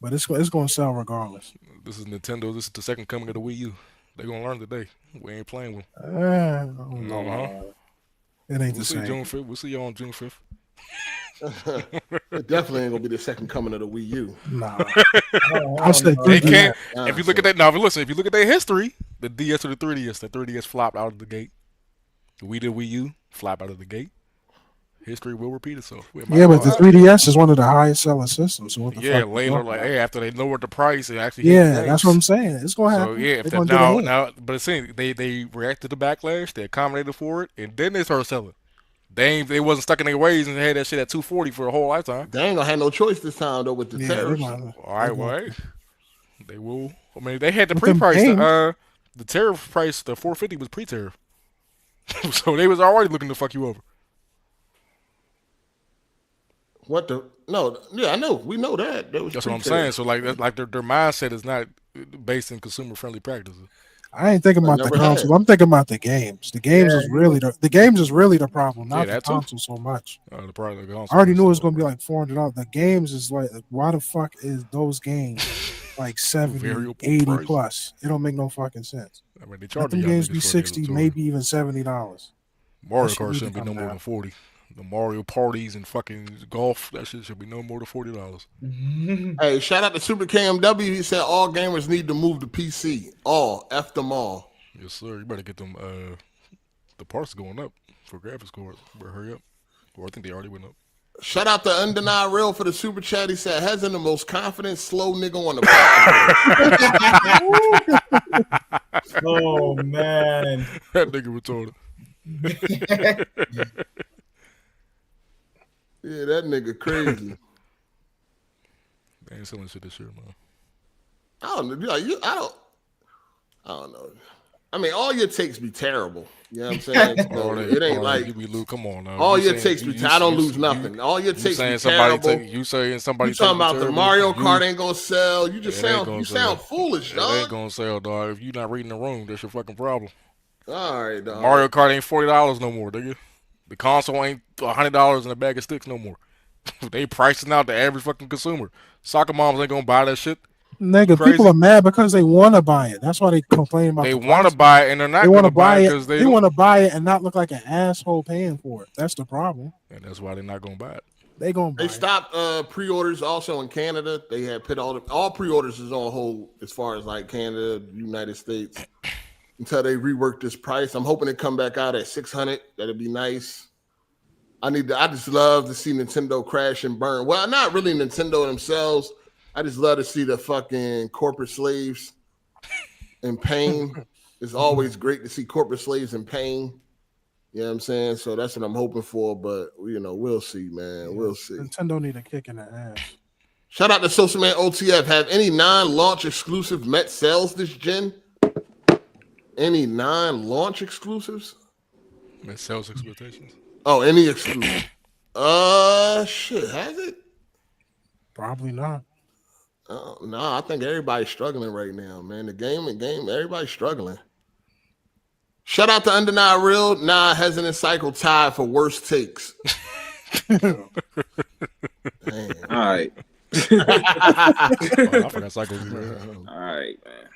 But it's going to sell regardless. This is Nintendo. This is the second coming of the Wii U. They're going to learn today. We ain't playing with them. It ain't the same. June 5th. We'll see y'all on June 5th. It definitely ain't gonna be the second coming of the Wii U. Nah, I'll say they can't. can't. If you look at that now, listen. If you look at their history, the DS or the 3DS, the 3DS flopped out of the gate. The Wii U flop out of the gate. History will repeat itself. Yeah, but the 3DS is one of the highest selling systems. So what the fuck later, like after they lowered the price, and actually that's what I'm saying. It's gonna happen. So yeah, if that now, but it's saying they reacted to the backlash, they accommodated for it, and then they started selling. They wasn't stuck in their ways and they had that shit at $240 for a whole lifetime. They ain't gonna have no choice this time though with the tariffs. All right, well, they will. I mean, they had the pre-price. The tariff price, the $450 was pre-tariff, so they was already looking to fuck you over. What the? No, yeah, I know. We know that. That's what I'm saying. So like, their mindset is not based in consumer-friendly practices. I ain't thinking about the console. I'm thinking about the games. The games is really the problem, not the console so much. The console I already knew it was going to be like $400. The games is like, why the fuck is those games like 70, 80 plus? It don't make no fucking sense. I mean, they charge them games be $60, maybe even $70. Mario Kart shouldn't be no more than $40. The Mario parties and fucking golf, that shit should be no more than $40. Hey, shout out to Super KMW. He said all gamers need to move to PC. All, F them all. Yes, sir. You better get them. The parts going up for graphics cards. Better hurry up. Or I think they already went up. Shout out to Undenied Real for the super chat. He said Hezen the most confident slow nigga on the podcast. Oh man, that nigga retarded. Yeah, that nigga crazy. They ain't selling shit this year, man. I don't know. I mean, all your takes be terrible. You know what I'm saying? So it ain't like you come on now. All your takes be. I don't lose nothing. All your takes be terrible. You saying somebody? You talking about the Mario Kart ain't gonna sell? You just sound foolish, dog. It ain't gonna sell, dog. If you not reading the room, that's your fucking problem. All right, dog. Mario Kart ain't $40 no more, nigga. The console ain't $100 in a bag of sticks no more. They pricing out the average fucking consumer. Soccer moms ain't gonna buy that shit. Nigga, people are mad because they want to buy it. That's why they complain about. They want to buy it and they're not going to buy it because they want to buy it and not look like an asshole paying for it. That's the problem. And that's why they're not going to buy it. They stopped pre-orders also in Canada. They had put all pre-orders is on hold as far as like Canada, United States. Until they rework this price. I'm hoping it come back out at $600. That'd be nice. I just love to see Nintendo crash and burn. Well, not really Nintendo themselves. I just love to see the fucking corporate slaves in pain. It's always great to see corporate slaves in pain. You know what I'm saying? So that's what I'm hoping for. But we'll see, man. We'll see. Nintendo need a kick in the ass. Shout out to Social Man OTF. Have any non-launch exclusive met sales this gen? Any non-launch exclusives? Met sales expectations. Oh, any exclusive? Shit, has it? Probably not. No, I think everybody's struggling right now, man. The game, everybody's struggling. Shout out to Undenied Real. Nah, Hezen and Cycle tied for worst takes. All right. I forgot Cycle. All right, man.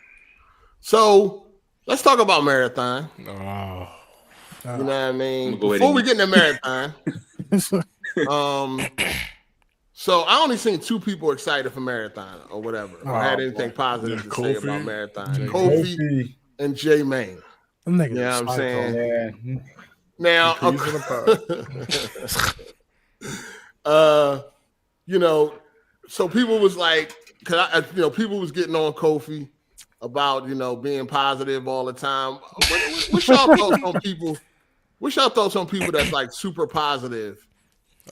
So let's talk about Marathon. Oh. You know what I mean? Before we get into Marathon, so I only seen two people excited for Marathon or whatever, or had anything positive to say about Marathon. Kofi and J Main. You know what I'm saying? Yeah. Now, so people was like, people was getting on Kofi about being positive all the time. What's y'all thoughts on people? What's your thoughts on people that's like super positive?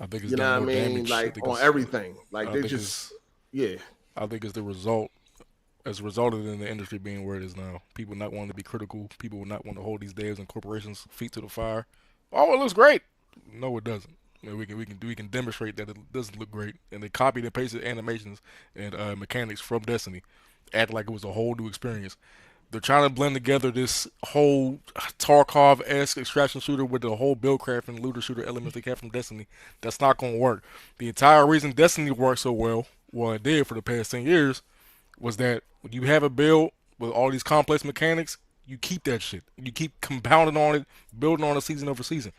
I think it's what I mean, like on everything. Like they just, I think it's the result. As resulted in the industry being where it is now. People not wanting to be critical. People will not want to hold these devs and corporations' feet to the fire. Oh, it looks great. No, it doesn't. I mean, we can demonstrate that it doesn't look great. And they copied and pasted animations and mechanics from Destiny, act like it was a whole new experience. They're trying to blend together this whole Tarkov-esque extraction shooter with the whole buildcraft and looter shooter elements they have from Destiny. That's not going to work. The entire reason Destiny worked so well it did for the past 10 years, was that when you have a build with all these complex mechanics, you keep that shit. You keep compounding on it, building on it season over season.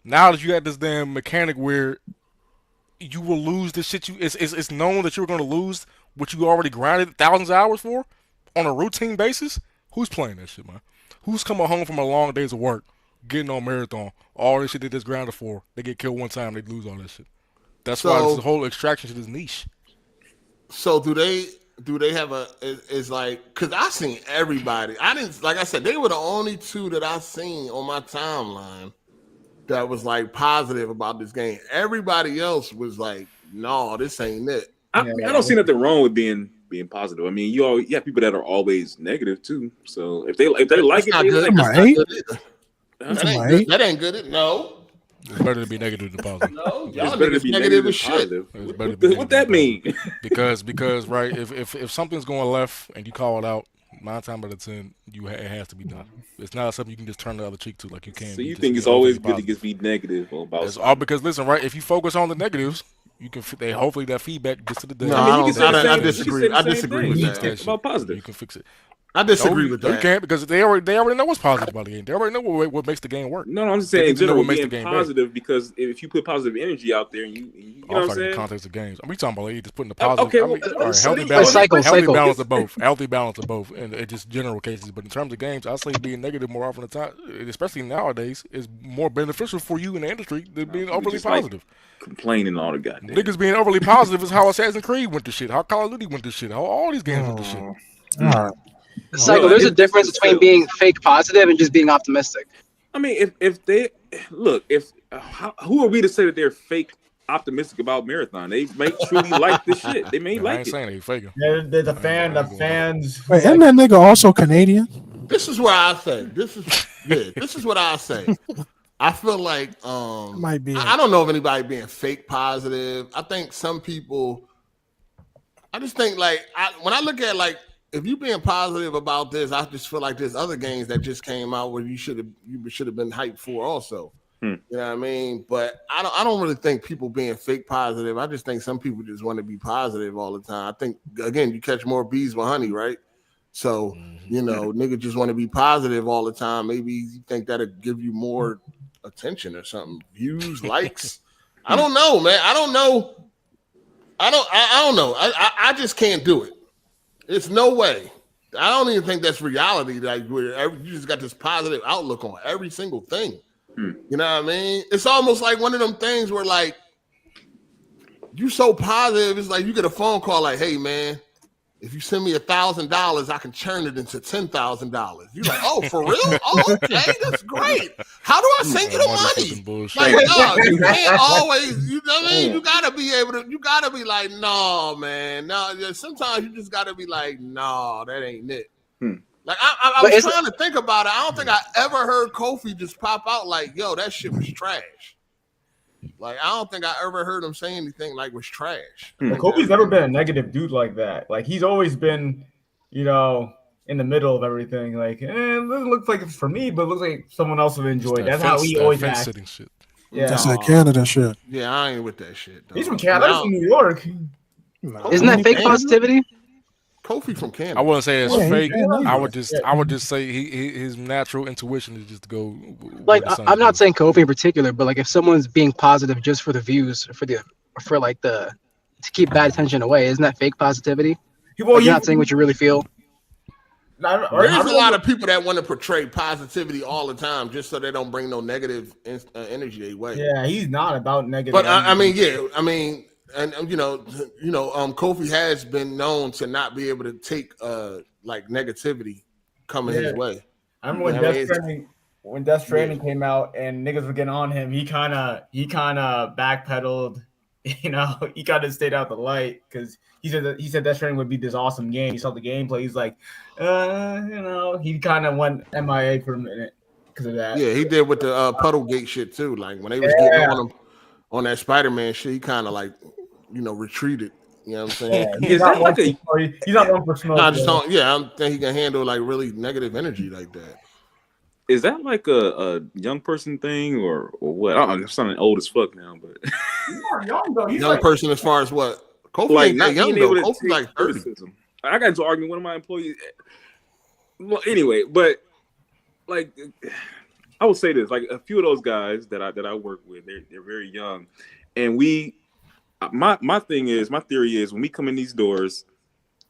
Now that you got this damn mechanic where you will lose the shit you. It's known that you're going to lose what you already grinded thousands of hours for on a routine basis. Who's playing that shit, man? Who's coming home from a long days of work, getting on marathon, all this shit they just grounded for? They get killed one time, they lose all that shit. That's why this whole extraction shit is niche. So do they have is like, because I seen everybody. I didn't, like I said, they were the only two that I seen on my timeline that was like positive about this game. Everybody else was like, no, this ain't it. I don't see nothing wrong with being positive. I mean, you have people that are always negative too. So if they like it, that ain't good. No. It's better to be negative than positive. No, y'all better to be negative as shit. What that mean? Because right, if something's going left and you call it out, 9 times out of 10, it has to be done. It's not something you can just turn the other cheek to like you can. So you think it's always good to just be negative about? It's all because listen, right? If you focus on the negatives, you can. Hopefully that feedback gets to the day. No, I disagree. I disagree with that. About positive, you can fix it. I disagree with that. You can't because they already know what's positive about the game. They already know what makes the game work. No, I'm just saying in general, being positive because if you put positive energy out there and you know what I'm saying? In the context of games, we talking about just putting the positive. Okay, healthy balance of both. Healthy balance of both, and just general cases. But in terms of games, I say being negative more often than time, especially nowadays, is more beneficial for you in the industry than being overly positive. Complaining all the goddamn niggas being overly positive is how Assassin's Creed went to shit, how Call of Duty went to shit, how all these games went to shit. All right. Psycho, there's a difference between being fake positive and just being optimistic. I mean, if they look, who are we to say that they're fake optimistic about Marathon? They may truly like this shit. They may like it. I ain't saying they faking. They're the fans. Wait, isn't that nigga also Canadian? This is where I say. This is what I say. I feel like might be. I don't know if anybody being fake positive. I think some people. I just think like when I look at like. If you being positive about this, I just feel like there's other games that just came out where you should have been hyped for also. You know what I mean? But I don't really think people being fake positive. I just think some people just want to be positive all the time. I think again, you catch more bees with honey, right? So niggas just want to be positive all the time. Maybe you think that'll give you more attention or something, views, likes. I don't know, man. I don't know. I don't know. I just can't do it. It's no way. I don't even think that's reality. Like where you just got this positive outlook on every single thing. You know what I mean? It's almost like one of them things where like you so positive. It's like you get a phone call like, "Hey man, if you send me $1,000, I can churn it into $10,000." You're like, "Oh, for real? Oh, okay, that's great. How do I send you the money?" Like, no, you can't always. You know what I mean? You gotta be able to. You gotta be like, "No, man, no." Sometimes you just gotta be like, "No, that ain't it." Like I was trying to think about it. I don't think I ever heard Kofi just pop out like, "Yo, that shit was trash." Like I don't think I ever heard him say anything like was trash. Kobe's never been a negative dude like that. Like he's always been, in the middle of everything. Like, it looks like it's for me, but it looks like someone else would enjoy it. That's how he always acts. Shit. Yeah, that's that Canada shit. Yeah, I ain't with that shit. Though. He's from Canada. He's from New York. Isn't that fake positivity? Kofi from Canada. I wouldn't say it's fake. I would just say his natural intuition is just to go. Like I'm not saying Kofi in particular, but like if someone's being positive just for the views, to keep bad attention away, isn't that fake positivity? Well, you're not saying what you really feel. There's a lot of people that want to portray positivity all the time just so they don't bring no negative energy their way. Yeah, he's not about negative. But and Kofi has been known to not be able to take like negativity coming his way. I remember when Death Stranding came out and niggas were getting on him, he kind of backpedaled. He kind of stayed out the light because he said Death Stranding would be this awesome game. He saw the gameplay. He's like, he kind of went MIA for a minute because of that. Yeah, he did with the Puddlegate shit too. Like when they was getting on him on that Spider-Man shit, he kind of like. Retreated. You know what I'm saying? He's not one for smoke. I just don't. Yeah, I don't think he can handle like really negative energy like that. Is that like a young person thing or what? I'm sounding old as fuck now, but young though. Young person as far as what? Kofi like ain't not young though. Kofi like 30. I got into an argument with one of my employees. Well, anyway, but like I will say this: like a few of those guys that I work with, they're very young, and we my theory is when we come in these doors,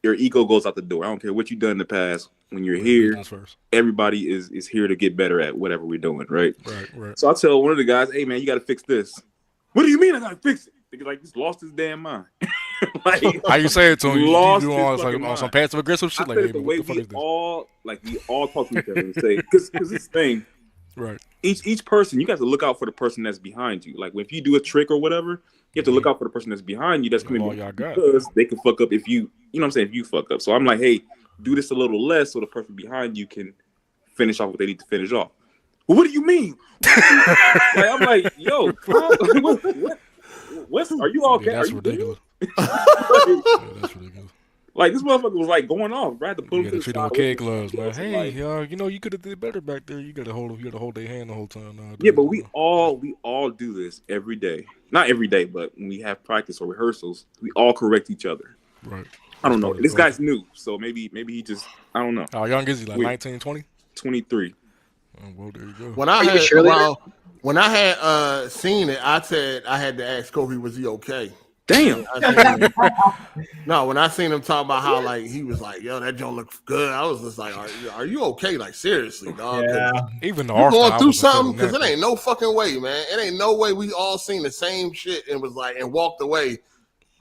your ego goes out the door. I don't care what you've done in the past. When you're here, everybody is here to get better at whatever we're doing, right? Right. So I tell one of the guys, "Hey man, you got to fix this." What do you mean I got to fix it? They're like, he's lost his damn mind. Like, how you say it to him? You do on some passive aggressive shit. Like, hey, the way we all talk to each other and say, because this thing, right? Each person, you got to look out for the person that's behind you. Like if you do a trick or whatever, you have to look out for the person that's behind you. That's coming because they can fuck up if you know what I'm saying. If you fuck up, so I'm like, hey, do this a little less so the person behind you can finish off what they need to finish off. Well, what do you mean? Like, I'm like, yo, what? Are you okay? Yeah, that's ridiculous. That's ridiculous. Like this motherfucker was like going off. Right, to pull him to the treat him with kid gloves, man. Hey, you know, you could have did better back there. You got to hold their hand the whole time. Yeah, but we all do this every day. Not every day, but when we have practice or rehearsals, we all correct each other. Right. I don't know. This guy's new, so maybe he just I don't know. How young is he? Like 19, 20? 23. Oh, well, there you go. When I had seen it, I said I had to ask Kobe, was he okay? Damn. No, when I seen him talk about how like he was like, yo, that joint looks good. I was just like, are you okay? Like seriously, dog. Yeah. Even the you going through something because it ain't no fucking way, man. It ain't no way we all seen the same shit and was like and walked away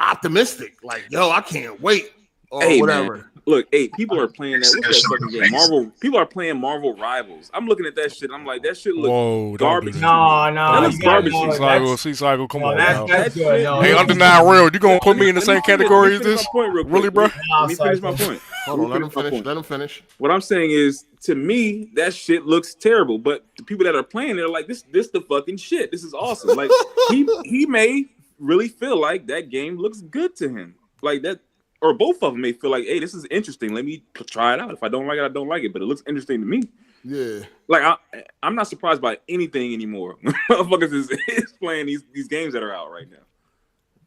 optimistic. Like, yo, I can't wait or whatever. Man. Look, people are playing that fucking game. Marvel. People are playing Marvel Rivals. I'm looking at that shit. I'm like, that shit look garbage. No, that looks garbage. C-Cycle, come on. That's good. No, hey, Undeniable Real, you gonna put me in the same category as this? Really, bro? Let me finish my point. Hold on, let him finish. What I'm saying is, to me, that shit looks terrible. But the people that are playing, they're like, this the fucking shit. This is awesome. Like he may really feel like that game looks good to him. Like that. Or both of them may feel like, hey, this is interesting. Let me try it out. If I don't like it, I don't like it. But it looks interesting to me. Yeah. Like I'm not surprised by anything anymore. Motherfuckers is playing these games that are out right now.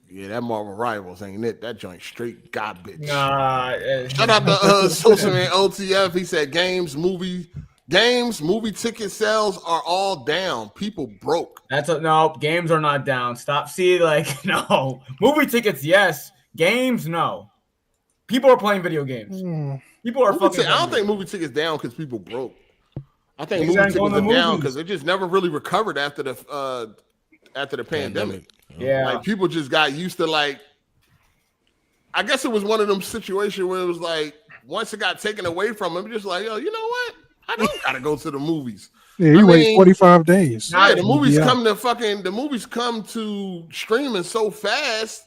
Yeah, that Marvel Rivals ain't it. That joint straight garbage. Nah. Shout out to Social Man OTF. He said movie ticket sales are all down. People broke. No, games are not down. Stop. See, like, no. Movie tickets, yes. Games, no. People are playing video games. People are fucking. I don't think movie tickets down because people broke. I think movie tickets are down because it just never really recovered after the pandemic. Yeah, like people just got used to like. I guess it was one of them situations where it was like once it got taken away from them, just like, yo, you know what? I don't gotta go to the movies. Yeah, you wait 45 days. Yeah, the movies come to streaming so fast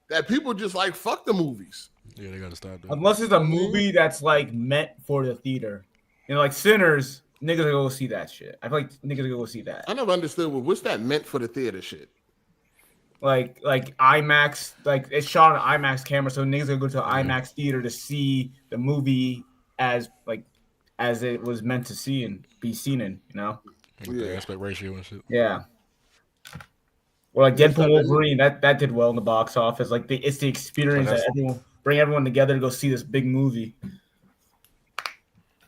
that people just like fuck the movies. Yeah, they gotta stop that. Unless it's a movie that's like meant for the theater. You know, like Sinners, niggas are go see that shit. I feel like niggas are go see that. I never understood what's that meant for the theater shit. Like IMAX, like it's shot on IMAX camera, so niggas are go to an IMAX theater to see the movie as it was meant to see and be seen in, you know? With the aspect ratio and shit. Yeah. Or like Deadpool Wolverine, that did well in the box office. Like it's the experience that bring everyone together to go see this big movie.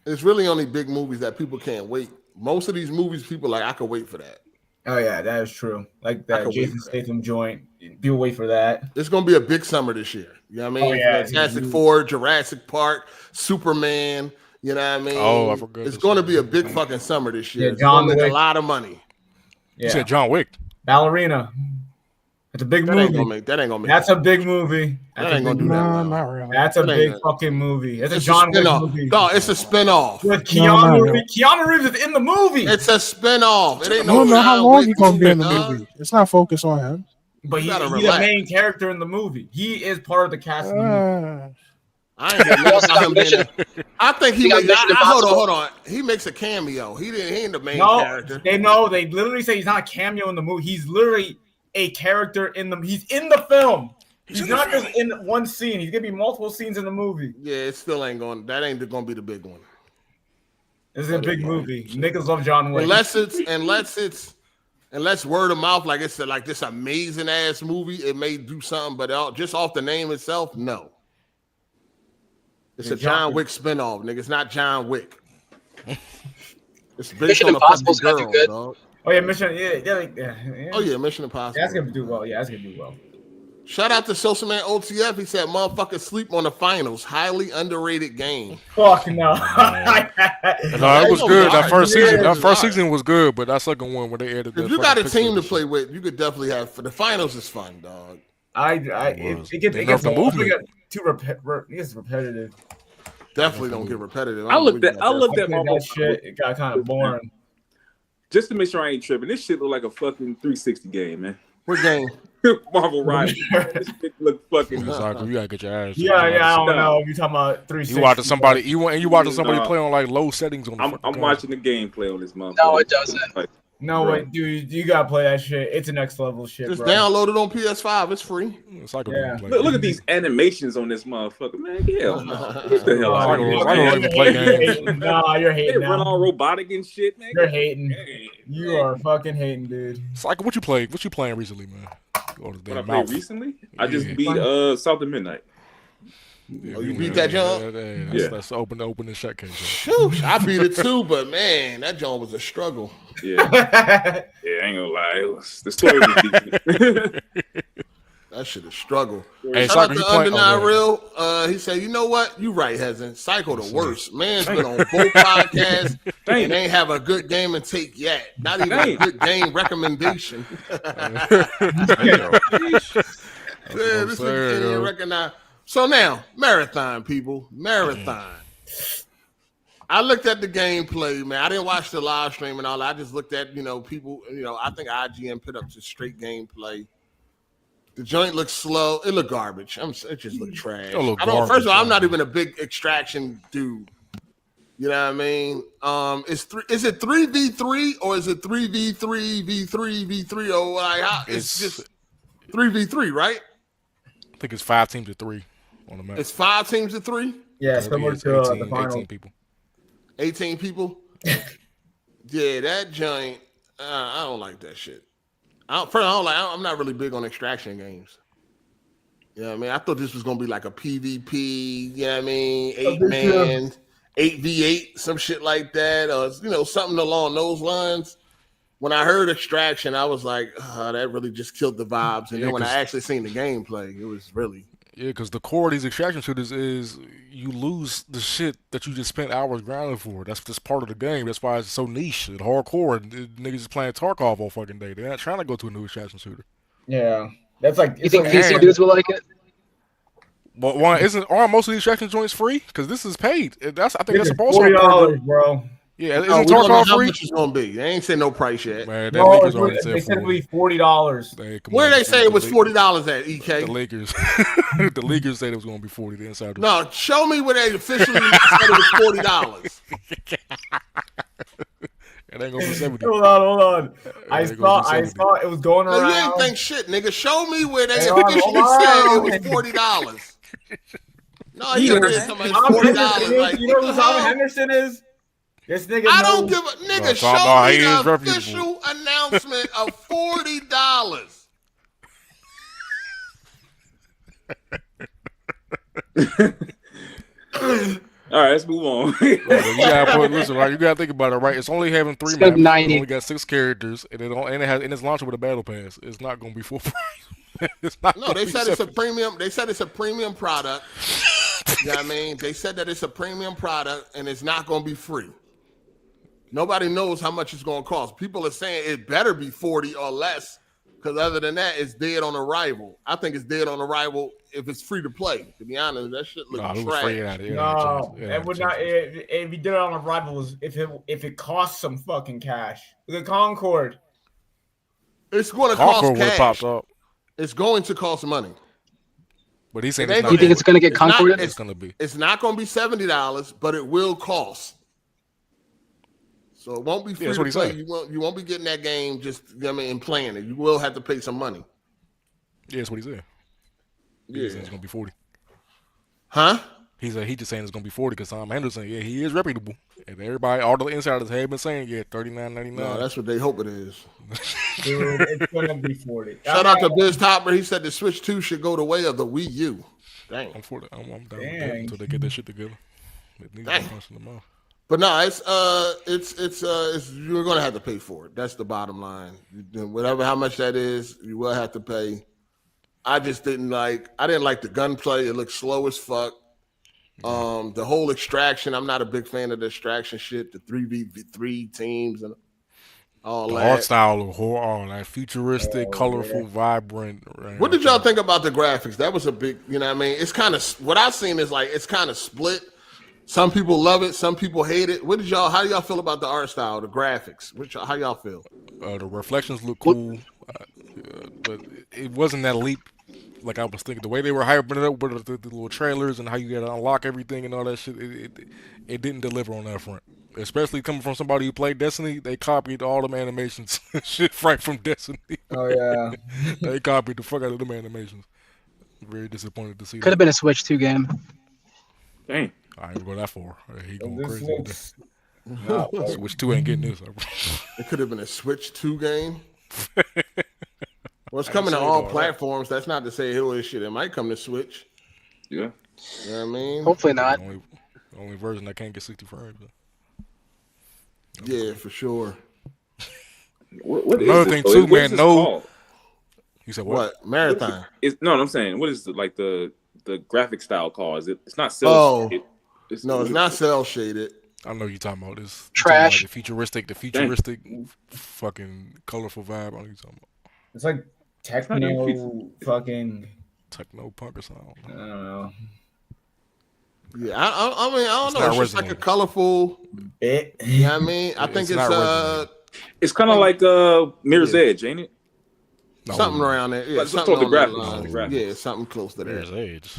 It's really only big movies that people can't wait. Most of these movies, people like, I could wait for that. Oh yeah, that is true. Like that Jason Statham joint, people wait for that. It's gonna be a big summer this year. You know what I mean? Fantastic Four, Jurassic Park, Superman. You know what I mean? Oh, I forgot. It's gonna be a big fucking summer this year. Yeah, John Wick. Make a lot of money. Yeah. You said John Wick. Ballerina. It's a big movie. That ain't gonna make. That's a big movie. That ain't gonna do that. No, not really. That's a big fucking movie. It's a John Wick movie. No, it's a spinoff. With Keanu Reeves. Keanu Reeves is in the movie. It's a spinoff. It ain't I don't know how long he's gonna be in the movie. It's not focused on him. But he's the main character in the movie. He is part of the cast of the movie. I ain't got nothing about him being I think he makes hold on. He makes a cameo. He ain't the main character. They literally say he's not a cameo in the movie. He's literally a character he's in the film. He's not just in one scene. He's gonna be multiple scenes in the movie. Yeah, it still ain't going. That ain't gonna be the big one. This is a big movie. Niggas love John Wick. Unless word of mouth, like it's like this amazing ass movie, it may do something, but just off the name itself, no. It's a John Wick spinoff, nigga. It's not John Wick. It's based on a fucking girl, dog. Oh yeah, Mission. Yeah. Oh yeah, Mission Impossible. That's gonna do well. Yeah, that's gonna do well. Shout out to Social Man OTF. He said, "Motherfuckers sleep on the finals. Highly underrated game." Fuck no. It was good. That first season. That first season was good, but that second one where they added. If you got a team to play with, you could definitely have. For the finals is fun, dog. It gets too repetitive. Definitely don't get repetitive. I looked at that shit. It got kind of boring. Just to make sure I ain't tripping, this shit look like a fucking 360 game, man. What game? Marvel Rivals. This shit look fucking. You gotta get your ass. Yeah, I don't know. You talking about 360? You watching somebody? You watching somebody play on like low settings on the I'm watching the gameplay on this motherfucker. No, it doesn't. No, wait, dude, you gotta play that shit. It's a next level shit, Just bro. download it on PS5. It's free. It's like look at these animations on this motherfucker, man. Get the hell out of here. I don't even play games. Nah, you're hating. They run all robotic and shit, man. You're hating. You are fucking hating, dude. Psycho, what you playing? What you playing recently, man? What I played recently? I just beat South of Midnight. Oh, you beat that jump? That's open and shut case. Shoot, I beat it too, but man, that jump was a struggle. Yeah, I ain't gonna lie. The story was decent. That shit is struggle. Hey, shout out to Under Real. He said, "You know what? You right, Hezen. Psycho the worst. Man's been on both podcasts and ain't have a good game and take yet. Not even a good game recommendation." This nigga can't recognize. So now, marathon people, marathon. I looked at the gameplay, man. I didn't watch the live stream and all that. I just looked at, people, I think IGN put up to straight gameplay. The joint looks slow. It looked garbage. It just looked trash. First of all, I'm not even a big extraction dude. You know what I mean? Is it 3v3 or is it 3v3 v3 v3 or like how? It's just 3v3, right? I think it's 5 teams to 3 on the map. It's 5 teams to 3? Yeah, similar to the final. 18 people. 18 people? Yeah, that joint, I don't like that shit. I'm not really big on extraction games. You know what I mean? I thought this was going to be like a PvP, you know what I mean? 8-man, 8v8, some shit like that, or, something along those lines. When I heard extraction, I was like, that really just killed the vibes. And then when I actually seen the gameplay, it was really... Yeah, because the core of these extraction shooters is you lose the shit that you just spent hours grinding for. That's just part of the game. That's why it's so niche and hardcore. And niggas just playing Tarkov all fucking day. They're not trying to go to a new extraction shooter. Yeah. That's like... You think PC dudes will like it? But aren't most of these extraction joints free? Because this is paid. I think that's supposed to be $40, bro. Yeah, isn't Tarkov free? How much it's gonna be? They ain't said no price yet. Man, they said it would be $40. Where they say it was $40 at, EK? The Lakers. The Lakers said it was gonna be 40. The insider. No, show me where they officially said it was $40. It ain't gonna be 70. Hold on. I saw it was going around. No, you ain't think shit, nigga. Show me where they officially said it was $40. No, he did somebody $40. Like, you know who Tom Henderson is? This nigga I don't give a nigga. Show me the official announcement of $40. All right, let's move on. You gotta think about it, right? It's only having 3 maps. It's only got 6 characters, and it's launching with a battle pass. It's not gonna be full price. They said it's a premium. They said it's a premium product. You know what I mean? They said that it's a premium product and it's not gonna be free. Nobody knows how much it's going to cost. People are saying it better be 40 or less because other than that, it's dead on arrival. I think it's dead on arrival if it's free to play. To be honest, that shit looks trash. No, it would not. If you did it on arrival, if it costs some fucking cash. The Concord. It's going to cost cash. It's going to cost money. But he's saying you think it's going to get Concorded? It's going to be. It's not going to be $70, but it will cost. So it won't be free to play. You won't be getting that game just and playing it. You will have to pay some money. Yeah, that's what he said. Yeah, it's gonna be 40. Huh? He just saying it's gonna be 40 because Tom Henderson, he is reputable, and everybody, all the insiders have been saying, $39.99. No, that's what they hope it is. Dude, it's gonna be 40. Shout out to Biz Topper. He said the Switch 2 should go the way of the Wii U. Dang. I'm for that. I'm down with that until they get that shit together. But no, it's you're gonna have to pay for it. That's the bottom line. Whatever how much that is, you will have to pay. I just didn't like. I didn't like the gunplay. It looked slow as fuck. The whole extraction. I'm not a big fan of the extraction shit. The 3v3 teams and all the that. art style of horror, like futuristic, colorful, vibrant. Right? What did y'all think about the graphics? That was a big. You know what I mean? It's kind of what I've seen is like it's kind of split. Some people love it. Some people hate it. What did y'all? How do y'all feel about the art style, the graphics? How y'all feel? The reflections look cool, but it wasn't that leap. Like I was thinking, the way they were hyping it up with the little trailers and how you got to unlock everything and all that shit, it didn't deliver on that front. Especially coming from somebody who played Destiny, they copied all them animations shit right from Destiny. Oh yeah, they copied the fuck out of them animations. Very disappointed to see. Could have been a Switch 2 game. Dang, I ain't go that far. He going crazy. Looks... No, Switch 2 ain't getting this. It could have been a Switch 2 game. Well, it's coming to all platforms. That's not to say shit. It might come to Switch. Yeah. You know what I mean? Hopefully not. The only version that can't get 60 frames. Yeah, for sure. What Another thing too, man. No. You said what? Marathon? No, I'm saying, what is the graphic style called? It's not cell. Oh, it's not cell shaded. I know you're talking about this. Trash. Like the futuristic, fucking colorful vibe. I know you're talking about. It's like techno fucking techno punk or something. I don't know. Yeah, I mean, I don't know. It's just like a colorful bit. You know what I mean? I think it's kind of like Mirror's Edge, ain't it? Something around there. Yeah, something on the graphics. Yeah, something close to that. Mirror's Edge.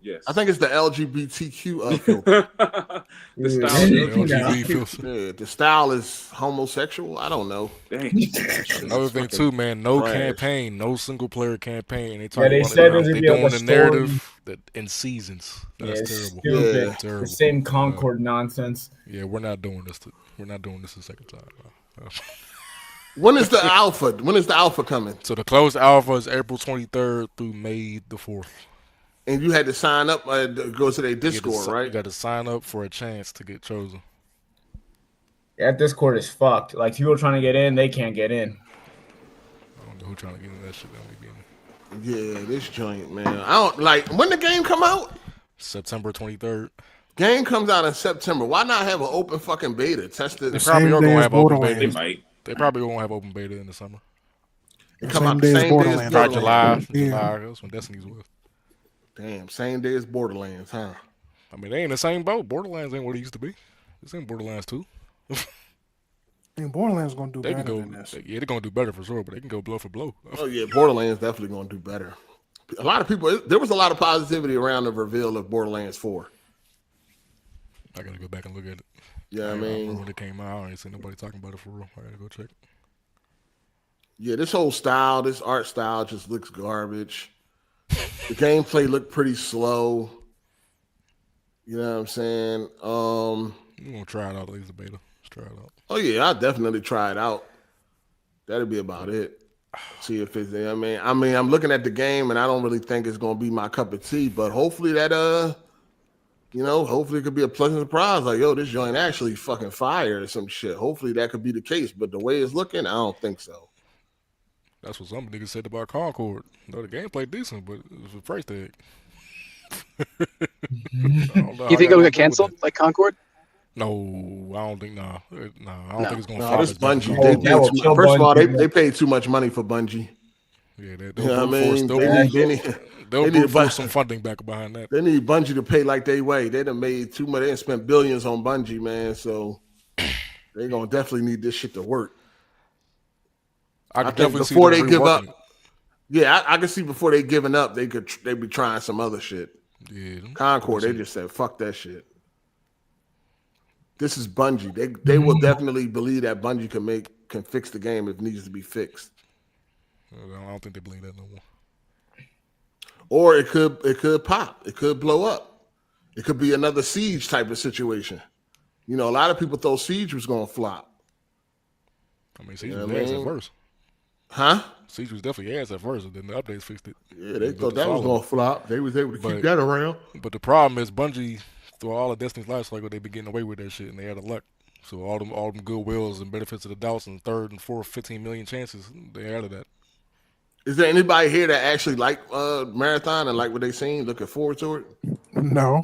Yes. I think it's the LGBTQ filter. The style. The style is homosexual. I don't know. Another thing too, man. No campaign, no single player campaign. And they said they're doing the narrative in seasons. That's terrible. Stupid. Yeah, terrible. The same Concord nonsense. Yeah, we're not doing this. We're not doing this the second time. When is the alpha? When is the alpha coming? So the closed alpha is April 23rd through May the 4th. And you had to sign up, go to their Discord, right? You got to sign up for a chance to get chosen. That Discord is fucked. Like, people trying to get in, they can't get in. I don't know who trying to get in that shit. Yeah, this joint, man. I don't like when the game come out. September 23rd. Game comes out in September. Why not have an open fucking beta? Test it. They probably are gonna have open beta. They might. They probably won't have open beta in the summer. It come out the same day as July. July. That's when Destiny's was. Damn, same day as Borderlands, huh? I mean, they in the same boat. Borderlands ain't what it used to be. It's in Borderlands 2. I mean, Borderlands gonna do better than this. Yeah, they're gonna do better for sure, but they can go blow for blow. Oh yeah, Borderlands definitely gonna do better. A lot of people. There was a lot of positivity around the reveal of Borderlands 4. I gotta go back and look at it. Yeah, I mean, when it came out, I ain't seen nobody talking about it for real. I gotta go check. Yeah, this whole style, this art style, just looks garbage. The gameplay looked pretty slow. You know what I'm saying? You gonna try it out, at least the beta. Let's try it out. Oh yeah, I'll definitely try it out. That'll be about it. See if it's. I mean, I'm looking at the game and I don't really think it's gonna be my cup of tea, but hopefully that hopefully it could be a pleasant surprise. Like, yo, this joint actually fucking fire or some shit. Hopefully that could be the case, but the way it's looking, I don't think so. That's what some niggas said about Concord. No, the gameplay decent, but it was a price tag. You think it'll get canceled like Concord? No, I don't think. I don't think it's gonna. No, this Bungie. First of all, they paid too much money for Bungie. Yeah, they'll force some funding back behind that. They need Bungie to pay like they weigh. They done made too much. They done spent billions on Bungie, man. So they gonna definitely need this shit to work. I can definitely see before they give up. Yeah, I can see before they giving up, they be trying some other shit. Yeah, Concord, they just said fuck that shit. This is Bungie. They will definitely believe that Bungie can fix the game if it needs to be fixed. I don't think they believe that no more. Or it could pop. It could blow up. It could be another Siege type of situation. You know, a lot of people thought Siege was gonna flop. I mean, Siege was ass at first. Huh? Siege was definitely ass at first, and then the updates fixed it. Yeah, they thought that was gonna flop. They was able to keep that around. But the problem is Bungie, through all of Destiny's life cycle, they been getting away with that shit, and they had a luck. So all them goodwills and benefits of the doubts and third and fourth 15 million chances, they added that. Is there anybody here that actually like Marathon and like what they seen? Looking forward to it? No.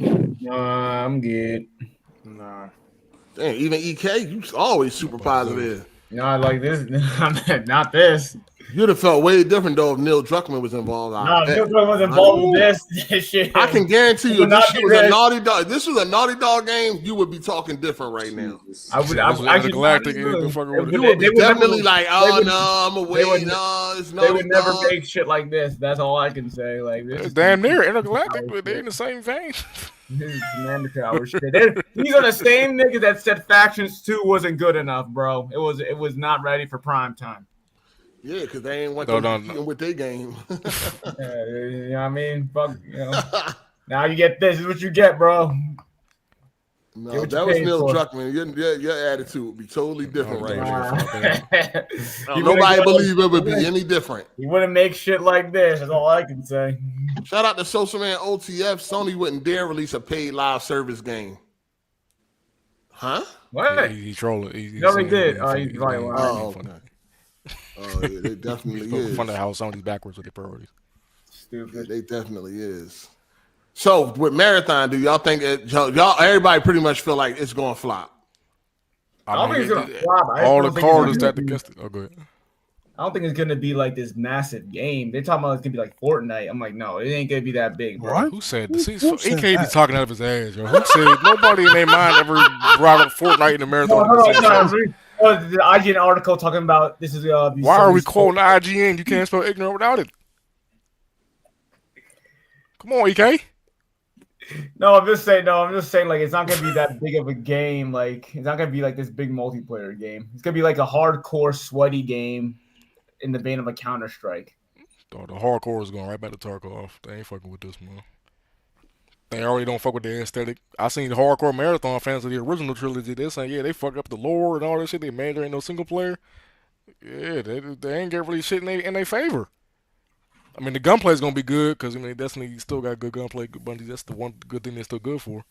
I'm good. Nah. Damn, even EK, you always super positive. Not like this. Not this. You'd have felt way different though if Neil Druckmann was involved. No, Neil Druckmann was involved with this shit. I can guarantee you, if this shit was a Naughty Dog, if this was a Naughty Dog game, you would be talking different right now. I would. Galactic. You would be definitely like, oh no, I'm away. No, it's Naughty They would never Dog. make shit like this. That's all I can say. Like this. Damn near Intergalactic, but they're in the same vein. This is Commander Tower shit. These are the same niggas that said Factions 2 wasn't good enough, bro. It was not ready for prime time. Yeah, because they ain't want to with their game. You know what I mean? Fuck, you know. Now you get this. This is what you get, bro. No, that was Neil Druckmann. Your attitude would be totally different right now. Nobody believe it would be any different. You wouldn't make shit like this. That's all I can say. Shout out to Social Man OTF. Sony wouldn't dare release a paid live service game. Huh? What? He's trolling. He did. He's right. Oh, yeah, they definitely is. Funny how Sony's backwards with their priorities. Stupid. Yeah, they definitely is. So with Marathon, do y'all think y'all everybody pretty much feel like it's going to flop? I don't think it's going to flop. All the cards is stacked against it. Oh, go ahead. I don't think it's going to be like this massive game. They're talking about it's going to be like Fortnite. I'm like, no, it ain't going to be that big, bro. What? Who said this? He can't be talking out of his ass, yo. Who said nobody in their mind ever brought up Fortnite in the Marathon? The IGN article talking about this is why are we quoting IGN? You can't spell ignorant without it. Come on, EK. No, I'm just saying like it's not gonna be that big of a game. Like it's not gonna be like this big multiplayer game. It's gonna be like a hardcore, sweaty game in the vein of a Counter-Strike. The hardcore is going right back to Tarkov. They ain't fucking with this, man. They already don't fuck with the aesthetic. I seen the hardcore Marathon fans of the original trilogy. They're saying, yeah, they fuck up the lore and all that shit. They made there ain't no single player. Yeah, they ain't get really shit in their favor. I mean, the gunplay is gonna be good because I mean, definitely still got good gunplay. Good Bungie. That's the one good thing they're still good for.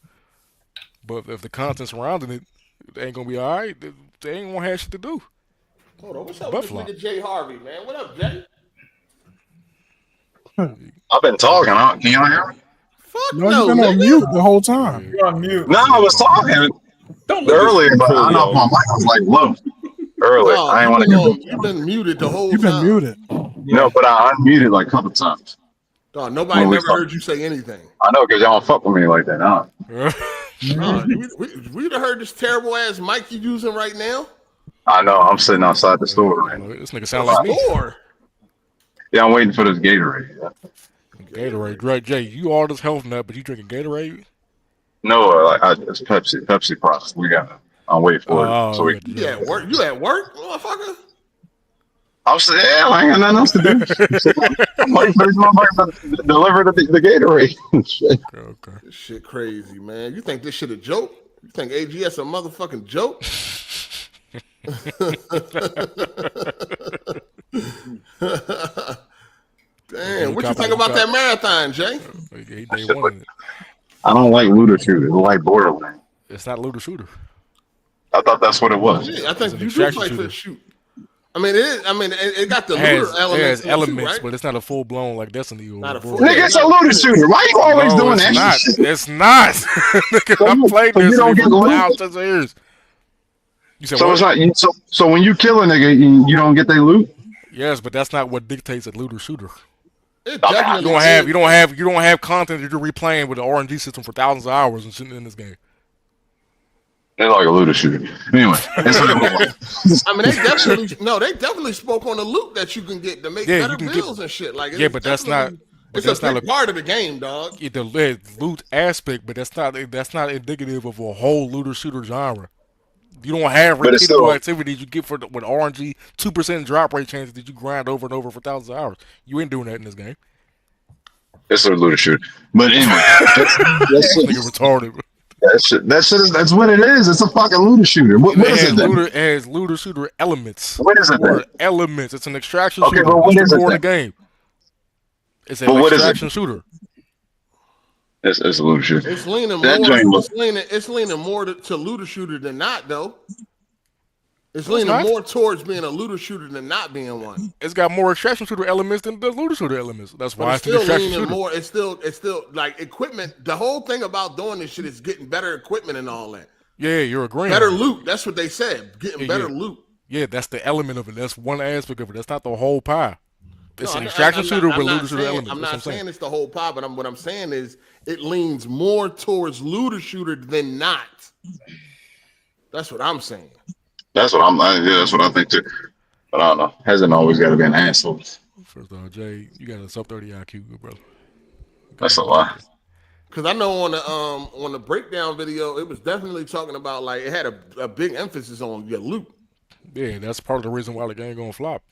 But if the content surrounding it, ain't gonna be all right. They ain't gonna have shit to do. Hold on, what's up with this nigga Jay Harvey, man? What up, Jay? I've been talking. Can y'all hear me? No, you've been on mute the whole time. You're on mute. No, I was talking earlier, but I don't know if my mic was like low earlier. I ain't want to get. You've been muted the whole time. You've been muted. No, but I unmuted like a couple times. Dog, nobody never heard you say anything. I know because y'all don't fuck with me like that. Huh? We'd have heard this terrible ass mic you using right now. I know. I'm sitting outside the store. Right? This nigga sound like me. Yeah, I'm waiting for this Gatorade. Yeah. Gatorade, right? Jay, you all this health nut, but you drinking Gatorade? No, it's Pepsi product. I'm waiting for it. So you at work? You at work, motherfucker? I'm saying, I ain't got nothing else to do. I'm waiting for this motherfucker to deliver the Gatorade. Okay. This shit crazy, man. You think this shit a joke? You think AGS a motherfucking joke? Damn, what you think about that marathon, Jay? I don't like looter shooters. I like Borderlands. It's not looter shooter. I thought that's what it was. Yeah, I think you do play for the shoot. I mean, it is. I mean, it got the looter elements. It has elements, too, right? But it's not a full blown like Destiny. Not a full. Nigga, it's a looter shooter. Why you always doing that? Not. It's not. Nigga, I played this for thousands of years. So it's not. So when you kill a nigga, you don't get their loot. Yes, but that's not what dictates a looter shooter. You don't have content that you're replaying with the RNG system for thousands of hours and shit in this game. They're like a looter shooter. Anyway, I mean, they definitely spoke on the loot that you can get to make better builds and shit. Like, yeah, but that's not. It's a big part of the game, dog. The loot aspect, but that's not indicative of a whole looter shooter genre. You don't have repeatable activities you get with RNG 2% drop rate chances that you grind over and over for thousands of hours. You ain't doing that in this game. It's a looter shooter, but anyway, that's nigga retarded. That's what it is. It's a fucking looter shooter. What is it? It has looter shooter elements. What is it? Elements. It's an extraction shooter. But what is it? The game. It's an extraction shooter. It's a looter shooter. It's leaning more. It's leaning more to looter shooter than not, though. It's leaning more towards being a looter shooter than not being one. It's got more extraction shooter elements than the looter shooter elements. That's why it's still extraction leaning shooter. more. It's still like equipment. The whole thing about doing this shit is getting better equipment and all that. Yeah, you're agreeing. Better loot. That's what they said. Getting better loot. Yeah, that's the element of it. That's one aspect of it. That's not the whole pie. It's an extraction shooter with looter shooter elements. I'm not saying it's the whole pie, but what I'm saying is it leans more towards looter shooter than not. That's what I'm saying. That's what I think too. But I don't know. Hasn't always got to be an asshole. First of all, Jay, you got a sub 30 IQ, good brother. That's a lie. Because I know on the breakdown video, it was definitely talking about like it had a big emphasis on your loot. Yeah, that's part of the reason why the game gonna flop.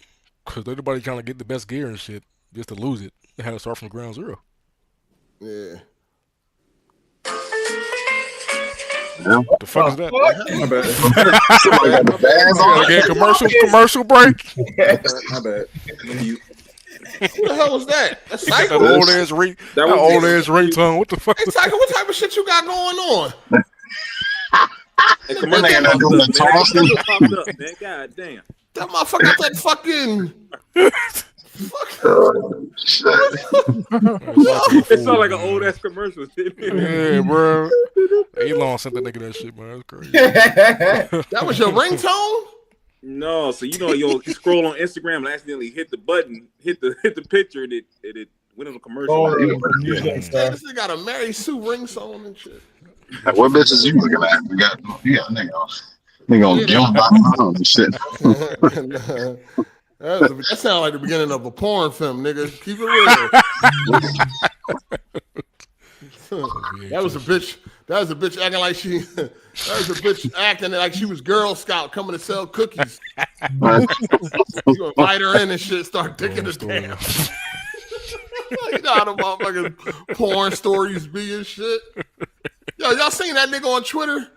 Because everybody trying to get the best gear and shit just to lose it. They had to start from ground zero. Yeah. What the fuck is that? My bad. Again, commercial break. My bad. Who the hell was that? That's Psycho. That old ass ringtone. What the fuck? Hey, Psycho, what type of shit you got going on? Hey, commercial popped up, man. God damn. That motherfucker got that fucking. It sounded like an old ass commercial. Yeah, bro. Elon sent that nigga that shit, man. That's crazy. That was your ringtone? No, so you scroll on Instagram and accidentally hit the button, hit the picture, and it went on a commercial. Oh, this nigga got a Mary Sue ringtone and shit. Like, what bitches you looking at? You got nigga on jump out and shit. That sounds like the beginning of a porn film, nigga. Keep it real. That was a bitch. That was a bitch acting like she. That was a bitch acting like she was Girl Scout coming to sell cookies. You invite her in and shit, start dicking her down. You know how the motherfucking porn stories be and shit. Yo, y'all seen that nigga on Twitter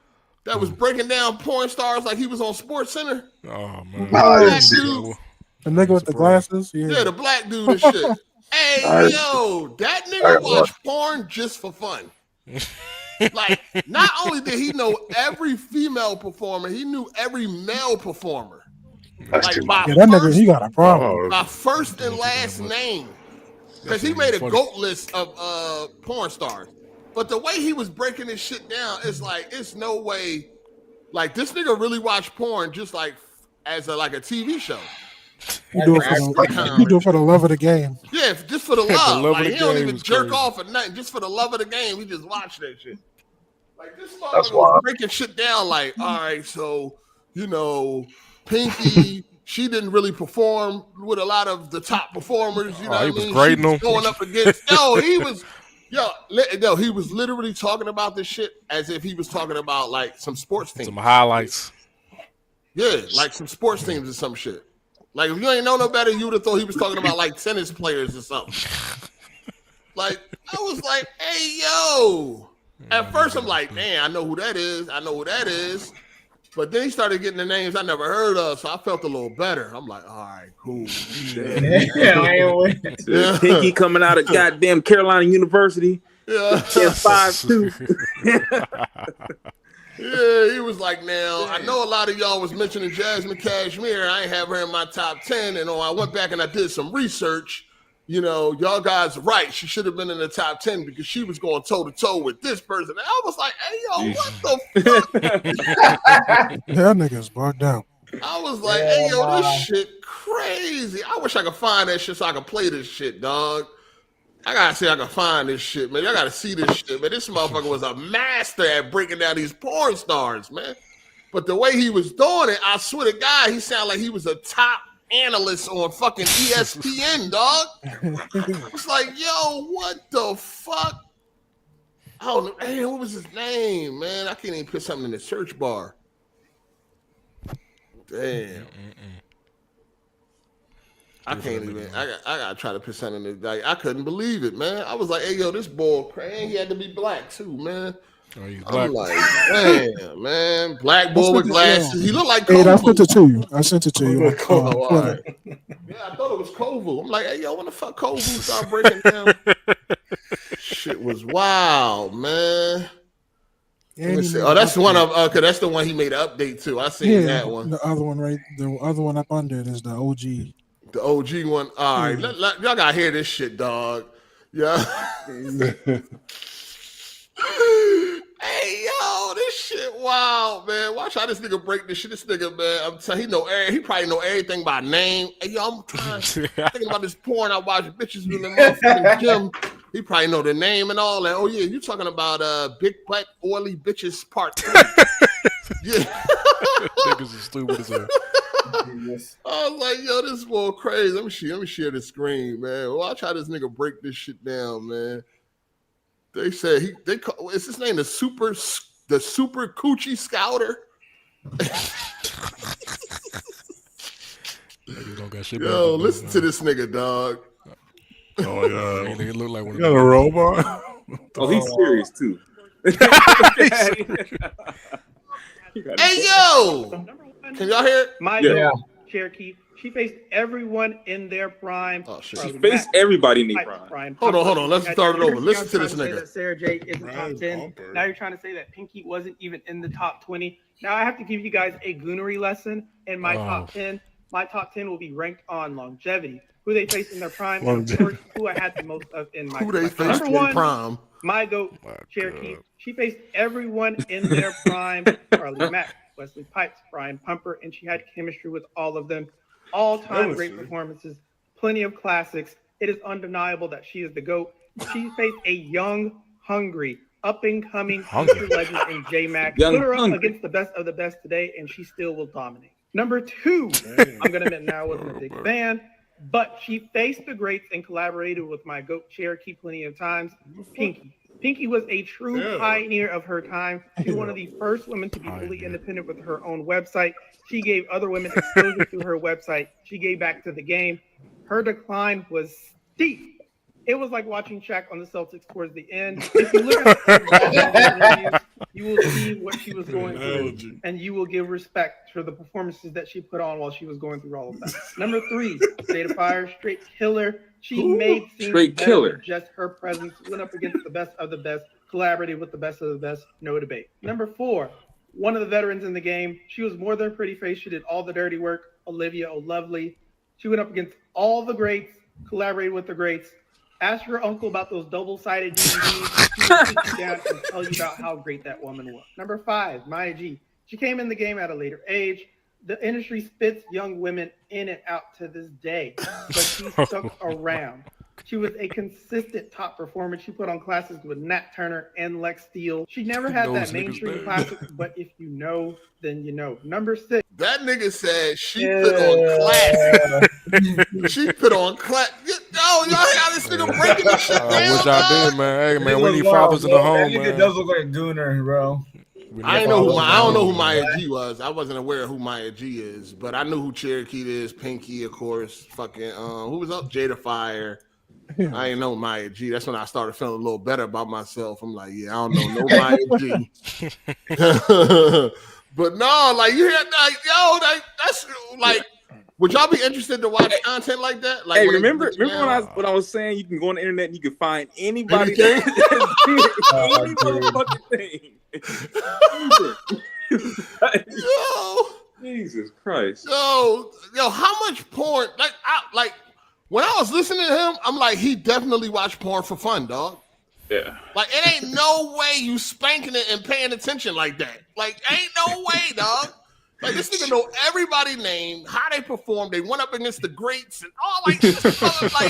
that was breaking down porn stars like he was on Sports Center? Oh man, black dude. The nigga with the glasses, yeah, the black dude and shit. Hey, yo, that nigga watched porn just for fun. Like, not only did he know every female performer, he knew every male performer. Like, that nigga, he got a problem. By first and last name. Because he made a GOAT list of porn stars. But the way he was breaking this shit down, it's like, it's no way. Like, this nigga really watched porn just like as a TV show. He do it for the love of the game. Yeah, just for the love. Like, he don't even jerk off or nothing. Just for the love of the game, he just watch that shit. Like, this motherfucker was breaking shit down like, all right, so, Pinky, she didn't really perform with a lot of the top performers. You know what I mean? He was grading them. Going up against, he was literally talking about this shit as if he was talking about, like, some sports teams. Some highlights. Yeah, like some sports teams or some shit. Like, if you ain't know no better, you would have thought he was talking about, like, tennis players or something. Like, I was like, hey, yo. At first, I'm like, man, I know who that is. But then he started getting the names I never heard of, so I felt a little better. I'm like, all right, cool. Yeah. Pinky coming out of goddamn Carolina University. Yeah. 5'2". Yeah, he was like, now, I know a lot of y'all was mentioning Jasmine Cashmere. I ain't have her in my top 10. And I went back and I did some research. Y'all guys are right. She should have been in the top 10 because she was going toe-to-toe with this person. And I was like, hey, yo, what the fuck? That nigga's bugged out. I was like, hey, yo, this shit crazy. I wish I could find that shit so I could play this shit, dog. I gotta see if I can find this shit, man. I gotta see this shit, man. This motherfucker was a master at breaking down these porn stars, man. But the way he was doing it, I swear to God, he sounded like he was a top analyst on fucking ESPN, dog. It's like, yo, what the fuck? I don't know. Hey, what was his name, man? I can't even put something in the search bar. Damn. I can't even. I gotta try to put something in the. Like, I couldn't believe it, man. I was like, "Hey, yo, this boy, crazy. He had to be black too, man." Oh, he's I'm black. like, damn, man, black boy with glasses. He looked like Kovu. Hey, I sent it to you. All right. Yeah, I thought it was Kovu. I'm like, hey, yo, when the fuck Kovu start breaking down? Shit was wild, man. Let me see. Oh, that's one of okay. That's the one he made an update to. I seen that one. The other one, right? The other one up under it is the OG. The OG one. All right, y'all gotta hear this shit, dog. Yeah. Hey, yo, this shit wild, man. Watch how this nigga break this shit. This nigga, man, I'm telling you, he probably know everything by name. Hey, yo, I'm thinking about this porn I watch bitches in the motherfucking gym. He probably know the name and all that. Oh, yeah, you talking about Big Butt Oily Bitches Part 3. Yeah. Niggas are stupid as hell. I was like, yo, this boy crazy. Let me share the screen, man. Watch how this nigga break this shit down, man. They said is his name the super coochie scouter? Don't got shit yo, listen to this nigga, dog. Oh yeah, he look like one of a robot. Oh, he's serious too. Hey yo, can y'all hear it? My Cherokee. She faced everyone in their prime. Oh shit! She faced everybody in their prime. Hold on. Let's start it over. Listen to this nigga. Sarah J is the top 10. Now you're trying to say that Pinky wasn't even in the top 20. Now I have to give you guys a goonery lesson in my top 10. My top 10 will be ranked on longevity. Who they faced in their prime, and of course, who I had the most of in my prime. Who they faced in their prime? My GOAT, Cherokee. God. She faced everyone in their prime. Charlie Mack, Wesley Pipes, Brian Pumper, and she had chemistry with all of them. All-time great performances, plenty of classics. It is undeniable that she is the GOAT. She faced a young, hungry, up-and-coming future legend in J-Mac. Put her up against the best of the best today, and she still will dominate. Number 2, I'm going to admit now I wasn't a big fan, but she faced the greats and collaborated with my GOAT Cherokee plenty of times, Pinky. Pinky was a true pioneer of her time. She was one of the first women to be fully independent with her own website. She gave other women exposure through her website. She gave back to the game. Her decline was steep. It was like watching Shaq on the Celtics towards the end. If you look at the interviews, you will see what she was going through, and you will give respect for the performances that she put on while she was going through all of that. Number 3, State of Fire, straight killer. She made things better with just her presence, went up against the best of the best, collaborated with the best of the best, no debate. Number 4, one of the veterans in the game. She was more than a pretty face. She did all the dirty work. Olivia O'Lovely. She went up against all the greats, collaborated with the greats. Ask your uncle about those double-sided DVDs. She will sit you down and tell you about how great that woman was. Number 5, Maya G. She came in the game at a later age. The industry spits young women in and out to this day, but she stuck around. She was a consistent top performer. She put on classics with Nat Turner and Lex Steele. She never had that mainstream classic, but if you know, then you know. Number 6. That nigga said she put on classic. She put on classic. Yo, y'all how this nigga breaking this shit down? I wish I did, man. Hey, man, we need fathers in the home, man. It does look like a gooner, bro. I don't know who Maya G was. I wasn't aware of who Maya G is, but I knew who Cherokee is. Pinky, of course. Fucking who was up? Jada Fire. I ain't know Maya G. That's when I started feeling a little better about myself. I'm like, yeah, I don't know no Maya G. But no, like you hear like, yo, that's like, would y'all be interested to watch content like that? Like, hey, remember when I was saying you can go on the internet and you can find anybody any motherfucking thing. Yo, Jesus Christ. Yo, how much porn? Like when I was listening to him, I'm like, he definitely watched porn for fun, dog. Yeah. Like, it ain't no way you spanking it and paying attention like that. Like, ain't no way, dog. Like, this nigga know everybody's name, how they performed. They went up against the greats and all like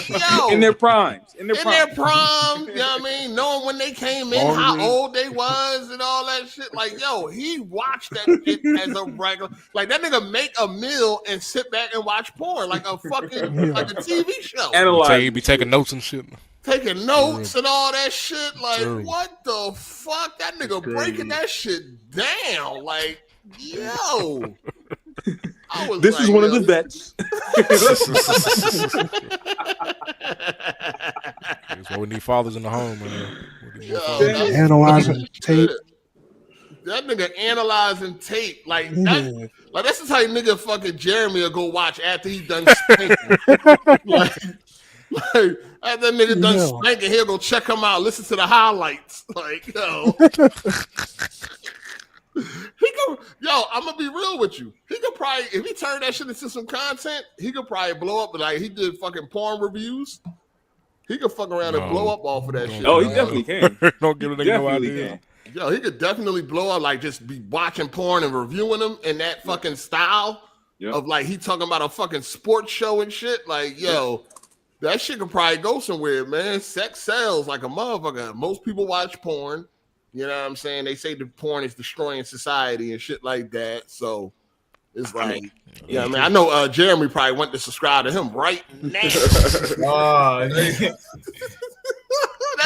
yo. In their primes. In their prime, you know what I mean? Knowing when they came in, how old they was and all that shit. Like, yo, he watched that shit as a regular. Like, that nigga make a meal and sit back and watch porn like a fucking, like a TV show. Analyze. He be taking notes and shit. Taking notes and all that shit. Like, what the fuck? That nigga breaking that shit down. Like, yo. This is one of the vets. That's why we need fathers in the home, man. Analyzing tape. That nigga analyzing tape. Like, that, like that's the type nigga fucking Jeremy will go watch after he done spanking. Like, after that nigga done spanking, he'll go check him out, listen to the highlights. Like, yo. I'm gonna be real with you. He could probably, if he turned that shit into some content, he could probably blow up. Like he did fucking porn reviews. He could fuck around and blow up off of that shit. Oh, he definitely can. Don't give a nigga no idea. Yo, he could definitely blow up. Like just be watching porn and reviewing them in that fucking style of like he talking about a fucking sports show and shit. Like, yo, that shit could probably go somewhere, man. Sex sells like a motherfucker. Most people watch porn. You know what I'm saying? They say the porn is destroying society and shit like that. So it's like, I know Jeremy probably went to subscribe to him right now. That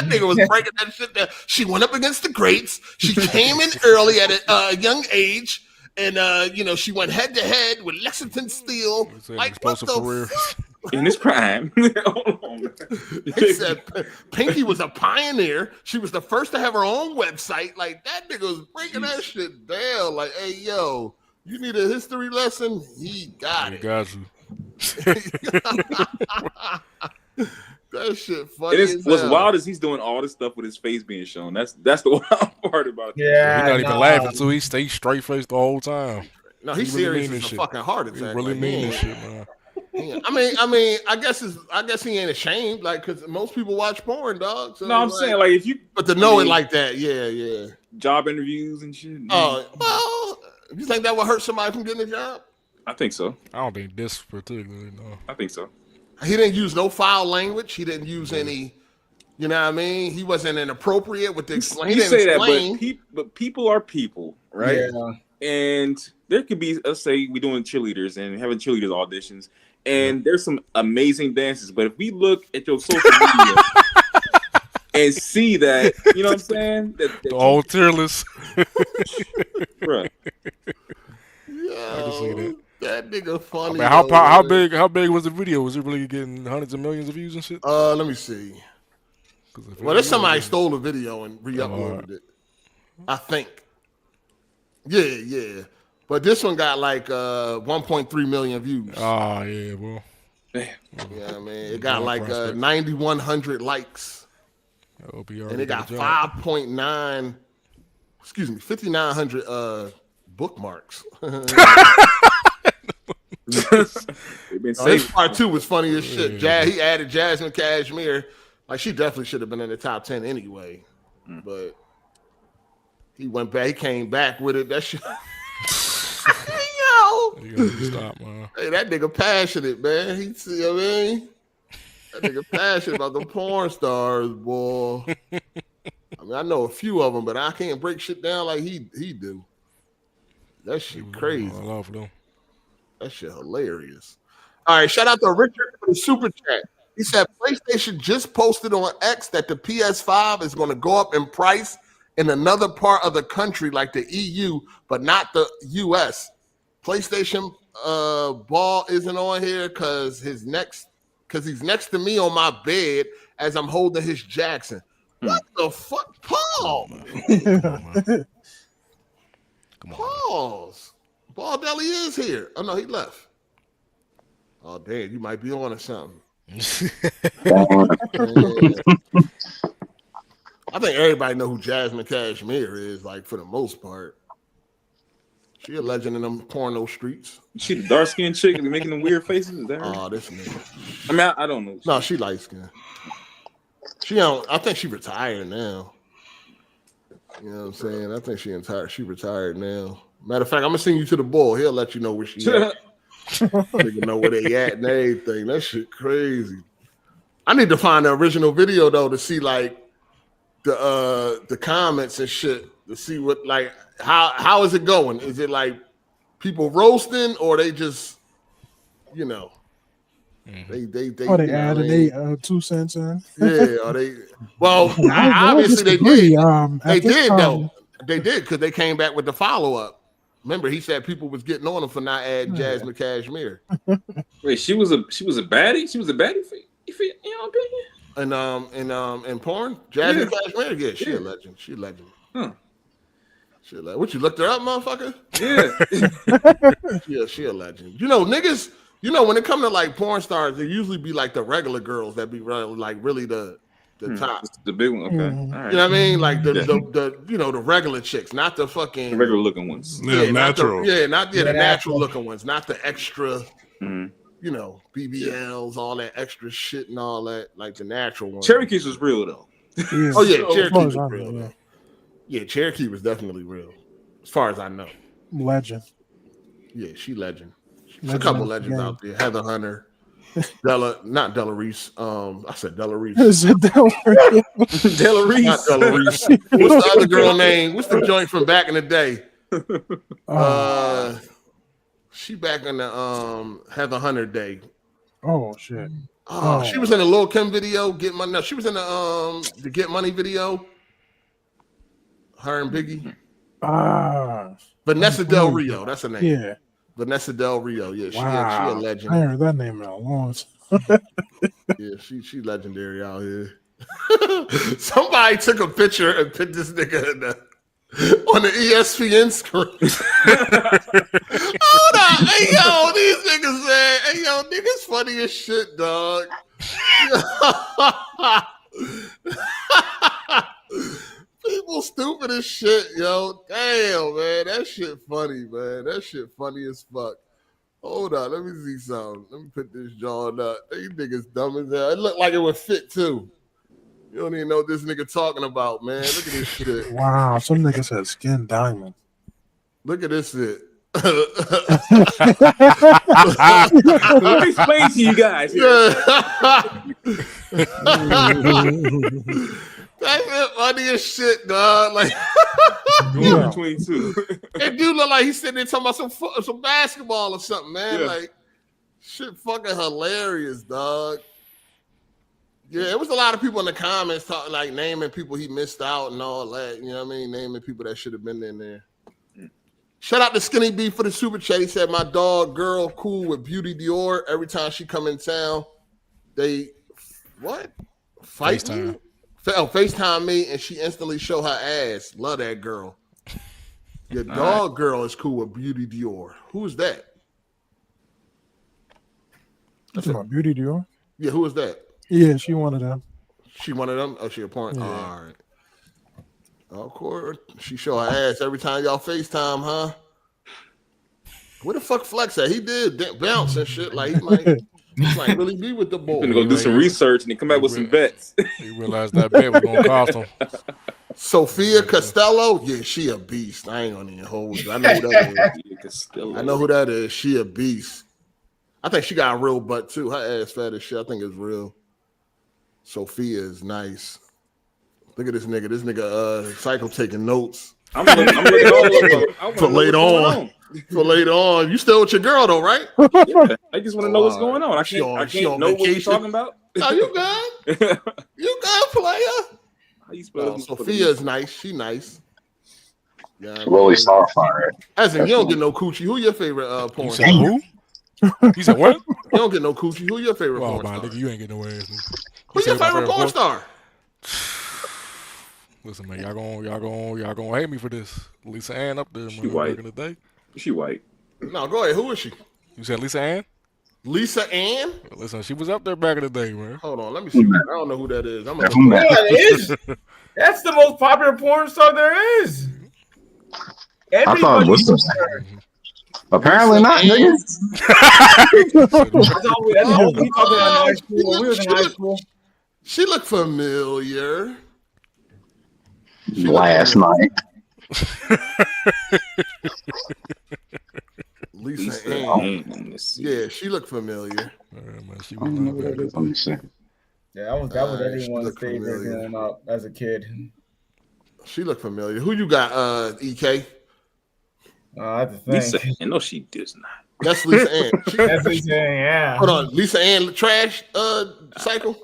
nigga was breaking that shit down. She went up against the greats. She came in early at a young age. And, she went head to head with Lexington Steel. Like, what the fuck? In his prime. He said Pinky was a pioneer. She was the first to have her own website. Like, that nigga was breaking that shit down. Like, hey, yo, you need a history lesson? He got it. Got you. That shit funny. What's wild is he's doing all this stuff with his face being shown. That's the wild part about it. Yeah, he's not even laughing, so he stays straight faced the whole time. No, he's serious as a fucking heart attack. He really mean this shit, man. I guess he ain't ashamed, like, because most people watch porn, dog. So no, I'm saying, like, if you, but to know it like that, yeah. Job interviews and shit. Oh, well, you think that would hurt somebody from getting a job? I think so. I don't think this particularly. No, I think so. He didn't use no foul language. He didn't use any. You know what I mean? He wasn't inappropriate with the explain. You say that, but people are people, right? Yeah. And there could be, let's say, we're doing cheerleaders and having cheerleaders auditions. And there's some amazing dances, but if we look at your social media and see that, you know what I'm saying? That the old tier list. Right. Yeah, I can see that. That nigga funny. I mean, how big was the video? Was it really getting hundreds of millions of views and shit? Let me see. Well, there's somebody stole the video and re-uploaded it. I think. Yeah. But this one got like 1.3 million views. Oh, yeah, well. Yeah, man. It got like 9,100 likes. And it got 5,900 bookmarks. This part 2 was funny as shit. He added Jasmine Cashmere. Like, she definitely should have been in the top 10 anyway. But he went back. He came back with it. That shit. You gotta stop, man. Hey, that nigga passionate, man. He see what I mean? That nigga passionate about the porn stars, boy. I mean, I know a few of them, but I can't break shit down like he do. That shit crazy. I love them. That shit hilarious. All right, shout out to Richard for the super chat. He said PlayStation just posted on X that the PS5 is going to go up in price in another part of the country like the EU, but not the US. PlayStation ball isn't on here because he's next to me on my bed as I'm holding his Jackson. What the fuck, Paul? Come on. Pause. Ball Deli is here. Oh no, he left. Oh damn, you might be on or something. I think everybody know who Jasmine Cashmere is, like, for the most part. She a legend in them porno streets. She the dark skinned chick and making them weird faces. Is that her? Oh, this nigga. I mean, I don't know. No, she light skinned. She don't. I think she retired now. You know what I'm saying? I think she retired now. Matter of fact, I'm gonna send you to the boy. He'll let you know where she at. Nigga know where they at and everything. That shit crazy. I need to find the original video though to see like the comments and shit to see what like how is it going? Is it like people roasting or they just they added 2 cents in? Yeah, or they obviously they did. They did though. They did because they came back with the follow-up. Remember, he said people was getting on him for not adding Jasmine Cashmere. Wait, she was a baddie? She was a baddie for you, in your opinion? And porn? Jasmine Cashmere? Yeah, she a legend. She a legend. Huh. She a legend. What, you looked her up, motherfucker? Yeah. Yeah, she a legend. You know, niggas You know, when it comes to like porn stars, it usually be like the regular girls that be really the top, the big one. Okay, all right. You know what I mean? Like the you know, the regular chicks, not the fucking regular looking ones. Yeah, natural. The natural looking ones, not the extra. You know, BBLs, all that extra shit and all that, like the natural ones. Cherokee was real though. Oh yeah, Cherokee was real though. Yeah, Cherokee was definitely real, as far as I know. Legend. Yeah, she legend. There's a couple legends out there. Heather Hunter, not Della Reese. I said Della Reese. Is it Della Reese? Della Reese. Not Della Reese. What's the other girl name? What's the joint from back in the day? She back in the Heather Hunter day. Oh shit. Oh, she was in the Lil Kim video. Get Money. No, she was in the Get Money video. Her and Biggie. Vanessa Del Rio. That's her name. Yeah. Vanessa Del Rio. Yeah, she a legend. I heard that name in a long time. Yeah, she legendary out here. Somebody took a picture and put this nigga in on the ESPN screen. Hold on. Hey, yo, these niggas, man. Hey, yo, niggas funny as shit, dog. People stupid as shit, yo. Damn, man. That shit funny, man. That shit funny as fuck. Hold on. Let me see something. Let me put this jaw up. These niggas dumb as hell. It looked like it would fit, too. You don't even know what this nigga talking about, man. Look at this shit. Wow, some nigga said skin diamond. Look at this shit. Let me explain to you guys. That's the funniest shit, dog. Like, between two. It do look like he's sitting there talking about some basketball or something, man. Yeah. Like, shit fucking hilarious, dog. Yeah, it was a lot of people in the comments talking, like, naming people he missed out and all that. You know what I mean? Naming people that should have been in there. Shout out to Skinny B for the super chat. He said, my dog girl cool with Beauty Dior. Every time she come in town, they, what? Fight FaceTime. me? FaceTime me, and she instantly show her ass. Love that girl. Your dog girl is cool with Beauty Dior. Who's that? That's about Beauty Dior. Yeah, who is that? Yeah, she one of them. She one of them? Oh, she a porn? Yeah. All right. Of course. She show her ass every time y'all FaceTime, huh? Where the fuck Flex at? He did bounce and shit. Like, he might really be with the boy. Gonna go do some research and then come back with some bets. He realized that bet was gonna cost him. Sophia Costello, yeah, she a beast. I ain't gonna even hold you. I know who that is. I know who that is. She a beast. I think she got a real butt too. Her ass fat as shit. I think it's real. Sophia is nice. Look at this nigga. This nigga Psycho taking notes. I'm looking all for later on. For later on. You still with your girl though, right? Yeah, I just want to know what's going on. I can't know what you're talking about. No, you good. You good, player. How you spell Sophia is nice. She nice. Yeah, Lily Starfire. Hezen, you don't get no coochie. Who your favorite porn? You said who? You said what? You don't get no coochie. Who your favorite porn star? Nigga, you ain't getting no ass. Who's your favorite porn star? Listen, man, y'all gonna hate me for this. Lisa Ann up there, She man, white. back in the day. She white. No, go ahead. Who is she? You said Lisa Ann? Lisa Ann? Listen, she was up there back in the day, man. Hold on, let me see. I don't know who that is. I'm gonna Yeah, it is. That's the most popular porn star there is. I thought it was the Apparently not, nigga. She looked familiar. Last night. Lisa Ann. Yeah, she looked familiar. Let me see. Yeah, that was everyone's favorite growing up as a kid. She looked familiar. Who you got, EK? I have to think. Lisa Ann. No, she does not. That's Lisa Ann. That's Lisa Ann, yeah. Hold on, Lisa Ann trash cycle.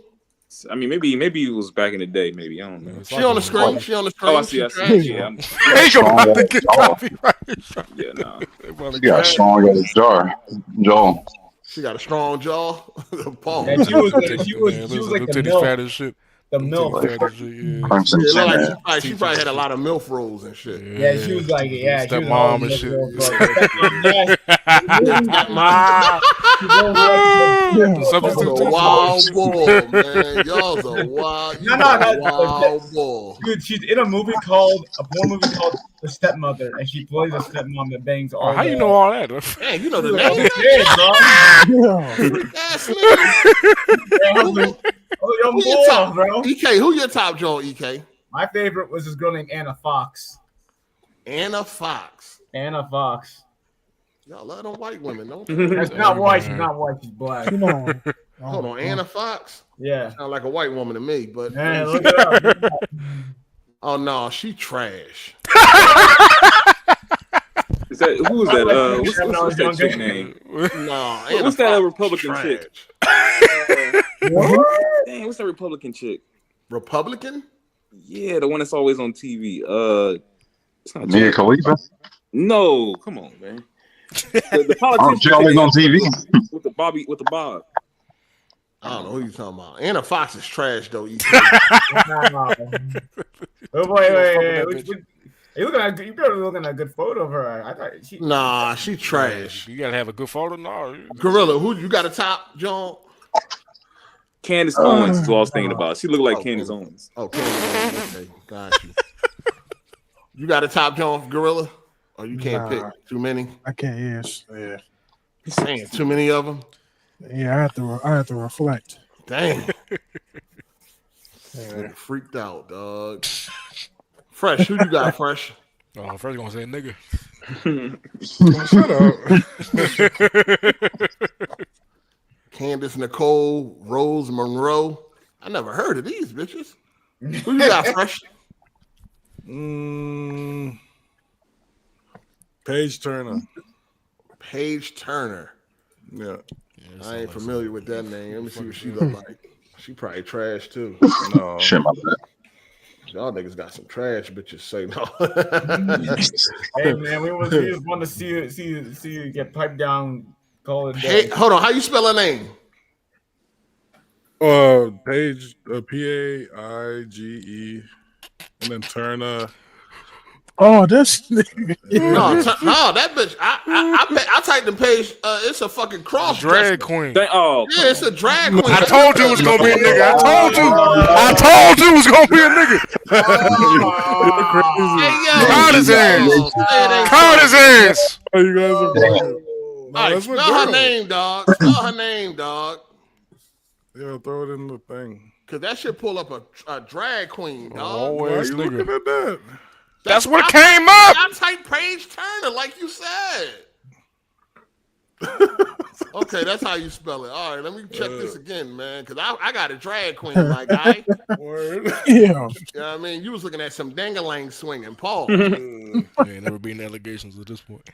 I mean, maybe it was back in the day. Maybe I don't know. She on the screen. She on the screen. Oh, I see. Yeah, yeah, no. She got a strong as a jar. Joel. She got a strong jaw. Paul. Yeah, she was like the milk. Fat as shit. The milk. She probably had a lot of MILF rolls and shit. Yeah, she was like, Stepmom and shit. Y'all's a wild bull, man. Y'all's a wild. Wild bull. Dude, she's in a movie called The Stepmother, and she plays a stepmom that bangs all. How you know all that? Man, you know the name. EK, who your top Joe? EK. My favorite was this girl named Anna Fox. Anna Fox. Y'all love them white women, don't She's not white. She's not white. She's black. Hold on, Anna Fox. Yeah, sound like a white woman to me, but man, look it up. Oh no, she trash. Is that who is that? What's that chick name? No, what's that Republican chick? Dang, what's that Republican chick? Republican? Yeah, the one that's always on TV. It's not Mia Khalifa. No, come on, man. The politician. She always on TV with the Bob. I don't know who you talking about. Anna Fox is trash though. Wait. You better looking at a good photo of her. I thought she trash. You gotta have a good photo. No, Gorilla. Who you got a top, John? Candace Owens is what I was thinking about. She looked like Candace Owens. Oh, Candace Owens. Okay, got you. You got a top, John, Gorilla? Or you can't pick too many? I can't. Yes. Yeah. He's saying too many of them. Yeah, I have to reflect. Dang. Freaked out, dog. Fresh, who you got, Fresh? Oh, Fresh gonna say nigga. Shut up. Candace Nicole, Rose Monroe. I never heard of these bitches. Who you got, Fresh? Paige Turner. Paige Turner. Yeah. I ain't familiar with that name. Let me see what she look like. She probably trash too. No. Shit, my bad. Y'all niggas got some trash bitches. Say no. Hey man, we just want to see you get piped down. Call it. Hey, hold on. How you spell her name? Paige, Paige, and then Turner. Oh, this nigga. No, that bitch. I typed in Page. It's a fucking cross drag queen. Yeah, it's a drag queen. I told you it was gonna be a nigga. I told you it was gonna be a nigga. Count his ass. Count his ass. Oh, you guys are all right, spell her name, dog. Spell her name, dog. Yeah, throw it in the thing. Cause that should pull up a drag queen, dog. Always looking at that. That's what came up. I typed Paige Turner, like you said. Okay, that's how you spell it. All right, let me check this again, man. Cause I got a drag queen, my guy. Yeah. You know what I mean? You was looking at some dangalang swinging, Paul. Ain't never been allegations at this point.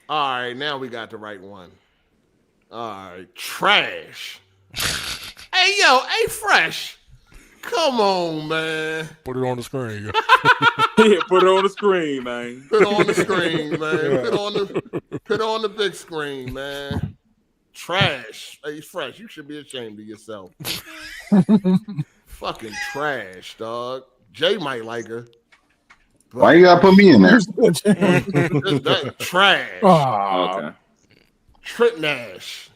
All right, now we got the right one. All right, trash. Hey, Fresh. Come on, man. Put it on the screen. Yeah, put it on the screen, man. Put it on the screen, man. Put it on the big screen, man. Trash. Hey, Fresh, you should be ashamed of yourself. Fucking trash, dog. Jay might like her. Why you gotta put me in there? That's trash. Okay. Trip Nash.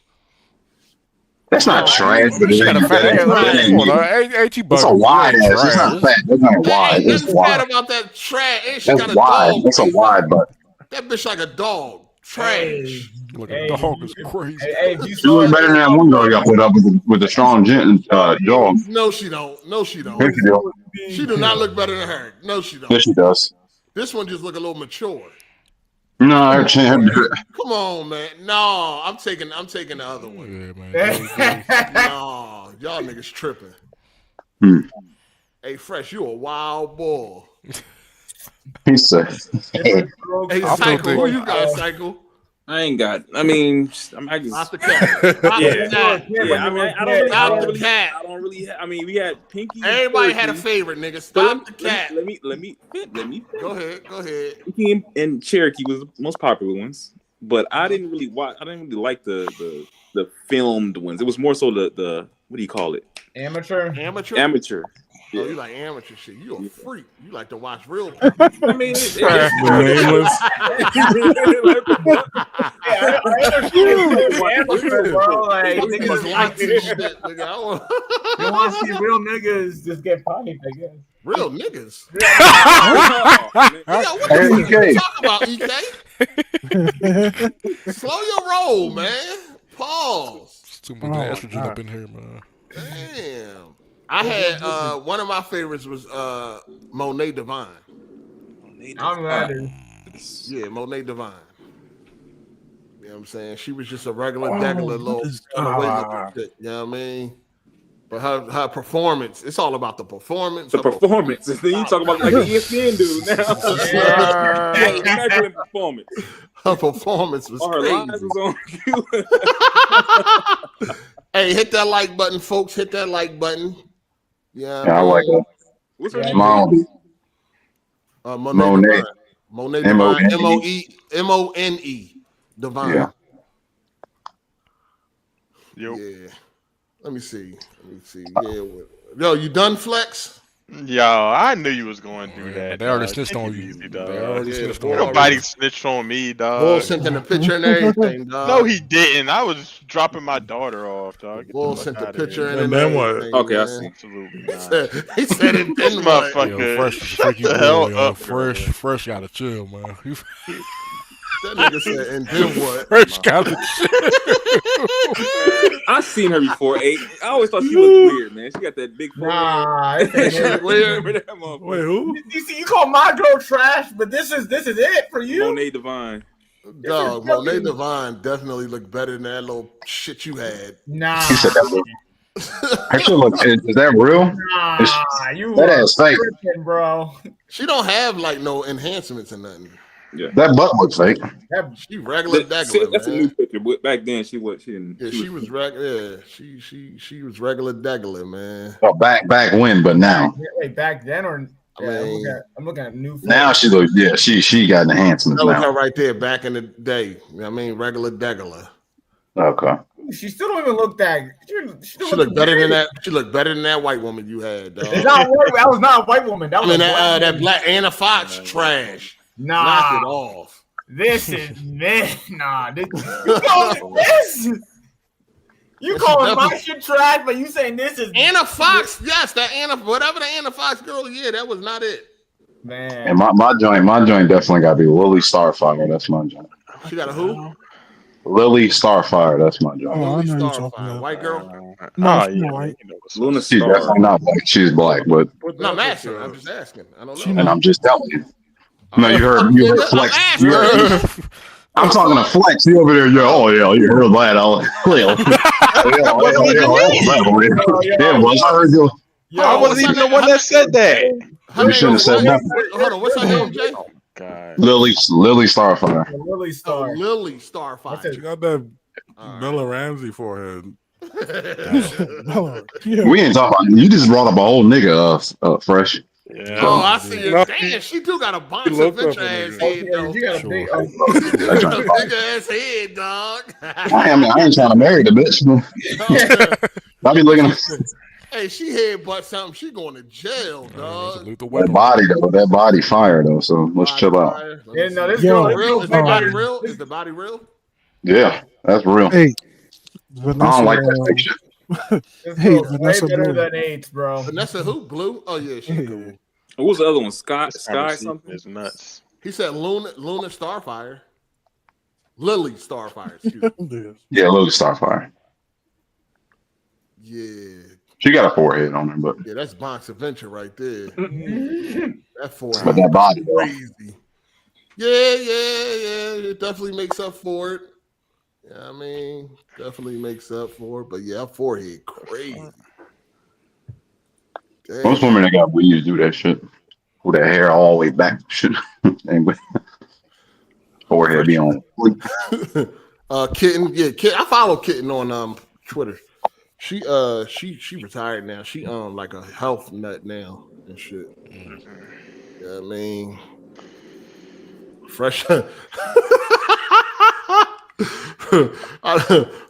That's not trash, but it's That's a wide ass. It's not fat. That's not wide. It's wide. About that trash. That's wide. That's a wide butt. That bitch like a dog. Trash. Look, a dog is crazy. She looks better than that one girl you got put up with a strong dog. No, she don't. No, she don't. Yes, she do. She do not look better than her. No, she don't. Yes, she does. This one just look a little mature. No, her chin. Come on, man. No, I'm taking the other one. Yeah, man. No, y'all niggas tripping. Hey, Fresh, you a wild boy. He said. Hey, Cycle, who you got, Cycle? I ain't got. I mean, I just. Not the cat. Yeah. I mean, I don't really. I mean, we had Pinky. Everybody had a favorite, nigga. Stop the cat. Let me. Go ahead. Pinky and Cherokee was the most popular ones, but I didn't really watch. I didn't really like the filmed ones. It was more so the what do you call it? Amateur. Oh, you like amateur shit. You a freak. You like to watch real people. I mean, niggas lights and shit, nigga. You want to see real niggas just get piped, I guess. Real niggas. What Hey, you EK. talking about, EK? Slow your roll, man. Pause. It's too much estrogen up in here, man. Damn. I had one of my favorites was Monet Divine. I'm ready. Yeah, Monet Divine. You know what I'm saying? She was just a regular degular little shit, you know what I mean? But her performance, it's all about the performance. The performance. And then you talk about like the ESPN dude now. Imagine performance. Her performance was all her crazy. lines was on cue. Hey, hit that like button, folks. Hit that like button. Yeah, I like that. What's her name? Monet. Monet. Monet Divine. M-O-N-E. Divine. Yeah. Yeah. Let me see. Yeah. Yo, you done, Flex? Yo, I knew you was going to do that. They already dog. snitched Take on it you. easy, They dog. already snitched on you. Nobody snitched on me, dog. Bull sent in a picture and everything, dog. No, he didn't. I was dropping my daughter off, dog. Get Bull the sent fuck the outta picture here. and then what? everything, Okay, I man. see. Absolutely He not. said it This then motherfucker. Yo, Fresh is a Shut freaky the boy, hell yo. up, Fresh gotta chill, man. That nigga said, and then what? Fresh gotta chill. I seen her before. I always thought she looked weird, man. She got that big forehead. Nah, Remember that motherfucker? Wait, who? You see, you call my girl trash, but this is it for you. Monet Divine. Dog, Monet Divine definitely looked better than that little shit you had. Nah. He said that look. Actually, look, is that real? Nah, you That are ass fake. tripping, bro. She don't have like no enhancements or nothing. Yeah. That butt looks fake. She regular That's degular, a man. new picture. But back then, she didn't. Yeah, she was regular. Yeah, she was regular degular, man. Oh, back when, but now. Wait, back then or? I mean, I'm looking at new. Now she looks. Yeah, she got enhancements that was now. her right there back in the day. You know what I mean, regular degular. Okay. She still don't even look that. She looked better than that. She looked better than that white woman you had, dog. It's not white, that was not a white woman. That was that black Anna Fox trash. Nah, knock it off. This is man. Nah, you calling this? You calling my shit trash, but you saying this is Anna Fox? Yes, that Anna, whatever the Anna Fox girl. Yeah, that was not it. Man, And my joint definitely got to be Lily Starfire. That's my joint. She got a who? Lily Starfire. That's my joint. Oh, I know you're Starfire. talking about. White girl? No, she's not white. Luna She's Star. definitely not black. She's black, but No, I'm asking. I'm just asking. I don't know. She and I'm just telling you. No, you heard Flex. I'm talking to Flex. He over there. Yeah, oh yeah, you heard that? Yeah, well, I heard you. I wasn't even the one that said that. You shouldn't have said nothing. Hold on, what's her name, Jay? God. Lily Starfire. Lily Star. Lily Starfire. She got that Bella Ramsey forehead. We ain't talking about. You just brought up a whole nigga, Fresh. Yeah. Oh, I see it. Damn, she do got a bounce adventure ass head, though. You got a big, Big ass head, dog. I ain't trying to marry the bitch. I be looking. Hey, she headbutt something. She going to jail, dog. That body fire though. So let's chill out. Yeah, no, this Yo, girl real? Is the body real? Is the body real? Yeah, that's real. Hey, I don't like that fake shit. Hey, way Vanessa better Blue. than AIDS, bro. Vanessa who? Blue? Oh yeah, she's cool. What was the other one? Sky something? It's nuts. He said Luna Starfire. Lily Starfire, excuse me. Yeah, Lily Starfire. Yeah. She got a forehead on her, but Yeah, that's Box Adventure right there. That forehead. but that body though. Crazy. Yeah. It definitely makes up for it. Yeah, I mean, definitely makes up for it. But yeah, her forehead crazy. Damn. Most women that got weaves do that shit. With their hair all the way back. Shit. Anyway. Forehead be on. Kitten, yeah, Kitten. I follow Kitten on Twitter. She retired now. She like a health nut now and shit. Yeah, I mean, fresh.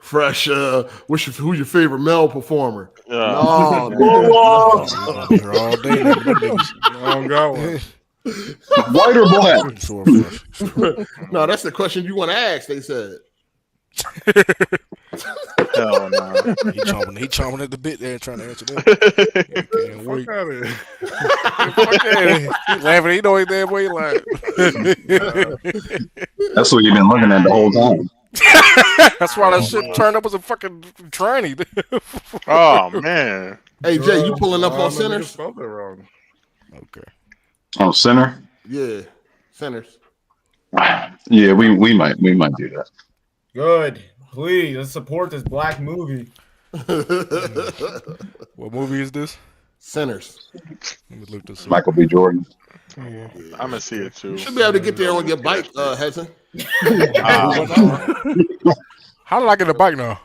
Fresh. Who's your favorite male performer? No, You're all day. I don't got one. White or black? No, that's the question you want to ask. They said. Hell no. He chomping at the bit there trying to answer that. Can't wait. Fuck out of here. Fuck that. He laughing. He know he's there, boy. He like. That's what you've been looking at the whole time. That's why that shit turned up as a fucking tranny. Oh man. Hey Jay, you pulling up on niggas Sinners? spelled it wrong. Okay. Oh, Sinner? Yeah, Sinners. Yeah, we might do that. Good. Please, let's support this black movie. What movie is this? Sinners. Let me look this up. Michael B. Jordan. I'm gonna see it too. You should be able to get there on your bike, Hezen. How did I get a bike now?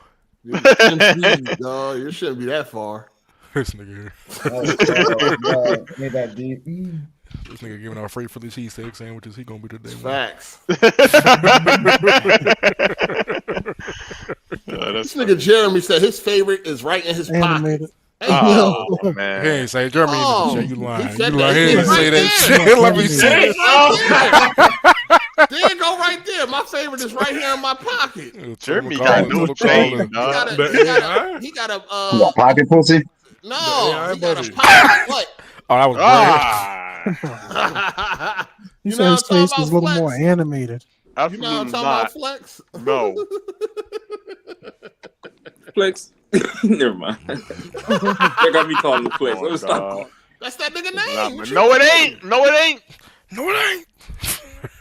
You shouldn't be that far. This nigga here. Made that deep. This nigga giving out free Philly cheesesteak sandwiches. He gonna be today. Facts. This nigga Jeremy said his favorite is right in his pocket. Oh man. He ain't say Jeremy. You lying. He You said lying. He that. didn't say that shit. Let me say it. There you go, right there. My favorite is right here in my pocket. Jeremy got no chain, dog. He got a pocket pussy? No, he got a pocket what? Oh, that was He said his face was a little more animated. You know what I'm talking about, Flex? No. Flex. Never mind. They got me calling the Flex. Let me stop. That's that nigga name. No, it ain't. No, it ain't. No, it ain't.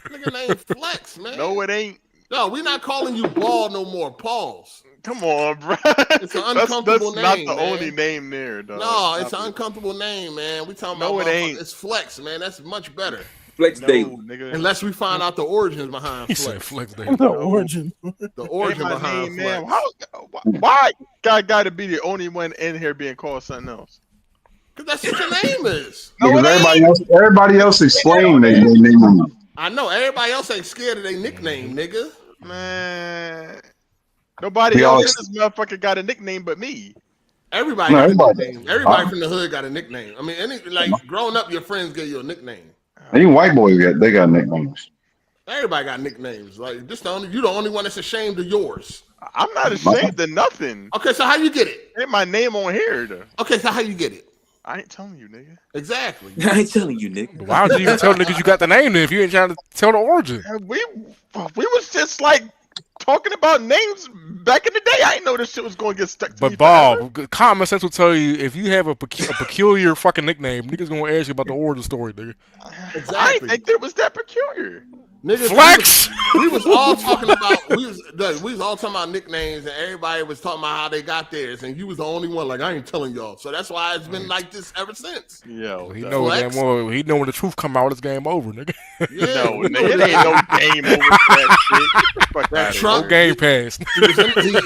Nigga name Flex, man. No, it ain't. No, we're not calling you Ball no more. Pause. Come on, bro. It's an uncomfortable that's name. not the man. only name there, dog. No, it's an uncomfortable name, man. We talking about it ain't. It's Flex, man. That's much better. Flex Day. Nigga. Unless we find out the origins behind He Flex. said Flex Day. The origin. The origin behind Flex. Why guy got to be the only one in here being called something else? Because that's what your name is. Because everybody else explained their name. I know. Everybody else ain't scared of their nickname, nigga. Man. Nobody else in this motherfucker got a nickname but me. Everybody got a nickname. Everybody from the hood got a nickname. I mean, growing up, your friends gave you a nickname. Any white boys they got nicknames. Everybody got nicknames. Like you the only one that's ashamed of yours. I'm not ashamed of nothing. Okay, so how you get it? Ain't my name on here though. Okay, so how you get it? I ain't telling you, nigga. Exactly. I ain't telling you, nigga. Why would you even tell niggas you got the name then if you ain't trying to tell the origin? We was just like talking about names back in the day. I didn't know this shit was going to get stuck to me. But Bob, common sense will tell you if you have a peculiar fucking nickname, niggas gonna ask you about the origin story, nigga. Exactly. I didn't think that was that peculiar. Niggas, Flex. We was all talking about we was all talking about nicknames, and everybody was talking about how they got theirs, and you was the only one like I ain't telling y'all. So that's why it's been like this ever since. Yo, he know that more. He know when the truth come out, it's game over, nigga. Yeah. No, nigga, it ain't no game over that shit. Fuck that truck, no game pass.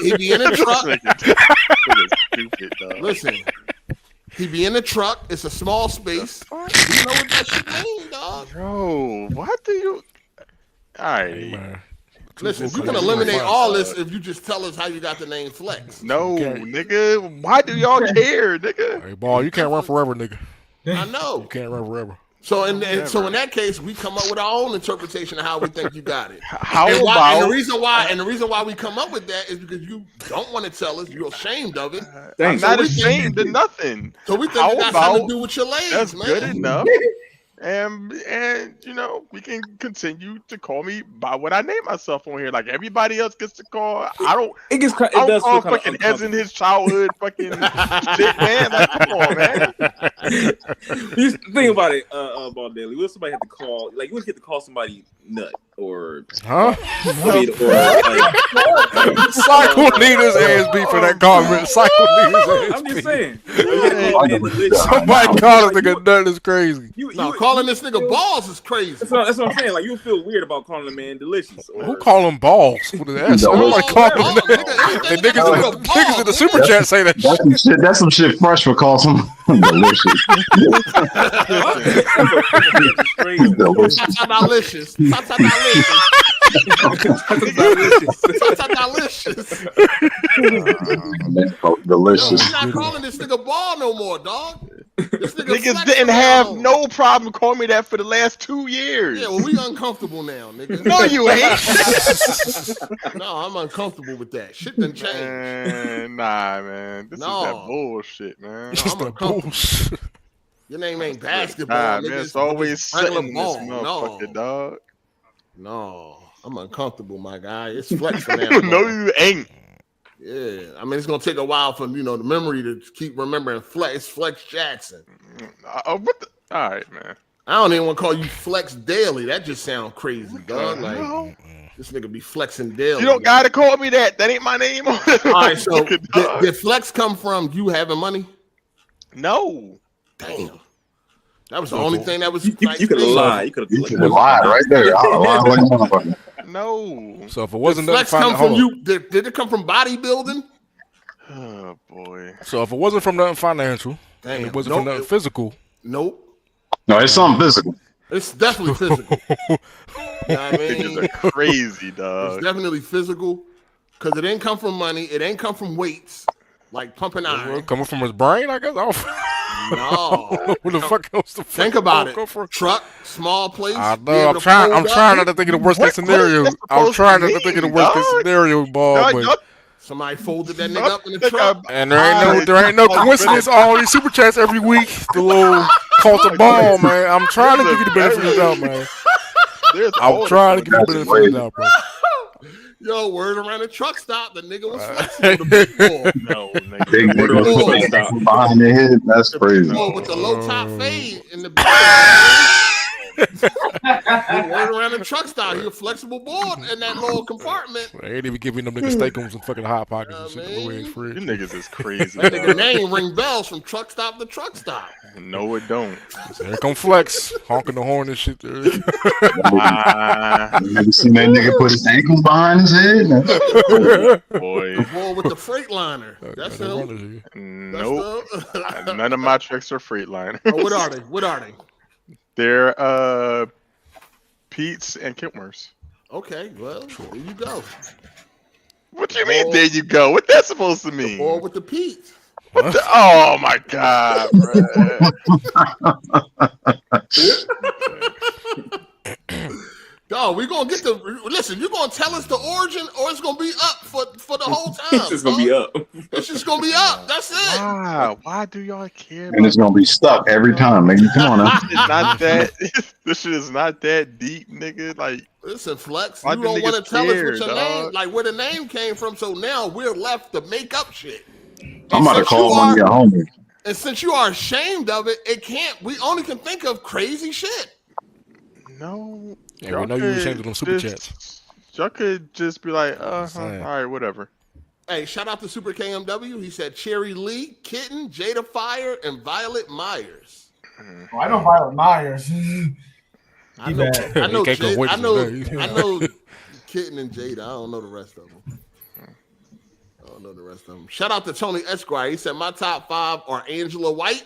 He be in a truck. Stupid, dog. Listen, he be in the truck. It's a small space. You know what that shit mean, dog? Bro, what do you? All right, hey, man. Listen, you can eliminate all this if you just tell us how you got the name Flex. No, nigga. Why do y'all care, nigga? Hey, ball, you can't run forever, nigga. I know. You can't run forever. So in that case, we come up with our own interpretation of how we think you got it. How and about? The reason why we come up with that is because you don't want to tell us. You're ashamed of it. I'm not ashamed of nothing. So we think it got something to do with your legs, that's man. good enough. And you know, we can continue to call me by what I name myself on here. Like everybody else gets to call. I don't. It does call fucking Hezen his childhood fucking shit, man. Like, come on, man. You think about it, Ball Daily. What if somebody had to call? Like, you would get to call somebody nut or Cycle need his ass beat for that comment. Cycle need his ass. I'm just saying. Somebody call this nigga nut is crazy. Calling this nigga balls is crazy. That's what I'm saying. Like you feel weird about calling a man delicious. Or... Who call him balls? With his ass? Nobody call him that. Niggas in the super chat say that. That's some shit fresh for calling someone delicious. Delicious. Delicious. You're not calling this nigga ball no more, dog. Niggas didn't have no problem calling me that for the last 2 years. Yeah, well, we uncomfortable now, nigga. No, you ain't. No, I'm uncomfortable with that. Shit done changed. Nah, man. This is that bullshit, man. No, I'm uncomfortable. Your name ain't basketball, nah, nigga. Man, it's always sitting in this motherfucker, dog. No, I'm uncomfortable, my guy. It's flexing now. No, you ain't. Yeah, I mean, it's gonna take a while for the memory to keep remembering Flex Jackson. What the? All right, man. I don't even want to call you Flex Daily. That just sounds crazy, dog. Like this nigga be flexing daily. You don't gotta call me that. That ain't my name. All right, so did Flex come from you having money? No. Damn. That was the only thing that was. You could have lied. You could have lied right there. No. So if it wasn't did Flex come from you, did it come from bodybuilding? Oh boy. So if it wasn't from nothing financial, damn, it wasn't from nothing physical. Nope. No, it's something physical. It's definitely physical. You know what I mean? Niggas are crazy, dog. It's definitely physical because it ain't come from money. It ain't come from weights, like pumping iron. Coming from his brain, I guess. No. What the fuck else? Think about it. Truck, small place. I know. I'm trying not to think of the worst case scenario. I'm trying not to think of the worst case scenario, Bob. But somebody folded that nigga up in the truck. And there ain't no coincidence. All these super chats every week. The little cult of ball, man. I'm trying to give you the benefit of the doubt, man. I'm trying to give you the benefit of the doubt, bro. Yo, word around the truck stop. The nigga was flexing with a big ball. No, nigga. Big nigga behind the head. That's crazy. With the low top fade in the back. Word around the truck stop. He a flexible board in that little compartment. They ain't even giving them niggas steakums and fucking hot pockets and shit. The way it's free. You niggas is crazy. That nigga name ring bells from truck stop to truck stop. No, it don't. Here come Flex, honking the horn and shit. You ever seen that nigga put his ankles behind his head? Boy. The boy with the Freightliner. That's him. Nope. None of my tricks are Freightliner. Oh, what are they? What are they? They're Pete's and Kilmer's. Okay, well, there you go. What you mean, there you go? What that supposed to mean? Or with the Pete. What the, oh my god, bro. Dog, we gonna get the listen. You gonna tell us the origin, or it's gonna be up for the whole time? It's just gonna be up. It's just gonna be up. That's it. Wow. Why do y'all care? And it's gonna be stuck every time, nigga. Come on now. It's not that. This shit is not that deep, nigga. Like, listen, Flex. You don't want to tell us what your name, like where the name came from. So now we're left to make up shit. I'm about to call one of your homies. And since you are ashamed of it, it can't. We only can think of crazy shit. No. Yeah, we know you ashamed of them super chats. Y'all could just be like, all right, whatever. Hey, shout out to Super KMW. He said Cherry Lee, Kitten, Jada Fire, and Violet Myers. Oh, I know Violet Myers. I know Kitten and Jada. I don't know the rest of them. Shout out to Tony Esquire. He said my top 5 are Angela White,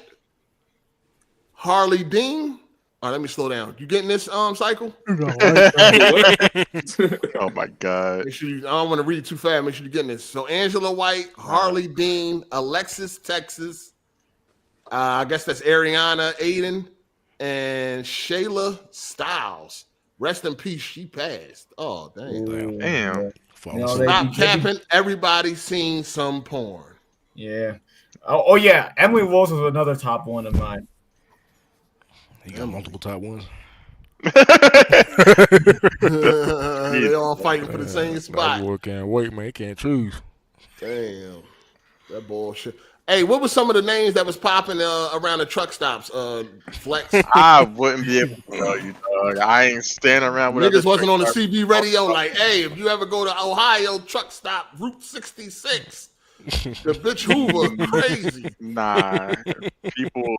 Harley Dean. All right, let me slow down. You getting this cycle? Oh my god! Make sure I don't want to read it too fast. Make sure you're getting this. So Angela White, Harley Dean, Alexis Texas. I guess that's Ariana Aiden and Shayla Styles. Rest in peace. She passed. Oh damn. Stop capping. Everybody's seen some porn. Yeah. Oh yeah. Emily Rose was another top one of mine. You got multiple top ones. They all fighting for the same spot. That boy can't wait, man. He can't choose. Damn. That bullshit. Hey, what was some of the names that was popping around the truck stops? Flex. I wouldn't be able to tell you, dog. I ain't standing around with niggas wasn't on the CB radio like, hey, if you ever go to Ohio truck stop, Route 66, the bitch Hoover, crazy. Nah, people,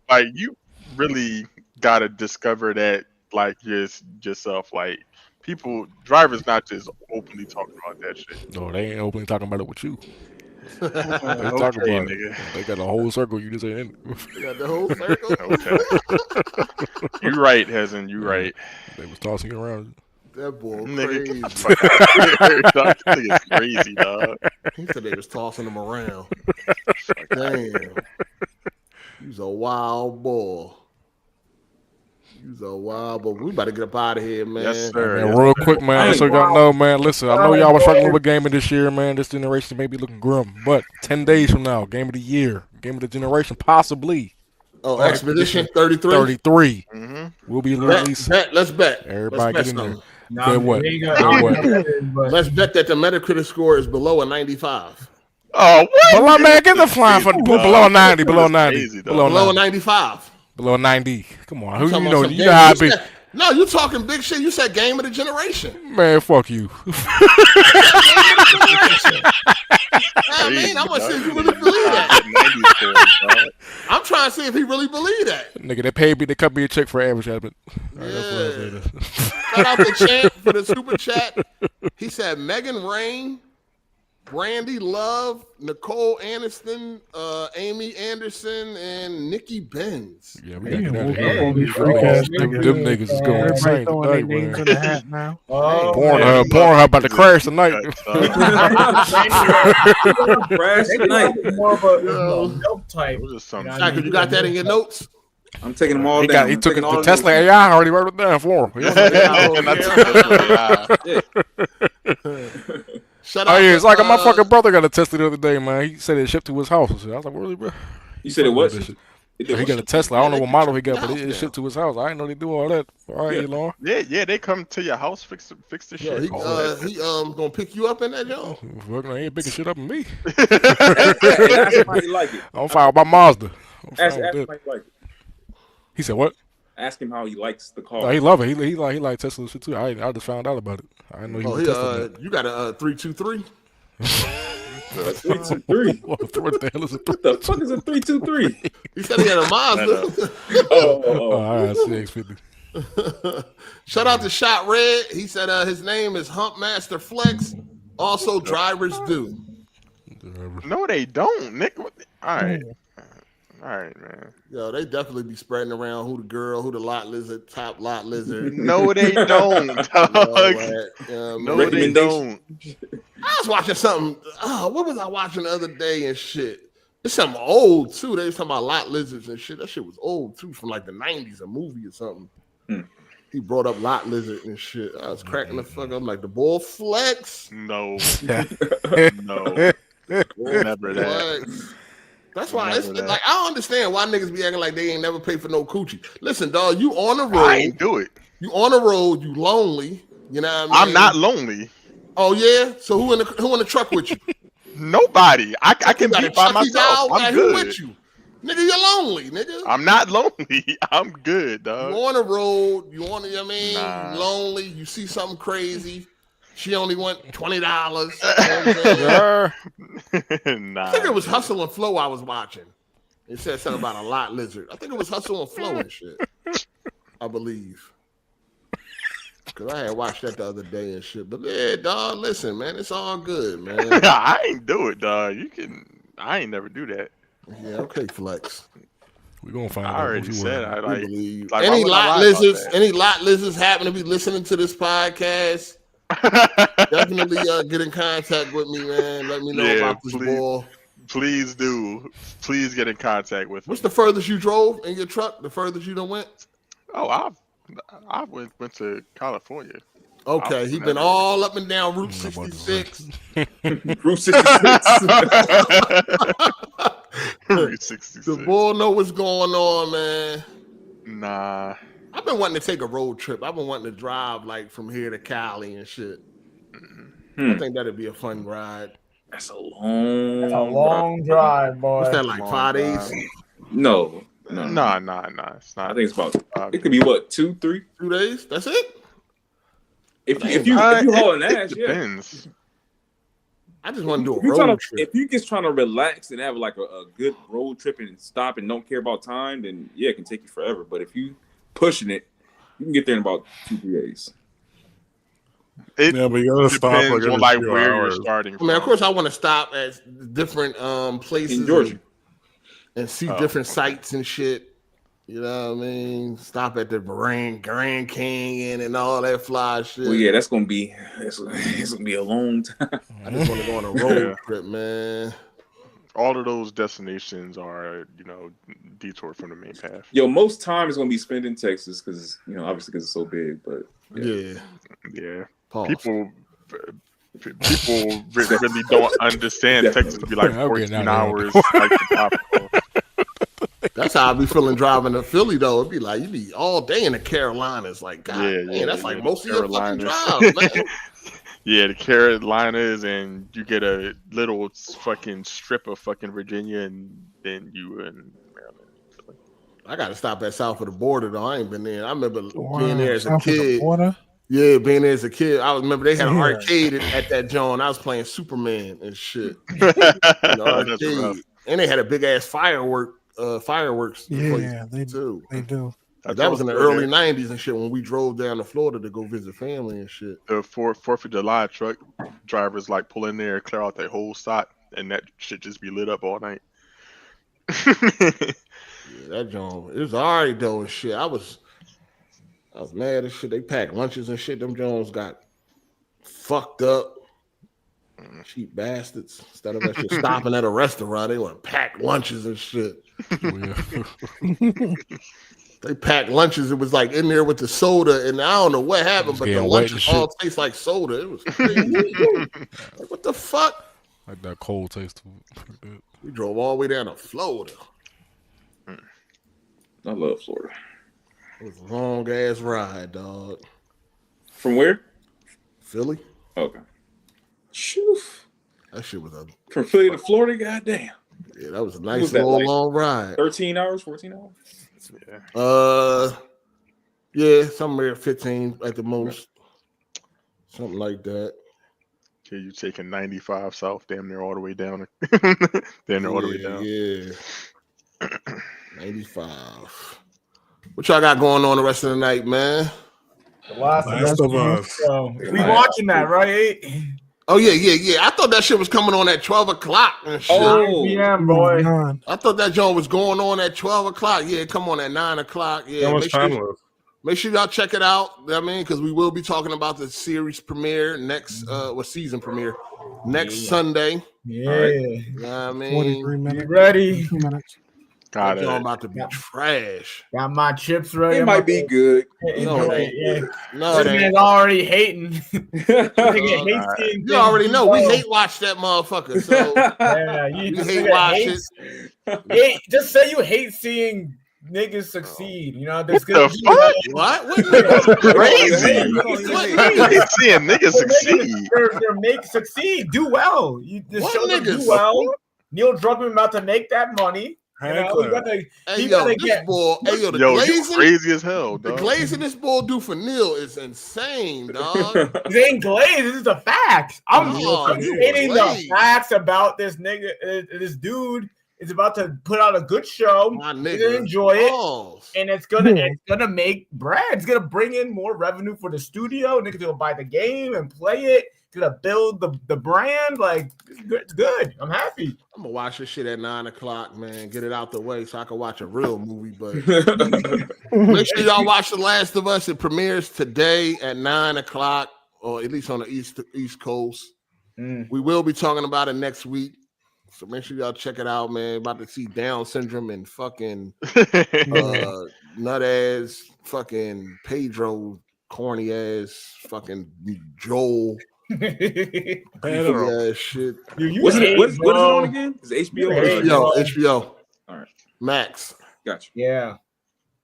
like, you really gotta discover that, like, yourself. Like, drivers not just openly talking about that shit. No, they ain't openly talking about it with you. They Okay, talk about nigga. it. They got a whole circle. You just ain't in. They got the whole circle. Okay. You right, Hezen. You right. They was tossing it around. That boy Nigga, crazy. Nigga's crazy, dog. He said they was tossing them around. Damn. You's a wild boy. You's a wild boy. We about to get up out of here, man. Yes, sir. Man, real quick, man. So y'all know, man. Listen, I know y'all was struggling with gaming this year, man. This generation may be looking grim, but 10 days from now, game of the year, game of the generation, possibly. Oh, Expedition 33. 33. Mm-hmm. We'll be released. Let's bet. Everybody Let's get in there. Nah, Bet what? we ain't Bet gonna- what? Let's bet that the Metacritic score is below a 95. Oh, what? Below, man, get the flying for below 90. Below 90. Below a 95. Below 90. Come on. Who You you talking know? about You some know how I game- be. you said- No, you talking big shit. You said game of the generation. Man, fuck you. I mean, I'm gonna see if you really believe that. I'm trying to see if he really believe that. Nigga, they paid me. They cut me a check for advertisement. Yeah. Shout out to Champ for the super chat. He said Megan Rain, Brandy Love, Nicole Aniston, Amy Anderson, and Nikki Benz. Yeah, we gotta get out of here. Them niggas is going insane tonight, man. Pornhub about to crash tonight. Crash tonight. More of a milk type. Shaka, you got that in your notes? I'm taking them all He down. he took it to Tesla AI. Already wrote it down for him. Shut Oh up. yeah, it's like my fucking brother got a Tesla the other day, man. He said it shipped to his house. I was like, really, bro? You said it was? He got a Tesla. I don't know what model he got, but it shipped to his house. I didn't know they do all that. All right, Elon. Yeah, they come to your house, fix the shit. He gonna pick you up in that joint. Fuck, I ain't picking shit up in me. Ask him how you like it. I'm fine by Mazda. Ask him how you like it. He said what? Ask him how he likes the car. No, he love it. He like Tesla shit too. I just found out about it. I didn't know he was Tesla. You got a 323? 323. What the hell is it? What the fuck is a 323? He said he had a Mazda. Oh, all right, CX50. Shout out to Shot Red. He said his name is Humpmaster Flex. Also, drivers do. No, they don't, Nick. All right, man. Yo, they definitely be spreading around who the girl, who the lot lizard, top lot lizard. No, they don't. Dog. No, they don't. I was watching something. What was I watching the other day and shit? It's something old too. They was talking about lot lizards and shit. That shit was old too, from like the 90s, a movie or something. He brought up lot lizard and shit. I was cracking the fuck up. I'm like, the bull flex? No. No. Never that. That's why it's like I don't understand why niggas be acting like they ain't never paid for no coochie. Listen, dog, you on the road. I ain't do it. You on the road, you lonely. You know what I mean? I'm not lonely. Oh yeah? So who in the truck with you? Nobody. I can be by myself. I'm who good. with you? Nigga, you're lonely, nigga. I'm not lonely. I'm good, dog. You on the road, you on the, you know what I mean? Nah. You lonely, you see something crazy. She only want $20. You know Nah. I think it was Hustle and Flow I was watching. It said something about a lot lizard. I think it was Hustle and Flow and shit. I believe. Because I had watched that the other day and shit. But yeah, dog, listen, man, it's all good, man. I ain't do it, dog. I ain't never do that. Yeah, okay, Flex. We gonna find I out. already said I like, believe. like Any why would I lot lie about lizards, that? any lot lizards happen to be listening to this podcast, definitely get in contact with me, man. Let me know about this ball. Please do. Please get in contact with me. What's the furthest you drove in your truck? The furthest you done went? Oh, I went to California. Okay, he been all up and down Route 66. Route 66. Route 66. The boy know what's going on, man. Nah. I've been wanting to take a road trip. I've been wanting to drive like from here to Cali and shit. I think that'd be a fun ride. That's a long drive, boy. What's that, like 5 days? No. Nah. It's not. I think it's about. It could be what, 2, 3? 2 days. That's it. If you hauling ass, it depends. I just want to do a If you road trip. If you just trying to relax and have like a good road trip and stop and don't care about time, then yeah, it can take you forever. But if you pushing it, you can get there in about 2-3 days. It Yeah, but you gotta stop depends like on every few where you're hours. starting I from. mean, of course, I want to stop at different places In Georgia. and see different sites and shit. You know what I mean? Stop at the Grand Canyon and all that fly shit. Well, yeah, it's gonna be a long time. I just want to go on a road trip, man. All of those destinations are, detour from the main path. Yo, most time is gonna be spent in Texas because obviously because it's so big. But yeah. Pause. People really don't understand Texas to be like 14 hours. Like the tropical. That's how I be feeling driving to Philly though. It'd be like you be all day in the Carolinas. Like, God, that's like most of your fucking drives, man. Yeah, the Carolinas, and you get a little fucking strip of fucking Virginia, and then you in Maryland. I got to stop at south of the border though. I ain't been there. I remember being there as a kid. Being there as a kid. I remember they had an arcade at that joint. I was playing Superman and shit. Arcade. And they had a big ass fireworks. Yeah, they do. They do. That was in the early 90s and shit when we drove down to Florida to go visit family and shit. The 4th of July truck drivers like pull in there, clear out their whole stock, and that shit just be lit up all night. That joint, it was alright though and shit. I was mad as shit. They packed lunches and shit. Them Jones got fucked up. Cheap bastards. Instead of actually stopping at a restaurant, they want to pack lunches and shit. They packed lunches. It was like in there with the soda, and I don't know what happened, but the lunches all taste like soda. It was crazy. Like, what the fuck? Like that cold taste. We drove all the way down to Florida. I love Florida. It was a long ass ride, dog. From where? Philly. Okay. Shoo. That shit was from Philly to Florida. Goddamn. Yeah, that was a nice little long ride. 13 hours, 14 hours. Yeah, somewhere 15 at the most. Something like that. Yeah, you taking 95 south, damn near all the way down. Damn near all the way down. Yeah. 95. What y'all got going on the rest of the night, man? The Last of Us. So, we watching that, right? Oh yeah. I thought that shit was coming on at 12 o'clock and shit. Oh, yeah, boy. I thought that joint was going on at 12 o'clock. Yeah, come on at 9 o'clock. Yeah, make sure y'all check it out. I mean, because we will be talking about the series premiere next, season premiere next Sunday. Yeah. Right. I mean, 43 minutes. You ready? 2 minutes. Got it. About to be trash. Got my chips ready. It might be good. No, this man's already hating. You already know we hate watch that motherfucker. So yeah, you hate watch it. Just say you hate seeing niggas succeed. You know, there's what the fuck? What crazy? What seeing niggas succeed? They're succeed. Do well. You just show them do well. Neil Druckmann about to make that money. The glazing, crazy as hell. The glazing this boy do for Neil is insane, dog. It ain't glazed. This is the facts. I'm hating the facts about this nigga. This dude is about to put out a good show. You're gonna enjoy it, and it's gonna make bread. It's gonna bring in more revenue for the studio. Niggas gonna buy the game and play it. Gonna build the brand. Like it's good. I'm happy. I'm gonna watch this shit at 9 o'clock, man. Get it out the way so I can watch a real movie. But make sure y'all watch The Last of Us. It premieres today at 9 o'clock, or at least on the East Coast. We will be talking about it next week. So make sure y'all check it out, man. About to see Down syndrome and fucking nut ass fucking Pedro, corny ass fucking Joel. Shit. What is it on again? Is it HBO? HBO. All right. Max. Gotcha. Yeah.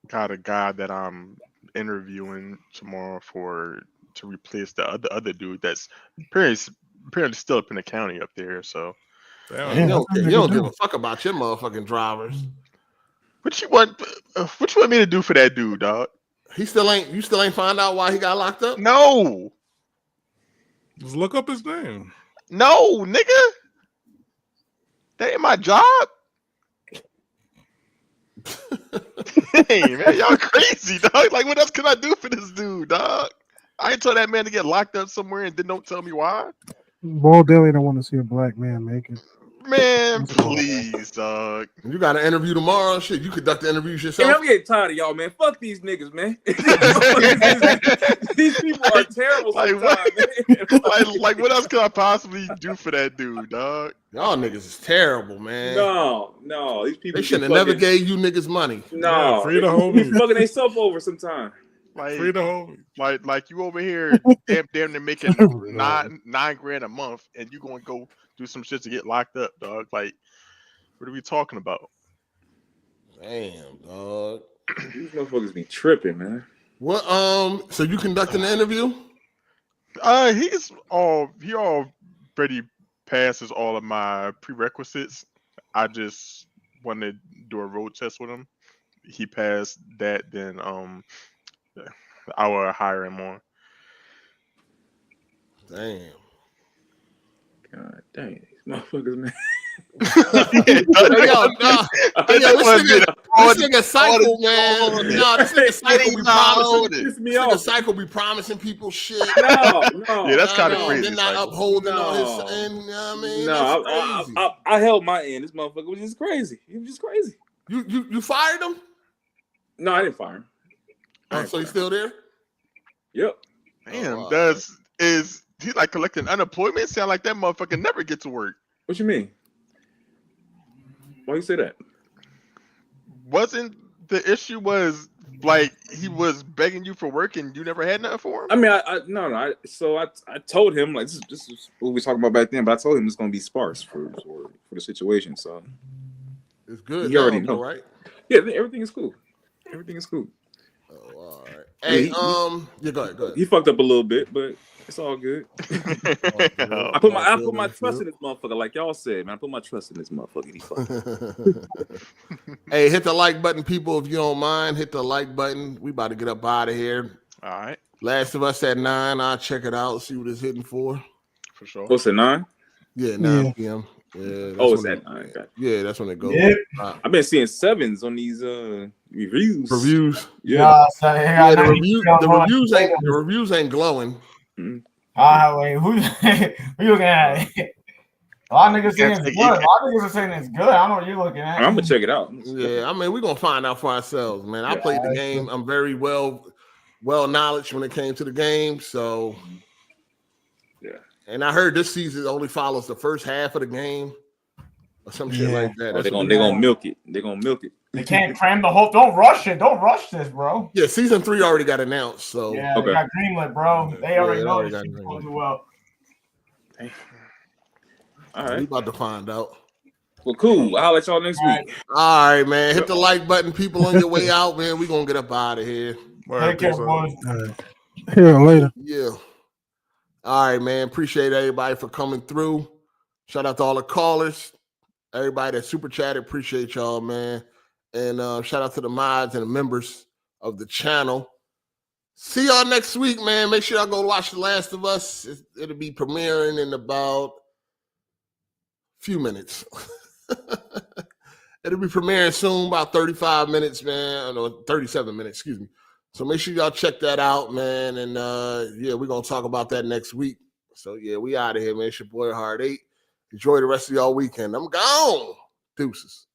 Got a guy that I'm interviewing tomorrow to replace the other dude that's apparently still up in the county up there. So you don't give a fuck about your motherfucking drivers. What you want me to do for that dude, dog? You still ain't find out why he got locked up? No. Just look up his name. No, nigga. That ain't my job. Hey, man, y'all crazy, dog. Like, what else can I do for this dude, dog? I ain't told that man to get locked up somewhere and then don't tell me why. Ball Daily don't want to see a black man make it. Man, Man, please, dog. You got an interview tomorrow. Shit, you conduct the interviews Hey, yourself. I'm getting tired of y'all, man. Fuck these niggas, man. These people are terrible sometimes, man. Like, what else could I possibly do for that dude, dog? Y'all niggas is terrible, man. No, these people. They shouldn't have never gave you niggas money. No, free the they homies. fucking themselves over sometimes. Like, Free the homies. Like you over here, damn near making nine grand a month, and you gonna go do some shit to get locked up, dog. Like, what are we talking about? Damn, dog. These motherfuckers be tripping, man. What? So you conducting the interview? He already passes all of my prerequisites. I just want to do a road test with him. He passed that, then I will hire him on. Damn. God damn, these motherfuckers, man. This nigga Cycle, man. No, this nigga Cycle be promising. This nigga Cycle be promising people shit. No. Yeah, that's kind of crazy. They're not upholding on his end. You know what I mean? No, I held my end. This motherfucker was just crazy. He was just crazy. You fired him? No, I didn't fire him. So he's still there? Yep. Damn, is he like collecting unemployment? Sound like that motherfucker never get to work. What you mean? Why you say that? Wasn't the issue was like he was begging you for work and you never had nothing for him? I mean, I told him like this is what we were talking about back then, but I told him it's gonna be sparse for the situation. So it's good. He already know, right? Yeah, everything is cool. Everything is cool. Oh, all right. Hey, yeah, go ahead. He fucked up a little bit, but it's all good. I put my trust in this motherfucker, like y'all said, man. I put my trust in this motherfucker. He fucked. Hey, hit the like button, people, if you don't mind. Hit the like button. We about to get up out of here. All right. Last of Us at 9. I'll check it out. See what it's hitting for. For sure. What's it 9? Yeah, 9 p.m. Yeah, it's at 9. Okay. Yeah, that's when it goes. Yep. I've been seeing 7s on these reviews. Yeah. The The reviews ain't glowing. Wait, who you looking at? A lot of niggas saying it's good. A lot of niggas are saying it's good. I don't know what you're looking at. I'm gonna check it out. Yeah, I mean, we're gonna find out for ourselves, man. I played the game. I'm very well knowledge when it came to the game. So yeah. And I heard this season only follows the first half of the game or some shit like that. They're gonna milk it. They're gonna milk it. They can't cram the whole. Don't rush it. Don't rush this, bro. Yeah, season 3 already got announced. So yeah, they got greenlit, bro. They already know this shit's gonna do well. All right, we about to find out. Well, cool. I'll let y'all next week. All right, man. Hit the like button, people, on your way out, man. We're gonna get up out of here. Take care, boys. Here later. Yeah. All right, man. Appreciate everybody for coming through. Shout out to all the callers, everybody that super chatted. Appreciate y'all, man. And shout out to the mods and the members of the channel. See y'all next week, man. Make sure y'all go watch The Last of Us. It'll be premiering in about a few minutes. It'll be premiering soon, about 35 minutes, man. Or 37 minutes, excuse me. So make sure y'all check that out, man. And yeah, we're gonna talk about that next week. So yeah, we out of here, man. It's your boy Hard 8. Enjoy the rest of y'all weekend. I'm gone. Deuces.